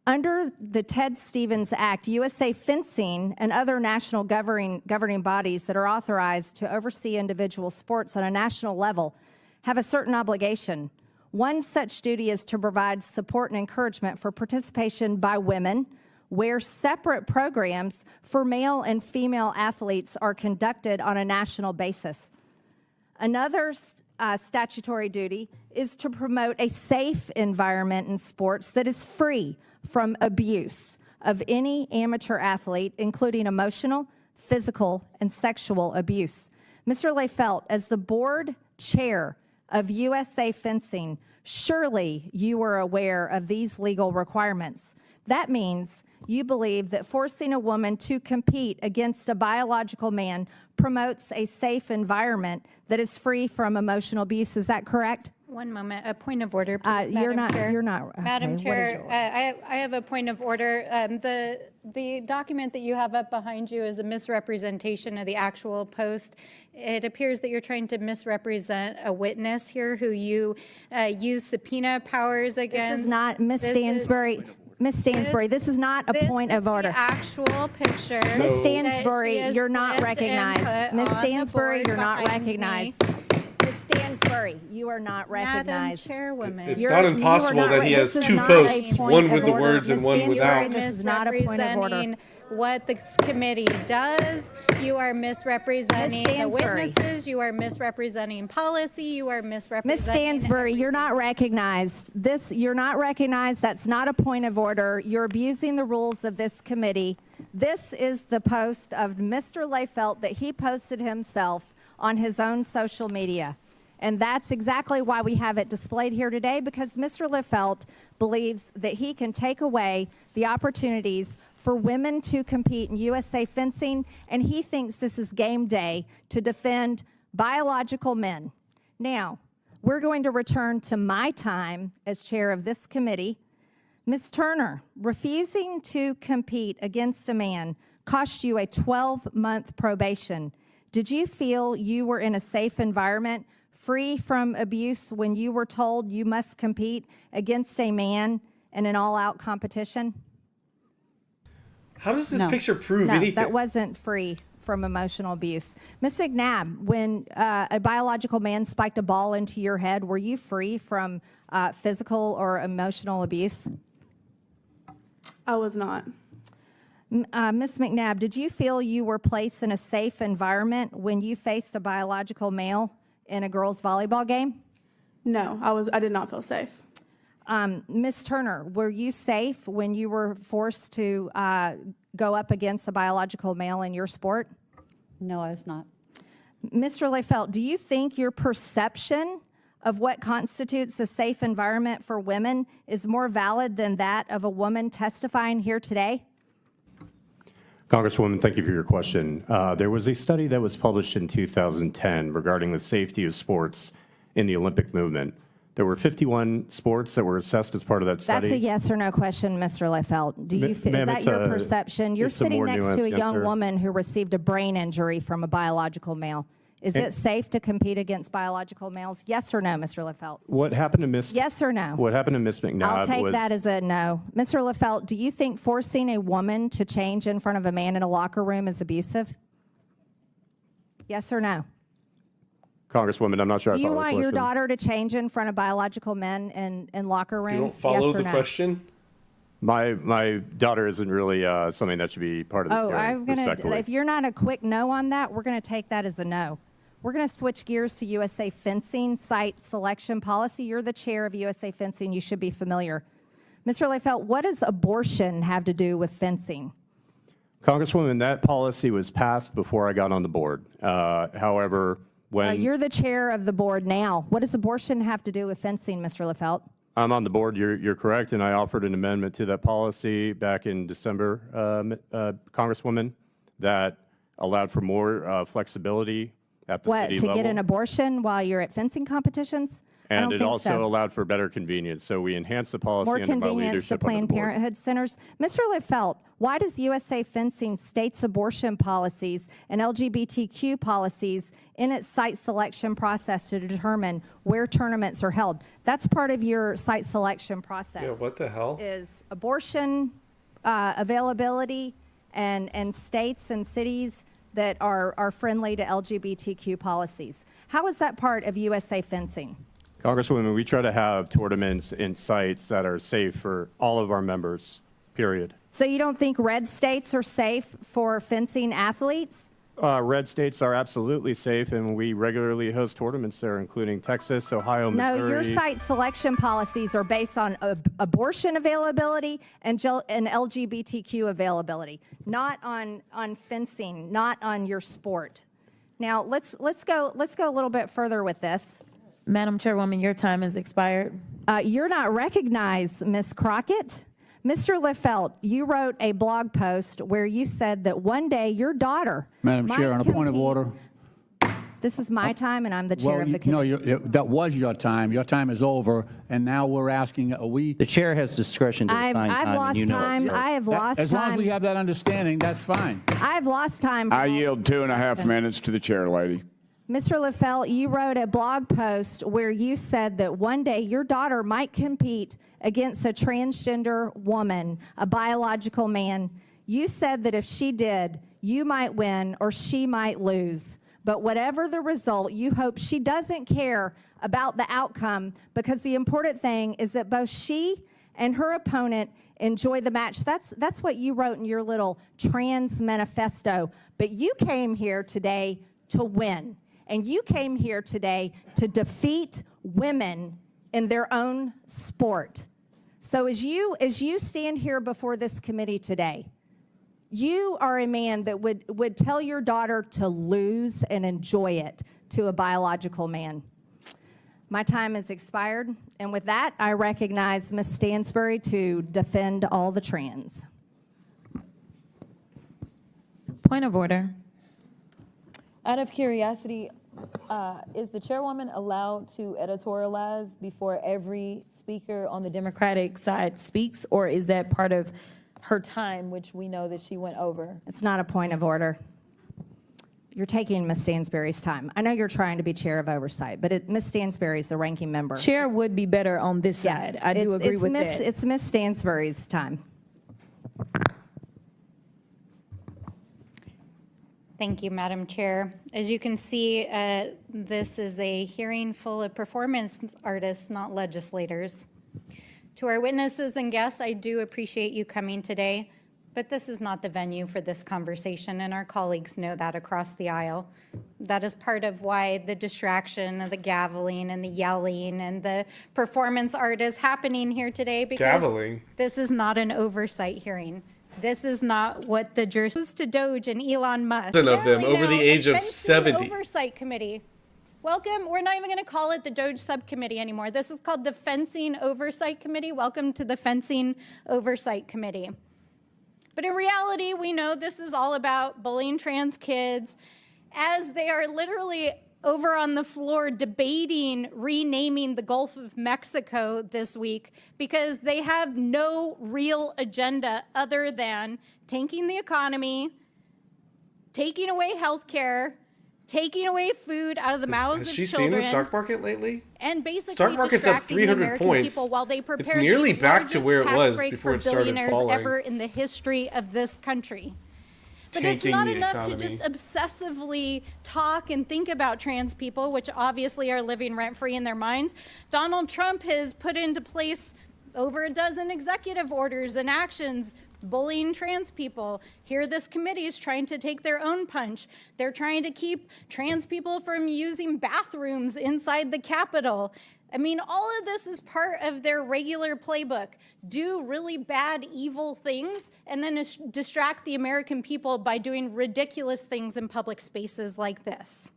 Under the Ted Stevens Act, USA Fencing and other national governing bodies that are authorized to oversee individual sports on a national level have a certain obligation. One such duty is to provide support and encouragement for participation by women, where separate programs for male and female athletes are conducted on a national basis. Another statutory duty is to promote a safe environment in sports that is free from abuse of any amateur athlete, including emotional, physical, and sexual abuse. Mr. Leifelt, as the board chair of USA Fencing, surely you are aware of these legal requirements. That means you believe that forcing a woman to compete against a biological man promotes a safe environment that is free from emotional abuse. Is that correct? One moment, a point of order, please, You're Madam Chair. not. Madam Okay, what is Chair, I have a point of order. The document that you have up behind you is a misrepresentation of the actual post. It appears that you're trying to misrepresent a witness here who you use subpoena powers against. This is not, Ms. Stansbury. Ms. Stansbury, this is not a point of order. The actual picture. Ms. that Stansbury, she has you're not clipped and recognized. put Ms. on the Stansbury, board you're not behind me. recognized. Ms. Stansbury, you are not recognized. Madam Chairwoman. It's not impossible that he has two posts, one with the words and one without. This is not a point of order. Misrepresenting what this committee does. You are misrepresenting the witnesses. You are misrepresenting policy. You are misrepresenting. Ms. Stansbury, you're not recognized. You're not recognized. That's not a point of order. You're abusing the rules of this committee. This is the post of Mr. Leifelt that he posted himself on his own social media. And that's exactly why we have it displayed here today, because Mr. Leifelt believes that he can take away the opportunities for women to compete in USA Fencing, and he thinks this is game day to defend biological men. Now, we're going to return to my time as chair of this committee. Ms. Turner, refusing to compete against a man cost you a 12-month probation. Did you feel you were in a safe environment, free from abuse, when you were told you must compete against a man in an all-out competition? How does this No. picture prove No, anything? that wasn't free from emotional abuse. Ms. McNabb, when a biological man spiked a ball into your head, were you free from physical or emotional abuse? I was not. Ms. McNabb, did you feel you were placed in a safe environment when you faced a biological male in a girls' volleyball game? No, I did not feel safe. Ms. Turner, were you safe when you were forced to go up against a biological male in your sport? No, I was not. Mr. Leifelt, do you think your perception of what constitutes a safe environment for women is more valid than that of a woman testifying here today? Congresswoman, thank you for your question. There was a study that was published in 2010 regarding the safety of sports in the Olympic movement. There were 51 sports that were assessed as part of that study. That's a yes or no question, Mr. Leifelt. Do you? Is that your perception? You're sitting next to a young woman who received a brain injury from a biological male. Is it safe to compete against biological males? Yes or no, Mr. Leifelt? What happened to Miss? Yes or no? What happened to Miss McNabb? I'll take that as a no. Mr. Leifelt, do you think forcing a woman to change in front of a man in a locker room is abusive? Yes or no? Congresswoman, I'm not sure I Do you follow the want question. your daughter to change in front of biological men in locker rooms? You don't follow yes or the no? question? My daughter isn't really something that should be part of this hearing, I'm gonna. respectfully. If you're not a quick no on that, we're gonna take that as a no. We're gonna switch gears to USA Fencing site selection policy. You're the chair of USA Fencing. You should be familiar. Mr. Leifelt, what does abortion have to do with fencing? Congresswoman, that policy was passed before I got on the board. However, when You're the chair of the board now. What does abortion have to do with fencing, Mr. Leifelt? I'm on the board, you're correct, and I offered an amendment to that policy back in December, Congresswoman, that allowed for more flexibility at the city level. To get an abortion while you're at fencing competitions? I And don't it think also so. allowed for better convenience. So we enhanced the policy More under my convenience to leadership under the Planned board. Parenthood centers. Mr. Leifelt, why does USA Fencing states abortion policies and LGBTQ policies in its site selection process to determine where tournaments are held? That's part of your site selection process. Yeah, what the hell? Is abortion availability and states and cities that are friendly to LGBTQ policies. How is that part of USA Fencing? Congresswoman, we try to have tournaments in sites that are safe for all of our members, period. So you don't think red states are safe for fencing athletes? Red states are absolutely safe, and we regularly host tournaments there, including Texas, Ohio, Missouri. No, your site selection policies are based on abortion availability and LGBTQ availability, not on fencing, not on your sport. Now let's go a little bit further with this. Madam Chairwoman, your time has expired. You're not recognized, Ms. Crockett. Mr. Leifelt, you wrote a blog post where you said that one day your daughter. Madam Chair, on a point of order. This is my time, and I'm the chair of the No, committee. that was your time. Your time is over, and now we're asking, are we? The chair has discretion to assign I've time, lost and you know time. it, sir. I have lost As long as time. we have that understanding, that's fine. I've lost time. I yield 2.5 minutes to the chair lady. Mr. Leifelt, you wrote a blog post where you said that one day your daughter might compete against a transgender woman, a biological man. You said that if she did, you might win or she might lose. But whatever the result, you hope she doesn't care about the outcome, because the important thing is that both she and her opponent enjoy the match. That's what you wrote in your little trans manifesto. But you came here today to win. And you came here today to defeat women in their own sport. So as you stand here before this committee today, you are a man that would tell your daughter to lose and enjoy it to a biological man. My time has expired, and with that, I recognize Ms. Stansbury to defend all the trans. Point of order. Out of curiosity, is the chairwoman allowed to editorialize before every speaker on the Democratic side speaks, or is that part of her time, which we know that she went over? It's not a point of order. You're taking Ms. Stansbury's time. I know you're trying to be chair of oversight, but Ms. Stansbury is the ranking member. Chair would be better on this side. I do agree with that. It's Ms. Stansbury's time. Thank you, Madam Chair. As you can see, this is a hearing full of performance artists, not legislators. To our witnesses and guests, I do appreciate you coming today, but this is not the venue for this conversation, and our colleagues know that across the aisle. That is part of why the distraction of the gaveling and the yelling and the performance art is happening here today, because this is not an oversight hearing. This is not what the jurisdiction to Doge and Elon Musk. Of them over the age of 70. Oversight Committee. Welcome. We're not even going to call it the Doge Subcommittee anymore. This is called the Fencing Oversight Committee. Welcome to the Fencing Oversight Committee. But in reality, we know this is all about bullying trans kids, as they are literally over on the floor debating renaming the Gulf of Mexico this week, because they have no real agenda other than tanking the economy, taking away health care, taking away food out of the mouths of children. Has she seen the stock market lately? And basically stock market's up 300 points. People while they prepare it's nearly back to where it was before it started falling. Ever in the history of this country. But it's not enough to just obsessively talk and think about trans people, which obviously are living rent-free in their minds. Donald Trump has put into place over a dozen executive orders and actions bullying trans people. Here this committee is trying to take their own punch. They're trying to keep trans people from using bathrooms inside the Capitol. I mean, all of this is part of their regular playbook. Do really bad, evil things, and then distract the American people by doing ridiculous things in public spaces like this.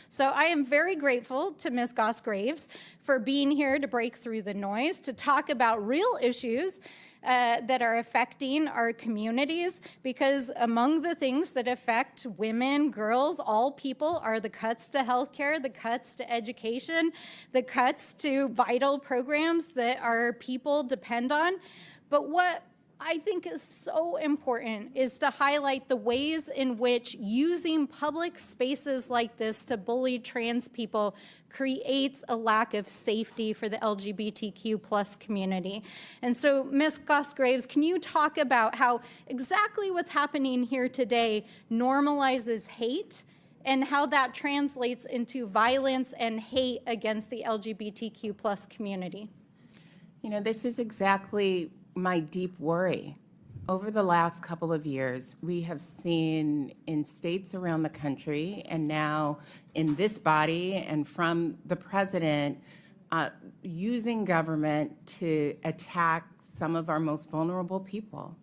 So I am very grateful to Ms. Goss-Graves for being here to break through the noise, to talk about real issues that are affecting our communities, because among the things that affect women, girls, all people are the cuts to healthcare, the cuts to education, the cuts to vital programs that our people depend on. But what I think is so important is to highlight the ways in which using public spaces like this to bully trans people creates a lack of safety for the LGBTQ plus community. And so, Ms. Goss-Graves, can you talk about how exactly what's happening here today normalizes hate, and how that translates into violence and hate against the LGBTQ plus community? You know, this is exactly my deep worry. Over the last couple of years, we have seen in states around the country, and now in this body and from the president, using government to attack some of our most vulnerable people.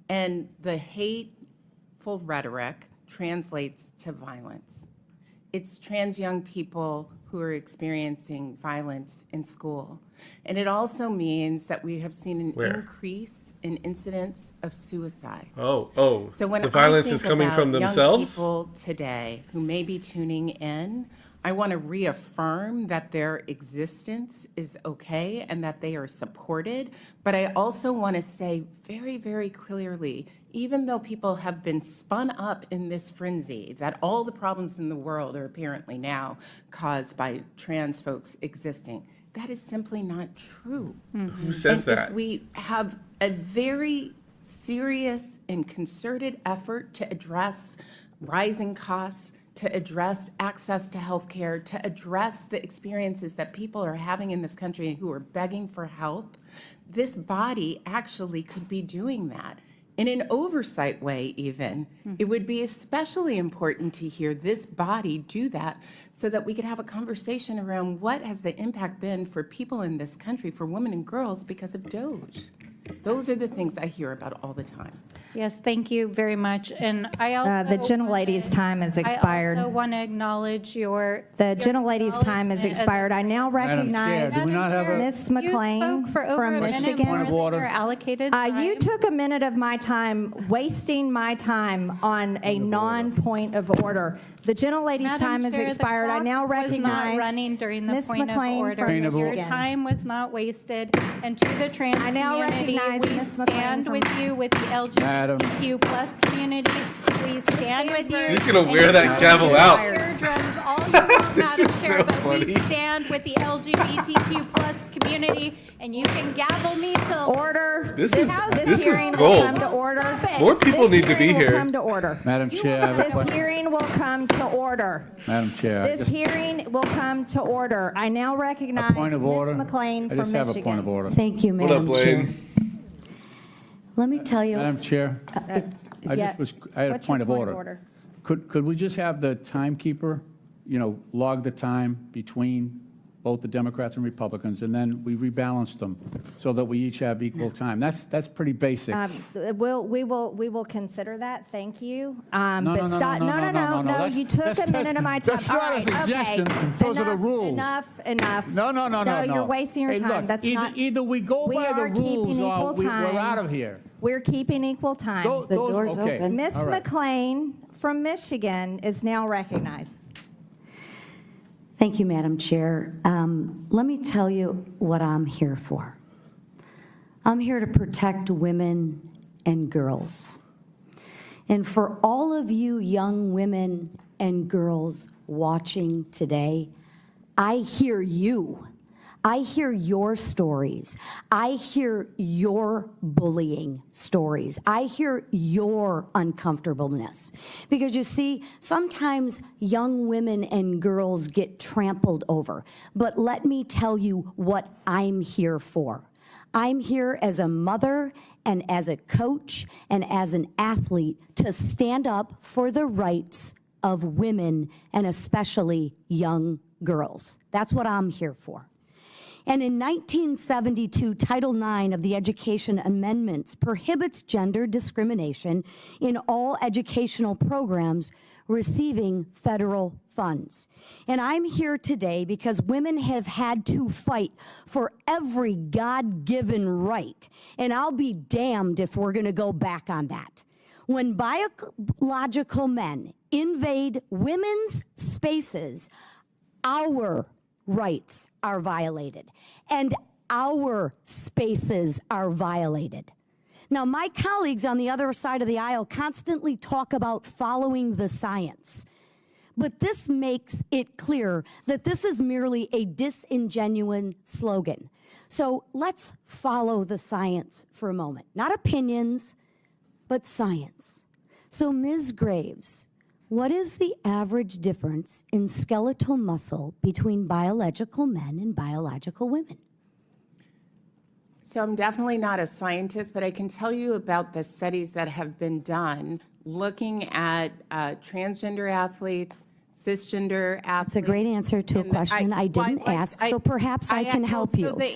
And the hateful rhetoric translates to violence. It's trans young people who are experiencing violence in school. And it also means that we have seen an increase in incidents of suicide. So when the violence is coming from themselves? Young people today who may be tuning in, I want to reaffirm that their existence is okay and that they are supported. But I also want to say very, very clearly, even though people have been spun up in this frenzy, that all the problems in the world are apparently now caused by trans folks existing, that is simply not true. Mm-hmm. Who says that? If we have a very serious and concerted effort to address rising costs, to address access to health care, to address the experiences that people are having in this country who are begging for help, this body actually could be doing that. In an oversight way, even, it would be especially important to hear this body do that so that we could have a conversation around what has the impact been for people in this country, for women and girls, because of Doge. Those are the things I hear about all the time. Yes, thank you very much. And I also the gentlelady's time has expired. I also want to acknowledge the gentlelady's time has expired. I now recognize Ms. McLean from Michigan. Point of order. Allocated you took a minute of my time, wasting my time on a non-point of order. The gentlelady's time has expired. I now recognize not running during the Ms. point McLean of order. from Your Michigan. time was not wasted. And to the trans community, recognize we Ms. McLean stand from- with you, with the LGBTQ plus community. We stand with you. She's gonna wear and that gavel out. Eardrums all you want, This Madam is Chair, so but we funny. stand with the LGBTQ plus community, and you can gavel me till. Order. This is hearing will gold. come to order. More people need to be This hearing will here. come to order. Madam Chair, I have a This question. hearing will come to order. Madam Chair, I This just- hearing will come to order. I now recognize a point of order. Ms. McLean I from just have a point of Michigan. order. Thank you, What up, Madam Chair. Blaine? Let me tell you, Madam Chair, I yeah. had a What's your point of order. Could we just have the timekeeper, log the time between both the Democrats and Republicans, and then we rebalance them so that we each have equal time? That's pretty basic. We will consider that. Thank you. No, But no, stop. no, no, No. that's- You took that's- a minute of my time. that's not All a right, okay. suggestion. Those are the Enough, rules. Enough. No. No, you're wasting your Hey, time. look, That's either, not. either we go We by are the rules keeping or equal we're time. out of here. We're keeping equal time. The door's okay. open. Ms. All right. McLean from Michigan is now recognized. thank you, Madam Chair. Let me tell you what I'm here for. I'm here to protect women and girls. And for all of you young women and girls watching today, I hear you. I hear your stories. I hear your bullying stories. I hear your uncomfortableness. Because you see, sometimes young women and girls get trampled over. But let me tell you what I'm here for. I'm here as a mother and as a coach and as an athlete to stand up for the rights of women and especially young girls. That's what I'm here for. And in 1972, Title IX of the Education Amendments prohibits gender discrimination in all educational programs receiving federal funds. And I'm here today because women have had to fight for every God-given right, and I'll be damned if we're going to go back on that. When biological men invade women's spaces, our rights are violated, and our spaces are violated. Now, my colleagues on the other side of the aisle constantly talk about following the science, but this makes it clear that this is merely a disingenuous slogan. So let's follow the science for a moment. Not opinions, but science. So, Ms. Graves, what is the average difference in skeletal muscle between biological men and biological women? So I'm definitely not a scientist, but I can tell you about the studies that have been done looking at transgender athletes, cisgender athletes. It's a great answer to a question I didn't ask, so perhaps I can help you. So the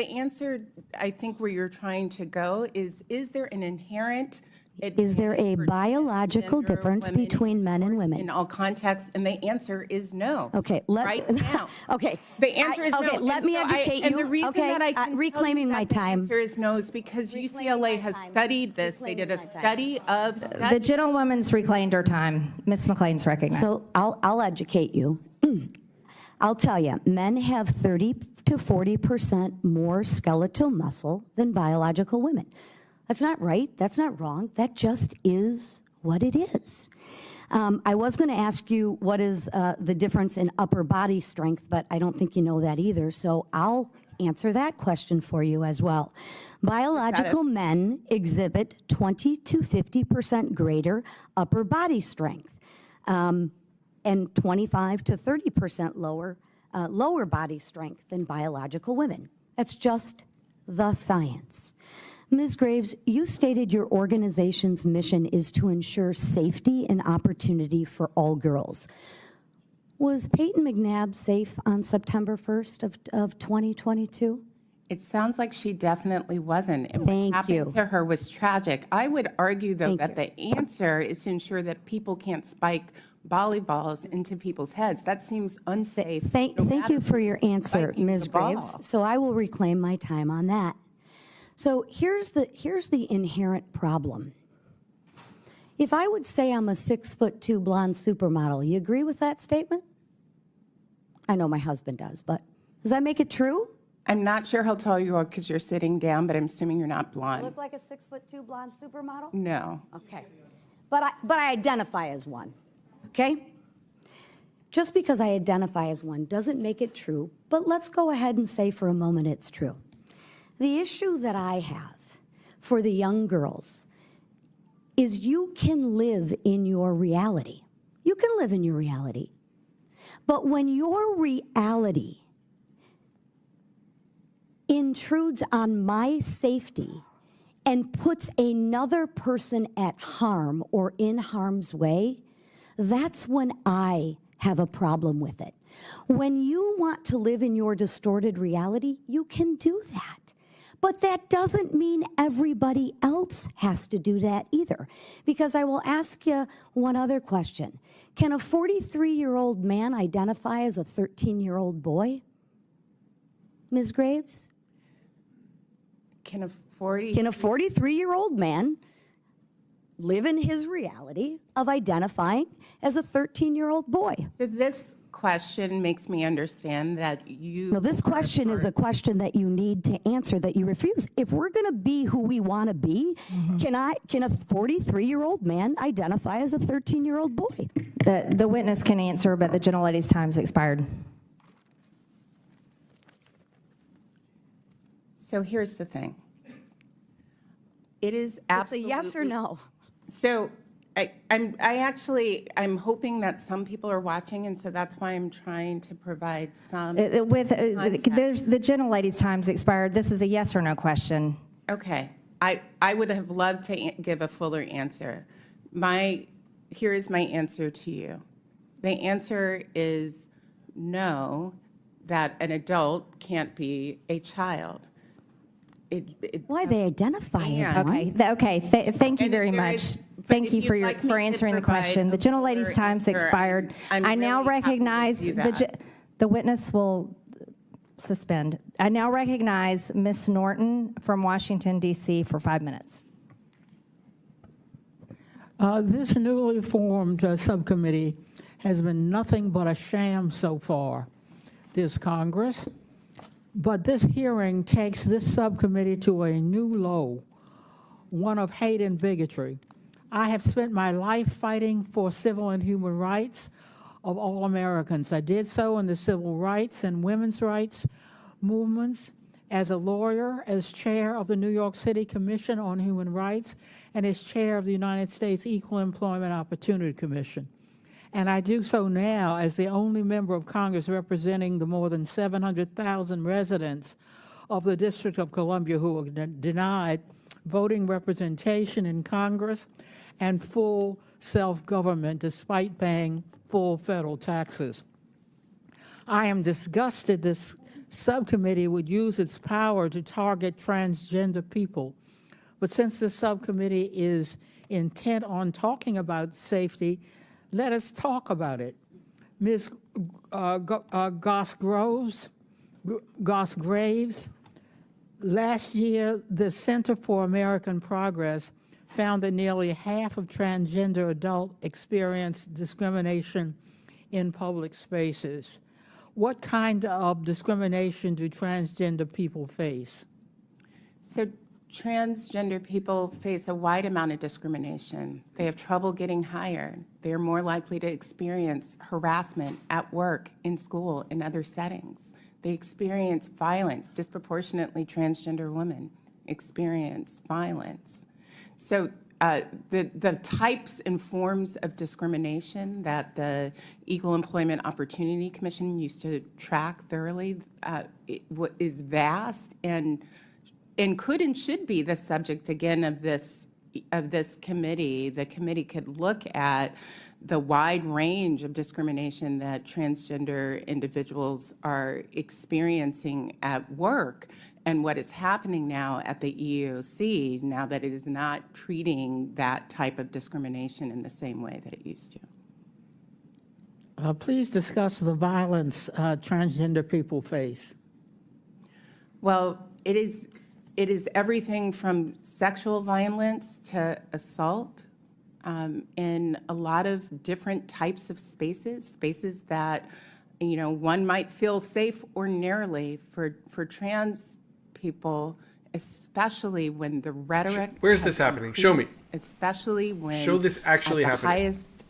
answer, I think where you're trying to go is there an inherent Is there a biological difference between men and women? in all contexts? And the answer is no. Okay, right now. Okay. The answer is no. Okay, let And me so educate And you. the reason Okay, that I can tell reclaiming you my that time. The answer is no is because UCLA has studied this. They did a study of The studies. gentlewoman's reclaimed her time. Ms. McLean's recognized. So I'll educate you. I'll tell you, men have 30 to 40% more skeletal muscle than biological women. That's not right. That's not wrong. That just is what it is. I was going to ask you what is the difference in upper body strength, but I don't think you know that either. So I'll answer that question for you as well. Biological men exhibit 20 to 50% greater upper body strength and 25 to 30% lower body strength than biological women. That's just the science. Ms. Graves, you stated your organization's mission is to ensure safety and opportunity for all girls. Was Peyton McNabb safe on September 1st of 2022? It sounds like she definitely wasn't. And Thank what happened you. to her was tragic. I would argue, though, Thank that the answer is to ensure that people can't spike volleyballs into people's heads. That seems unsafe. Thank you for your answer, Ms. Graves. So I will reclaim my time on that. So here's the inherent problem. If I would say I'm a 6'2" blonde supermodel, you agree with that statement? I know my husband does, but does that make it true? I'm not sure how tall you are because you're sitting down, but I'm assuming you're not blonde. Look like a 6'2" blonde supermodel? No. Okay. But I identify as one, okay? Just because I identify as one doesn't make it true, but let's go ahead and say for a moment it's true. The issue that I have for the young girls is you can live in your reality. You can live in your reality. But when your reality intrudes on my safety and puts another person at harm or in harm's way, that's when I have a problem with it. When you want to live in your distorted reality, you can do that. But that doesn't mean everybody else has to do that either. Because I will ask you one other question. Can a 43-year-old man identify as a 13-year-old boy? Ms. Graves? Can a 43-year-old man live in his reality of identifying as a 13-year-old boy? So this question makes me understand that you... No, this question is a question that you need to answer that you refuse. If we're going to be who we want to be, can a 43-year-old man identify as a 13-year-old boy? The witness can answer, but the gentlelady's time's expired. So here's the thing. It is absolutely... It's a yes or no. So I'm hoping that some people are watching, and so that's why I'm trying to provide some The gentlelady's time's expired. This is a yes or no question. Okay. I would have loved to give a fuller answer. Here is my answer to you. The answer is no, that an adult can't be a child. Why they identify as one? Thank you very much. Thank you for answering the question. The gentlelady's time's expired. I now recognize the witness will suspend. I now recognize Ms. Norton from Washington, D.C. for 5 minutes. This newly formed subcommittee has been nothing but a sham so far, this Congress. But this hearing takes this subcommittee to a new low, one of hate and bigotry. I have spent my life fighting for civil and human rights of all Americans. I did so in the civil rights and women's rights movements, as a lawyer, as chair of the New York City Commission on Human Rights, and as chair of the United States Equal Employment Opportunity Commission. And I do so now as the only member of Congress representing the more than 700,000 residents of the District of Columbia who are denied voting representation in Congress and full self-government despite paying full federal taxes. I am disgusted this subcommittee would use its power to target transgender people. But since this subcommittee is intent on talking about safety, let us talk about it. Ms. Goss-Graves, last year, the Center for American Progress found that nearly half of transgender adults experience discrimination in public spaces. What kind of discrimination do transgender people face? So transgender people face a wide amount of discrimination. They have trouble getting hired. They are more likely to experience harassment at work, in school, in other settings. They experience violence. Disproportionately, transgender women experience violence. So the types and forms of discrimination that the Equal Employment Opportunity Commission used to track thoroughly is vast and could and should be the subject again of this committee. The committee could look at the wide range of discrimination that transgender individuals are experiencing at work and what is happening now at the EEOC now that it is not treating that type of discrimination in the same way that it used to. Please discuss the violence transgender people face. Well, it is everything from sexual violence to assault in a lot of different types of spaces that one might feel safe ordinarily for trans people, especially when the rhetoric. Where's has this happening? Show me. increased, Especially when. Show this actually at the happening. highest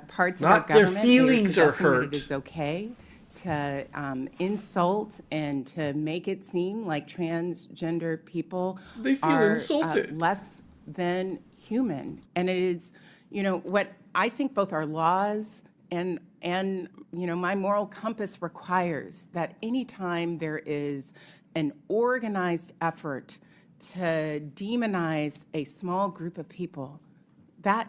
parts Not of our their government. they feelings are suggesting that hurt. It is okay to insult and to make it seem like transgender people They feel are insulted. less than human. And it is, what I think both our laws and my moral compass requires, that anytime there is an organized effort to demonize a small group of people, that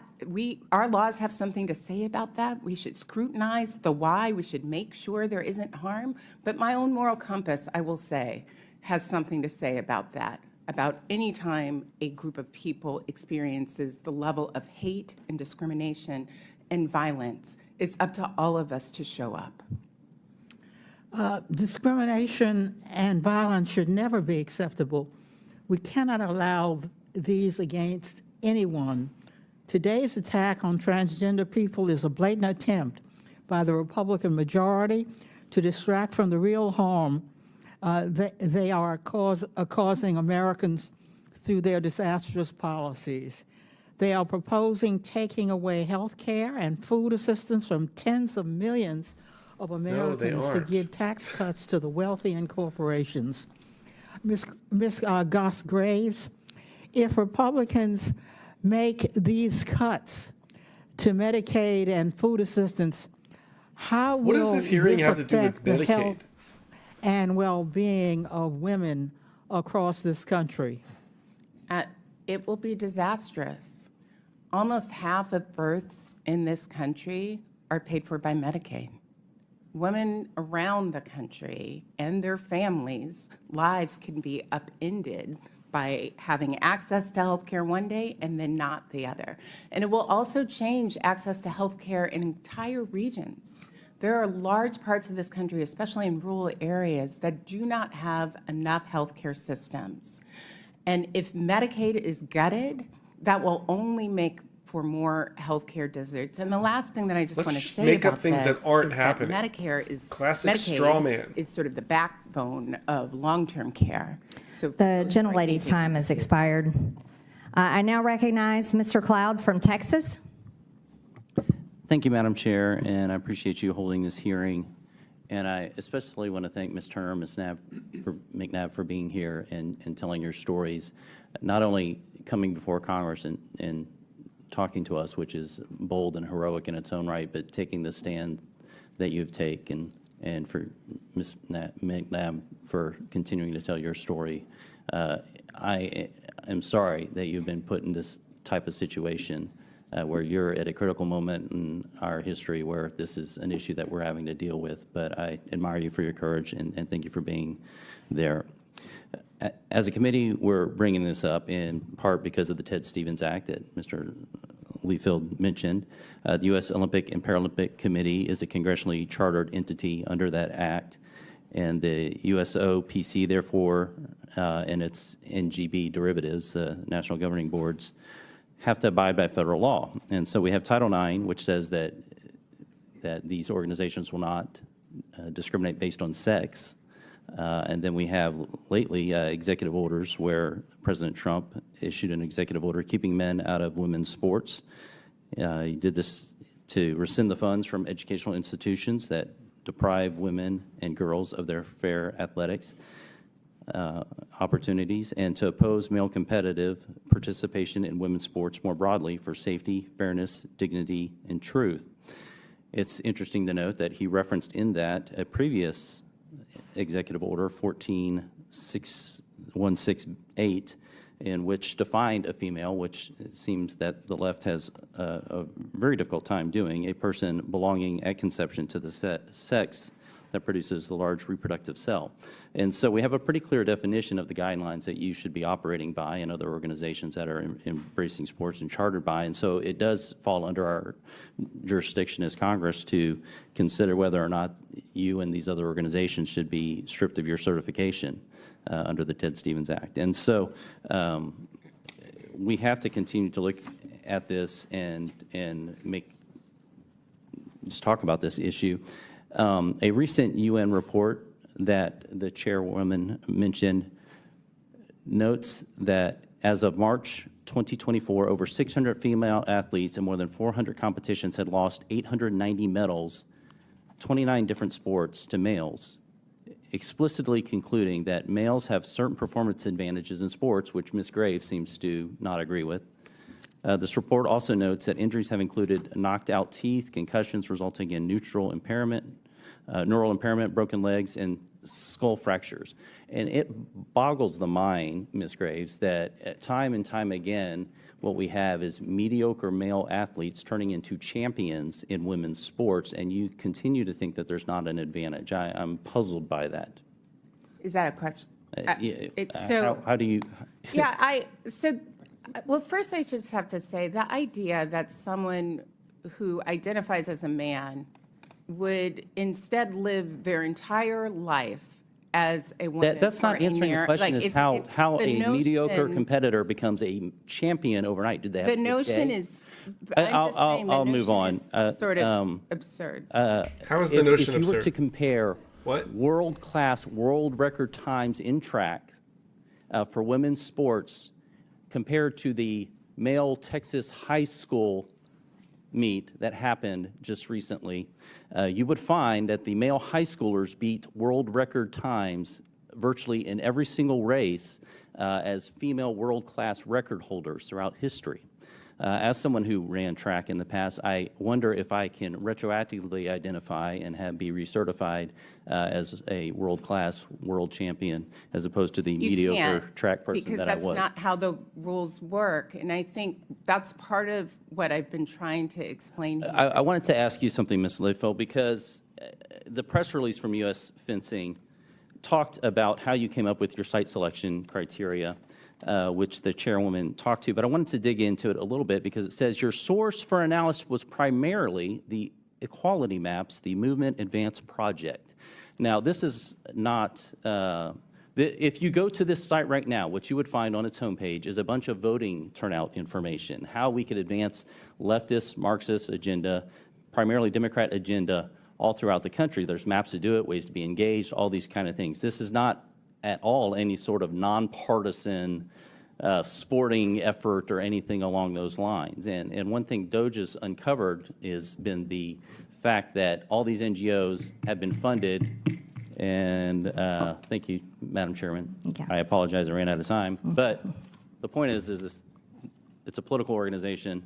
our laws have something to say about that. We should scrutinize the why. We should make sure there isn't harm. But my own moral compass, I will say, has something to say about that, about any time a group of people experiences the level of hate and discrimination and violence. It's up to all of us to show up. Discrimination and violence should never be acceptable. We cannot allow these against anyone. Today's attack on transgender people is a blatant attempt by the Republican majority to distract from the real harm they are causing Americans through their disastrous policies. They are proposing taking away health care and food assistance from tens of millions of Americans to give tax cuts to the wealthy and corporations. Ms. Goss Graves, if Republicans make these cuts to Medicaid and food assistance, how What will does this hearing have to do with affect the Medicaid? health and well-being of women across this country? It will be disastrous. Almost half of births in this country are paid for by Medicaid. Women around the country and their families' lives can be upended by having access to health care one day and then not the other. And it will also change access to health care in entire regions. There are large parts of this country, especially in rural areas, that do not have enough health care systems. And if Medicaid is gutted, that will only make for more healthcare deserts. And the last thing that I just Let's want to just say make up about things this that aren't is happening. that Medicare is Classic Medicaid straw man. is sort of the backbone of long-term care. So The gentlelady's time has expired. I now recognize Mr. Cloud from Texas. Thank you, Madam Chair, and I appreciate you holding this hearing. And I especially want to thank Ms. Turner, Ms. McNabb for being here and telling your stories, not only coming before Congress and talking to us, which is bold and heroic in its own right, but taking the stand that you've taken, and for Ms. McNabb for continuing to tell your story. I am sorry that you've been put in this type of situation where you're at a critical moment in our history where this is an issue that we're having to deal with. But I admire you for your courage and thank you for being there. As a committee, we're bringing this up in part because of the Ted Stevens Act that Mr. Liefeld mentioned. The U.S. Olympic and Paralympic Committee is a congressionally chartered entity under that act, and the USOPC, therefore, and its NGB derivatives, the national governing boards, have to abide by federal law. And so we have Title IX, which says that these organizations will not discriminate based on sex. And then we have lately executive orders where President Trump issued an executive order keeping men out of women's sports. He did this to rescind the funds from educational institutions that deprive women and girls of their fair athletics opportunities, and to oppose male competitive participation in women's sports more broadly for safety, fairness, dignity, and truth. It's interesting to note that he referenced in that a previous executive order, 14168, in which defined a female, which it seems that the left has a very difficult time doing, a person belonging at conception to the sex that produces the large reproductive cell. And so we have a pretty clear definition of the guidelines that you should be operating by and other organizations that are embracing sports and chartered by. And so it does fall under our jurisdiction as Congress to consider whether or not you and these other organizations should be stripped of your certification under the Ted Stevens Act. And so we have to continue to look at this and just talk about this issue. A recent UN report that the chairwoman mentioned notes that as of March 2024, over 600 female athletes in more than 400 competitions had lost 890 medals, 29 different sports, to males, explicitly concluding that males have certain performance advantages in sports, which Ms. Graves seems to not agree with. This report also notes that injuries have included knocked out teeth, concussions resulting in neural impairment, broken legs, and skull fractures. And it boggles the mind, Ms. Graves, that time and time again, what we have is mediocre male athletes turning into champions in women's sports, and you continue to think that there's not an advantage. I'm puzzled by that. Is that a question? How do you? Well, first I just have to say the idea that someone who identifies as a man would instead live their entire life as a woman. That's not answering the question. Is how a mediocre competitor becomes a champion overnight? Did they have the notion is? I'll move on. Sort of absurd. How is the notion if you were absurd? to compare world-class, world record times in track for women's sports compared to the male Texas high school meet that happened just recently, you would find that the male high schoolers beat world record times virtually in every single race as female world-class record holders throughout history. As someone who ran track in the past, I wonder if I can retroactively identify and be recertified as a world-class world champion as opposed to the mediocre track person that I was. Because that's not how the rules work. And I think that's part of what I've been trying to explain here. I wanted to ask you something, Ms. Littlefield, because the press release from U.S. Fencing talked about how you came up with your site selection criteria, which the chairwoman talked to, but I wanted to dig into it a little bit because it says your source for analysis was primarily the equality maps, the Movement Advance project. Now, this is not, if you go to this site right now, what you would find on its homepage is a bunch of voting turnout information, how we could advance leftist, Marxist agenda, primarily Democrat agenda all throughout the country. There's maps to do it, ways to be engaged, all these kind of things. This is not at all any sort of nonpartisan sporting effort or anything along those lines. And one thing DOJ has uncovered has been the fact that all these NGOs have been funded, and thank you, Madam Chairman. Yeah. I apologize, I ran out of time. But the point is it's a political organization,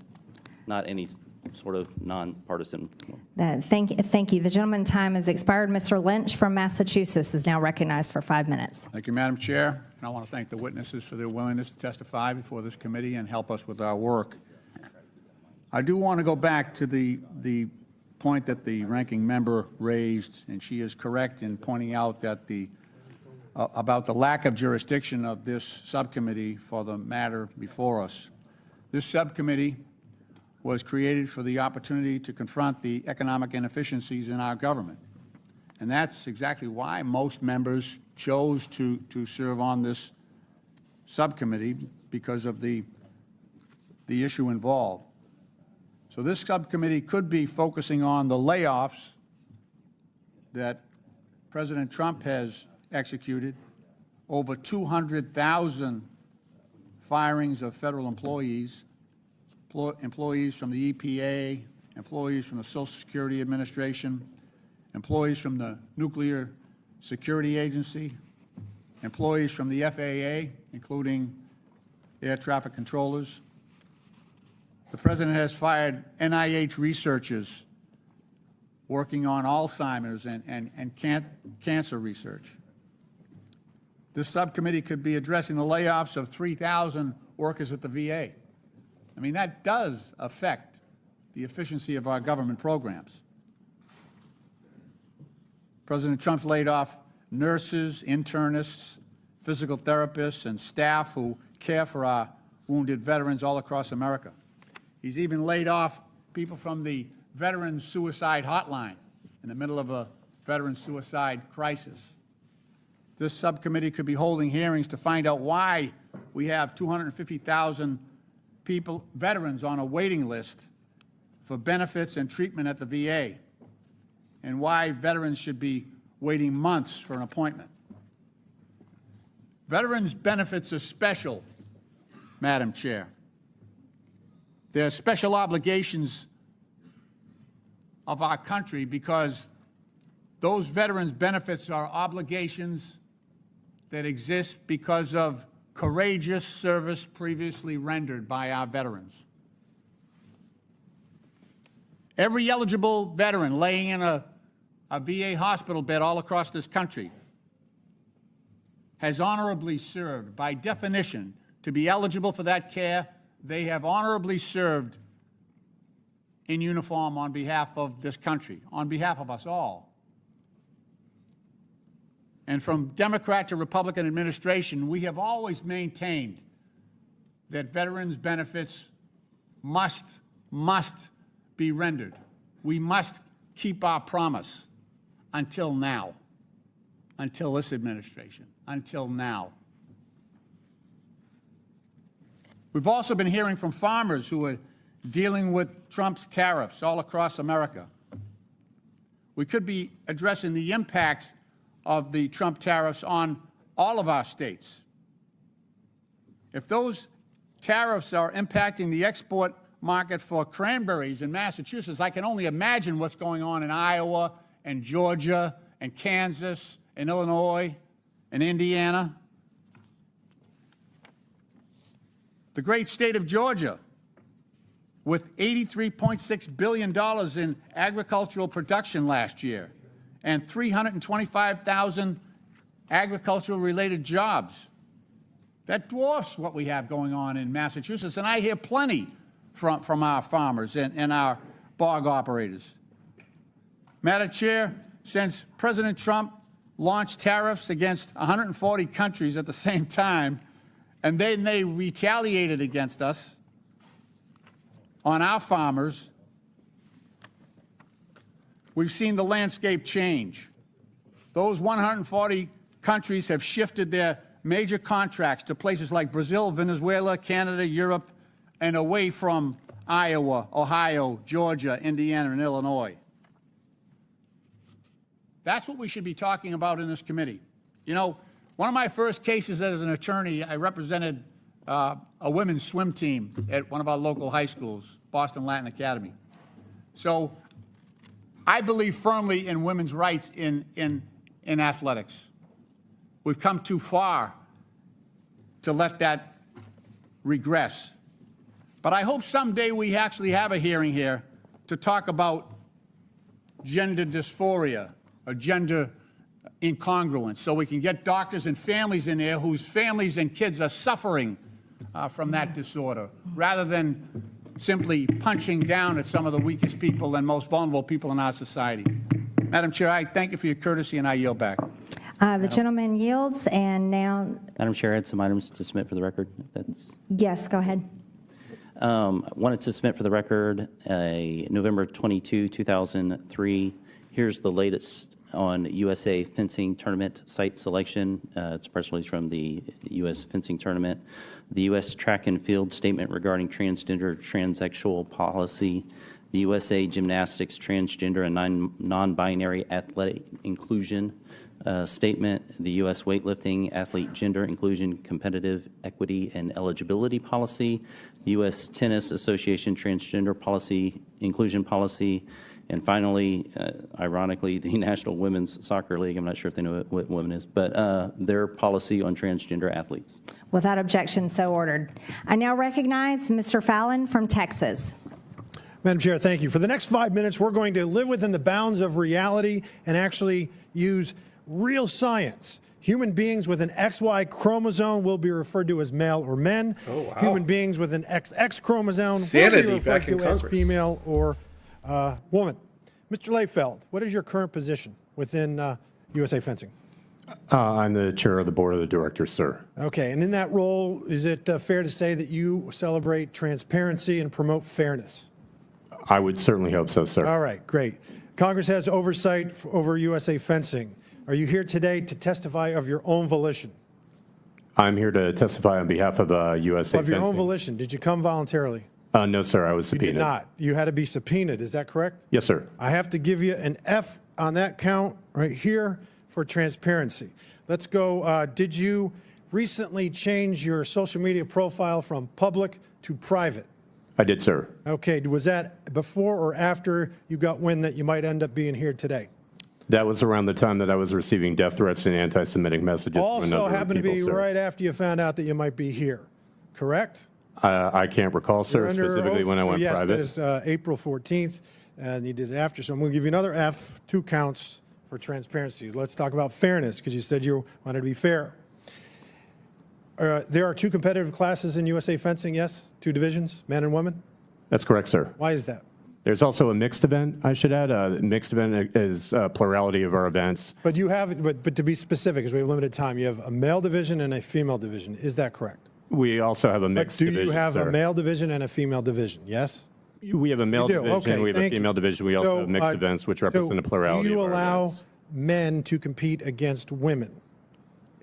not any sort of nonpartisan. Thank you. The gentleman's time has expired. Mr. Lynch from Massachusetts is now recognized for 5 minutes. Thank you, Madam Chair. And I want to thank the witnesses for their willingness to testify before this committee and help us with our work. I do want to go back to the point that the ranking member raised, and she is correct in pointing out that about the lack of jurisdiction of this subcommittee for the matter before us. This subcommittee was created for the opportunity to confront the economic inefficiencies in our government. And that's exactly why most members chose to serve on this subcommittee, because of the issue involved. So this subcommittee could be focusing on the layoffs that President Trump has executed, over 200,000 firings of federal employees from the EPA, employees from the Social Security Administration, employees from the Nuclear Security Agency, employees from the FAA, including air traffic controllers. The President has fired NIH researchers working on Alzheimer's and cancer research. This subcommittee could be addressing the layoffs of 3,000 workers at the VA. I mean, that does affect the efficiency of our government programs. President Trump's laid off nurses, internists, physical therapists, and staff who care for our wounded veterans all across America. He's even laid off people from the Veterans Suicide Hotline in the middle of a veteran suicide crisis. This subcommittee could be holding hearings to find out why we have 250,000 veterans on a waiting list for benefits and treatment at the VA. and why veterans should be waiting months for an appointment. Veterans benefits are special, Madam Chair. They're special obligations of our country because those veterans' benefits are obligations that exist because of courageous service previously rendered by our veterans. Every eligible veteran laying in a VA hospital bed all across this country has honorably served. By definition, to be eligible for that care, they have honorably served in uniform on behalf of this country, on behalf of us all. And from Democrat to Republican administration, we have always maintained that veterans' benefits must be rendered. We must keep our promise until now, until this administration, until now. We've also been hearing from farmers who are dealing with Trump's tariffs all across America. We could be addressing the impact of the Trump tariffs on all of our states. If those tariffs are impacting the export market for cranberries in Massachusetts, I can only imagine what's going on in Iowa and Georgia and Kansas and Illinois and Indiana. The great state of Georgia, with $83.6 billion in agricultural production last year and 325,000 agricultural-related jobs. That dwarfs what we have going on in Massachusetts, and I hear plenty from our farmers and our bog operators. Madam Chair, since President Trump launched tariffs against 140 countries at the same time, and then they retaliated against us on our farmers, we've seen the landscape change. Those 140 countries have shifted their major contracts to places like Brazil, Venezuela, Canada, Europe, and away from Iowa, Ohio, Georgia, Indiana, and Illinois. That's what we should be talking about in this committee. You know, one of my first cases as an attorney, I represented a women's swim team at one of our local high schools, Boston Latin Academy. So I believe firmly in women's rights in athletics. We've come too far to let that regress. But I hope someday we actually have a hearing here to talk about gender dysphoria or gender incongruence, so we can get doctors and families in there whose families and kids are suffering from that disorder, rather than simply punching down at some of the weakest people and most vulnerable people in our society. Madam Chair, I thank you for your courtesy, and I yield back. The gentleman yields, and now, Madam Chair, I had some items to submit for the record. If that's yes, go ahead. wanted to submit for the record a November 22, 2003. Here's the latest on USA Fencing Tournament site selection. It's a press release from the U.S. Fencing Tournament. The U.S. Track and Field Statement regarding transgender transsexual policy. The USA Gymnastics Transgender and Non-Binary Athletic Inclusion Statement. The U.S. Weightlifting Athlete Gender Inclusion Competitive Equity and Eligibility Policy. The U.S. Tennis Association Transgender Policy Inclusion Policy. And finally, ironically, the National Women's Soccer League, I'm not sure if they know what women is, but their policy on transgender athletes. Without objection, so ordered. I now recognize Mr. Fallon from Texas. Madam Chair, thank you. For the next 5 minutes, we're going to live within the bounds of reality and actually use real science. Human beings with an XY chromosome will be referred to as male or men. Oh, wow. Human beings with an XX chromosome Sanity will be referred back in to as Congress. female or woman. Mr. Layfeld, what is your current position within USA Fencing? I'm the chair of the board of the directors, sir. Okay, and in that role, is it fair to say that you celebrate transparency and promote fairness? I would certainly hope so, sir. All right, great. Congress has oversight over USA Fencing. Are you here today to testify of your own volition? I'm here to testify on behalf of USA Of your Fencing. own volition. Did you come voluntarily? No, sir, I was You subpoenaed. did not. You had to be subpoenaed. Is that correct? Yes, sir. I have to give you an F on that count right here for transparency. Let's go. Did you recently change your social media profile from public to private? I did, sir. Okay. Was that before or after you got wind that you might end up being here today? That was around the time that I was receiving death threats and anti-Semitic messages from a Also number of happened to people, be sir. right after you found out that you might be here, correct? I can't recall, sir, You're under specifically oath? when I went yes, private. Yes, that is April 14th, and you did it after. So I'm going to give you another F, 2 counts for transparency. Let's talk about fairness, because you said you wanted to be fair. There are 2 competitive classes in USA fencing, yes? 2 divisions, men and women? That's correct, sir. Why is that? There's also a mixed event, I should add. A mixed event is a plurality of our events. But you have, but to be specific, because we have limited time, you have a male division and a female division. Is that correct? We also have a mixed But do division, you have sir. a male division and a female division? Yes? We have a male You do? division, Okay, we have a thank female you. division. We also So, have mixed events, which represent a plurality Do you of our allow events. men to compete against women?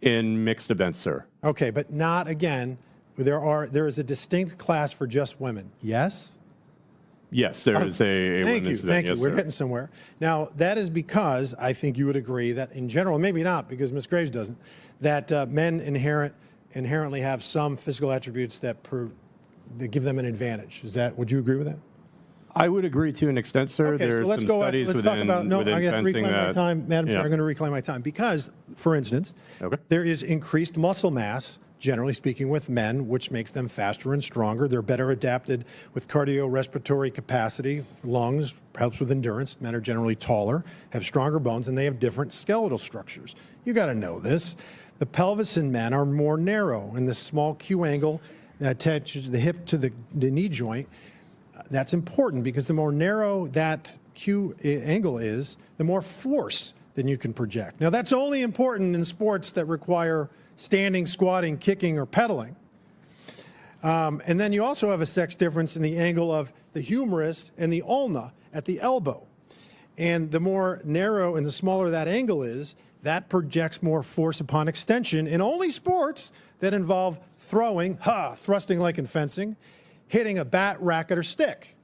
In mixed events, sir. Okay, but not again. There is a distinct class for just women. Yes? Yes, there is a Thank you. women's event, Thank you. yes, We're sir. getting somewhere. Now, that is because I think you would agree that in general, maybe not because Ms. Graves doesn't, that men inherently have some physical attributes that give them an advantage. Would you agree with that? I would agree to an extent, sir. Okay, There so are let's some go. studies Let's within, talk about. No, within I got to fencing reclaim my that. time, Madam Chair. Yeah. I'm going to reclaim my time because, for instance, there is increased muscle mass, generally speaking, with men, which makes them faster and stronger. They're better adapted with cardiorespiratory capacity, lungs, helps with endurance. Men are generally taller, have stronger bones, and they have different skeletal structures. You got to know this. The pelvis in men are more narrow, and the small Q angle that attaches the hip to the knee joint. That's important because the more narrow that Q angle is, the more force than you can project. Now, that's only important in sports that require standing, squatting, kicking, or pedaling. And then you also have a sex difference in the angle of the humerus and the ulna at the elbow. And the more narrow and the smaller that angle is, that projects more force upon extension in only sports that involve throwing, thrusting like in fencing, hitting a bat, racket, or stick.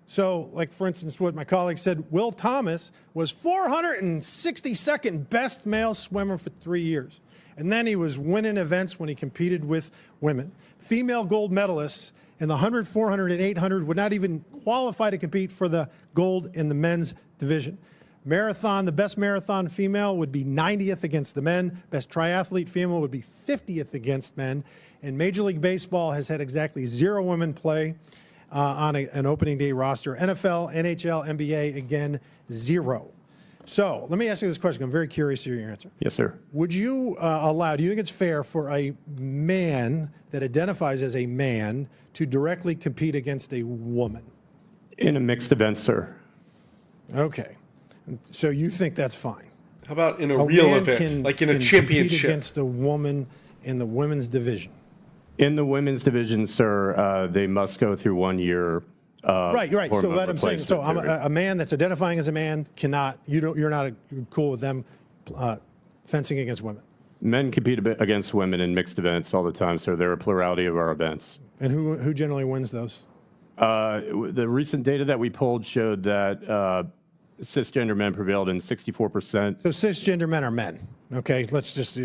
So, like, for instance, what my colleague said, Will Thomas was 462nd best male swimmer for 3 years. And then he was winning events when he competed with women. Female gold medalists in the 100, 400, and 800 would not even qualify to compete for the gold in the men's division. Marathon, the best marathon female would be 90th against the men. Best triathlete female would be 50th against men. And Major League Baseball has had exactly 0 women play on an opening day roster. NFL, NHL, NBA, again, 0. So let me ask you this question. I'm very curious to hear your answer. Yes, sir. Would you do you think it's fair for a man that identifies as a man to directly compete against a woman? In a mixed event, sir. Okay. So you think that's fine? How about in a real man event, like in a can championship? compete against a woman in the women's division? In the women's division, sir, they must go through 1 year. Right. So hormone what I'm saying, so replacement period. a man that's identifying as a man cannot. You're not cool with them fencing against women. Men compete against women in mixed events all the time, sir. They're a plurality of our events. And who generally wins those? The recent data that we pulled showed that cisgender men prevailed in 64%. So cisgender men are men. Okay, let's just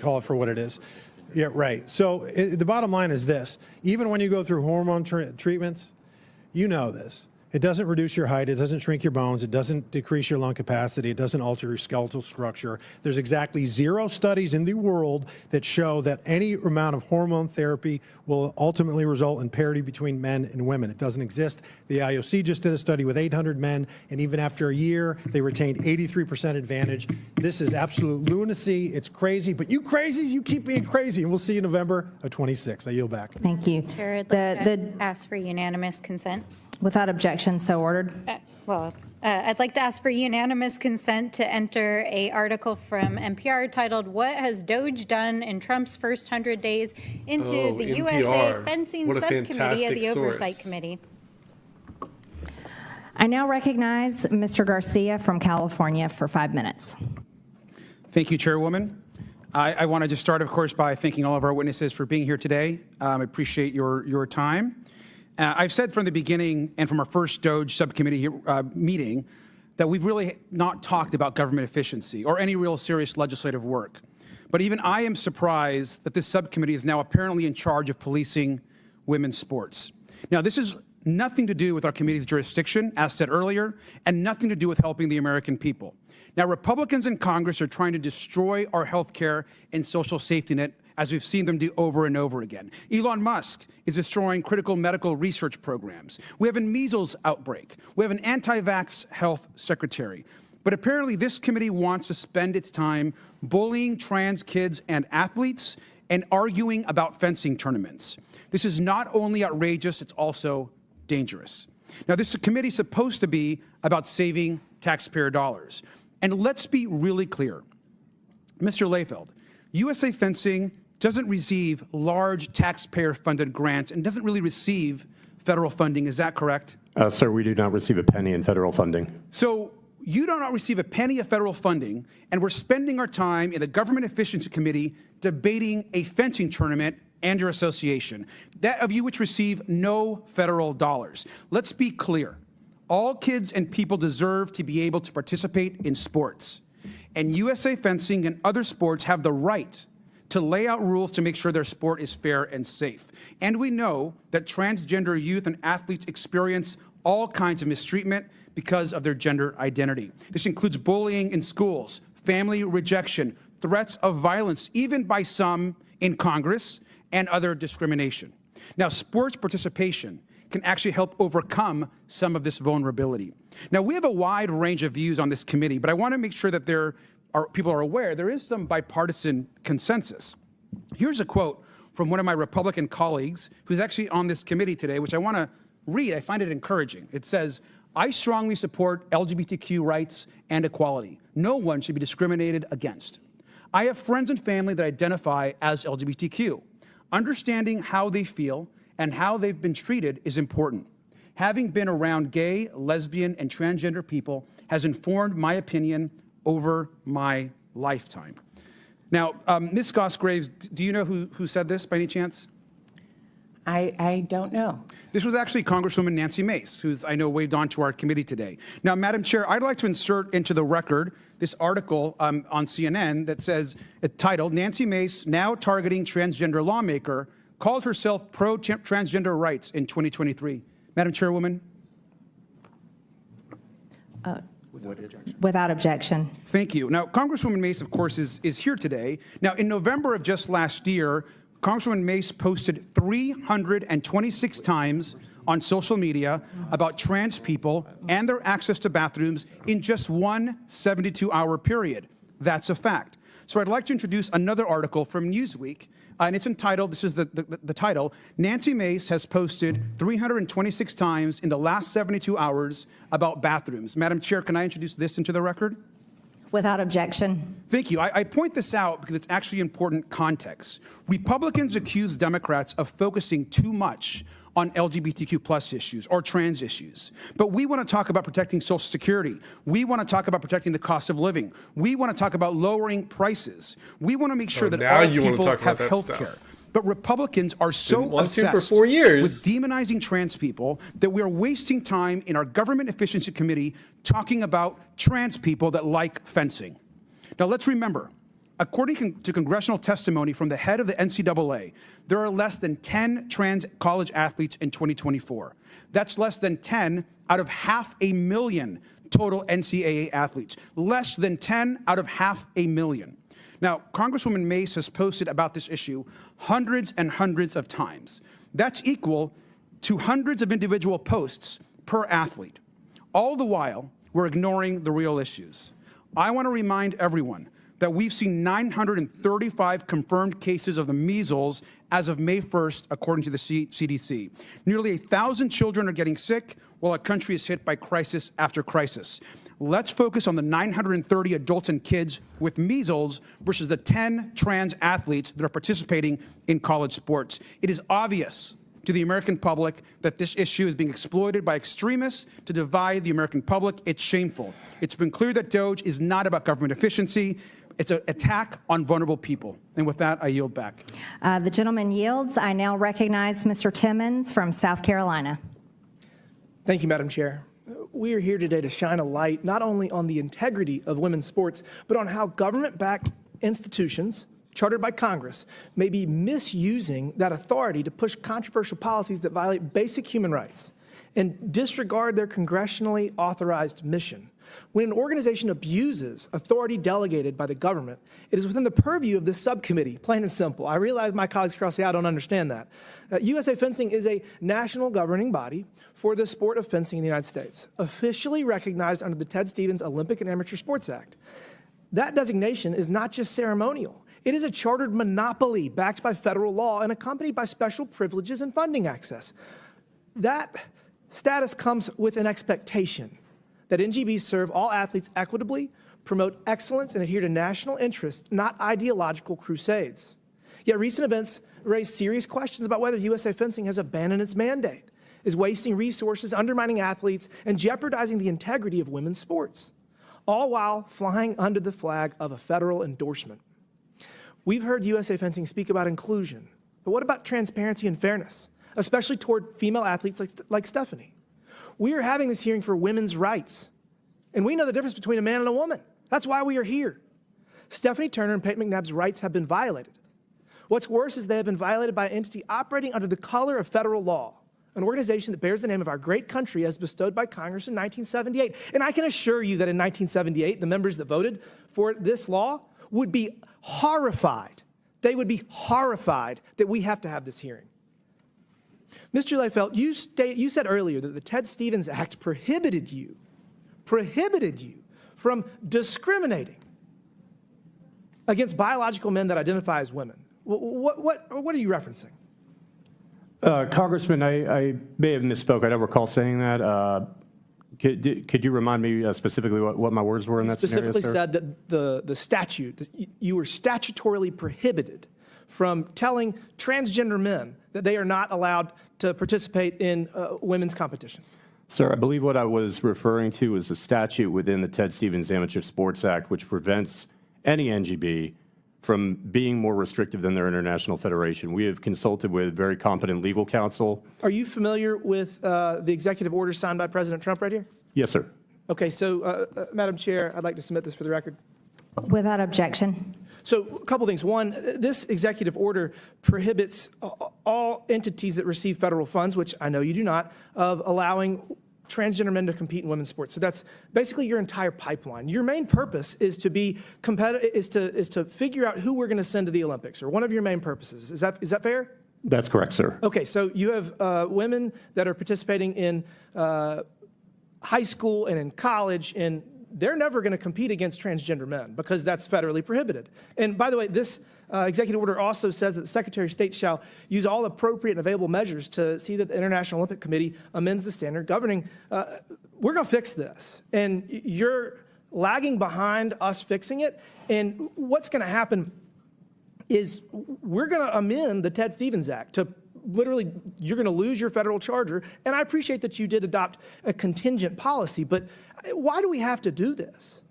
call it for what it is. Yeah, right. So the bottom line is this: even when you go through hormone treatments, you know this. It doesn't reduce your height. It doesn't shrink your bones. It doesn't decrease your lung capacity. It doesn't alter your skeletal structure. There's exactly 0 studies in the world that show that any amount of hormone therapy will ultimately result in parity between men and women. It doesn't exist. The IOC just did a study with 800 men, and even after a year, they retained 83% advantage. This is absolute lunacy. It's crazy, but you crazies, you keep being crazy, and we'll see you November of 26. I yield back. Thank you. Chair, I'd like to ask for unanimous consent. Without objection, so ordered. I'd like to ask for unanimous consent to enter an article from NPR titled, "What Has Doge Done in Trump's First 100 Days?" into the USA NPR. Fencing What a Subcommittee of fantastic the Oversight source. Committee. I now recognize Mr. Garcia from California for 5 minutes. Thank you, Chairwoman. I want to just start, of course, by thanking all of our witnesses for being here today. I appreciate your time. I've said from the beginning and from our first DOGE subcommittee meeting that we've really not talked about government efficiency or any real serious legislative work. But even I am surprised that this subcommittee is now apparently in charge of policing women's sports. Now, this is nothing to do with our committee's jurisdiction, as said earlier, and nothing to do with helping the American people. Now, Republicans in Congress are trying to destroy our health care and social safety net, as we've seen them do over and over again. Elon Musk is destroying critical medical research programs. We have a measles outbreak. We have an anti-vax health secretary. But apparently this committee wants to spend its time bullying trans kids and athletes and arguing about fencing tournaments. This is not only outrageous, it's also dangerous. Now, this committee is supposed to be about saving taxpayer dollars. And let's be really clear. Mr. Layfeld, USA Fencing doesn't receive large taxpayer-funded grants and doesn't really receive federal funding. Is that correct? Sir, we do not receive a penny in federal funding. So you do not receive a penny of federal funding, and we're spending our time in the Government Efficiency Committee debating a fencing tournament and your association, that of you which receive no federal dollars. Let's be clear. All kids and people deserve to be able to participate in sports. And USA Fencing and other sports have the right to lay out rules to make sure their sport is fair and safe. And we know that transgender youth and athletes experience all kinds of mistreatment because of their gender identity. This includes bullying in schools, family rejection, threats of violence, even by some in Congress, and other discrimination. Now, sports participation can actually help overcome some of this vulnerability. Now, we have a wide range of views on this committee, but I want to make sure that people are aware there is some bipartisan consensus. Here's a quote from one of my Republican colleagues who's actually on this committee today, which I want to read. I find it encouraging. It says, "I strongly support LGBTQ rights and equality. No one should be discriminated against. I have friends and family that identify as LGBTQ. Understanding how they feel and how they've been treated is important. Having been around gay, lesbian, and transgender people has informed my opinion over my lifetime." Now, Ms. Goss-Graves, do you know who said this by any chance? I don't know. This was actually Congresswoman Nancy Mace, who's, I know, waved on to our committee today. Now, Madam Chair, I'd like to insert into the record this article on CNN that says, titled, "Nancy Mace, now targeting transgender lawmaker, calls herself pro-transgender rights in 2023. Madam Chairwoman? Without objection. Thank you. Now, Congresswoman Mace, of course, is here today. Now, in November of just last year, Congresswoman Mace posted 326 times on social media about trans people and their access to bathrooms in just one 72-hour period. That's a fact. So I'd like to introduce another article from Newsweek, and it's entitled, this is the title, "Nancy Mace has posted 326 times in the last 72 hours about bathrooms." Madam Chair, can I introduce this into the record? Without objection. Thank you. I point this out because it's actually important context. Republicans accuse Democrats of focusing too much on LGBTQ plus issues or trans issues. But we want to talk about protecting Social Security. We want to talk about protecting the cost of living. We want to talk about lowering prices. We want to make sure that all people have health care. But Republicans are so obsessed for 4 years with demonizing trans people that we are wasting time in our Government Efficiency Committee talking about trans people that like fencing. Now, let's remember, according to congressional testimony from the head of the NCAA, there are less than 10 trans college athletes in 2024. That's less than 10 out of 500,000 total NCAA athletes. Less than 10 out of 500,000. Now, Congresswoman Mace has posted about this issue hundreds and hundreds of times. That's equal to hundreds of individual posts per athlete. All the while, we're ignoring the real issues. I want to remind everyone that we've seen 935 confirmed cases of the measles as of May 1st, according to the CDC. Nearly 1,000 children are getting sick while our country is hit by crisis after crisis. Let's focus on the 930 adults and kids with measles versus the 10 trans athletes that are participating in college sports. It is obvious to the American public that this issue is being exploited by extremists to divide the American public. It's shameful. It's been clear that DOJ is not about government efficiency. It's an attack on vulnerable people. And with that, I yield back. The gentleman yields. I now recognize Mr. Timmons from South Carolina. Thank you, Madam Chair. we are here today to shine a light not only on the integrity of women's sports, but on how government-backed institutions chartered by Congress may be misusing that authority to push controversial policies that violate basic human rights and disregard their congressionally authorized mission. When an organization abuses authority delegated by the government, it is within the purview of this subcommittee, plain and simple. I realize my colleagues across the aisle don't understand that. USA Fencing is a national governing body for the sport of fencing in the United States, officially recognized under the Ted Stevens Olympic and Amateur Sports Act. That designation is not just ceremonial. It is a chartered monopoly backed by federal law and accompanied by special privileges and funding access. That status comes with an expectation that NGBs serve all athletes equitably, promote excellence, and adhere to national interests, not ideological crusades. Yet recent events raise serious questions about whether USA Fencing has abandoned its mandate, is wasting resources, undermining athletes, and jeopardizing the integrity of women's sports, all while flying under the flag of a federal endorsement. We've heard USA Fencing speak about inclusion, but what about transparency and fairness, especially toward female athletes like Stephanie? We are having this hearing for women's rights, and we know the difference between a man and a woman. That's why we are here. Stephanie Turner and Peyton McNabb's rights have been violated. What's worse is they have been violated by an entity operating under the color of federal law, an organization that bears the name of our great country as bestowed by Congress in 1978. And I can assure you that in 1978, the members that voted for this law would be horrified. They would be horrified that we have to have this hearing. Mr. Leifeld, you said earlier that the Ted Stevens Act prohibited you from discriminating against biological men that identify as women. What are you referencing? Congressman, I may have misspoke. I don't recall saying that. Could you remind me specifically what my words were in that scenario, Specifically sir? said that the statute, that you were statutorily prohibited from telling transgender men that they are not allowed to participate in women's competitions. Sir, I believe what I was referring to was a statute within the Ted Stevens Amateur Sports Act which prevents any NGB from being more restrictive than their international federation. We have consulted with very competent legal counsel. Are you familiar with the executive order signed by President Trump right here? Yes, sir. Okay, so Madam Chair, I'd like to submit this for the record. Without objection. So a couple things. One, this executive order prohibits all entities that receive federal funds, which I know you do not, of allowing transgender men to compete in women's sports. So that's basically your entire pipeline. Your main purpose is to be competitive, is to figure out who we're going to send to the Olympics, or one of your main purposes. Is that fair? That's correct, sir. Okay, so you have women that are participating in high school and in college, and they're never going to compete against transgender men because that's federally prohibited. And by the way, this executive order also says that the Secretary of State shall use all appropriate and available measures to see that the International Olympic Committee amends the standard governing. We're going to fix this, and you're lagging behind us fixing it. And what's going to happen is we're going to amend the Ted Stevens Act to literally, you're going to lose your federal charter. And I appreciate that you did adopt a contingent policy, but why do we have to do this?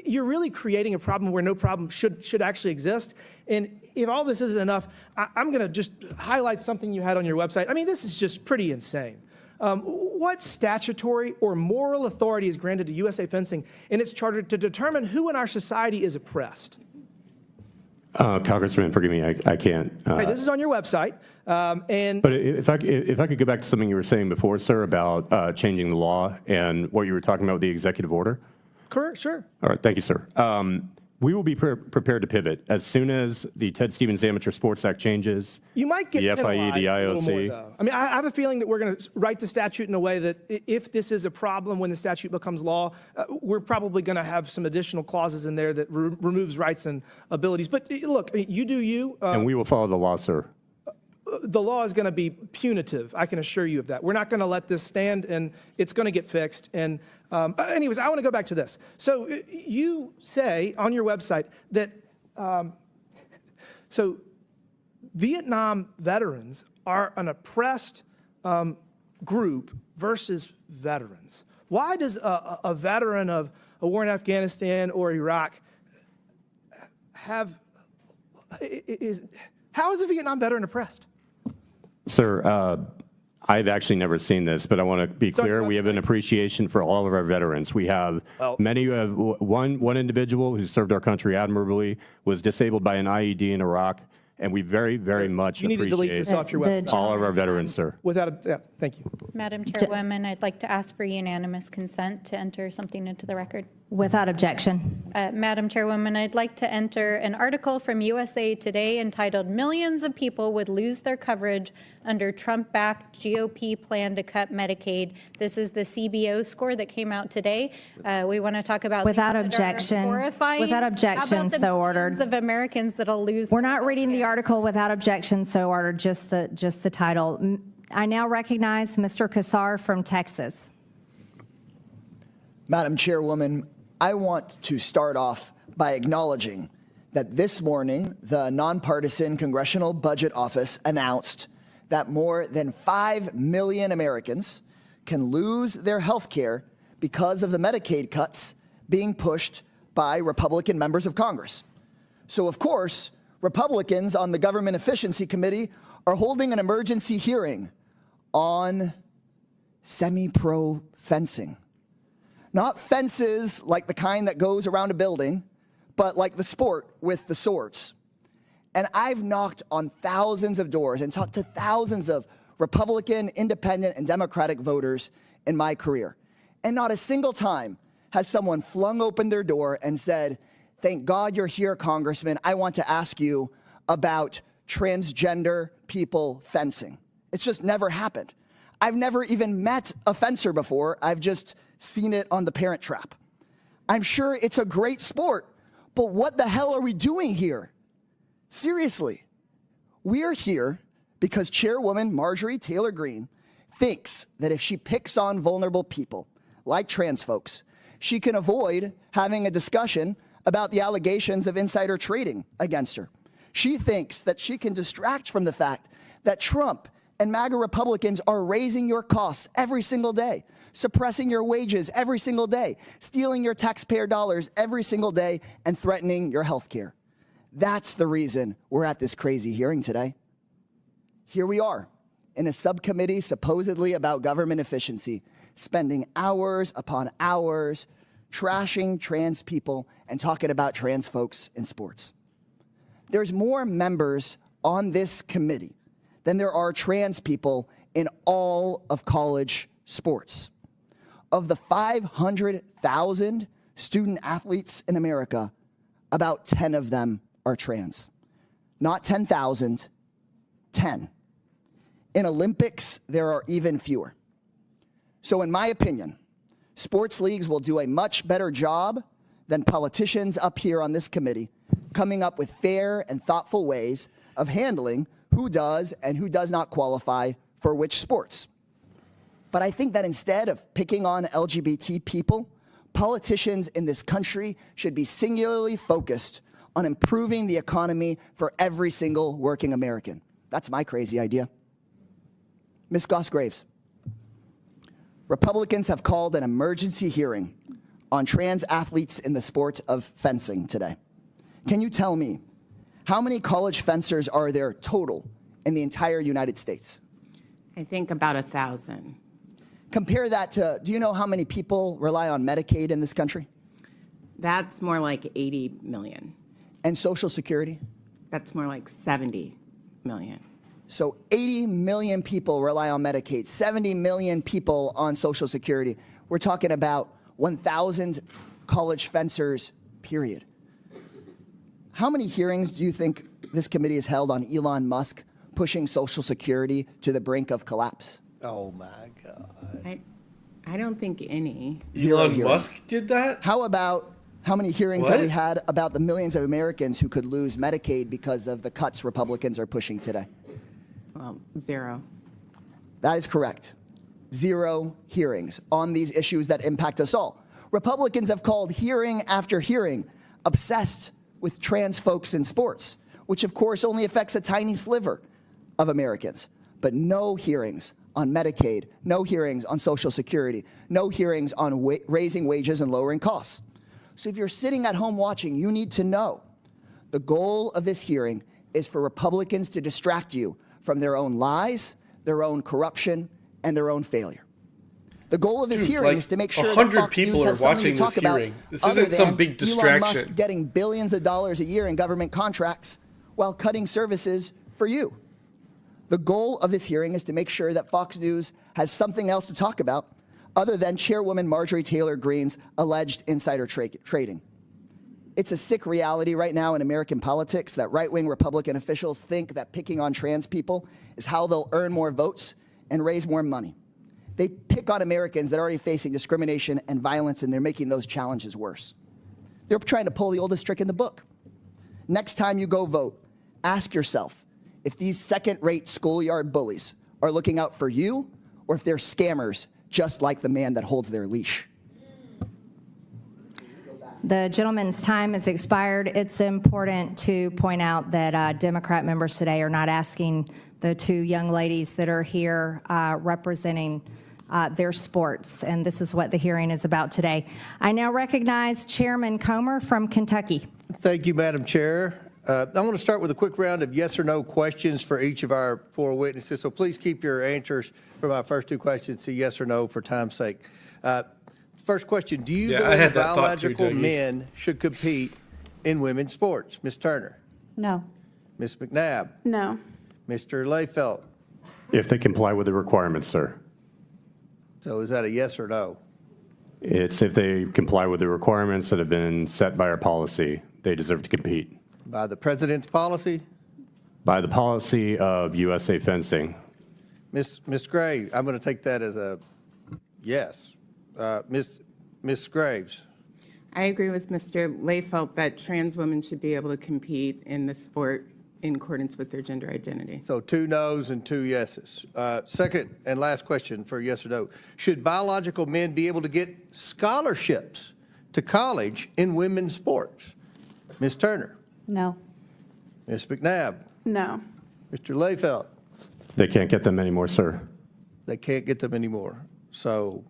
You're really creating a problem where no problem should actually exist. And if all this isn't enough, I'm going to just highlight something you had on your website. I mean, this is just pretty insane. What statutory or moral authority is granted to USA Fencing in its charter to determine who in our society is oppressed? Congressman, forgive me, I can't. Hey, this is on your website. But if I could go back to something you were saying before, sir, about changing the law and what you were talking about with the executive order. Correct, sure. All right, thank you, sir. We will be prepared to pivot as soon as the Ted Stevens Amateur Sports Act changes. You might get the FIE, penalized the a IOC. little more, though. I mean, I have a feeling that we're going to write the statute in a way that if this is a problem when the statute becomes law, we're probably going to have some additional clauses in there that removes rights and abilities. But look, I mean, you do you. And we will follow the law, sir. The law is going to be punitive. I can assure you of that. We're not going to let this stand, and it's going to get fixed. And anyways, I want to go back to this. So you say on your website that so Vietnam veterans are an oppressed group versus veterans. Why does a veteran of a war in Afghanistan or Iraq how is a Vietnam veteran oppressed? Sir, I've actually never seen this, but I want to be clear. We have an appreciation for all of our veterans. We have many who have one individual who served our country admirably, was disabled by an IED in Iraq, and we very, very much You need to delete appreciate this off your website. all of our veterans, sir. Without a, yeah, thank you. Madam Chairwoman, I'd like to ask for unanimous consent to enter something into the record. Without objection. Madam Chairwoman, I'd like to enter an article from USA Today entitled "Millions of People Would Lose Their Coverage Under Trump-Backed GOP Plan to Cut Medicaid." This is the CBO score that came out today. We want to talk about Without things that are objection. horrifying. Without objection, How about the so ordered. millions of Americans that'll lose. We're not reading the article without objection, so ordered, just the title. I now recognize Mr. Kassar from Texas. Madam Chairwoman, I want to start off by acknowledging that this morning, the nonpartisan Congressional Budget Office announced that more than 5 million Americans can lose their health care because of the Medicaid cuts being pushed by Republican members of Congress. So, of course, Republicans on the Government Efficiency Committee are holding an emergency hearing on semi-pro fencing. Not fences like the kind that goes around a building, but like the sport with the swords. And I've knocked on thousands of doors and talked to thousands of Republican, Independent, and Democratic voters in my career. And not a single time has someone flung open their door and said, "Thank God you're here, Congressman. I want to ask you about transgender people fencing." It's just never happened. I've never even met a fencer before. I've just seen it on The Parent Trap. I'm sure it's a great sport, but what the hell are we doing here? Seriously, we're here because Chairwoman Marjorie Taylor Greene thinks that if she picks on vulnerable people, like trans folks, she can avoid having a discussion about the allegations of insider trading against her. She thinks that she can distract from the fact that Trump and MAGA Republicans are raising your costs every single day, suppressing your wages every single day, stealing your taxpayer dollars every single day, and threatening your health care. That's the reason we're at this crazy hearing today. Here we are in a subcommittee supposedly about government efficiency, spending hours upon hours trashing trans people and talking about trans folks in sports. There's more members on this committee than there are trans people in all of college sports. Of the 500,000 student athletes in America, about 10 of them are trans. Not 10,000, 10. In Olympics, there are even fewer. So in my opinion, sports leagues will do a much better job than politicians up here on this committee coming up with fair and thoughtful ways of handling who does and who does not qualify for which sports. But I think that instead of picking on LGBT people, politicians in this country should be singularly focused on improving the economy for every single working American. That's my crazy idea. Ms. Goss-Graves, Republicans have called an emergency hearing on trans athletes in the sport of fencing today. Can you tell me, how many college fencers are there total in the entire United States? I think about 1,000. Compare that to, do you know how many people rely on Medicaid in this country? That's more like 80 million. And Social Security? That's more like 70 million. So 80 million people rely on Medicaid, 70 million people on Social Security. We're talking about 1,000 college fencers, period. How many hearings do you think this committee has held on Elon Musk pushing Social Security to the brink of collapse? Oh, my God. I don't think any. Zero hearings. Musk did that? How about how many hearings have What? we had about the millions of Americans who could lose Medicaid because of the cuts Republicans are pushing today? Well, zero. That is correct. Zero hearings on these issues that impact us all. Republicans have called hearing after hearing obsessed with trans folks in sports, which of course only affects a tiny sliver of Americans, but no hearings on Medicaid, no hearings on Social Security, no hearings on raising wages and lowering costs. So if you're sitting at home watching, you need to know the goal of this hearing is for Republicans to distract you from their own lies, their own corruption, and their own failure. The goal of this Dude, hearing like is to make sure that 100 Fox people News are has something watching to talk this about hearing. This other isn't some than big Elon Musk distraction. getting billions of dollars a year in government contracts while cutting services for you. The goal of this hearing is to make sure that Fox News has something else to talk about other than Chairwoman Marjorie Taylor Greene's alleged insider trading. It's a sick reality right now in American politics that right-wing Republican officials think that picking on trans people is how they'll earn more votes and raise more money. They pick on Americans that are already facing discrimination and violence, and they're making those challenges worse. They're trying to pull the oldest trick in the book. Next time you go vote, ask yourself if these second-rate schoolyard bullies are looking out for you or if they're scammers just like the man that holds their leash. The gentleman's time has expired. It's important to point out that Democrat members today are not asking the two young ladies that are here representing their sports, and this is what the hearing is about today. I now recognize Chairman Comer from Kentucky. Thank you, Madam Chair. I want to start with a quick round of yes or no questions for each of our four witnesses, so please keep your answers for my first two questions to yes or no for time's sake. First question, do you believe biological men should compete in women's sports? Ms. Turner? No. Ms. McNabb? No. Mr. Layfelt? If they comply with the requirements, sir. So is that a yes or no? It's if they comply with the requirements that have been set by our policy, they deserve to compete. By the president's policy? By the policy of USA Fencing. Ms. Graves, I'm going to take that as a yes. Ms. Graves? I agree with Mr. Layfelt that trans women should be able to compete in the sport in accordance with their gender identity. So 2 no's and 2 yeses. Second and last question for yes or no. Should biological men be able to get scholarships to college in women's sports? Ms. Turner? No. Ms. McNabb? No. Mr. Layfelt? They can't get them anymore, sir. They can't get them anymore. So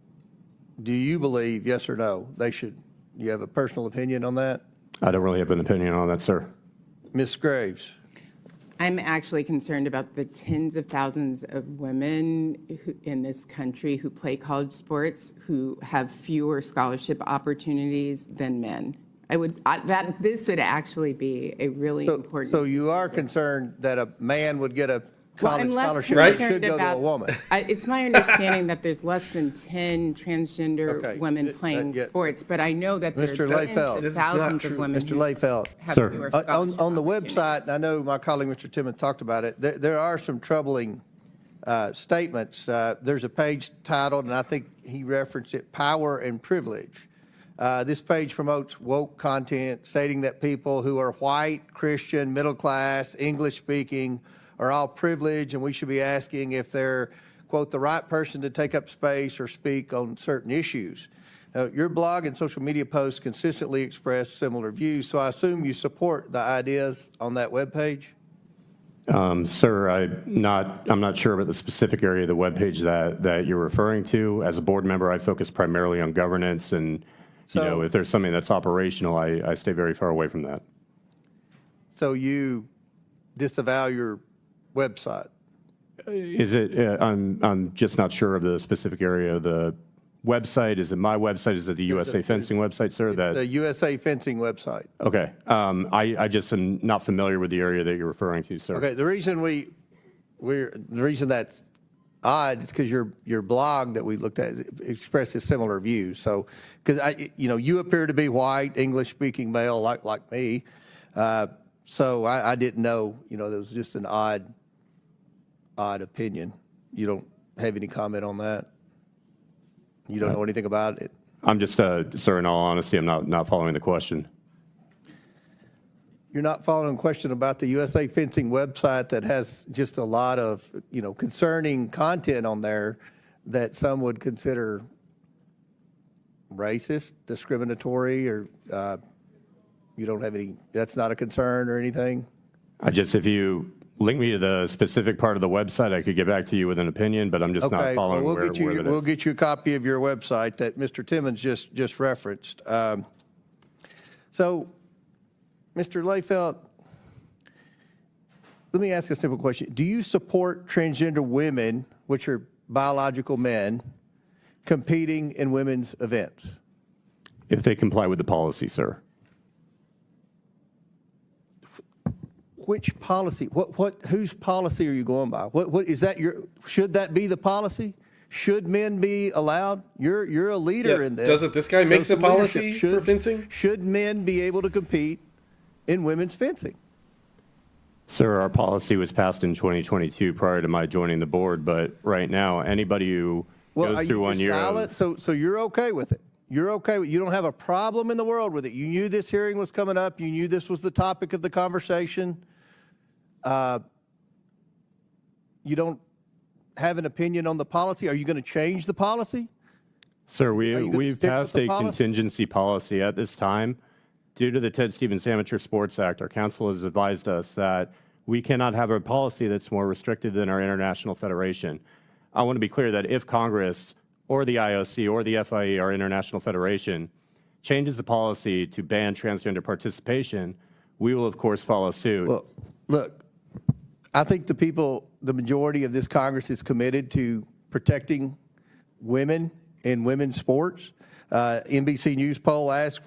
do you believe, yes or no, they should? You have a personal opinion on that? I don't really have an opinion on that, sir. Ms. Graves? I'm actually concerned about the tens of thousands of women in this country who play college sports who have fewer scholarship opportunities than men. This would actually be a really important. So you are concerned that a man would get a college scholarship that that should go to a woman? It's my understanding that there's less than 10 transgender women playing sports, but I know that there Mr. are tens Layfelt. of thousands of women Mr. Layfelt. have fewer scholarship On the website, and I know my colleague Mr. Timmons talked about it, there are some troubling statements. There's a page titled, and I think he referenced it, Power and Privilege. This page promotes woke content stating that people who are white, Christian, middle class, English speaking are all privileged, and we should be asking if they're, quote, the right person to take up space or speak on certain issues. Now, your blog and social media posts consistently express similar views, so I assume you support the ideas on that webpage? Sir, I'm not sure about the specific area of the webpage that you're referring to. As a board member, I focus primarily on governance, and if there's something that's operational, I stay very far away from that. So you disavow your website? Is it? I'm just not sure of the specific area of the website. Is it my website? Is it the USA Fencing website, sir? The USA Fencing website. Okay. I just am not familiar with the area that you're referring to, sir. Okay. The reason the reason that's odd is because your blog that we looked at expresses similar views. So, because you appear to be white, English-speaking male, like me. So I didn't know. There was just an odd opinion. You don't have any comment on that? You don't know anything about it? I'm just, sir, in all honesty, I'm not following the question. You're not following a question about the USA Fencing website that has just a lot of, concerning content on there that some would consider racist, discriminatory, or you don't have any, that's not a concern or anything? If you link me to the specific part of the website, I could get back to you with an opinion, but I'm just not following where it is. We'll get you a copy of your website that Mr. Timmons just referenced. So, Mr. Layfelt, let me ask a simple question. Do you support transgender women, which are biological men, competing in women's events? If they comply with the policy, sir. Which policy? Whose policy are you going by? What is that? Should that be the policy? Should men be allowed? You're a leader in this. Doesn't this guy make the some policy leadership. for fencing? Should men be able to compete in women's fencing? Sir, our policy was passed in 2022 prior to my joining the board, but right now, anybody who goes through 1 year silent? So you're okay with it? You're okay with, you don't have a problem in the world with it? You knew this hearing was coming up. You knew this was the topic of the conversation. You don't have an opinion on the policy? Are you going to change the policy? Sir, we've passed a contingency policy at this time. Due to the Ted Stevens Amateur Sports Act, our council has advised us that we cannot have a policy that's more restrictive than our international federation. I want to be clear that if Congress or the IOC or the FIE, our international federation, changes the policy to ban transgender participation, we will, of course, follow suit. Well, look, I think the majority of this Congress is committed to protecting women in women's sports. NBC News poll asked,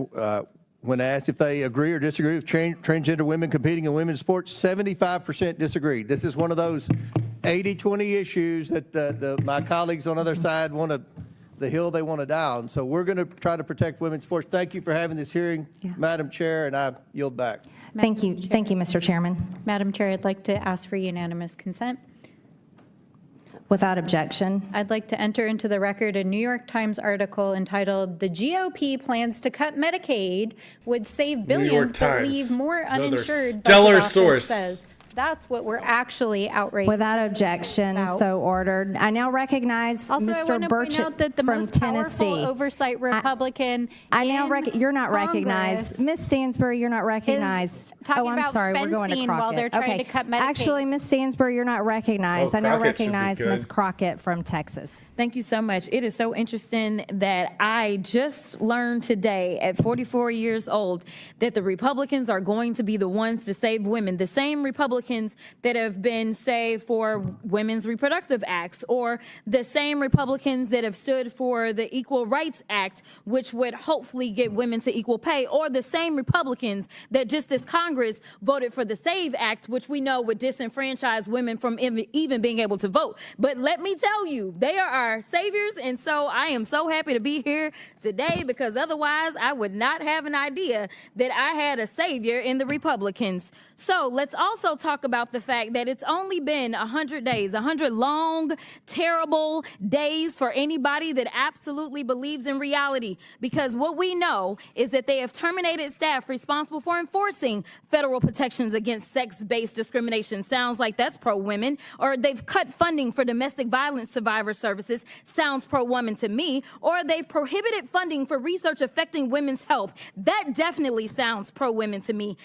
when asked if they agree or disagree with transgender women competing in women's sports, 75% disagreed. This is one of those 80-20 issues that my colleagues on the other side the hill they want to die on. So we're going to try to protect women's sports. Thank you for having this hearing, Madam Chair, and I yield back. Thank you, Mr. Chairman. Madam Chair, I'd like to ask for unanimous consent. Without objection. I'd like to enter into the record a New York Times article entitled, "The GOP Plans to Cut Medicaid Would Save Billions But Leave More Uninsured." Stellar Budget Office source. says. That's what we're actually outraged Without objection, about. So ordered. I now recognize Also, I Mr. want to point Burchett out that the from most powerful Tennessee. oversight Republican You're not Congress recognized. Ms. Stansbury, you're not recognized. talking I'm about sorry, we're going to fencing Crockett. while they're trying to cut Medicaid. Actually, Ms. Stansbury, you're not recognized. Oh, I now Crockett should be recognize good. Ms. Crockett from Texas. Thank you so much. It is so interesting that I just learned today at 44 years old that the Republicans are going to be the ones to save women. The same Republicans that have been, say, for women's reproductive acts, or the same Republicans that have stood for the Equal Rights Act, which would hopefully get women to equal pay, or the same Republicans that just this Congress voted for the SAVE Act, which we know would disenfranchise women from even being able to vote. But let me tell you, they are our saviors, and so I am so happy to be here today, because otherwise I would not have an idea that I had a savior in the Republicans. So let's also talk about the fact that it's only been 100 days, 100 long, terrible days for anybody that absolutely believes in reality, because what we know is that they have terminated staff responsible for enforcing federal protections against sex-based discrimination. Sounds like that's pro-women. Or they've cut funding for domestic violence survivor services. Sounds pro-woman to me. Or they've prohibited funding for research affecting women's health. That definitely sounds pro-women to me.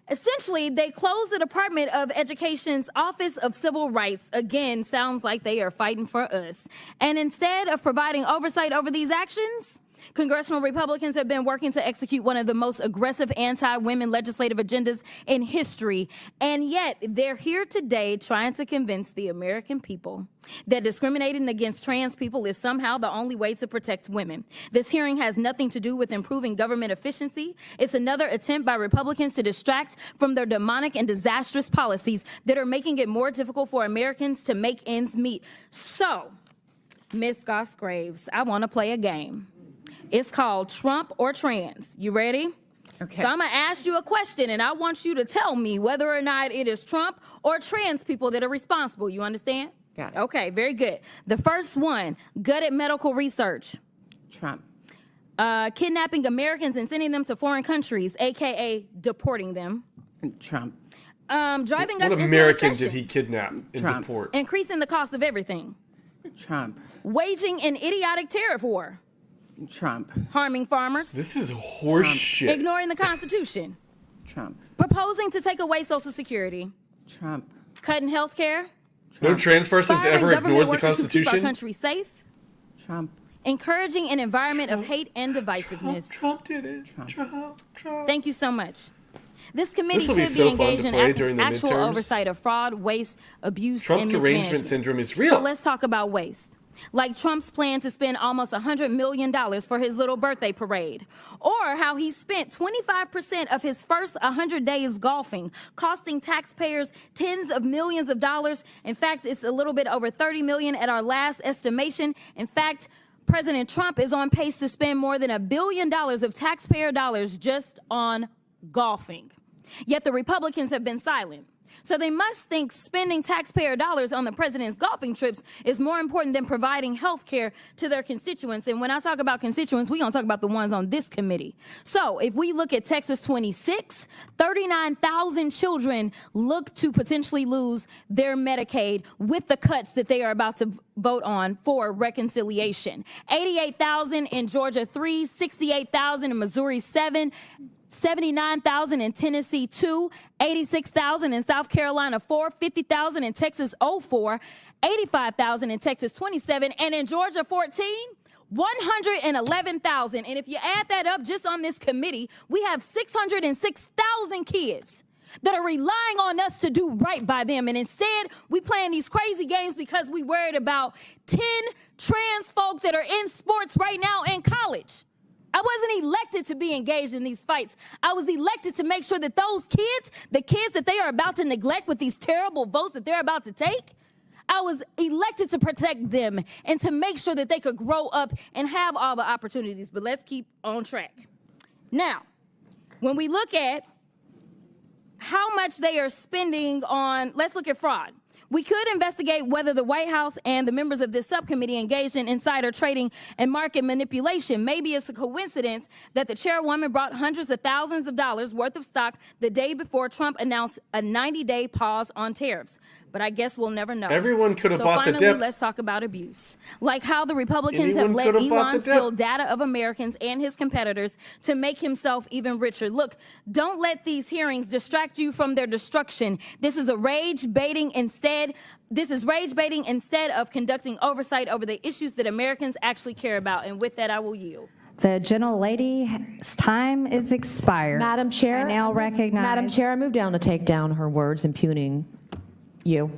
Essentially, they closed the Department of Education's Office of Civil Rights. Again, sounds like they are fighting for us. And instead of providing oversight over these actions, congressional Republicans have been working to execute one of the most aggressive anti-women legislative agendas in history. And yet, they're here today trying to convince the American people that discriminating against trans people is somehow the only way to protect women. This hearing has nothing to do with improving government efficiency. It's another attempt by Republicans to distract from their demonic and disastrous policies that are making it more difficult for Americans to make ends meet. So, Ms. Goss-Graves, I want to play a game. It's called Trump or Trans. You ready? Okay. So I'm going to ask you a question, and I want you to tell me whether or not it is Trump or trans people that are responsible. You understand? Got it. Okay, very good. The first one, gutted medical research. Trump. Kidnapping Americans and sending them to foreign countries, a.k.a. deporting them. Trump. Driving us What into American recession. did he kidnap and Trump. deport? Increasing the cost of everything. Trump. Waging an idiotic tariff war. Trump. Harming farmers. This is horse shit. Ignoring the Constitution. Trump. Proposing to take away Social Security. Trump. Cutting health care. No trans person's Firing ever government ignored the workers who keep our Constitution. country safe. Trump. Encouraging an environment of hate and divisiveness. Trump did it. Trump. Thank you so much. This committee This will could be be so fun to engaged in play during the actual midterms. oversight of fraud, waste, abuse, Trump and derangement mismanagement. syndrome is real. So let's talk about waste. Like Trump's plan to spend almost $100 million for his little birthday parade, or how he spent 25% of his first 100 days golfing, costing taxpayers tens of millions of dollars. In fact, it's a little bit over 30 million at our last estimation. In fact, President Trump is on pace to spend more than $1 billion of taxpayer dollars just on golfing. Yet the Republicans have been silent. So they must think spending taxpayer dollars on the president's golfing trips is more important than providing health care to their constituents. And when I talk about constituents, we're going to talk about the ones on this committee. So if we look at Texas 26, 39,000 children look to potentially lose their Medicaid with the cuts that they are about to vote on for reconciliation. 88,000 in Georgia 3, 68,000 in Missouri 7, 79,000 in Tennessee 2, 86,000 in South Carolina 4, 50,000 in Texas 04, 85,000 in Texas 27, and in Georgia 14, 111,000. And if you add that up just on this committee, we have 606,000 kids that are relying on us to do right by them. And instead, we playing these crazy games because we worried about 10 trans folk that are in sports right now in college. I wasn't elected to be engaged in these fights. I was elected to make sure that those kids, the kids that they are about to neglect with these terrible votes that they're about to take, I was elected to protect them and to make sure that they could grow up and have all the opportunities. But let's keep on track. Now, when we look at how much they are spending on, let's look at fraud. We could investigate whether the White House and the members of this subcommittee engaged in insider trading and market manipulation. Maybe it's a coincidence that the chairwoman brought hundreds of thousands of dollars worth of stock the day before Trump announced a 90-day pause on tariffs. But I guess we'll never know. Everyone could have so bought the finally, dip. let's talk about abuse. Like how the Republicans Anyone have let could have bought Elon the dip. steal data of Americans and his competitors to make himself even richer. Look, don't let these hearings distract you from their destruction. This is rage baiting instead of conducting oversight over the issues that Americans actually care about. And with that, I will yield. The gentlelady's time is expired. Madam Chair, I now recognize. Madam Chair, I move down to take down her words impugning you.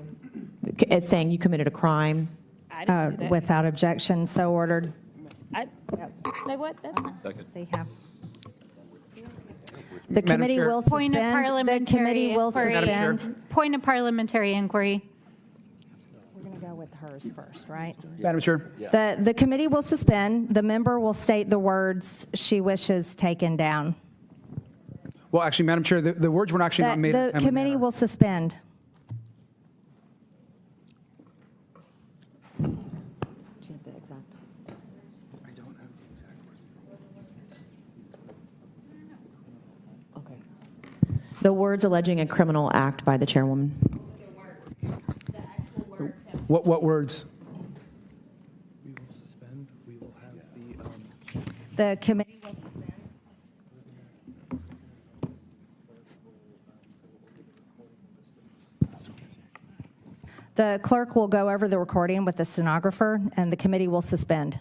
It's saying you committed a crime. I didn't do that. Without objection, so ordered. Say what? That's not. Second. See how. The committee Chair. will Point of suspend. The parliamentary committee will inquiry. suspend. Point of parliamentary inquiry. We're going to go with hers first, right? Madam Chair. The committee will suspend. The member will state the words she wishes taken down. Well, actually, Madam Chair, the words were actually not made. in a The timely committee manner. will suspend. The words alleging a criminal act by the chairwoman. What words? We will suspend. We will have The committee will suspend. The clerk will go over the recording with the stenographer, and the committee will suspend.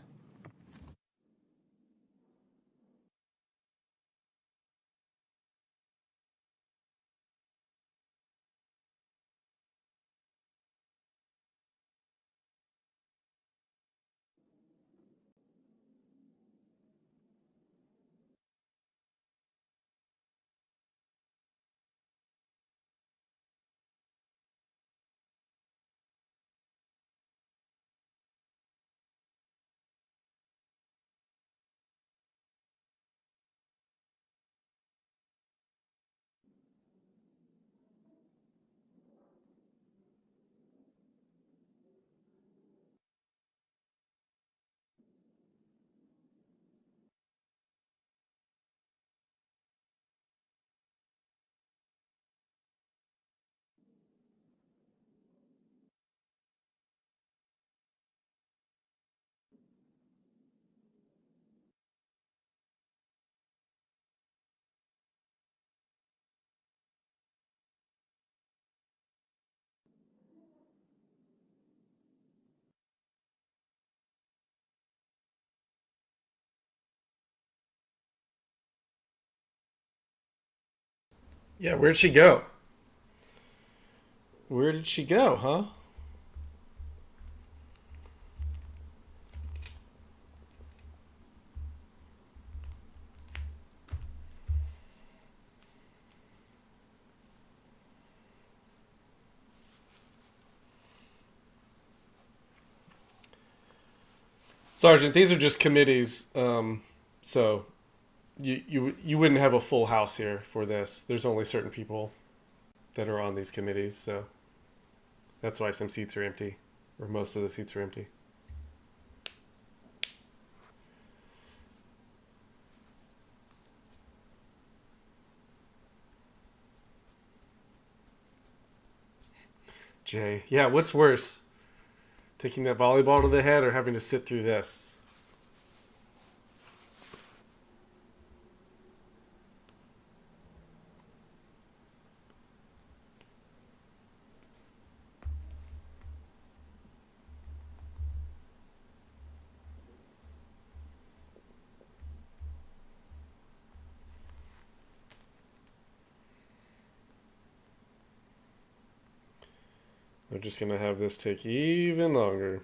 Yeah, where'd she go? Where did she go, huh? Sergeant, these are just committees, so you wouldn't have a full house here for this. There's only certain people that are on these committees, so that's why some seats are empty, or most of the seats are empty. Jay, yeah, what's worse? Taking that volleyball to the head or having to sit through this? They're just going to have this take even longer.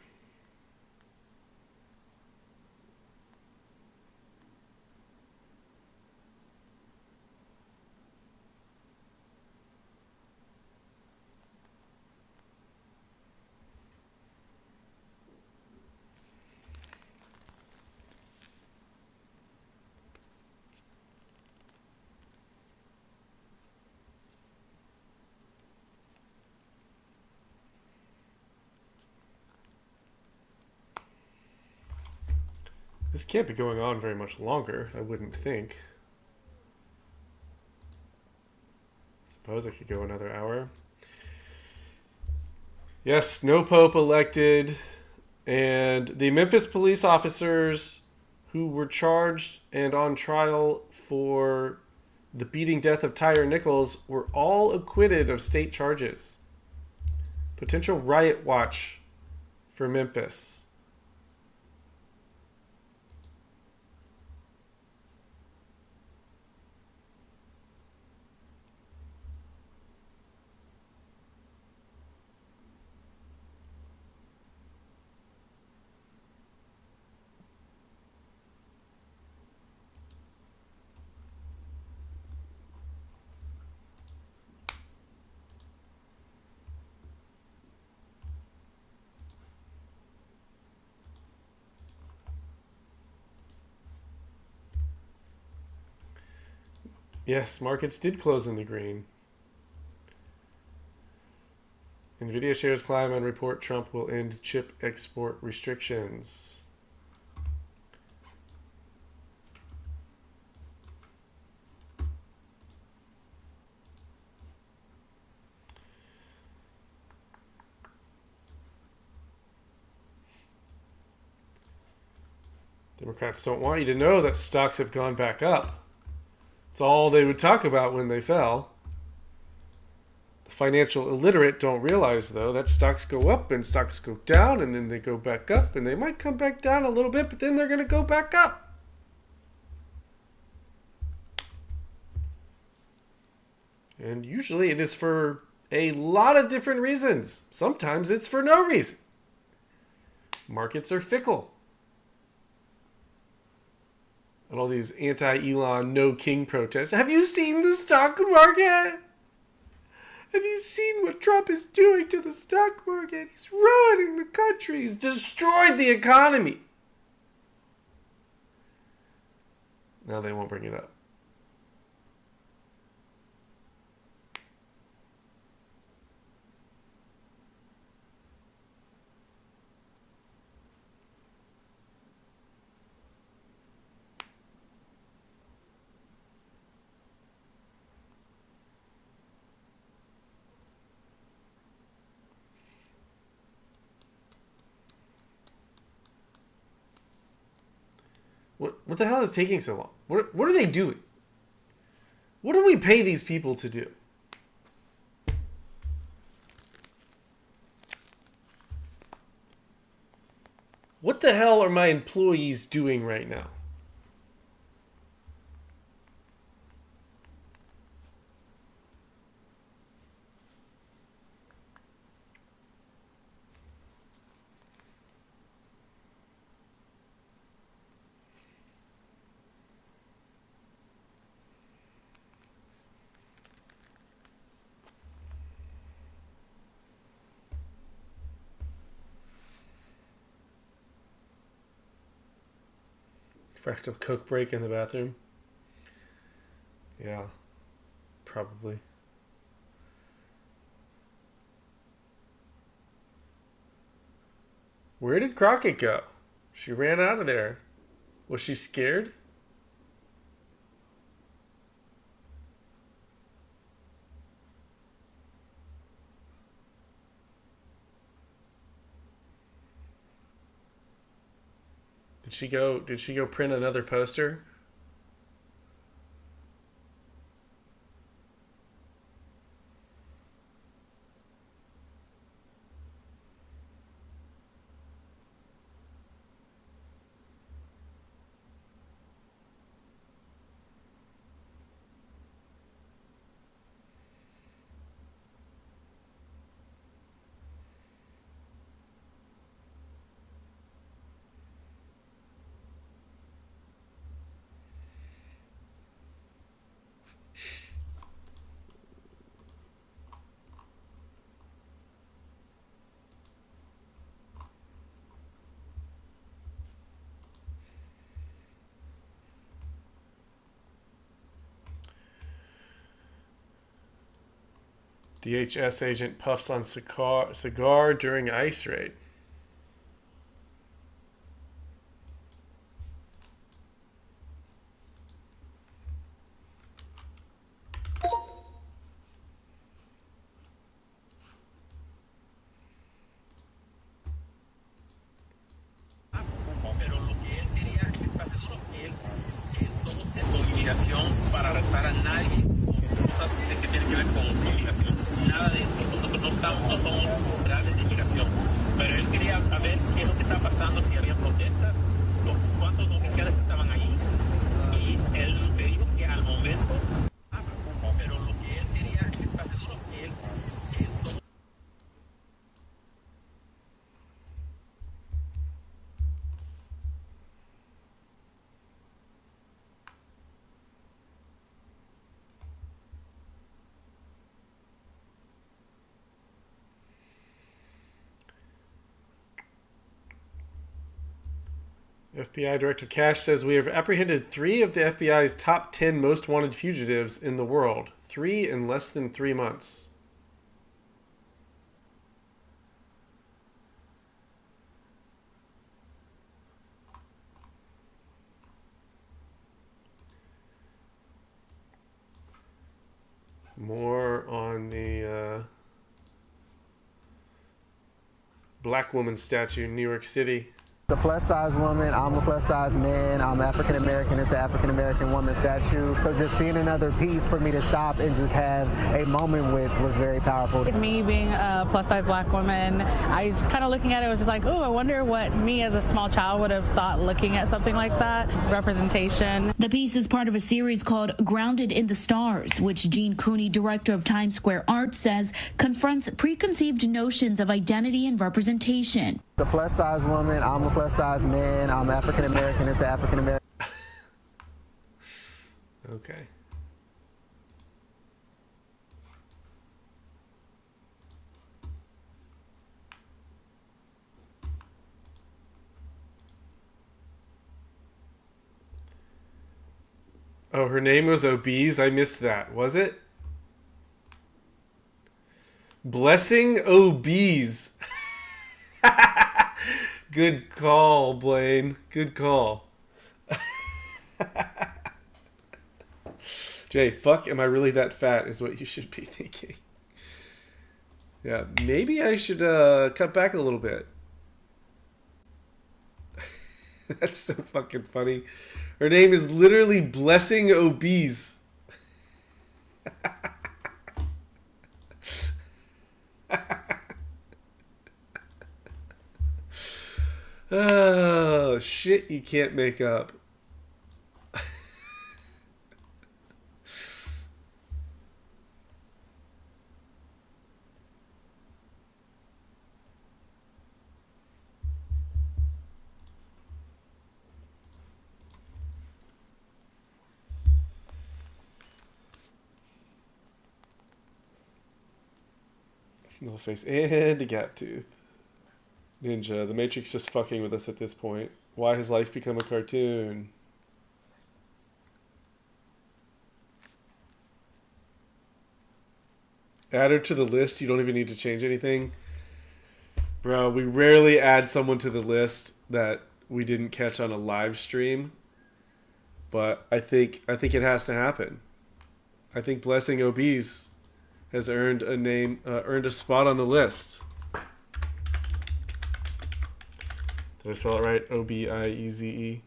This can't be going on very much longer, I wouldn't think. Suppose it could go another hour. Yes, no pope elected. And the Memphis police officers who were charged and on trial for the beating death of Tyre Nichols were all acquitted of state charges. Potential riot watch for Memphis. Yes, markets did close in the green. Nvidia shares climb on report Trump will end chip export restrictions. Democrats don't want you to know that stocks have gone back up. It's all they would talk about when they fell. The financial illiterate don't realize, though, that stocks go up and stocks go down and then they go back up and they might come back down a little bit, but then they're going to go back up. And usually it is for a lot of different reasons. Sometimes it's for no reason. Markets are fickle. And all these anti-Elon, no king protests. Have you seen the stock market? Have you seen what Trump is doing to the stock market? He's ruining the country. He's destroyed the economy. Now they won't bring it up. What the hell is taking so long? What are they doing? What do we pay these people to do? What the hell are my employees doing right now? Fractal coke break in the bathroom. Yeah, probably. Where did Crockett go? She ran out of there. Was she scared? Did she go print another poster? DHS agent puffs on cigar during ICE raid. Para arrestar a nadie por cosas que tienen que ver con inmigración. Nada de eso. Nosotros no somos reales de inmigración. Pero él quería saber qué es lo que está pasando, si había protestas, cuántos oficiales estaban ahí. Y él me dijo que al momento, pero lo que él quería estar seguro que él FBI Director Cash says we have apprehended 3 of the FBI's top 10 most wanted fugitives in the world. 3 in less than 3 months. More on the black woman statue in New York City. A plus size woman, I'm a plus size man, I'm African American, it's the African American woman statue. So just seeing another piece for me to stop and just have a moment with was very powerful. Me being a plus size black woman, I kind of looking at it was just like, oh, I wonder what me as a small child would have thought looking at something like that. Representation. The piece is part of a series called Grounded in the Stars, which Gene Cooney, director of Times Square Arts, says confronts preconceived notions of identity and representation. The plus size woman, I'm a plus size man, I'm African American, it's the African American. Okay. Oh, her name was Obese? I missed that. Was it? Blessing Obese. Good call, Blaine. Good call. Jay, fuck, am I really that fat is what you should be thinking. Yeah, maybe I should cut back a little bit. That's so fucking funny. Her name is literally Blessing Obese. Oh, shit you can't make up. No face and a gap tooth. Ninja, the Matrix is fucking with us at this point. Why has life become a cartoon? Add her to the list. You don't even need to change anything. Bro, we rarely add someone to the list that we didn't catch on a live stream. But I think it has to happen. I think Blessing Obese has earned a spot on the list. Did I spell it right? Obieze.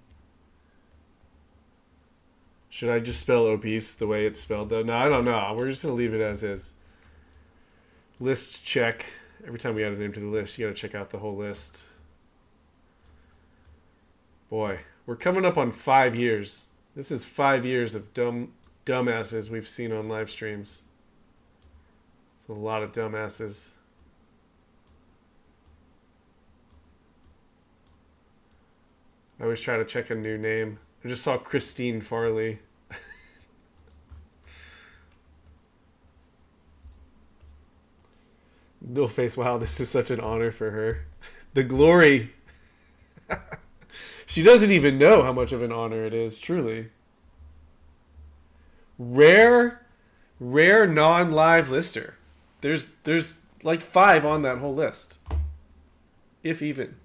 Should I just spell obese the way it's spelled though? No, I don't know. We're just gonna leave it as is. List check. Every time we add a name to the list, you gotta check out the whole list. Boy, we're coming up on 5 years. This is 5 years of dumbasses we've seen on live streams. It's a lot of dumbasses. I always try to check a new name. I just saw Christine Farley. No face, wow, this is such an honor for her. The glory. She doesn't even know how much of an honor it is, truly. Rare non-live lister. There's like 5 on that whole list. If even.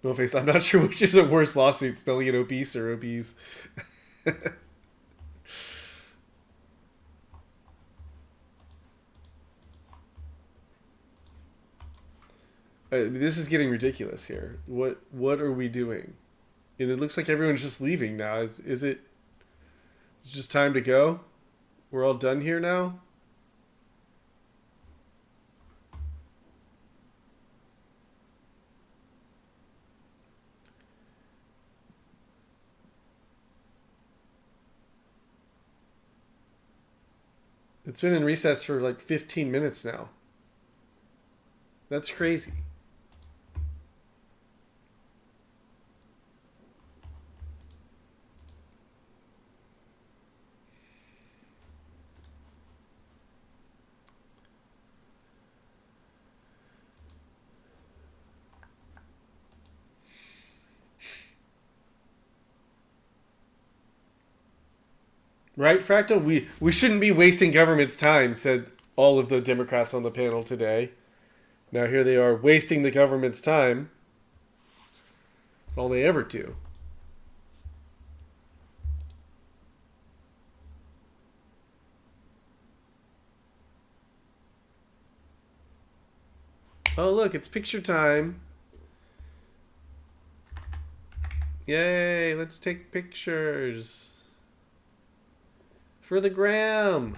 No face, I'm not sure which is a worse lawsuit, spelling it obese or obese. This is getting ridiculous here. What are we doing? And it looks like everyone's just leaving now. Is it just time to go? We're all done here now? It's been in recess for like 15 minutes now. That's crazy. Right, Fractal? We shouldn't be wasting government's time, said all of the Democrats on the panel today. Now here they are wasting the government's time. That's all they ever do. Oh, look, it's picture time. Yay, let's take pictures. For the gram.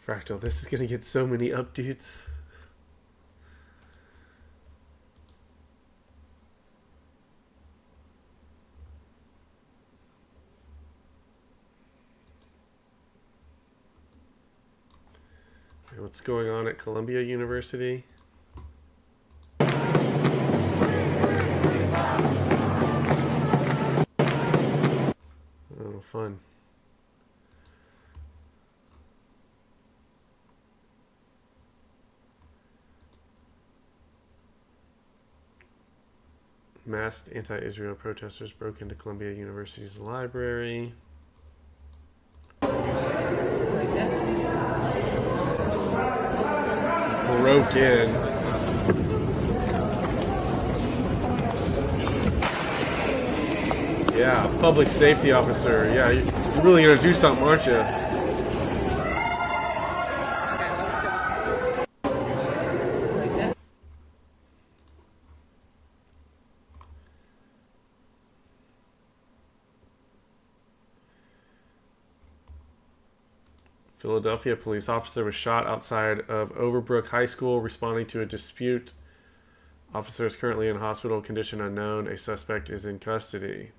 Fractal, this is gonna get so many updates. What's going on at Columbia University? Oh, fun. Masked anti-Israel protesters broke into Columbia University's library. Broke in. Yeah, public safety officer. Yeah, you're really gonna do something, aren't you? Philadelphia police officer was shot outside of Overbrook High School responding to a dispute Officer is currently in hospital, condition unknown. A suspect is in custody.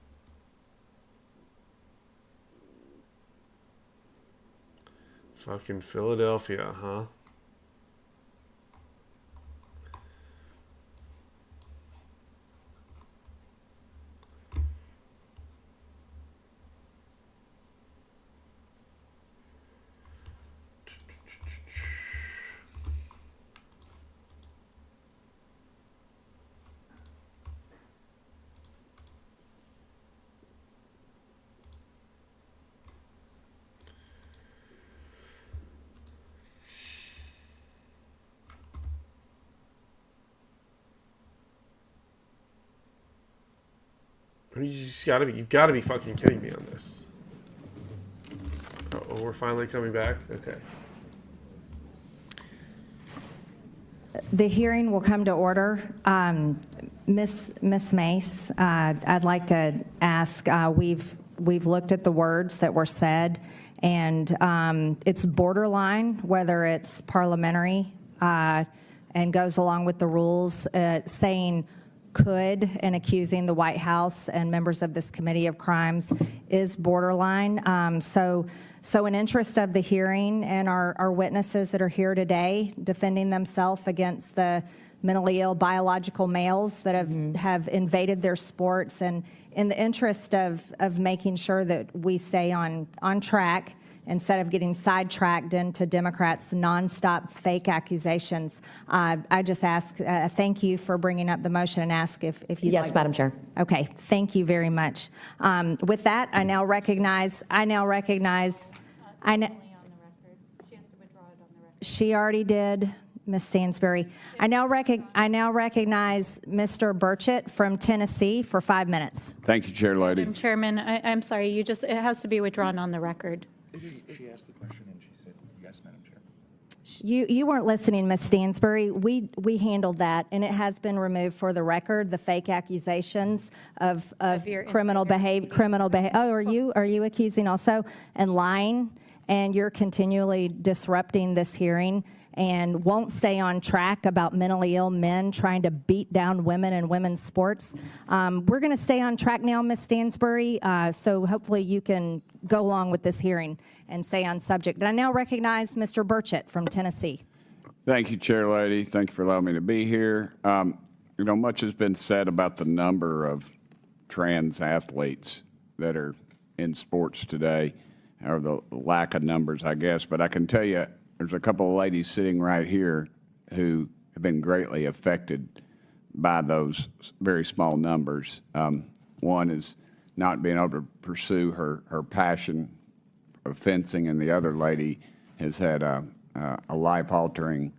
Fucking Philadelphia, huh? You've got to be fucking kidding me on this. Oh, we're finally coming back? Okay. The hearing will come to order. Miss Mace, I'd like to ask, we've looked at the words that were said, and it's borderline, whether it's parliamentary and goes along with the rules, saying could and accusing the White House and members of this committee of crimes is borderline. So in interest of the hearing and our witnesses that are here today defending themselves against the mentally ill biological males that have invaded their sports, and in the interest of making sure that we stay on track instead of getting sidetracked into Democrats' nonstop fake accusations, I just ask, thank you for bringing up the motion, and ask if you'd Yes, like. Madam Chair. Okay, thank you very much. With that, I now recognize. She already did, Ms. Stansbury. I now recognize Mr. Burchett from Tennessee for 5 minutes. Thank you, Chair Lady. Madam Chairman, I'm sorry, it has to be withdrawn on the record. She asked the question and she said, yes, Madam Chair. You weren't listening, Ms. Stansbury. We handled that, and it has been removed for the record. The fake accusations of criminal behavior. Oh, are you accusing also and lying? And you're continually disrupting this hearing and won't stay on track about mentally ill men trying to beat down women in women's sports. We're going to stay on track now, Ms. Stansbury, so hopefully you can go along with this hearing and stay on subject. And I now recognize Mr. Burchett from Tennessee. Thank you, Chair Lady. Thank you for allowing me to be here. Much has been said about the number of trans athletes that are in sports today, or the lack of numbers, I guess. But I can tell you, there's a couple of ladies sitting right here who have been greatly affected by those very small numbers. One is not being able to pursue her passion of fencing, and the other lady has had a life-altering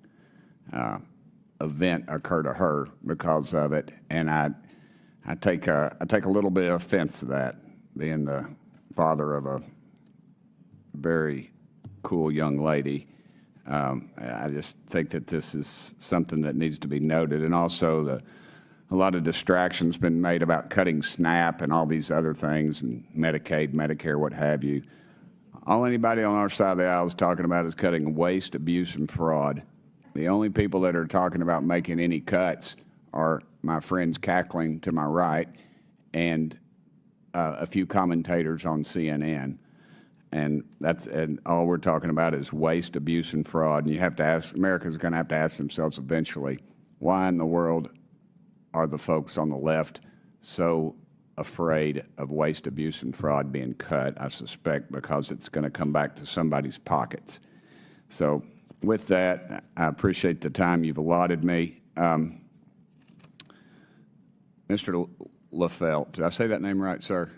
event occur to her because of it. And I take a little bit of offense to that, being the father of a very cool young lady. I just think that this is something that needs to be noted. And also a lot of distractions been made about cutting SNAP and all these other things, and Medicaid, Medicare, what have you. All anybody on our side of the aisle is talking about is cutting waste, abuse, and fraud. The only people that are talking about making any cuts are my friends cackling to my right and a few commentators on CNN. And all we're talking about is waste, abuse, and fraud. And you have to ask, America's going to have to ask themselves eventually, why in the world are the folks on the left so afraid of waste, abuse, and fraud being cut? I suspect because it's going to come back to somebody's pockets. So with that, I appreciate the time you've allotted me. Mr. Lefelt, did I say that name right, sir?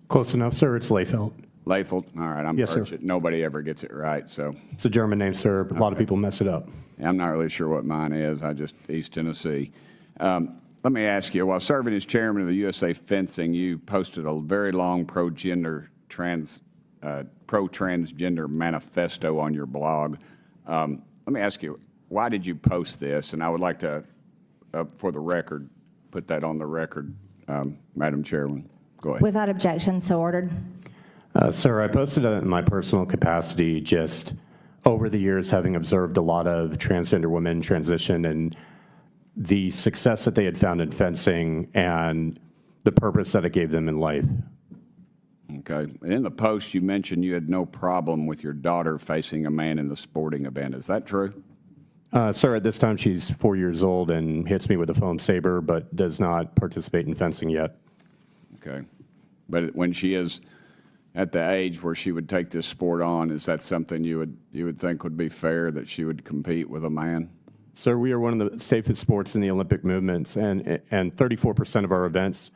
Close enough, sir. It's Leifeld. Leifeld? All right, I'm Yes, sir. Burchett. Nobody ever gets it right, so. It's a German name, sir. A lot of people mess it up. I'm not really sure what mine is. East Tennessee. Let me ask you, while serving as chairman of the USA Fencing, you posted a very long pro-transgender manifesto on your blog. Let me ask you, why did you post this? And I would like to, for the record, put that on the record, Madam Chairman. Go ahead. Without objection, so ordered. Sir, I posted it in my personal capacity, just over the years having observed a lot of transgender women transition and the success that they had found in fencing and the purpose that it gave them in life. Okay. In the post, you mentioned you had no problem with your daughter facing a man in the sporting event. Is that true? Sir, at this time, she's 4 years old and hits me with a foam saber, but does not participate in fencing yet. Okay. But when she is at the age where she would take this sport on, is that something you would think would be fair, that she would compete with a man? Sir, we are one of the safest sports in the Olympic movements, and 34% of our events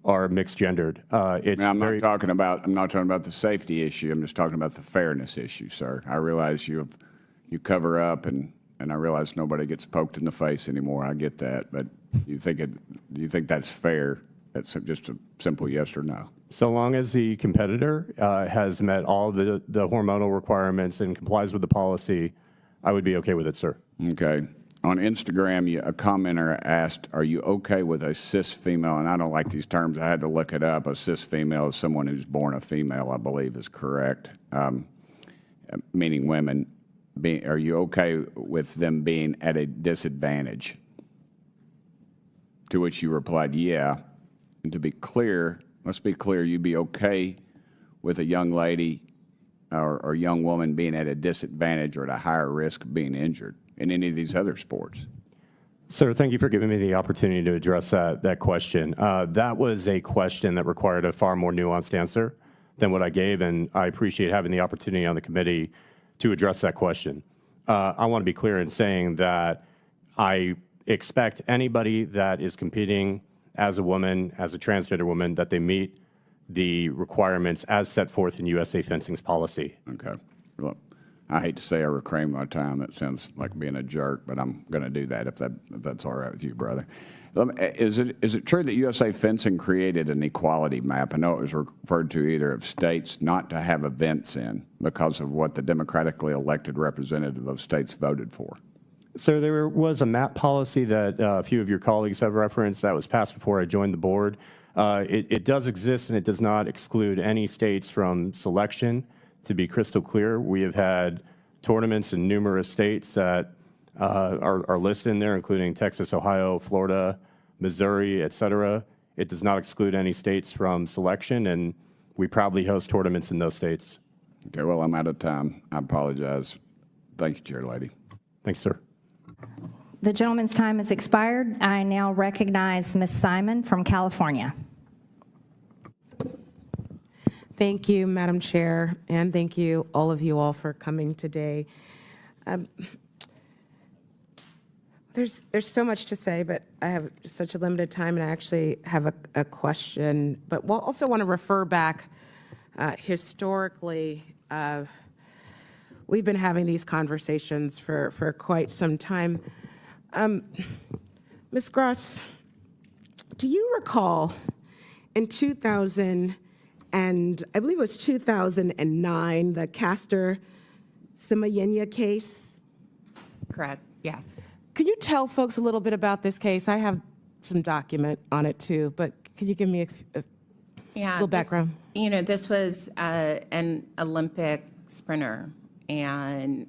are mixed gendered. I'm not talking about the safety issue. I'm just talking about the fairness issue, sir. I realize you cover up, and I realize nobody gets poked in the face anymore. I get that, but do you think that's fair? That's just a simple yes or no. So long as the competitor has met all the hormonal requirements and complies with the policy, I would be okay with it, sir. Okay. On Instagram, a commenter asked, are you okay with a cis female? And I don't like these terms. I had to look it up. A cis female is someone who's born a female, I believe is correct, meaning women. Are you okay with them being at a disadvantage? To which you replied, yeah. And to be clear, let's be clear, you'd be okay with a young lady or young woman being at a disadvantage or at a higher risk of being injured in any of these other sports? Sir, thank you for giving me the opportunity to address that question. That was a question that required a far more nuanced answer than what I gave, and I appreciate having the opportunity on the committee to address that question. I want to be clear in saying that I expect anybody that is competing as a woman, as a transgender woman, that they meet the requirements as set forth in USA Fencing's policy. Okay. Well, I hate to say I reclaim my time. That sounds like being a jerk, but I'm going to do that if that's all right with you, brother. Is it true that USA Fencing created an equality map? I know it was referred to either of states not to have events in because of what the democratically elected representative of those states voted for. So there was a MAP policy that a few of your colleagues have referenced that was passed before I joined the board. It does exist, and it does not exclude any states from selection. To be crystal clear, we have had tournaments in numerous states that are listed in there, including Texas, Ohio, Florida, Missouri, et cetera. It does not exclude any states from selection, and we proudly host tournaments in those states. Okay, well, I'm out of time. I apologize. Thank you, Chair Lady. Thanks, sir. The gentleman's time has expired. I now recognize Ms. Simon from California. Thank you, Madam Chair, and thank you, all of you all, for coming today. There's so much to say, but I have such a limited time, and I actually have a question. But we'll also want to refer back historically. We've been having these conversations for quite some time. Ms. Gross, do you recall in 2000, and I believe it was 2009, the Castor Simayenya case? Correct, yes. Could you tell folks a little bit about this case? I have some document on it too, but could you give me a little background? This was an Olympic sprinter, and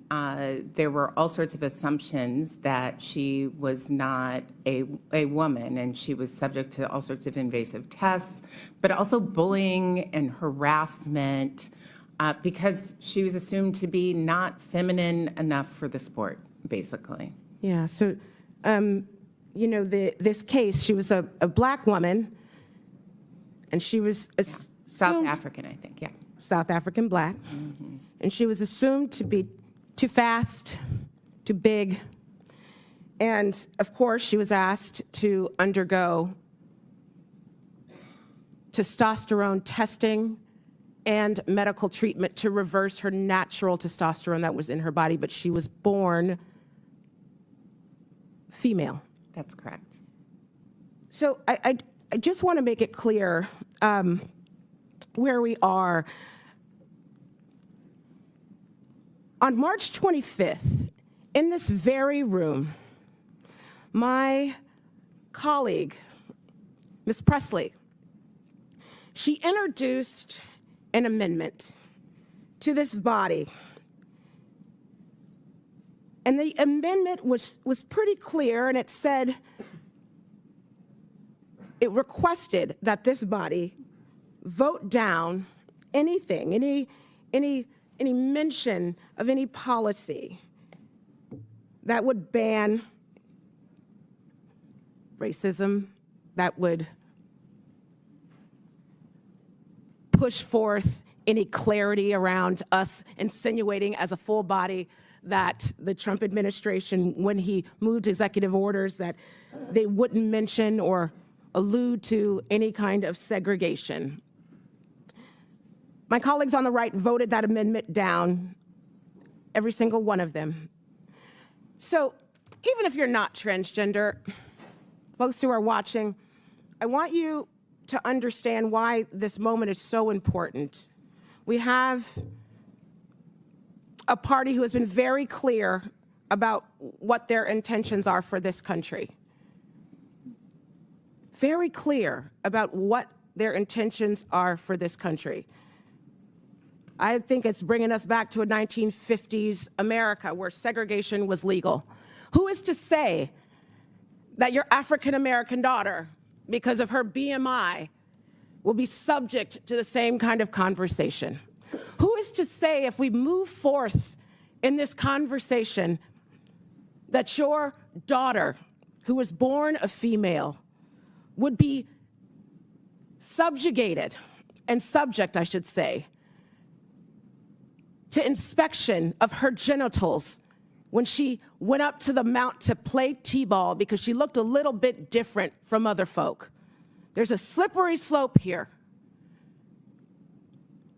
there were all sorts of assumptions that she was not a woman, and she was subject to all sorts of invasive tests, but also bullying and harassment because she was assumed to be not feminine enough for the sport, basically. Yeah, so, this case, she was a black woman, and she was South African, I think, yeah. South African black. Mm-hmm. And she was assumed to be too fast, too big. And of course, she was asked to undergo testosterone testing and medical treatment to reverse her natural testosterone that was in her body, but she was born female. That's correct. So I just want to make it clear where we are. On March 25th, in this very room, my colleague, Ms. Presley, she introduced an amendment to this body And the amendment was pretty clear, and it said, it requested that this body vote down anything, any mention of any policy that would ban racism, that would push forth any clarity around us insinuating as a full body that the Trump administration, when he moved executive orders, that they wouldn't mention or allude to any kind of segregation. My colleagues on the right voted that amendment down, every single one of them. So even if you're not transgender, folks who are watching, I want you to understand why this moment is so important. We have a party who has been very clear about what their intentions are for this country. Very clear about what their intentions are for this country. I think it's bringing us back to a 1950s America where segregation was legal. Who is to say that your African-American daughter, because of her BMI, will be subject to the same kind of conversation? Who is to say, if we move forth in this conversation, that your daughter, who was born a female, would be subjugated and subject, I should say, to inspection of her genitals when she went up to the mount to play t-ball because she looked a little bit different from other folk? There's a slippery slope here.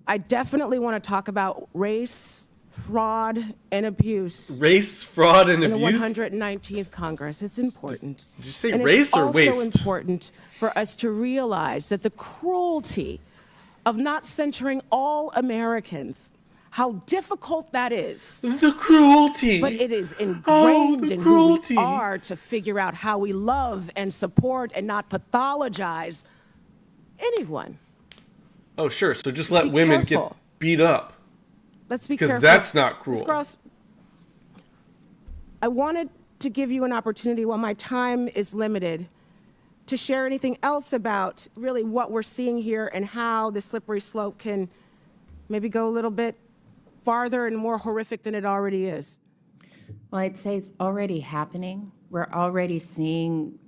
I definitely want to talk about race, fraud, and abuse. Race, fraud, and in abuse? the 119th Congress. It's important. Did you say and race or waste? It's also important for us to realize that the cruelty of not centering all Americans, how difficult that is. The cruelty. But it is ingrained in who we are to figure out how we love and support and not pathologize anyone. Oh, sure. So just let women get beat up. Let's be careful. Because that's not cruel. Ms. Gross, I wanted to give you an opportunity while my time is limited to share anything else about really what we're seeing here and how the slippery slope can maybe go a little bit farther and more horrific than it already is. Well, I'd say it's already happening. We're already seeing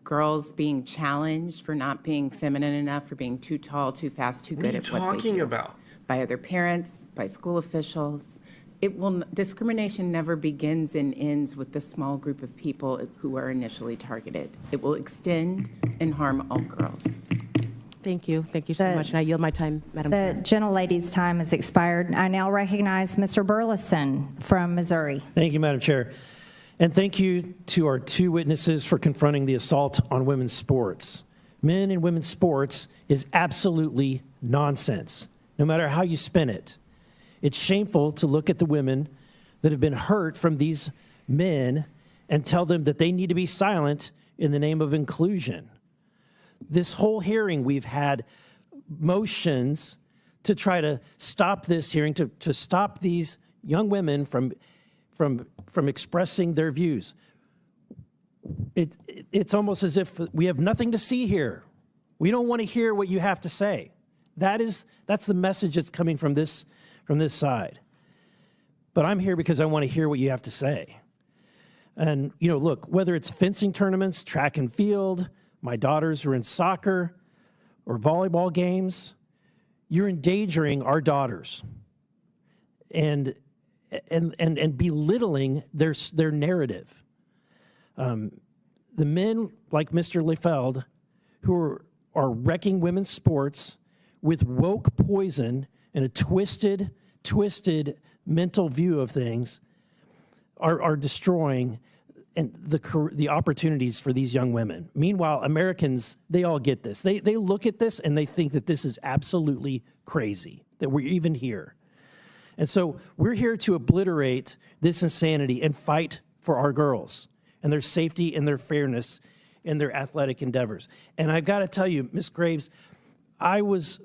girls being challenged for not being feminine enough, for being too tall, too fast, too good at what they do. What are you talking about? By other parents, by school officials. Discrimination never begins and ends with the small group of people who are initially targeted. It will extend and harm all girls. Thank you. Thank you so much. And I yield my time, Madam Chair. The gentlelady's time has expired. I now recognize Mr. Burleson from Missouri. Thank you, Madam Chair. And thank you to our two witnesses for confronting the assault on women's sports. Men and women's sports is absolutely nonsense, no matter how you spin it. It's shameful to look at the women that have been hurt from these men and tell them that they need to be silent in the name of inclusion. This whole hearing, we've had motions to try to stop this hearing, to stop these young women from expressing their views. It's almost as if we have nothing to see here. We don't want to hear what you have to say. That's the message that's coming from this side. But I'm here because I want to hear what you have to say. And, look, whether it's fencing tournaments, track and field, my daughters are in soccer or volleyball games, you're endangering our daughters and belittling their narrative. The men like Mr. Liefeld who are wrecking women's sports with woke poison and a twisted mental view of things are destroying and the opportunities for these young women. Meanwhile, Americans, they all get this. They look at this and they think that this is absolutely crazy, that we're even here. And so we're here to obliterate this insanity and fight for our girls and their safety and their fairness in their athletic endeavors. And I've got to tell you, Ms. Graves, I was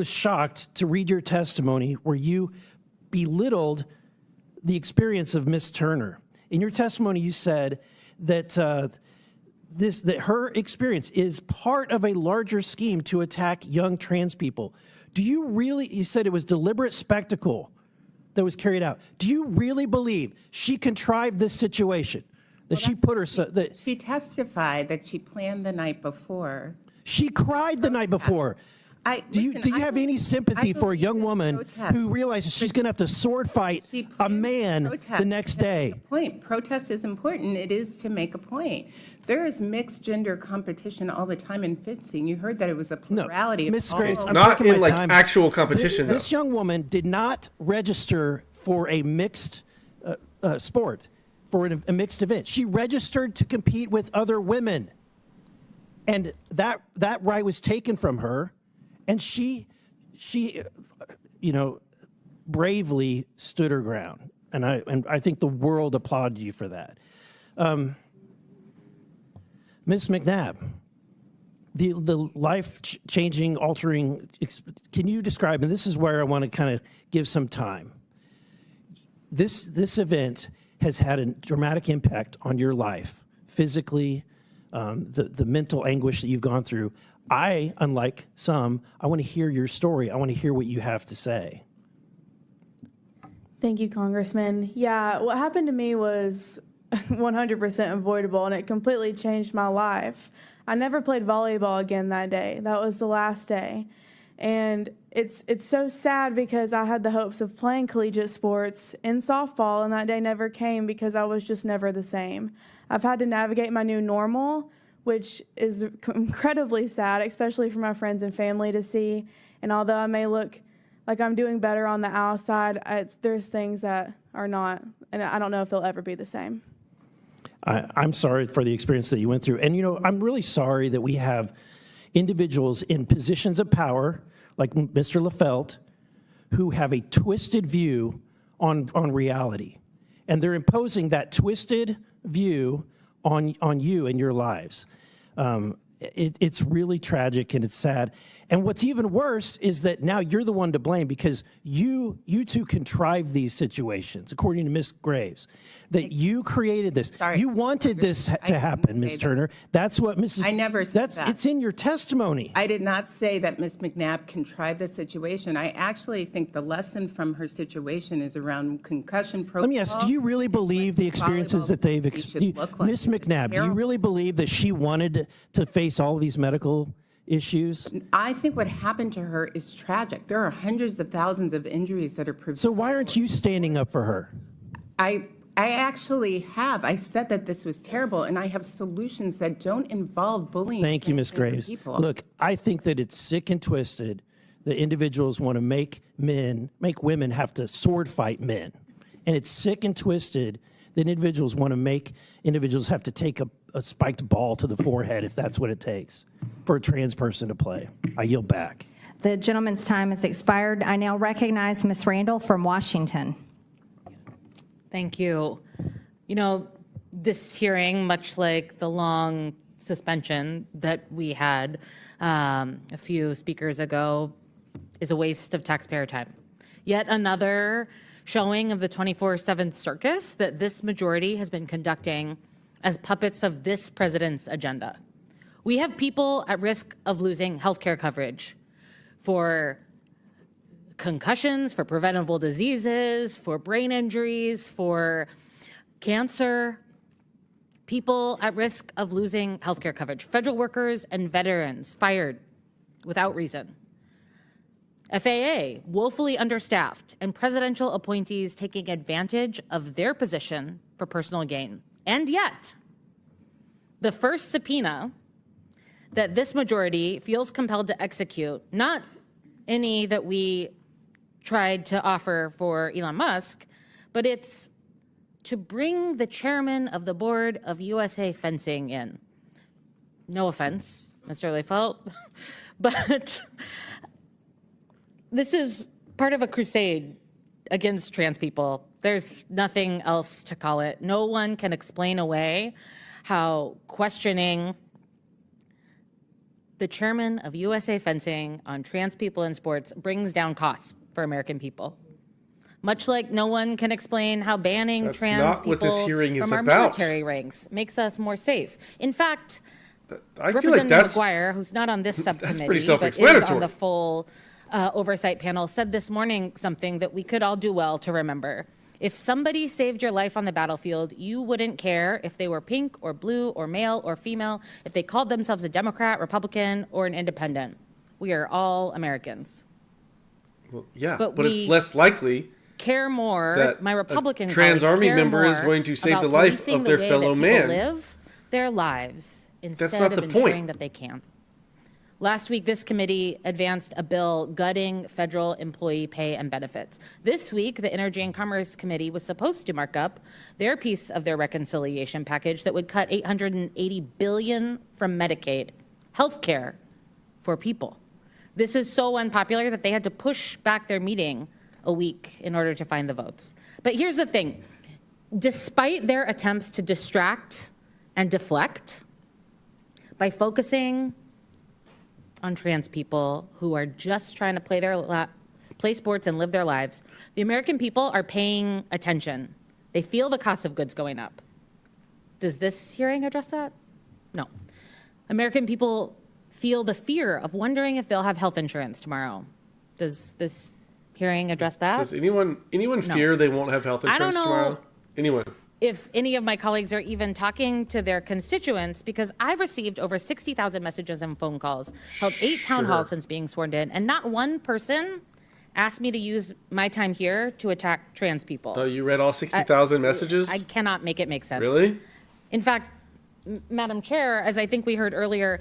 shocked to read your testimony where you belittled the experience of Miss Turner. In your testimony, you said that that her experience is part of a larger scheme to attack young trans people. Do you really? You said it was deliberate spectacle that was carried out. Do you really believe she contrived this situation? That she put herself. She testified that she planned the night before. She cried the night before. Do you have any sympathy for a young woman who realizes she's going to have to sword fight a man the next day? Protest is important. It is to make a point. There is mixed gender competition all the time in fencing. You heard that it was a plurality. Miss Graves, I'm not taking in my like time. actual competition. This young woman did not register for a mixed sport, for a mixed event. She registered to compete with other women, and that right was taken from her. And she, bravely stood her ground, and I think the world applauded you for that. Ms. McNabb, the life-changing, altering. Can you describe? And this is where I want to kind of give some time. This event has had a dramatic impact on your life, physically, the mental anguish that you've gone through. Unlike some, I want to hear your story. I want to hear what you have to say. Thank you, Congressman. Yeah, what happened to me was 100% avoidable, and it completely changed my life. I never played volleyball again that day. That was the last day. And it's so sad because I had the hopes of playing collegiate sports in softball, and that day never came because I was just never the same. I've had to navigate my new normal, which is incredibly sad, especially for my friends and family to see. And although I may look like I'm doing better on the outside, there's things that are not, and I don't know if they'll ever be the same. I'm sorry for the experience that you went through. And, I'm really sorry that we have individuals in positions of power, like Mr. Lefelt, who have a twisted view on reality. And they're imposing that twisted view on you and your lives. It's really tragic and it's sad. And what's even worse is that now you're the one to blame because you two contrived these situations, according to Ms. Graves, that you created this. Sorry. You wanted this to happen, Ms. Turner. That's what Mrs. I never said that. It's in your testimony. I did not say that Ms. McNabb contrived the situation. I actually think the lesson from her situation is around concussion protocol. Let me ask, do you really believe the experiences that they've experienced? Ms. McNabb, do you really believe that she wanted to face all of these medical issues? I think what happened to her is tragic. There are hundreds of thousands of injuries that are preventable. So why aren't you standing up for her? I actually have. I said that this was terrible, and I have solutions that don't involve bullying. Thank you, Ms. Graves. People. Look, I think that it's sick and twisted that individuals want to make women have to sword fight men. And it's sick and twisted that individuals want to make individuals have to take a spiked ball to the forehead if that's what it takes for a trans person to play. I yield back. The gentleman's time has expired. I now recognize Ms. Randall from Washington. Thank you. This hearing, much like the long suspension that we had a few speakers ago, is a waste of taxpayer time. Yet another showing of the 24/7 circus that this majority has been conducting as puppets of this president's agenda. We have people at risk of losing healthcare coverage for concussions, for preventable diseases, for brain injuries, for cancer, people at risk of losing healthcare coverage, federal workers and veterans fired without reason. FAA woefully understaffed and presidential appointees taking advantage of their position for personal gain. And yet, the first subpoena that this majority feels compelled to execute, not any that we tried to offer for Elon Musk, but it's to bring the chairman of the board of USA Fencing in. No offense, Mr. Lefelt, but this is part of a crusade against trans people. There's nothing else to call it. No one can explain away how questioning the chairman of USA Fencing on trans people in sports brings down costs for American people. Much like no one can explain how banning That's trans not what this people hearing is from our about. military ranks makes us more safe. In fact, I feel like Representative that's McGuire, who's not on this subcommittee, pretty but is self-explanatory. on the full oversight panel, said this morning something that we could all do well to remember. If somebody saved your life on the battlefield, you wouldn't care if they were pink or blue or male or female, if they called themselves a Democrat, Republican, or an independent. We are all Americans. Well, yeah, But but it's we less likely care more, that my Republican a trans colleagues army care member is more going to save about the life policing of the their way fellow that people man. live their lives instead not of the ensuring point. that they can. Last week, this committee advanced a bill gutting federal employee pay and benefits. This week, the Energy and Commerce Committee was supposed to mark up their piece of their reconciliation package that would cut $880 billion from Medicaid, health care for people. This is so unpopular that they had to push back their meeting a week in order to find the votes. But here's the thing. Despite their attempts to distract and deflect, by focusing on trans people who are just trying to play sports and live their lives, the American people are paying attention. They feel the cost of goods going up. Does this hearing address that? No. American people feel the fear of wondering if they'll have health insurance tomorrow. Does this hearing address that? Does anyone fear they won't have health I don't insurance know. tomorrow? Anyone? If any of my colleagues are even talking to their constituents, because I've received over 60,000 messages and phone calls, held 8 town Sure. halls since being sworn in, and not one person asked me to use my time here to attack trans people. Oh, you read all 60,000 messages? I cannot make it make sense. Really? In fact, Madam Chair, as I think we heard earlier,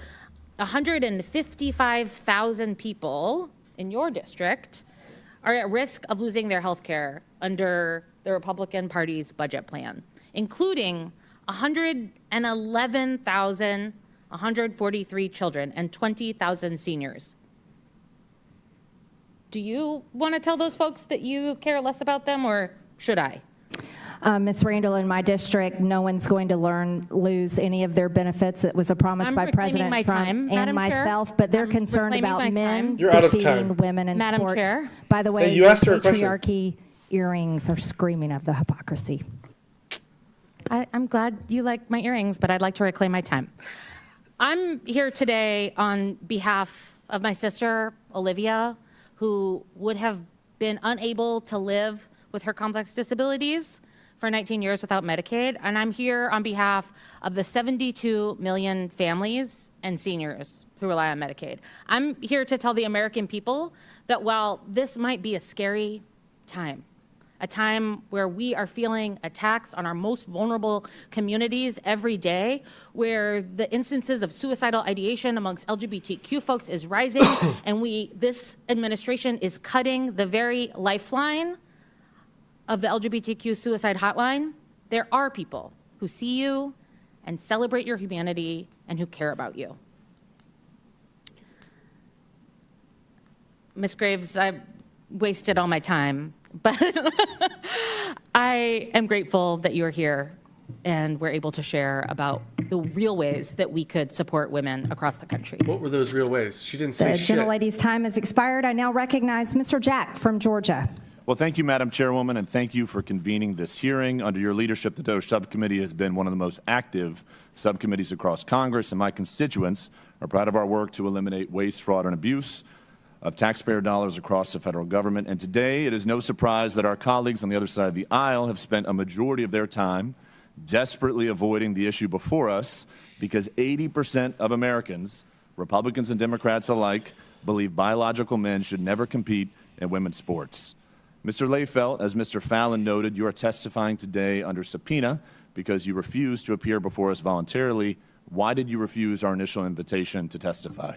155,000 people in your district are at risk of losing their health care under the Republican Party's budget plan, including 111,143 children and 20,000 seniors. Do you want to tell those folks that you care less about them, or should I? Ms. Randall, in my district, no one's going to lose any of their benefits. It was a promise by President my Trump time, and Madam Chair. myself, but they're I'm concerned reclaiming about my men time. You're out of defeating time. women in Madam sports. Chair. By the way, Hey, you asked her a question. patriarchy earrings are screaming of the hypocrisy. I'm glad you like my earrings, but I'd like to reclaim my time. I'm here today on behalf of my sister, Olivia, who would have been unable to live with her complex disabilities for 19 years without Medicaid. And I'm here on behalf of the 72 million families and seniors who rely on Medicaid. I'm here to tell the American people that while this might be a scary time, a time where we are feeling attacks on our most vulnerable communities every day, where the instances of suicidal ideation amongst LGBTQ folks is rising, and this administration is cutting the very lifeline of the LGBTQ suicide hotline, there are people who see you and celebrate your humanity and who care about you. Ms. Graves, I wasted all my time, but I am grateful that you're here and we're able to share about the real ways that we could support women across the country. What were those real ways? She didn't say The shit. gentlelady's time has expired. I now recognize Mr. Jack from Georgia. Well, thank you, Madam Chairwoman, and thank you for convening this hearing. Under your leadership, the DOJ Subcommittee has been one of the most active subcommittees across Congress, and my constituents are proud of our work to eliminate waste, fraud, and abuse of taxpayer dollars across the federal government. And today, it is no surprise that our colleagues on the other side of the aisle have spent a majority of their time desperately avoiding the issue before us, because 80% of Americans, Republicans and Democrats alike, believe biological men should never compete in women's sports. Mr. Layfelt, as Mr. Fallon noted, you are testifying today under subpoena because you refused to appear before us voluntarily. Why did you refuse our initial invitation to testify?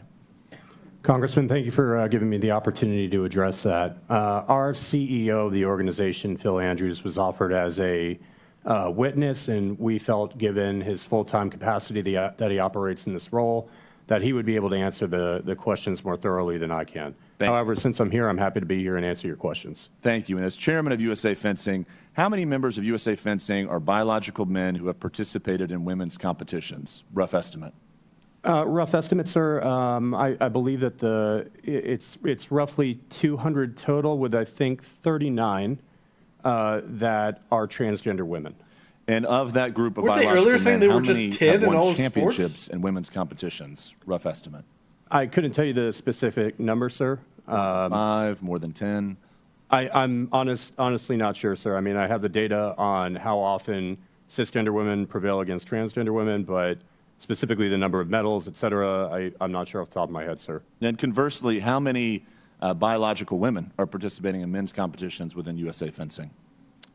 Congressman, thank you for giving me the opportunity to address that. Our CEO of the organization, Phil Andrews, was offered as a witness, and we felt, given his full-time capacity that he operates in this role, that he would be able to answer the questions more thoroughly than I can. However, since I'm here, I'm happy to be here and answer your questions. Thank you. And as chairman of USA Fencing, how many members of USA Fencing are biological men who have participated in women's competitions? Rough estimate. Rough estimate, sir. I believe that it's roughly 200 total, with I think 39 that are transgender women. And of that group of Weren't they biological earlier saying men, they how were just many 10 have in won all of sports? championships in women's competitions? Rough estimate. I couldn't tell you the specific number, sir. 5, more than 10. I'm honestly not sure, sir. I mean, I have the data on how often cisgender women prevail against transgender women, but specifically the number of medals, et cetera, I'm not sure off the top of my head, sir. And conversely, how many biological women are participating in men's competitions within USA Fencing?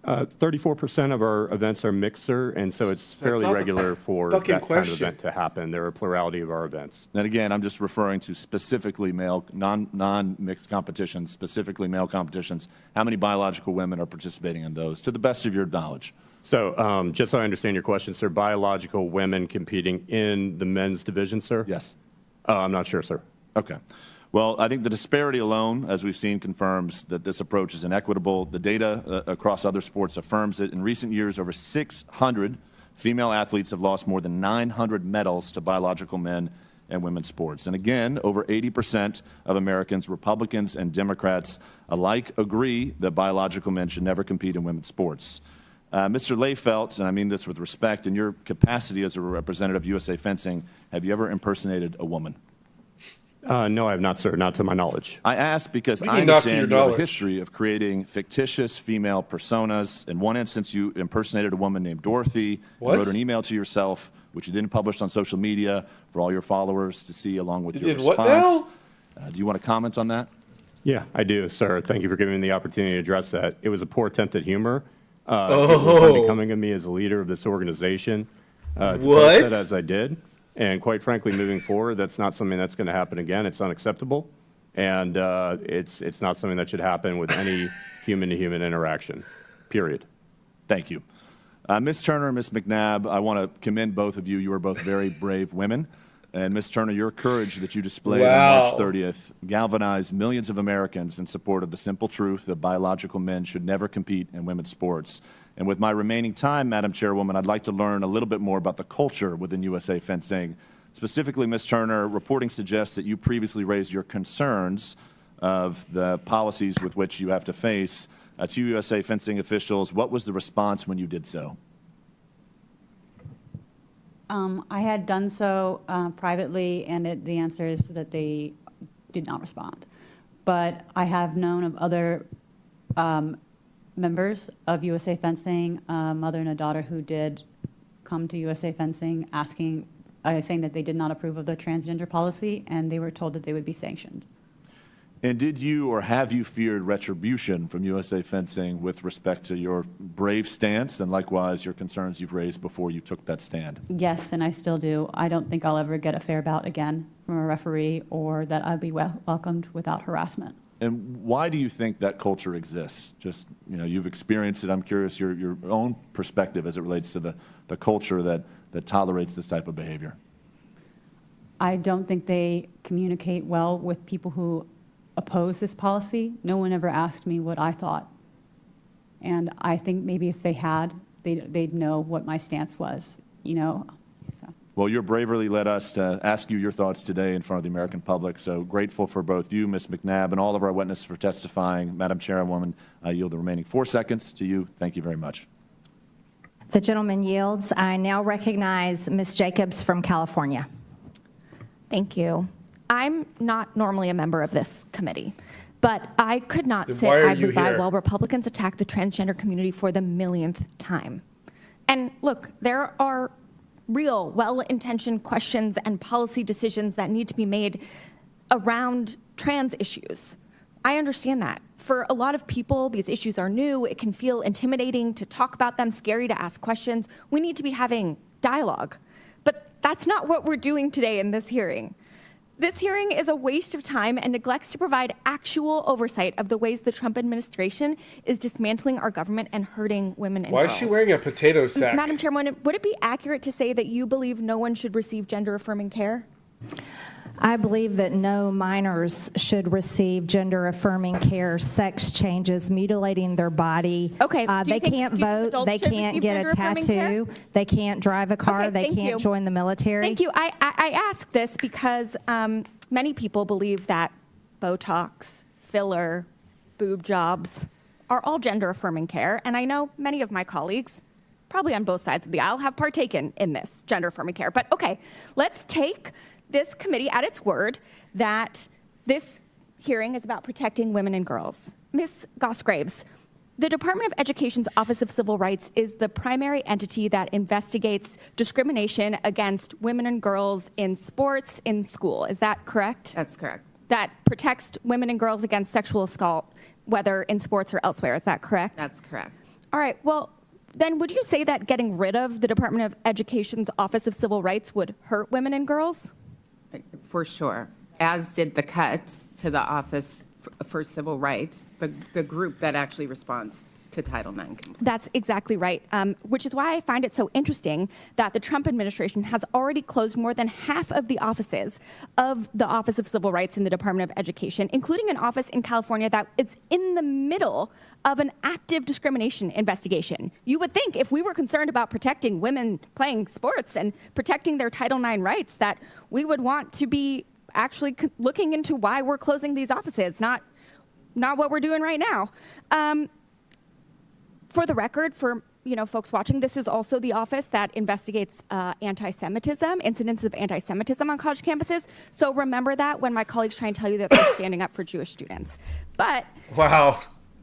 34% of our events are mixed, sir, and so it's fairly not the regular for that fucking kind of question. event to happen. There are a plurality of our events. And again, I'm just referring to specifically male, non-mixed competitions, specifically male competitions. How many biological women are participating in those, to the best of your knowledge? So just so I understand your question, sir, biological women competing in the men's division, sir? Yes. I'm not sure, sir. Okay. Well, I think the disparity alone, as we've seen, confirms that this approach is inequitable. The data across other sports affirms it. In recent years, over 600 female athletes have lost more than 900 medals to biological men and women's sports. And again, over 80% of Americans, Republicans and Democrats alike, agree that biological men should never compete in women's sports. Mr. Layfelt, and I mean this with respect, in your capacity as a representative of USA Fencing, have you ever impersonated a woman? No, I have not, sir, not to my knowledge. I ask because We I can knock to understand your you have a knowledge. history of creating fictitious female personas. In one instance, you impersonated a woman named Dorothy, What? and wrote an email to yourself, which you then published on social media for all your followers to see along with You your did what response. now? Do you want to comment on that? Yeah, I do, sir. Thank you for giving me the opportunity to address that. It was a poor attempt at humor. It was unbecoming of me as a leader of this organization to What? post that as I did. And quite frankly, moving forward, that's not something that's going to happen again. It's unacceptable. And it's not something that should happen with any human-to-human interaction, period. Thank you. Ms. Turner, Ms. McNabb, I want to commend both of you. You are both very brave women. And Ms. Turner, your courage that you displayed on March 30th galvanized millions of Americans in support of the simple truth that biological men should never compete in women's sports. And with my remaining time, Madam Chairwoman, I'd like to learn a little bit more about the culture within USA Fencing. Specifically, Ms. Turner, reporting suggests that you previously raised your concerns of the policies with which you have to face to USA Fencing officials. What was the response when you did so? I had done so privately, and the answer is that they did not respond. But I have known of other members of USA Fencing, a mother and a daughter who did come to USA Fencing asking, saying that they did not approve of the transgender policy, and they were told that they would be sanctioned. And did you or have you feared retribution from USA Fencing with respect to your brave stance and likewise your concerns you've raised before you took that stand? Yes, and I still do. I don't think I'll ever get a fair bout again from a referee, or that I'll be welcomed without harassment. And why do you think that culture exists? Just, you know, you've experienced it. I'm curious your own perspective as it relates to the culture that tolerates this type of behavior. I don't think they communicate well with people who oppose this policy. No one ever asked me what I thought. And I think maybe if they had, they'd know what my stance was, you know. So. Well, your bravery led us to ask you your thoughts today in front of the American public. So grateful for both you, Ms. McNabb, and all of our witnesses for testifying. Madam Chairwoman, I yield the remaining 4 seconds to you. Thank you very much. The gentleman yields. I now recognize Ms. Jacobs from California. Thank you. I'm not normally a member of this committee, but I could not Then sit why are idly you by here? while Republicans attack the transgender community for the millionth time. And look, there are real, well-intentioned questions and policy decisions that need to be made around trans issues. I understand that. For a lot of people, these issues are new. It can feel intimidating to talk about them, scary to ask questions. We need to be having dialogue. But that's not what we're doing today in this hearing. This hearing is a waste of time and neglects to provide actual oversight of the ways the Trump administration is dismantling our government and hurting women and Why girls. is she wearing a potato sack? Madam Chairwoman, would it be accurate to say that you believe no one should receive gender-affirming care? I believe that no minors should receive gender-affirming care, sex changes, mutilating their body. Okay. Do They you think can't adults vote. They should can't receive get a gender-affirming care? tattoo. They can't drive a car. Okay, They thank can't you. join the military. Thank you. I ask this because many people believe that Botox, filler, boob jobs are all gender-affirming care, and I know many of my colleagues, probably on both sides of the aisle, have partaken in this gender-affirming care. But okay, let's take this committee at its word that this hearing is about protecting women and girls. Ms. Goss-Graves, the Department of Education's Office of Civil Rights is the primary entity that investigates discrimination against women and girls in sports in school. Is that correct? That's correct. That protects women and girls against sexual assault, whether in sports or elsewhere. Is that correct? That's correct. All right. Well, then would you say that getting rid of the Department of Education's Office of Civil Rights would hurt women and girls? For sure. As did the cuts to the Office for Civil Rights, the group that actually responds to Title IX complaints. That's exactly right, which is why I find it so interesting that the Trump administration has already closed more than half of the offices of the Office of Civil Rights in the Department of Education, including an office in California that is in the middle of an active discrimination investigation. You would think if we were concerned about protecting women playing sports and protecting their Title IX rights that we would want to be actually looking into why we're closing these offices, not what we're doing right now. For the record, for folks watching, this is also the office that investigates anti-Semitism, incidents of anti-Semitism on college campuses. So remember that when my colleagues try and tell you that they're standing up for Jewish students. But wow.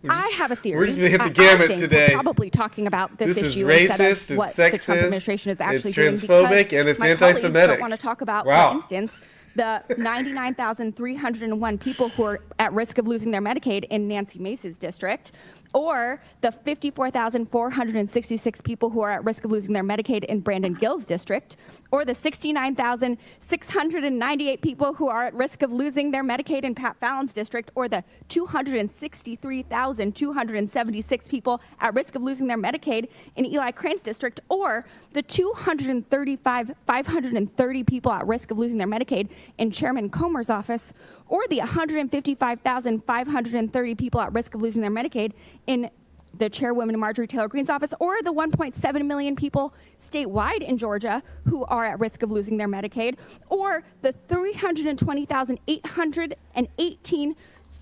I have a theory. We're just going to hit the I gamut think today. We're probably talking about this issue is instead racist, of what it's the sexist, Trump administration is actually it's doing. transphobic, because and it's my anti-Semitic. colleagues don't want to talk about, Wow. for instance, the 99,301 people who are at risk of losing their Medicaid in Nancy Mace's district, or the 54,466 people who are at risk of losing their Medicaid in Brandon Gill's district, or the 69,698 people who are at risk of losing their Medicaid in Pat Fallon's district, or the 263,276 people at risk of losing their Medicaid in Eli Crane's district, or the 235,530 people at risk of losing their Medicaid in Chairman Comer's office, or the 155,530 people at risk of losing their Medicaid in the Chairwoman Marjorie Taylor Greene's office, or the 1.7 million people statewide in Georgia who are at risk of losing their Medicaid, or the 320,818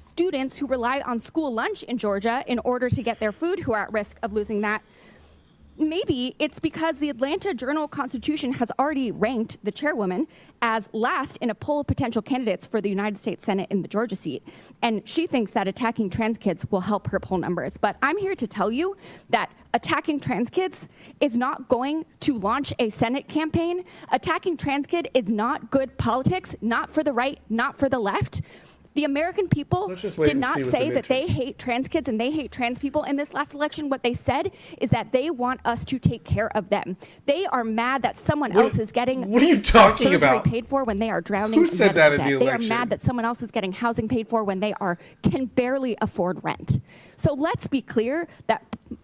students who rely on school lunch in Georgia in order to get their food who are at risk of losing that. Maybe it's because the Atlanta Journal-Constitution has already ranked the chairwoman as last in a poll of potential candidates for the United States Senate in the Georgia seat. And she thinks that attacking trans kids will help her poll numbers. But I'm here to tell you that attacking trans kids is not going to launch a Senate campaign. Attacking trans kid is not good politics, not for the right, not for the left. The American people did not say that they hate trans kids and they hate trans people in this last election. What they said is that they want us to take care of them. They are mad that someone else is getting what are you talking surgery about? paid for when they are drowning Who in said medical that in debt. the They are election? mad that someone else is getting housing paid for when they can barely afford rent. So let's be clear that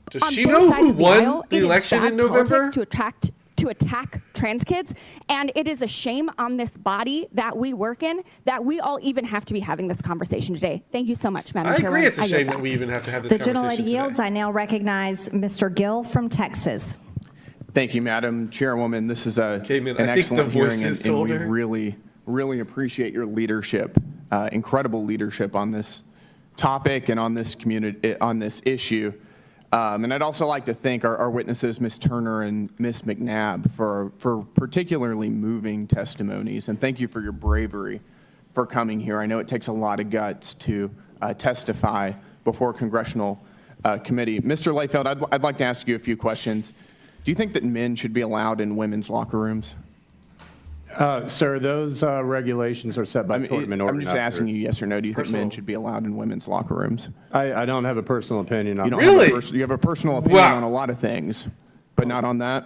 Does on she both know sides who of the won aisle, the it is election bad in November? politics to attack trans kids, and it is a shame on this body that we work in that we all even have to be having this conversation today. Thank you so much, Madam I Chairwoman. agree it's a yield shame back. that we even have to have this The conversation gentlelady yields. today. I now recognize Mr. Gill from Texas. Thank you, Madam Chairwoman. This is an I think excellent the hearing, voices and told we her. really appreciate your leadership, incredible leadership on this topic and on this community, on this issue. And I'd also like to thank our witnesses, Ms. Turner and Ms. McNabb, for particularly moving testimonies. And thank you for your bravery for coming here. I know it takes a lot of guts to testify before a congressional committee. Mr. Layfeld, I'd like to ask you a few questions. Do you think that men should be allowed in women's locker rooms? Sir, those regulations are set by tournament I'm ordinance. just asking you yes or no. Do you think men should be allowed in women's locker rooms? I don't have a personal opinion on You that. don't have you have a personal opinion on a lot of things, but not on that?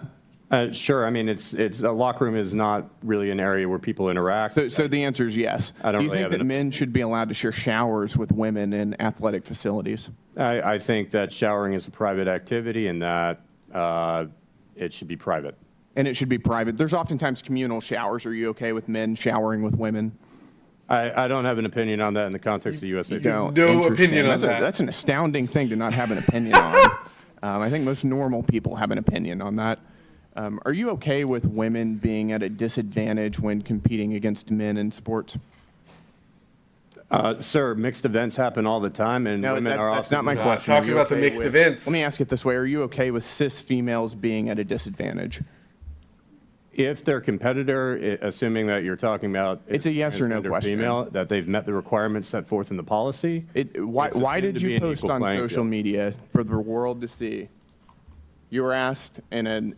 Sure. I mean, it's a locker room is not really an area where people interact. So the answer is yes. I don't Do you really think have that men should be allowed to share showers with women in athletic facilities? I think that showering is a private activity and that it should be private. And it should be private. There's oftentimes communal showers. Are you okay with men showering with women? I don't have an opinion on that in the context of USA. No Interesting. opinion on that. That's an astounding thing to not have an opinion on. I think most normal people have an opinion on that. Are you okay with women being at a disadvantage when competing against men in sports? Sir, mixed events happen all the time, and No, women are that's often not my Not question. Are talking you about the okay mixed with- events. Let me ask it this way. Are you okay with cis females being at a disadvantage? If their competitor, assuming that you're talking about It's a yes or no transgender question. female, that they've met the requirements set forth in the policy. Why it's assumed did to be you an post equal on playing social field. media for the world to see? You were asked in an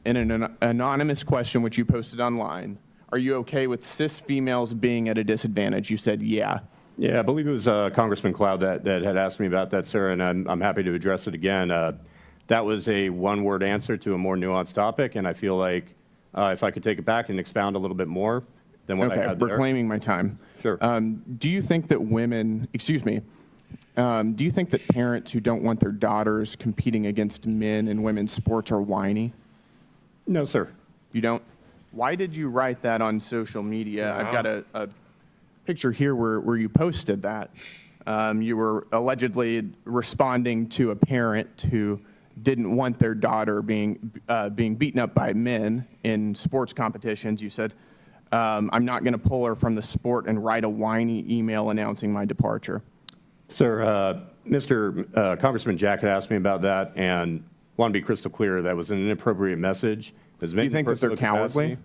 anonymous question, which you posted online, are you okay with cis females being at a disadvantage? You said, yeah. Yeah, I believe it was Congressman Cloud that had asked me about that, sir, and I'm happy to address it again. That was a one-word answer to a more nuanced topic, and I feel like if I could take it back and expound a little bit more than what I Okay, had there. reclaiming my time. Sure. Do you think that do you think that parents who don't want their daughters competing against men in women's sports are whiny? No, sir. You don't? Why did you write that on social media? I've got a picture here where you posted that. You were allegedly responding to a parent who didn't want their daughter being beaten up by men in sports competitions. You said, I'm not going to pull her from the sport and write a whiny email announcing my departure. Sir, Mr. Congressman Jack had asked me about that, and want to be crystal clear, that was an inappropriate message. Do you think that they're cowardly?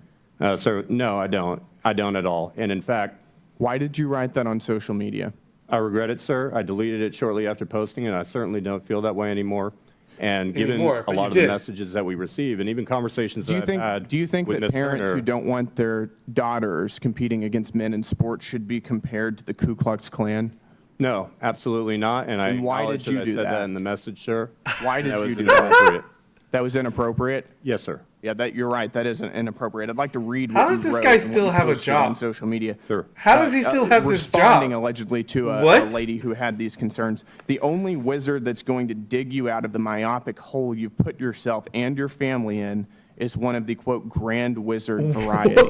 Sir, no, I don't. I don't at all. And in fact... Why did you write that on social media? I regret it, sir. I deleted it shortly after posting it. I certainly don't feel that way anymore. And given a lot of the messages that we receive, and even conversations that I've had, do you think with that Ms. parents Turner, who don't want their daughters competing against men in sports should be compared to the Ku Klux Klan? No, absolutely not. And I why acknowledge did you that I do said that? that in the message, sir. Why did you do that? That was inappropriate? Yes, sir. Yeah, you're right. That isn't inappropriate. I'd like to read How what does you this wrote guy and what still you have a posted job? on social media? Sure. How does he still have this job? Responding allegedly to a What? lady who had these concerns. The only wizard that's going to dig you out of the myopic hole you've put yourself and your family in is one of the, quote, grand wizard variety.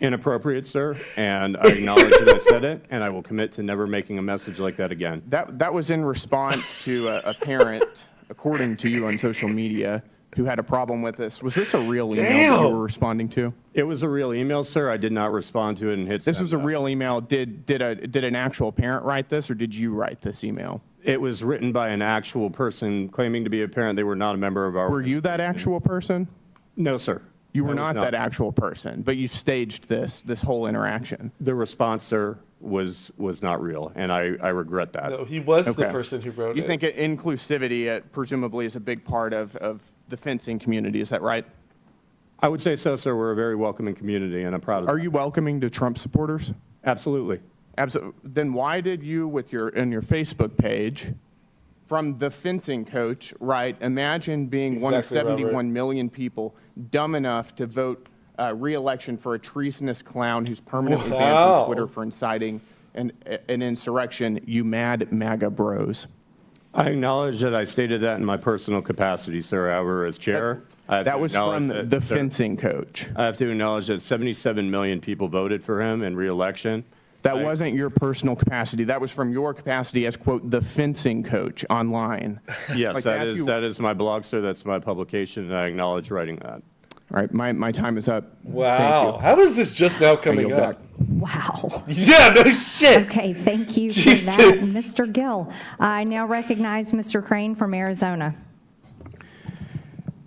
Inappropriate, sir. And I acknowledge that I said it, and I will commit to never making a message like that again. That was in response to a parent, according to you on social media, who had a problem with this. Was this a real email that you were responding to? It was a real email, sir. I did not respond to it and hit This send was a back. real email. Did an actual parent write this, or did you write this email? It was written by an actual person claiming to be a parent. They were not a member of our... Were you that actual person? No, sir. You were I was not that actual person, but you staged this whole interaction. The response, sir, was not real, and I regret that. No, he was the Okay. person who wrote it. You think inclusivity presumably is a big part of the fencing community, is that right? I would say so, sir. We're a very welcoming community, and I'm proud of Are you welcoming to Trump supporters? Absolutely. Absolutely. Then why did you, in your Facebook page, from the fencing coach, write, imagine being one of Exactly, Robert. 71 million people dumb enough to vote re-election for a treasonous clown who's permanently banned Wow. from Twitter for inciting an insurrection, you mad MAGA bros? I acknowledge that I stated that in my personal capacity, sir. However, as chair, I have That to was acknowledge from that the there- fencing coach. I have to acknowledge that 77 million people voted for him in re-election. That wasn't your personal capacity. That was from your capacity as, quote, the fencing coach online. Yes, Like, that as you- that is my blog, sir. That's my publication, and I acknowledge writing that. All right, my time is up. Wow. Thank you. How is this just now I coming yield up? back. Wow. Yeah, no shit. Okay, thank you for Jesus. that, Mr. Gill. I now recognize Mr. Crane from Arizona.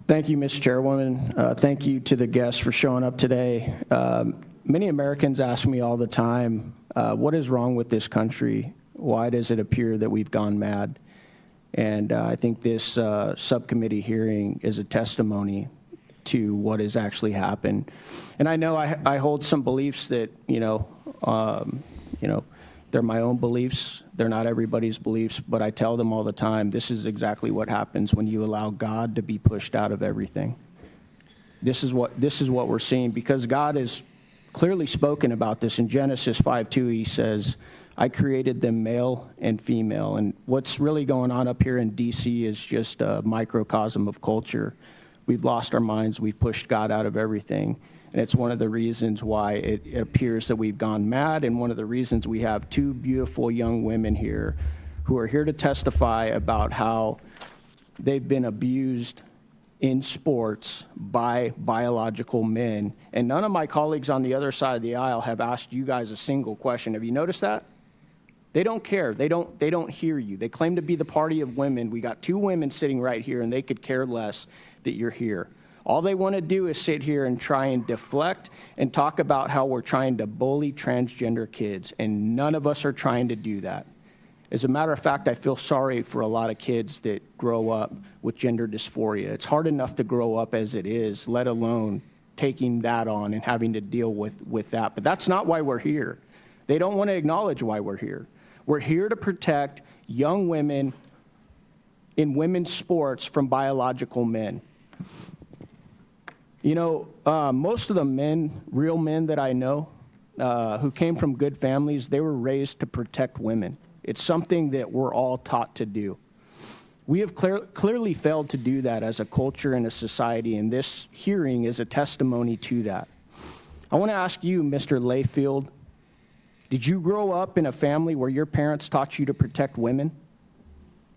Thank you, Ms. Chairwoman. Thank you to the guests for showing up today. Many Americans ask me all the time, what is wrong with this country? Why does it appear that we've gone mad? And I think this subcommittee hearing is a testimony to what has actually happened. And I know I hold some beliefs that, they're my own beliefs. They're not everybody's beliefs, but I tell them all the time, this is exactly what happens when you allow God to be pushed out of everything. This is what we're seeing, because God has clearly spoken about this. In Genesis 5:2, he says, I created them male and female. And what's really going on up here in D.C. is just a microcosm of culture. We've lost our minds. We've pushed God out of everything. And it's one of the reasons why it appears that we've gone mad, and one of the reasons we have two beautiful young women here who are here to testify about how they've been abused in sports by biological men. And none of my colleagues on the other side of the aisle have asked you guys a single question. Have you noticed that? They don't care. They don't hear you. They claim to be the party of women. We got 2 women sitting right here, and they could care less that you're here. All they want to do is sit here and try and deflect and talk about how we're trying to bully transgender kids, and none of us are trying to do that. As a matter of fact, I feel sorry for a lot of kids that grow up with gender dysphoria. It's hard enough to grow up as it is, let alone taking that on and having to deal with that. But that's not why we're here. They don't want to acknowledge why we're here. We're here to protect young women in women's sports from biological men. You know, most of the men, real men that I know, who came from good families, they were raised to protect women. It's something that we're all taught to do. We have clearly failed to do that as a culture and a society, and this hearing is a testimony to that. I want to ask you, Mr. Layfield, did you grow up in a family where your parents taught you to protect women?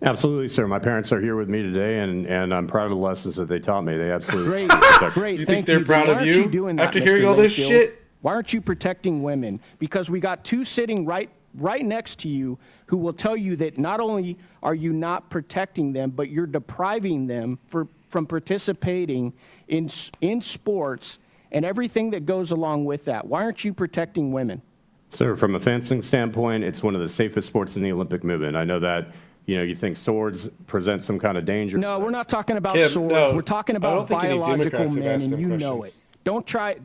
Absolutely, sir. My parents are here with me today, and I'm proud of the lessons that they taught me. They absolutely Great. Do you Thank think they're proud Why of aren't you doing that, after Mr. hearing all this Layfield? shit? Why aren't you protecting women? Because we got 2 sitting right next to you who will tell you that not only are you not protecting them, but you're depriving them from participating in sports and everything that goes along with that. Why aren't you protecting women? Sir, from a fencing standpoint, it's one of the safest sports in the Olympic movement. I know that, you think swords present some kind of danger. No, we're not talking about Kim, swords. no, We're talking I don't about think any biological Democrats have men, asked and them you know it. questions.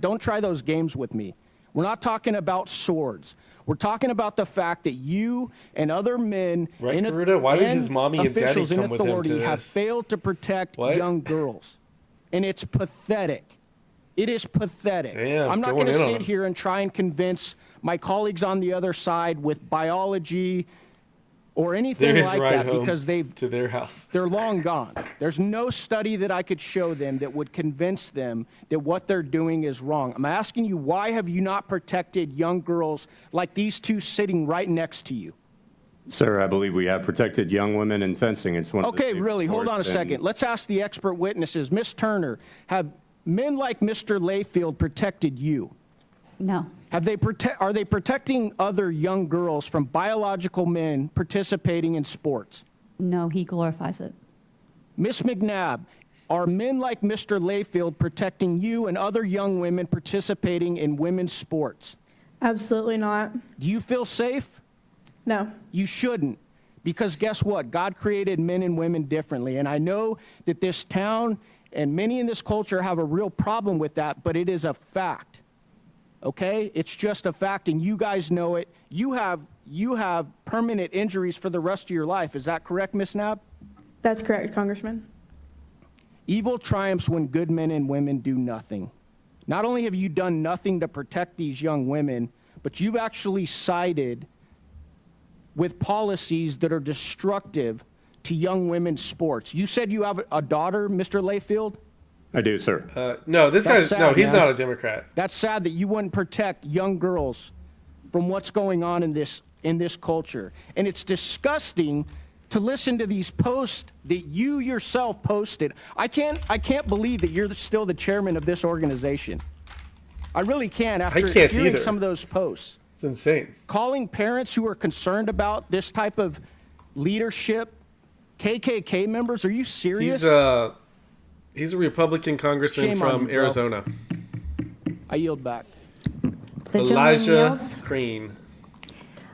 Don't try those games with me. We're not talking about swords. We're talking about the fact that you and other men Right, in Garuda? Why did his mommy and daddy officials in come with him to authority have this? failed to protect What? young girls. And it's pathetic. It is pathetic. Damn, I'm not going going to in on sit him. here and try and convince my colleagues on the other side with biology or anything There's like ride that home because to their house. they're long gone. There's no study that I could show them that would convince them that what they're doing is wrong. I'm asking you, why have you not protected young girls like these 2 sitting right next to you? Sir, I believe we have protected young women in fencing. It's one of the Okay, safest really, hold on a sports, and second. Let's ask the expert witnesses. Ms. Turner, have men like Mr. Layfield protected you? No. Are they protecting other young girls from biological men participating in sports? No, he glorifies it. Ms. McNabb, are men like Mr. Layfield protecting you and other young women participating in women's sports? Absolutely not. Do you feel safe? No. You shouldn't, because guess what? God created men and women differently, and I know that this town and many in this culture have a real problem with that, but it is a fact. Okay? It's just a fact, and you guys know it. You have permanent injuries for the rest of your life. Is that correct, Ms. Knapp? That's correct, Congressman. Evil triumphs when good men and women do nothing. Not only have you done nothing to protect these young women, but you've actually sided with policies that are destructive to young women's sports. You said you have a daughter, Mr. Layfield? I do, sir. No, this That's guy's sad, no, he's man. not a Democrat. That's sad that you wouldn't protect young girls from what's going on in this culture. And it's disgusting to listen to these posts that you yourself posted. I can't believe that you're still the chairman of this organization. I really can't after can't hearing either. some of those posts. It's insane. Calling parents who are concerned about this type of leadership KKK members. Are you serious? He's a Republican congressman Shame on from you, bro. Arizona. I yield back. The gentleman Elijah yields. Crane.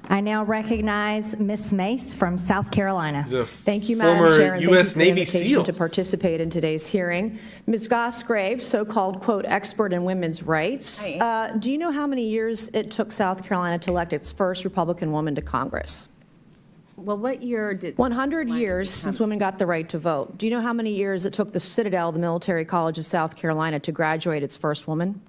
I now recognize Ms. Mace from South Carolina. He's a Thank you, Madam former Chair, and U.S. thank you for the Navy invitation SEAL. to participate in today's hearing. Ms. Gosgrave, so-called, quote, expert in women's rights. Do you know how many years it took South Carolina to elect its first Republican woman to Congress? Well, what year did? 100 years since women got the right to vote. Do you know how many years it took the Citadel, the military college of South Carolina, to graduate its first woman?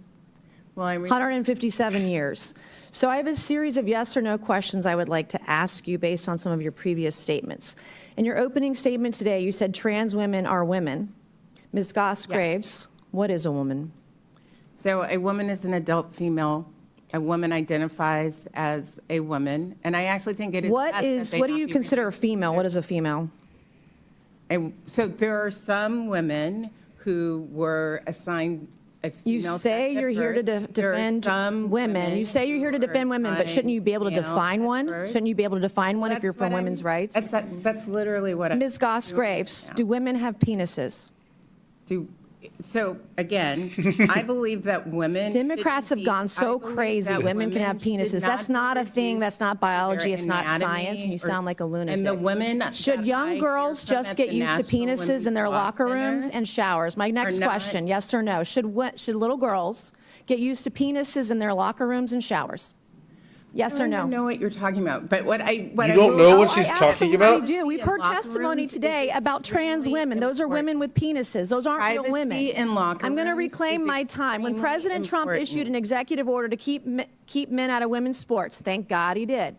Well, 157 years. So I have a series of yes or no questions I would like to ask you based on some of your previous statements. In your opening statement today, you said trans women are women. Ms. Gosgraves, what is a woman? So a woman is an adult female. A woman identifies as a woman, and I actually think it is. What best that is? they What do not you be consider a female? What is a female? So there are some women who were assigned You female say sex you're at here to birth. There are defend some women. You say you're here to who defend are women, but shouldn't you be able to assigned define male one? at birth. Shouldn't you be able to define one if you're for women's rights? That's literally what I'm Ms. Goss-Graves, do women have penises? So again, I believe that women. Democrats have gone so crazy. Women can have penises. That's not a thing. That's not biology. It's not science. And you sound like a lunatic. And the women. Should young girls just get used to penises in their locker rooms and showers? My next question, yes or no? Should little girls get used to penises in their locker rooms and showers? Yes or no? I don't know what you're talking about, but what I don't know what she's talking about? I do. We've heard testimony today about trans women. Those are women with penises. Those aren't real women. Privacy in locker I'm going to rooms reclaim is my time. When President Trump important. issued an executive order to keep men out of women's sports, thank God he did.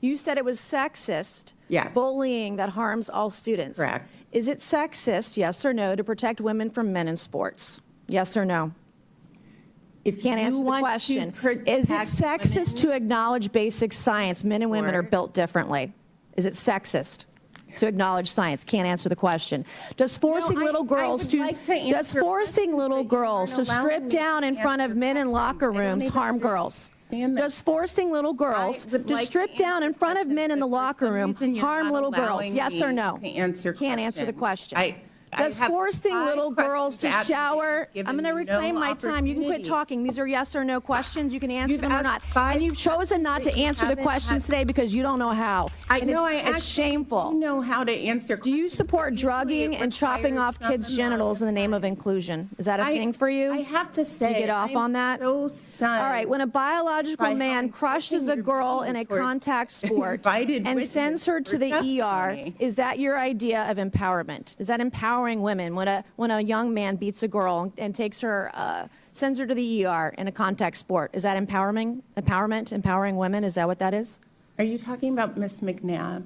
You said it was sexist. Yes. Bullying that harms all students. Correct. Is it sexist, yes or no, to protect women from men in sports? Yes or no? If Can't you answer the want to question. protect Is it sexist women- to acknowledge basic science? Men and women are built differently. Is it sexist to acknowledge science? Can't answer the question. Does forcing little girls to strip down in front of men in locker rooms harm girls? Does forcing little girls to strip down in front of men in the locker room harm little girls? Yes or no? Can't answer the question. Does forcing little girls to shower, I'm going to reclaim my time. You can quit talking. These are yes or no questions. You can answer them or not. And you've chosen not to answer the questions today because you don't know how. It's shameful. You know how to answer. Do you support drugging and chopping off kids' genitals in the name of inclusion? Is that a thing for you? I have to say, You get off on that? So stunned. All right, when a biological man crushes a girl in a contact sport and sends her to the ER, is that your idea of empowerment? Is that empowering women when a young man beats a girl and takes her, sends her to the ER in a contact sport? Is that empowering women? Is that what that is? Are you talking about Miss McNabb?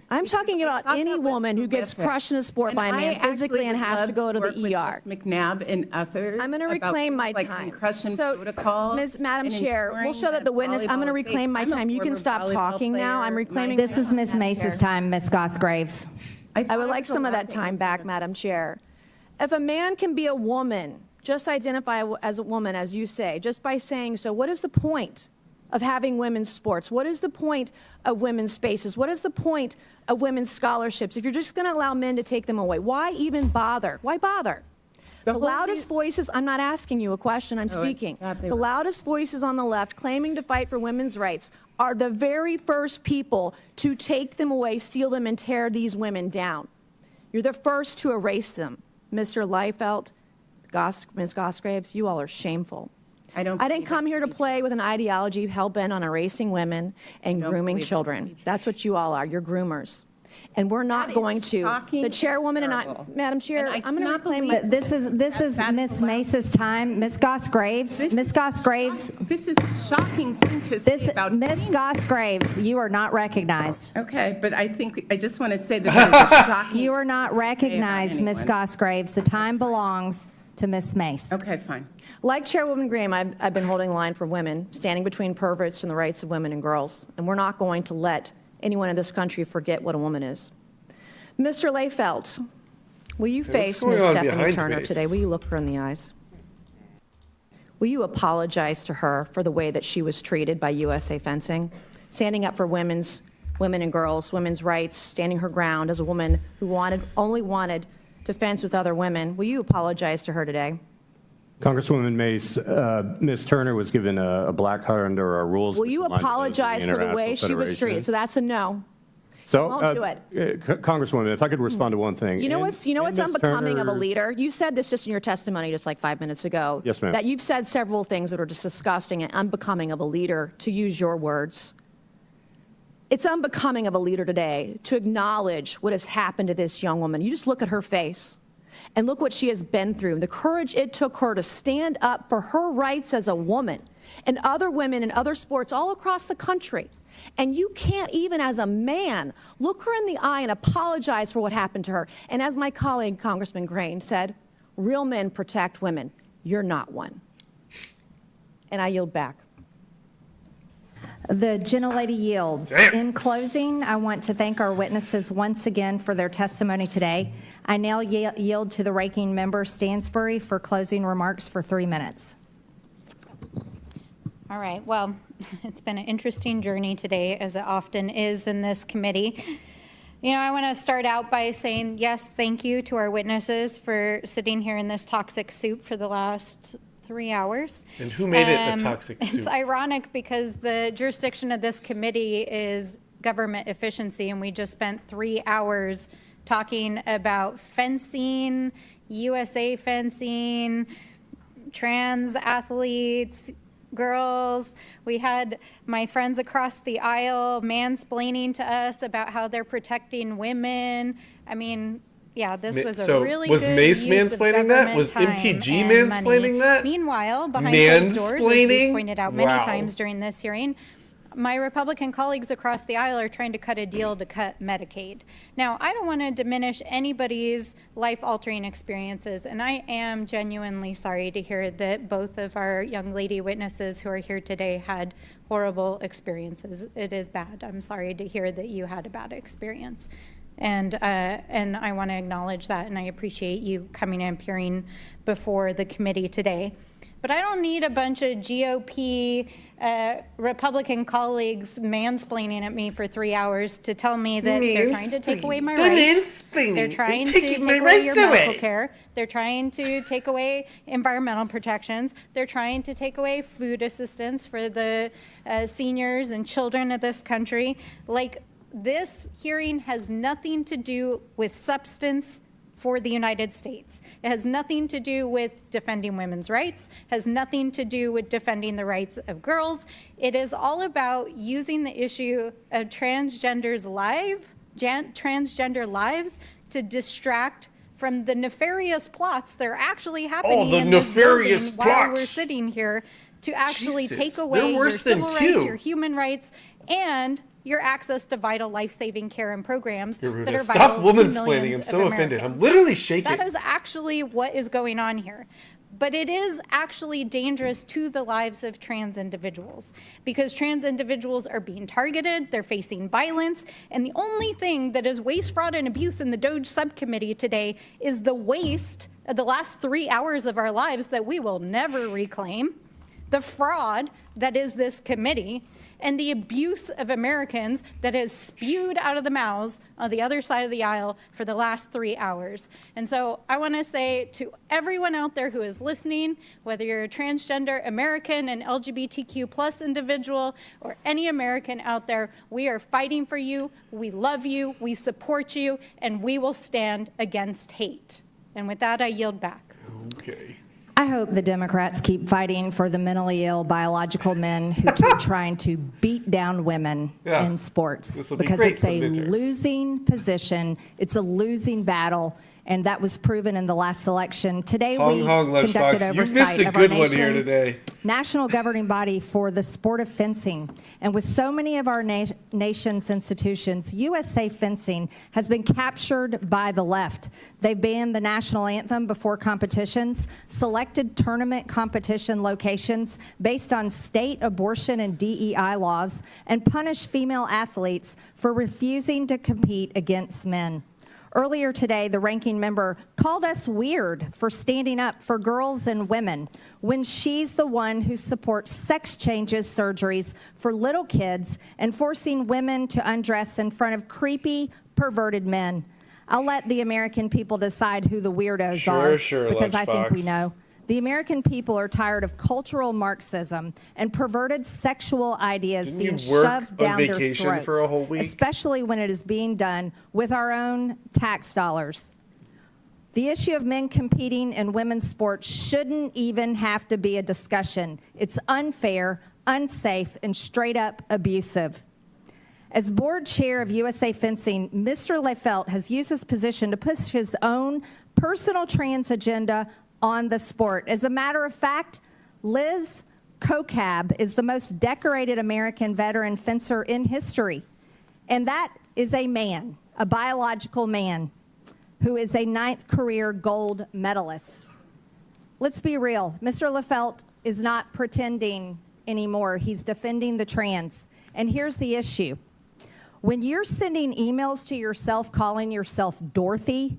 I'm talking about any woman who gets crushed in a sport by a man physically and has to go to the ER. Miss McNabb and others. I'm going to reclaim my time. Concussion protocol. Madam Chair, we'll show that the witness. I'm going to reclaim my time. You can stop talking now. I'm reclaiming. This is Ms. Mace's time, Ms. Goss-Graves. I would like some of that time back, Madam Chair. If a man can be a woman, just identify as a woman, as you say, just by saying so, what is the point of having women's sports? What is the point of women's spaces? What is the point of women's scholarships if you're just going to allow men to take them away? Why even bother? Why bother? The loudest voices, I'm not asking you a question, I'm speaking. The loudest voices on the left claiming to fight for women's rights are the very first people to take them away, steal them, and tear these women down. You're the first to erase them. Mr. Liefeld, Ms. Goss-Graves, you all are shameful. I didn't come here to play with an ideology hell-bent on erasing women and grooming children. That's what you all are. You're groomers. And we're not going to. The chairwoman and I, Madam Chair, I'm going to reclaim my. This is Ms. Mace's time. Ms. Goss-Graves. Ms. Goss-Graves. This is a shocking thing to say about Ms. Goss-Graves, you are not recognized. Okay, but I just want to say that it is a shocking. You are not recognized, Ms. Goss-Graves. The time belongs to Ms. Mace. Okay, fine. Like Chairwoman Graham, I've been holding the line for women, standing between perverts and the rights of women and girls. And we're not going to let anyone in this country forget what a woman is. Mr. Liefeld, will you face Ms. Stephanie Turner today? Will you look her in the eyes? Will you apologize to her for the way that she was treated by USA Fencing, standing up for women and girls, women's rights, standing her ground as a woman who only wanted to fence with other women? Will you apologize to her today? Congresswoman Mace, Ms. Turner was given a black card under our rules. Will you apologize for the way she was treated? So that's a no. So, won't do it. Congresswoman, if I could respond to one thing. You know what's unbecoming of a leader? You said this just in your testimony just like 5 minutes ago. Yes, ma'am. That you've said several things that are just disgusting and unbecoming of a leader, to use your words. It's unbecoming of a leader today to acknowledge what has happened to this young woman. You just look at her face and look what she has been through. The courage it took her to stand up for her rights as a woman and other women in other sports all across the country. And you can't even as a man look her in the eye and apologize for what happened to her. And as my colleague, Congressman Grain, said, real men protect women. You're not one. And I yield back. The gentlelady yields. Damn. In closing, I want to thank our witnesses once again for their testimony today. I now yield to the ranking member Stansbury for closing remarks for 3 minutes. All right, well, it's been an interesting journey today, as it often is in this committee. You know, I want to start out by saying, yes, thank you to our witnesses for sitting here in this toxic soup for the last 3 hours. And who made it a toxic soup? It's ironic because the jurisdiction of this committee is government efficiency, and we just spent 3 hours talking about fencing, USA fencing, trans athletes, girls. We had my friends across the aisle mansplaining to us about how they're protecting women. I mean, yeah, this was a really was good Mace use of mansplaining that? government Was time MTG and mansplaining money. that? Meanwhile, behind closed doors, as we Mansplaining? pointed out many Wow. times during this hearing, my Republican colleagues across the aisle are trying to cut a deal to cut Medicaid. Now, I don't want to diminish anybody's life-altering experiences, and I am genuinely sorry to hear that both of our young lady witnesses who are here today had horrible experiences. It is bad. I'm sorry to hear that you had a bad experience. And I want to acknowledge that, and I appreciate you coming and appearing before the committee today. But I don't need a bunch of GOP Republican colleagues mansplaining at me for 3 hours to tell me that they're trying to take away my rights. They're trying to take away your medical care. They're trying to take away environmental protections. They're trying to take away food assistance for the seniors and children of this country. Like, this hearing has nothing to do with substance for the United States. It has nothing to do with defending women's rights, has nothing to do with defending the rights of girls. It is all about using the issue of transgender lives to distract from the nefarious plots that are actually happening in this building while we're sitting here to actually take away your civil rights, your human rights, and your access to vital life-saving care and programs that are Stop vital to womansplaining. millions I'm of so offended. Americans. I'm literally shaking. That is actually what is going on here. But it is actually dangerous to the lives of trans individuals because trans individuals are being targeted, they're facing violence, and the only thing that is waste, fraud, and abuse in the DOJ subcommittee today is the waste of the last 3 hours of our lives that we will never reclaim, the fraud that is this committee, and the abuse of Americans that has spewed out of the mouths on the other side of the aisle for the last 3 hours. And so I want to say to everyone out there who is listening, whether you're a transgender American, an LGBTQ plus individual, or any American out there, we are fighting for you, we love you, we support you, and we will stand against hate. And with that, I yield back. Okay. I hope the Democrats keep fighting for the mentally ill biological men who keep trying to beat down women in sports because it's a losing position. It's a losing battle. And that was proven in the last election. Today, we conducted oversight of our nation's national governing body for the sport of fencing. And with so many of our nation's institutions, USA Fencing has been captured by the left. They've banned the national anthem before competitions, selected tournament competition locations based on state abortion and DEI laws, and punished female athletes for refusing to compete against men. Earlier today, the ranking member called us weird for standing up for girls and women when she's the one who supports sex changes surgeries for little kids and forcing women to undress in front of creepy, perverted men. I'll let the American people decide who the weirdos are because I think we know. The American people are tired of cultural Marxism and perverted sexual ideas being shoved down their throats, for a whole week? Especially when it is being done with our own tax dollars. The issue of men competing in women's sports shouldn't even have to be a discussion. It's unfair, unsafe, and straight up abusive. As board chair of USA Fencing, Mr. Lefelt has used his position to push his own personal trans agenda on the sport. As a matter of fact, Liz Kokab is the most decorated American veteran fencer in history. And that is a man, a biological man, who is a 9th career gold medalist. Let's be real. Mr. Lefelt is not pretending anymore. He's defending the trans. And here's the issue. When you're sending emails to yourself calling yourself Dorothy,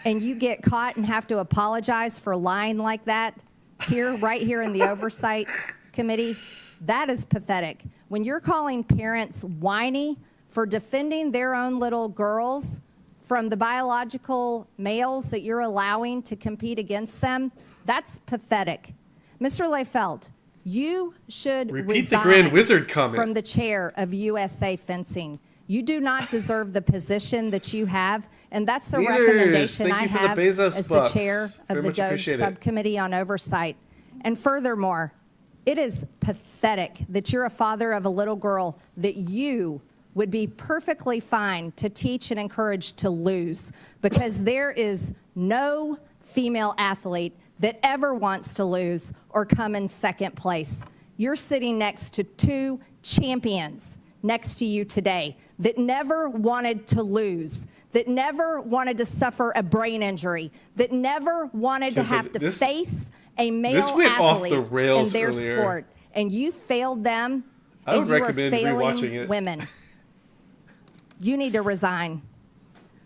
and you get caught and have to apologize for lying like that right here in the Oversight Committee, that is pathetic. When you're calling parents whiny for defending their own little girls from the biological males that you're allowing to compete against them, that's pathetic. Mr. Leifeld, you should Repeat the Grand Wizard comment. from the chair of USA Fencing. You do not deserve the position that you have, and that's the Leaders, recommendation thank I you for the have Bezos as bucks. the chair of Very the much DOJ appreciate it. Subcommittee on Oversight. And furthermore, it is pathetic that you're a father of a little girl that you would be perfectly fine to teach and encourage to lose, because there is no female athlete that ever wants to lose or come in second place. You're sitting next to two champions next to you today that never wanted to lose, that never wanted to suffer a brain injury, that never wanted to have to face a male went off the athlete rails in their earlier. sport. And you failed them, I would and you are recommend rewatching failing it. women. You need to resign.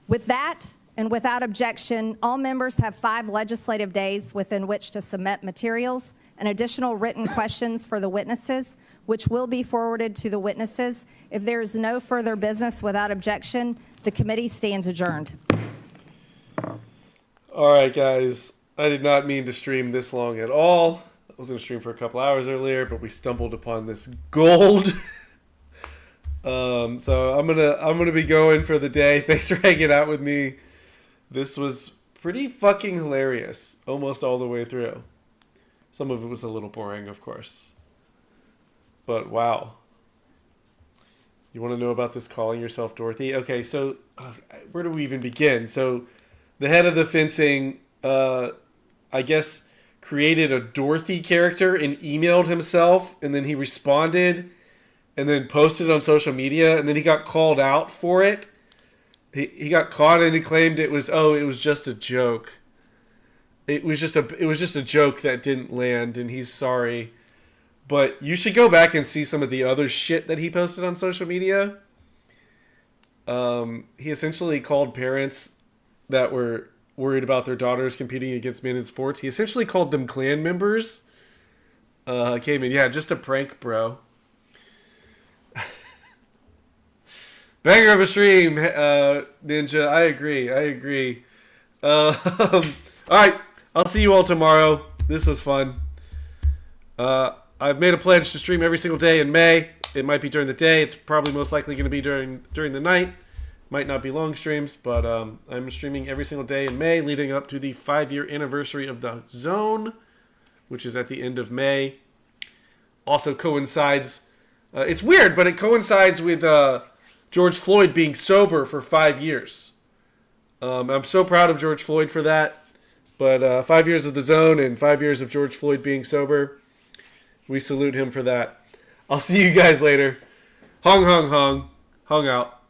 With that, and without objection, all members have 5 legislative days within which to submit materials and additional written questions for the witnesses, which will be forwarded to the witnesses. If there is no further business without objection, the committee stands adjourned. All right, guys. I did not mean to stream this long at all. I was going to stream for a couple hours earlier, but we stumbled upon this gold. So I'm gonna be going for the day. Thanks for hanging out with me. This was pretty fucking hilarious, almost all the way through. Some of it was a little boring, of course. But wow. You want to know about this calling yourself Dorothy? Okay, so where do we even begin? So the head of the fencing, I guess, created a Dorothy character and emailed himself, and then he responded and then posted on social media, and then he got called out for it. He got caught and he claimed it was just a joke. It was just a joke that didn't land, and he's sorry. But you should go back and see some of the other shit that he posted on social media. He essentially called parents that were worried about their daughters competing against men in sports. He essentially called them Klan members. Came in, yeah, just a prank, bro. Banger of a stream, Ninja. I agree. All right, I'll see you all tomorrow. This was fun. I've made a pledge to stream every single day in May. It might be during the day. It's probably most likely going to be during the night. Might not be long streams, but I'm streaming every single day in May, leading up to the 5-year anniversary of the Zone, which is at the end of May. Also coincides. It's weird, but it coincides with George Floyd being sober for 5 years. I'm so proud of George Floyd for that. But 5 years of the Zone and 5 years of George Floyd being sober, we salute him for that. I'll see you guys later. Hung out.